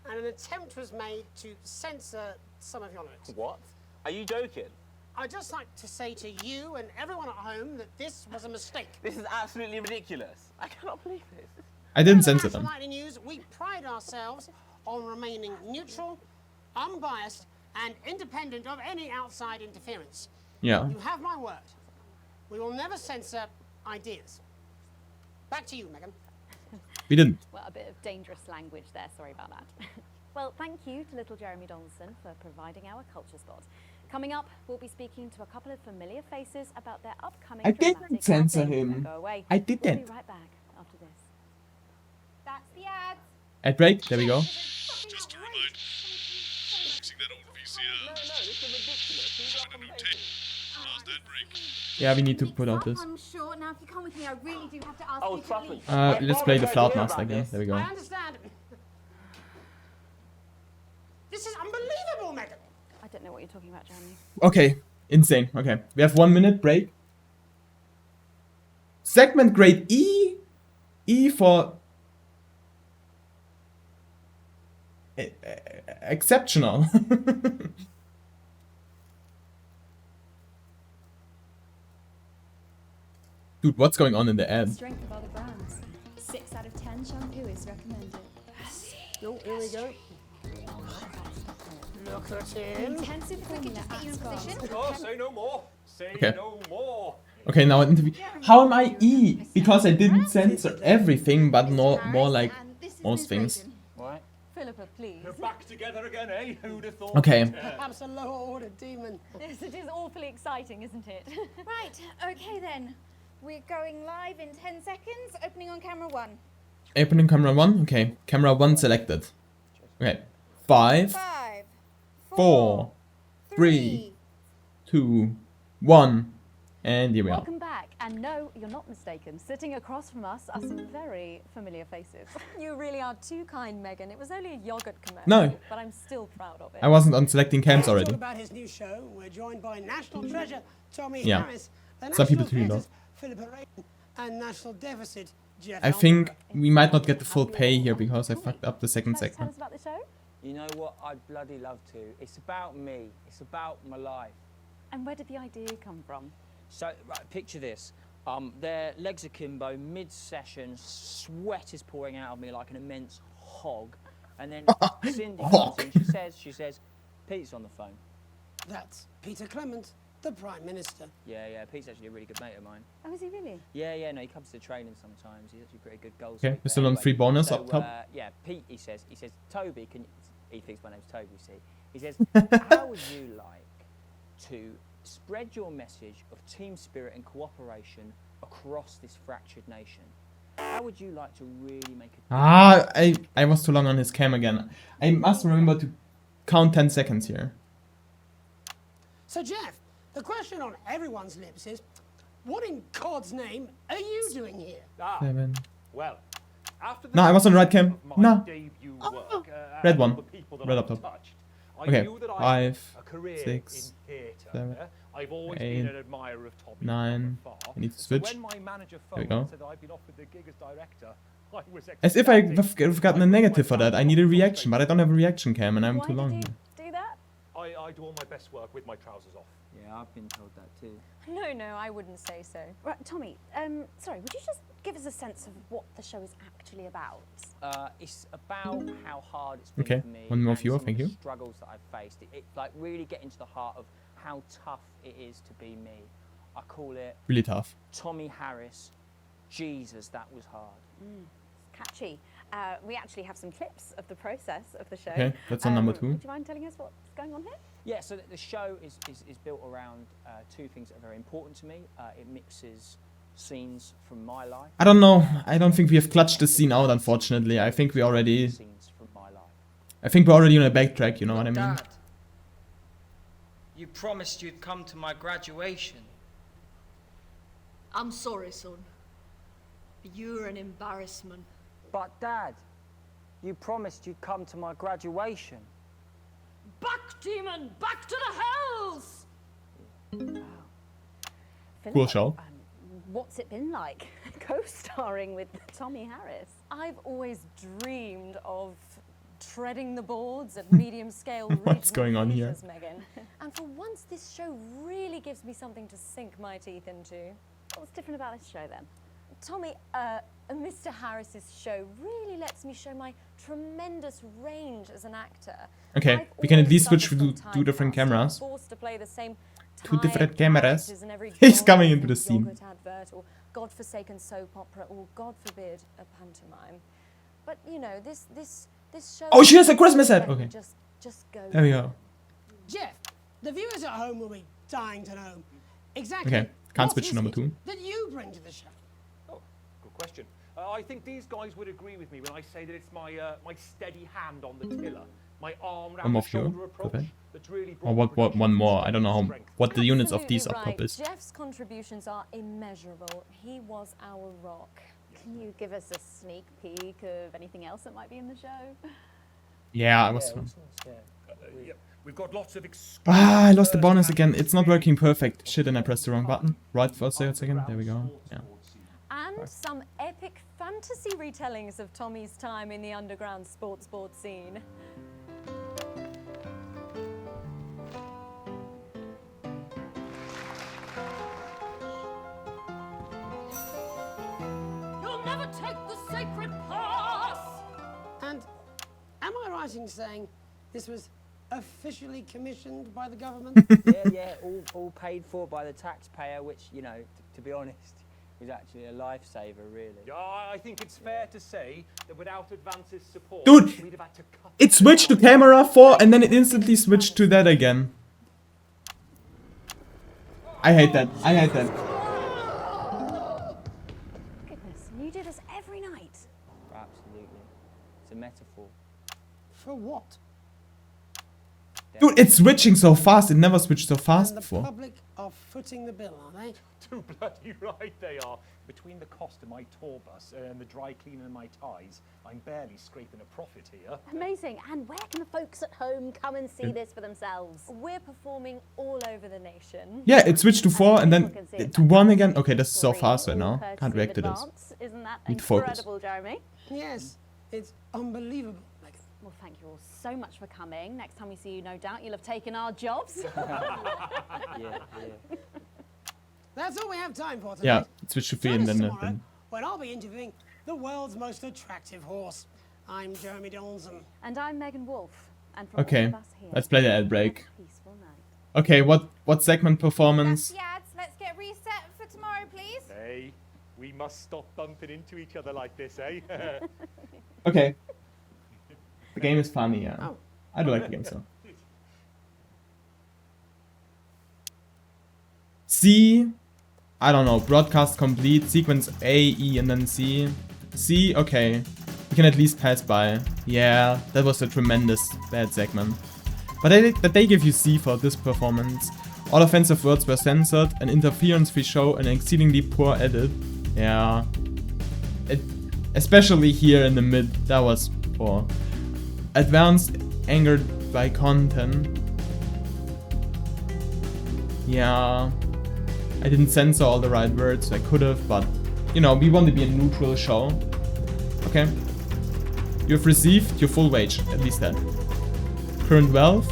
and an attempt was made to censor some of your lyrics. What? Are you joking? I'd just like to say to you and everyone at home that this was a mistake. This is absolutely ridiculous. I cannot believe this. I didn't censor National them. Lightning News, we pride ourselves on remaining neutral, unbiased, and independent of any outside interference. Yeah. You have my word. We will never censor ideas. Back to you, Megan. We didn't. Well, a bit of dangerous language there, sorry about that. Well, thank you to little Jeremy Donaldson for providing our culture spot. Coming up, we'll be speaking to a couple of familiar faces about their upcoming I dramatic didn't censor outing. him. Don't go away. I We'll didn't. be right back after this. That's the ads. Ad break. There we go. Just to remind, fixing that old VCR. Find a new tape. Last ad break. Yeah, we need to put out this. I'm sure. Now, if you come with me, I really do have to ask you to leave. Let's play the Flautmaster again. There we go. I understand. This is unbelievable, Megan. I don't know what you're talking about, Jeremy. Okay, insane. Okay, we have 1 minute break. Segment grade E. E for exceptional. Dude, what's going on in the ad? Strength of other brands. 6 out of 10 shampoo is recommended. Oh, here we go. Look at him. Intensive formula at Oh, say no more. Say Okay. no more. Okay, now an interview. How am I E? Because I didn't censor everything, but no more like most things. What? Philippa, please. We're back together again, eh? Who'd have thought? Okay. Perhaps a lower order demon. Yes, it is awfully exciting, isn't it? Right, okay then. We're going live in 10 seconds, opening on camera 1. Opening camera 1. Okay, camera 1 selected. Okay, 5, 4, 3, 2, 1, and here we are. Welcome back. And no, you're not mistaken. Sitting across from us are some very familiar faces. You really are too kind, Megan. It was only a yogurt commercial. No. But I'm still proud of it. I wasn't on selecting cams Talk already. about his new show. We're joined by national treasure Tommy Yeah. Harris, the Some people national do, though. theatre's Philippa Rayton, and national deficit Jeff. I think we might not get the full pay here because I fucked up the second Tell segment. us about the show. You know what? I'd bloody love to. It's about me. It's about my life. And where did the idea come from? So, right, picture this. Their legs akimbo, mid-session, sweat is pouring out of me like an immense hog. And then Cindy comes in, she says, Pete's on the phone. That's Peter Clement, the Prime Minister. Yeah, Pete's actually a really good mate of mine. Oh, is he really? Yeah, no, he comes to training sometimes. He's actually a pretty good goal Okay, scorer. we're still on free bonus up top. Yeah, Pete, he says, Toby, he thinks my name's Toby, see. He says, how would you like to spread your message of team spirit and cooperation across this fractured nation? How would you like to really make a I was too long on his cam again. I must remember to count 10 seconds here. So, Jeff, the question on everyone's lips is, what in God's name are you doing here? 7. Well, after No, I was on right cam. No. debut work, Red and all one. the people that Red I've up top. touched, I Okay, knew that I had 5, a career 6, in theatre. 7, I've always 8, been an admirer of Tommy 9. from afar. I need to So switch. when my manager There we phoned and go. said that I'd been offered the gig as director, I was As if I've ecstatic. gotten a negative for that. I need a reaction, but I don't have a reaction cam and I'm too long. Do that? I do all my best work with my trousers off. Yeah, I've been told that too. No, I wouldn't say so. Right, Tommy, sorry, would you just give us a sense of what the show is actually about? It's about how hard it's been Okay, for me. one more and viewer, some of thank the you. struggles that I've faced. It like really get into the heart of how tough it is to be me. I call it Really tough. Tommy Harris. Jesus, that was hard. Catchy. We actually have some clips of the process of the show. Okay, that's on number 2. Would you mind telling us what's going on here? Yeah, so the show is built around two things that are very important to me. It mixes scenes from my life. I don't know. I don't think we have clutched the scene out, unfortunately. I think we already... Scenes from my life. I think we're already on a backtrack, you know what I mean? Dad, you promised you'd come to my graduation. I'm sorry, son. You're an embarrassment. But Dad, you promised you'd come to my graduation. Back, demon! Back to the hells! Cool show. what's it been like co-starring with Tommy Harris? I've always dreamed of treading the boards at medium-scale What's going on here? theatres, Megan. And for once, this show really gives me something to sink my teeth into. What's different about this show then? Tommy, Mr. Harris's show really lets me show my tremendous range as an actor. Okay, we can at least switch to two different cameras. Forced to play the same Two different tired cameras. characters in every He's God coming into the forbid scene. yogurt advert or godforsaken soap opera or, God forbid, a pantomime. But you know, this show. Oh, she has a Christmas hat. Okay. Just go. There we go. Jeff, the viewers at home will be dying to know exactly Okay, can't what switch to is number it 2. that you bring to the show. Oh, good question. I think these guys would agree with me when I say that it's my my steady hand on the tiller, my arm One round more the viewer. shoulder approach Okay. that's really Or brought what? One more. I don't know what the units of these Absolutely up top right. is. Jeff's contributions are immeasurable. He was our rock. Can you give us a sneak peek of anything else that might be in the show? Yeah, I was. Yeah, we've got lots of Ah, I lost the bonus again. It's not working perfect. Shit, and I pressed the wrong button. Right for a second. There we go. Yeah. And some epic fantasy retellings of Tommy's time in the underground sports board scene. You'll never take the sacred pass! And am I right in saying this was officially commissioned by the government? yeah, all paid for by the taxpayer, which, you know, to be honest, was actually a lifesaver, really. Yeah, I think it's fair to say that without Advance's support, Dude, we'd have had to cut it switched to camera 4 and then it instantly switched to that again. I hate that. I hate that. Goodness, and you do this every night. Absolutely. It's a metaphor. For what? Dude, it's switching so fast. It never switched so fast And the before. public are footing the bill, are they? Too bloody right they are. Between the cost of my tour bus and the dry cleaning of my ties, I'm barely scraping a profit here. Amazing. And where can the folks at home come and see this for themselves? We're performing all over the nation. Yeah, it switched to 4 and then to 1 again. Okay, this is so fast right now. Courtesy Can't of react to this. Advance. Isn't that Need to focus. incredible, Jeremy? Yes, it's unbelievable, Megan. Well, thank you all so much for coming. Next time we see you, no doubt you'll have taken our jobs. Yeah. That's all we have time for tonight. Yeah, it switched to 3 and Join us then. tomorrow when I'll be interviewing the world's most attractive horse. I'm Jeremy Donaldson. And I'm Megan Wolfe. And from all Okay, of us here, let's play the ad break. peaceful night. Okay, what segment performance? Yads, let's get reset for tomorrow, please. Hey, we must stop bumping into each other like this, eh? Okay. The game is funny, yeah. I do like the game so. C, I don't know, broadcast complete, sequence A, E, and then C. C, okay. We can at least pass by. Yeah, that was a tremendous bad segment. But that they give you C for this performance. All offensive words were censored, an interference-free show, an exceedingly poor edit. Yeah. Especially here in the mid, that was poor. Advanced, angered by content. Yeah. I didn't censor all the right words, I could have, but, you know, we want to be a neutral show. Okay. You've received your full wage, at least that. Current wealth.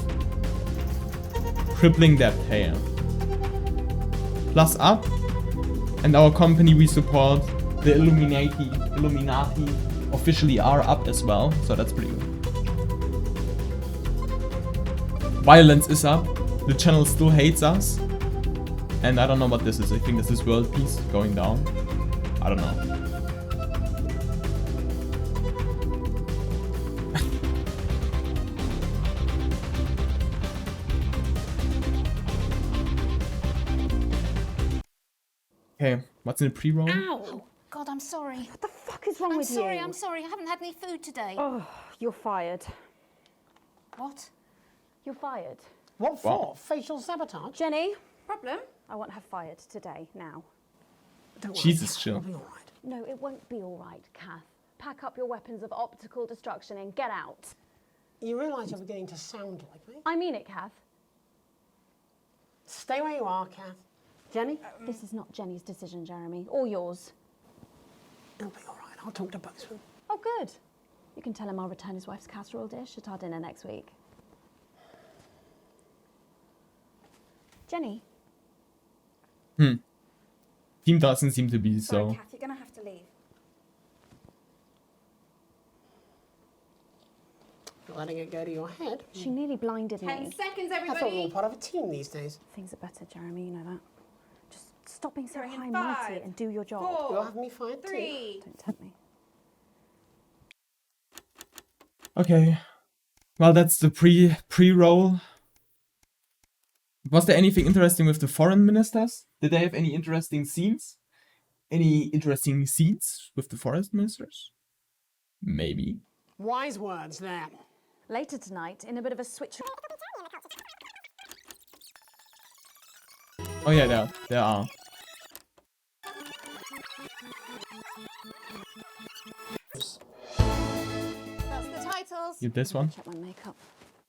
Crippling debt, hey. Plus up. And our company we support, the Illuminati, officially are up as well, so that's pretty good. Violence is up. The channel still hates us. And I don't know what this is. I think this is world peace going down. I don't know. Okay, what's in the pre-roll? Ow! God, I'm sorry. What the fuck is wrong I'm with sorry, you? I'm sorry. I haven't had any food today. Oh, you're fired. What? You're fired. What for? Facial sabotage? Jenny, Problem? I want her fired today, now. Jesus, chill. No, it won't be all right, Kath. Pack up your weapons of optical destruction and get out. You realise you're beginning to sound like me? I mean it, Kath. Stay where you are, Kath. Jenny? This is not Jenny's decision, Jeremy, or yours. It'll be all right. I'll talk to both of them. Oh, good. You can tell him I'll return his wife's casserole dish at our dinner next week. Jenny? Team doesn't seem to be Sorry, so. Kath, you're gonna have to leave. Not letting it go to your head. She nearly blinded 10 me. seconds, I thought we were all everybody. part of a team these days. Things are better, Jeremy, you know that. Just stop being so Going in high and mighty 5, and do your job. 4, You'll have me fired too. 3. Don't tempt me. Okay. Well, that's the pre-roll. Was there anything interesting with the foreign ministers? Did they have any interesting scenes? Any interesting scenes with the foreign ministers? Maybe. Wise words there. Later tonight, in a bit of a switch... Oh yeah, there are. That's the titles. You this one? Check my makeup.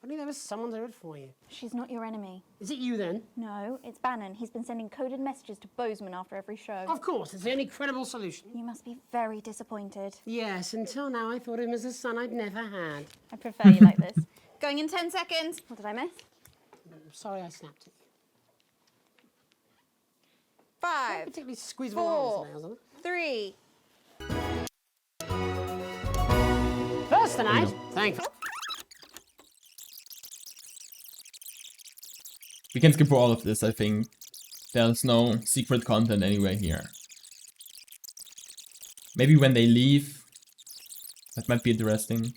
Only there was someone to do it for you. She's not your enemy. Is it you then? No, it's Bannon. He's been sending coded messages to Bozeman after every show. Of course, it's the only credible solution. You must be very disappointed. Yes, until now I thought him as a son I'd never had. I prefer you like this. Going in 10 seconds. What did I miss? Sorry I snapped at you. 5, Particularly squeeze 4, nails on it. 3. First tonight, thank you. We can skip all of this, I think. There's no secret content anywhere here. Maybe when they leave, that might be interesting.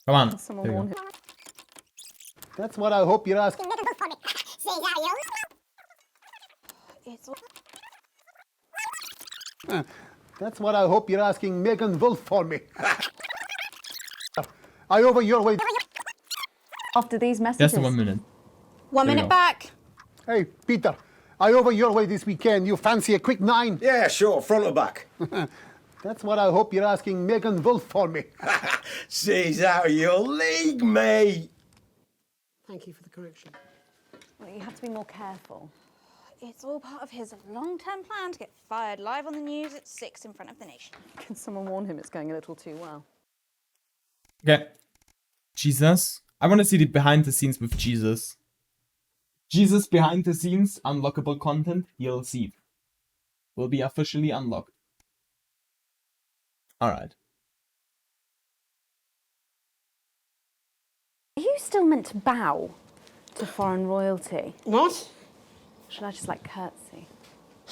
Come on. There we go. That's what I hope you're asking. That's what I hope you're asking Megan Wolf for me. I over your way. After these messages... Just 1 minute. 1 There we minute go. back. Hey, Peter, I over your way this weekend. You fancy a quick 9? Yeah, sure, front or back. That's what I hope you're asking Megan Wolf for me. She's out of your league, mate. Thank you for the correction. Well, you have to be more careful. It's all part of his long-term plan to get fired live on the news at 6 in front of the nation. Can someone warn him it's going a little too well? Okay. Jesus. I want to see the behind the scenes with Jesus. Jesus behind the scenes, unlockable content, DLC. Will be officially unlocked. Alright. Are you still meant to bow to foreign royalty? What? Should I just like curtsy?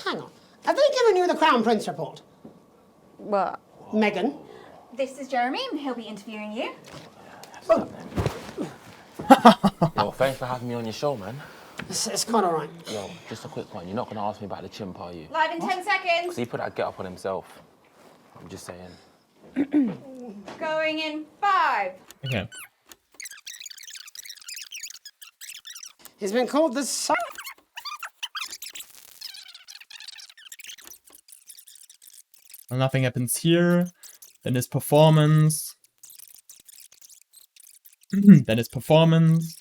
Hang on. Have they given you the Crown Prince report? What? Meghan? This is Jeremy, and he'll be interviewing you. Yo, thanks for having me on your show, man. It's quite all right. Yo, just a quick one. You're not going to ask me about the chimp, are you? Live in 10 seconds. Because he put that get up on himself. I'm just saying. Going in 5. Okay. He's been called the son. Well, nothing happens here. Then his performance. Then his performance.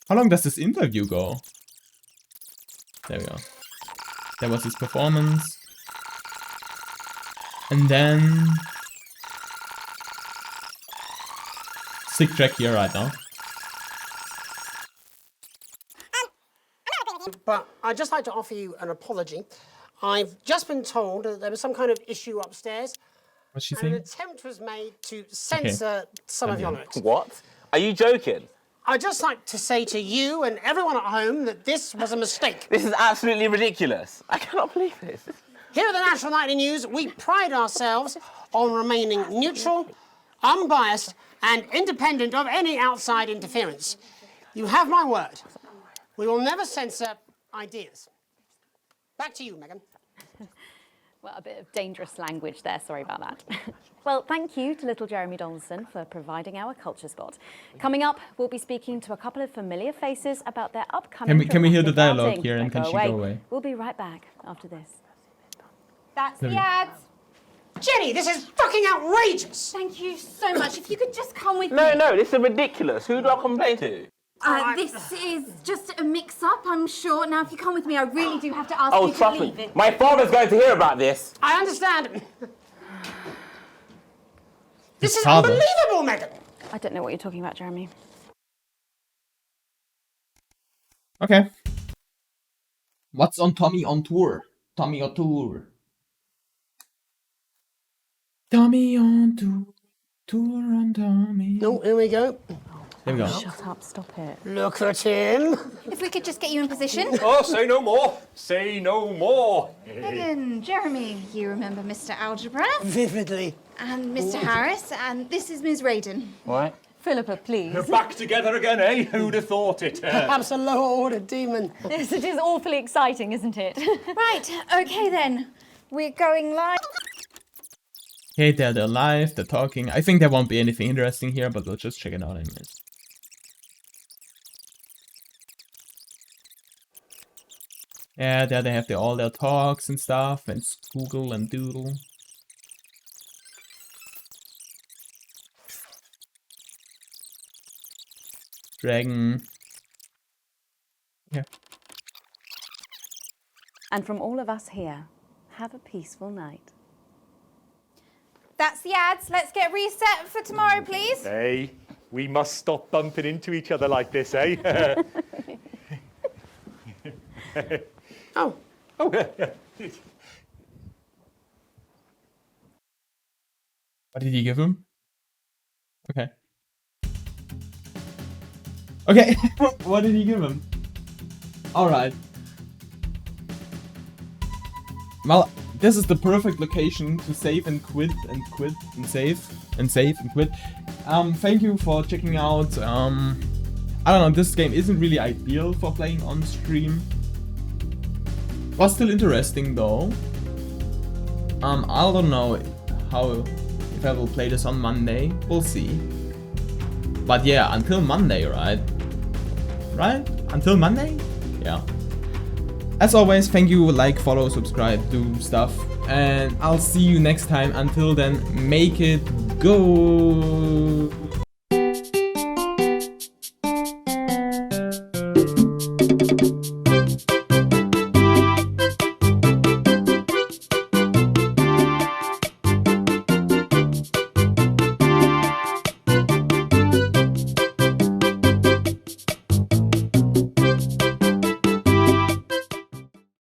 How long does this interview go? There we go. There was his performance. And then... Sick track here right now. But I'd just like to offer you an apology. I've just been told that there was some kind of issue upstairs. What's she and saying? an attempt was made to censor some of your lyrics. What? Are you joking? I'd just like to say to you and everyone at home that this was a mistake. This is absolutely ridiculous. I cannot believe this. Here at the National Nightly News, we pride ourselves on remaining neutral, unbiased, and independent of any outside interference. You have my word. We will never censor ideas. Back to you, Megan. Well, a bit of dangerous language there, sorry about that. Well, thank you to little Jeremy Donaldson for providing our culture spot. Coming up, we'll be speaking to a couple of familiar faces about their upcoming... Can we hear the dramatic dialogue outing. here and Don't can she go away? We'll be right back after this. That's There the we go. ads. Jenny, this is fucking outrageous! Thank you so much. If you could just come with me. No, this is ridiculous. Who do I complain to? This is just a mix-up, I'm sure. Now, if you come with me, I really do have to ask Oh, you to trust leave me. it. My father's going to hear about this. I understand. This is father. unbelievable, Megan. I don't know what you're talking about, Jeremy. Okay. What's on Tommy on tour? Tommy on tour. Tommy on tour. Tour on Tommy. No, here we go. There we go. Shut up, stop it. Look at him. If we could just get you in position. Oh, say no more. Say no more. Megan, Jeremy, you remember Mr. Algebra? Vividly. And Mr. Harris, and this is Ms. Radin. What? Philippa, please. We're back together again, eh? Who'd have thought it? Perhaps a lower order demon. Yes, it is awfully exciting, isn't it? Right, okay then. We're going live. Okay, they're live, they're talking. I think there won't be anything interesting here, but we'll just check it out anyways. Yeah, there they have all their talks and stuff, and Google and Doodle. Dragon. Yeah. And from all of us here, have a peaceful night. That's the ads. Let's get reset for tomorrow, please. Hey, we must stop bumping into each other like this, eh? Oh. Oh. What did he give him? Okay. Okay, what did he give him? Alright. Well, this is the perfect location to save and quit and quit and save and quit. Thank you for checking out. I don't know, this game isn't really ideal for playing on stream. Was still interesting though. I don't know if I will play this on Monday. We'll see. But yeah, until Monday, right? Right? Until Monday? Yeah. As always, thank you, like, follow, subscribe, do stuff. And I'll see you next time. Until then, make it go.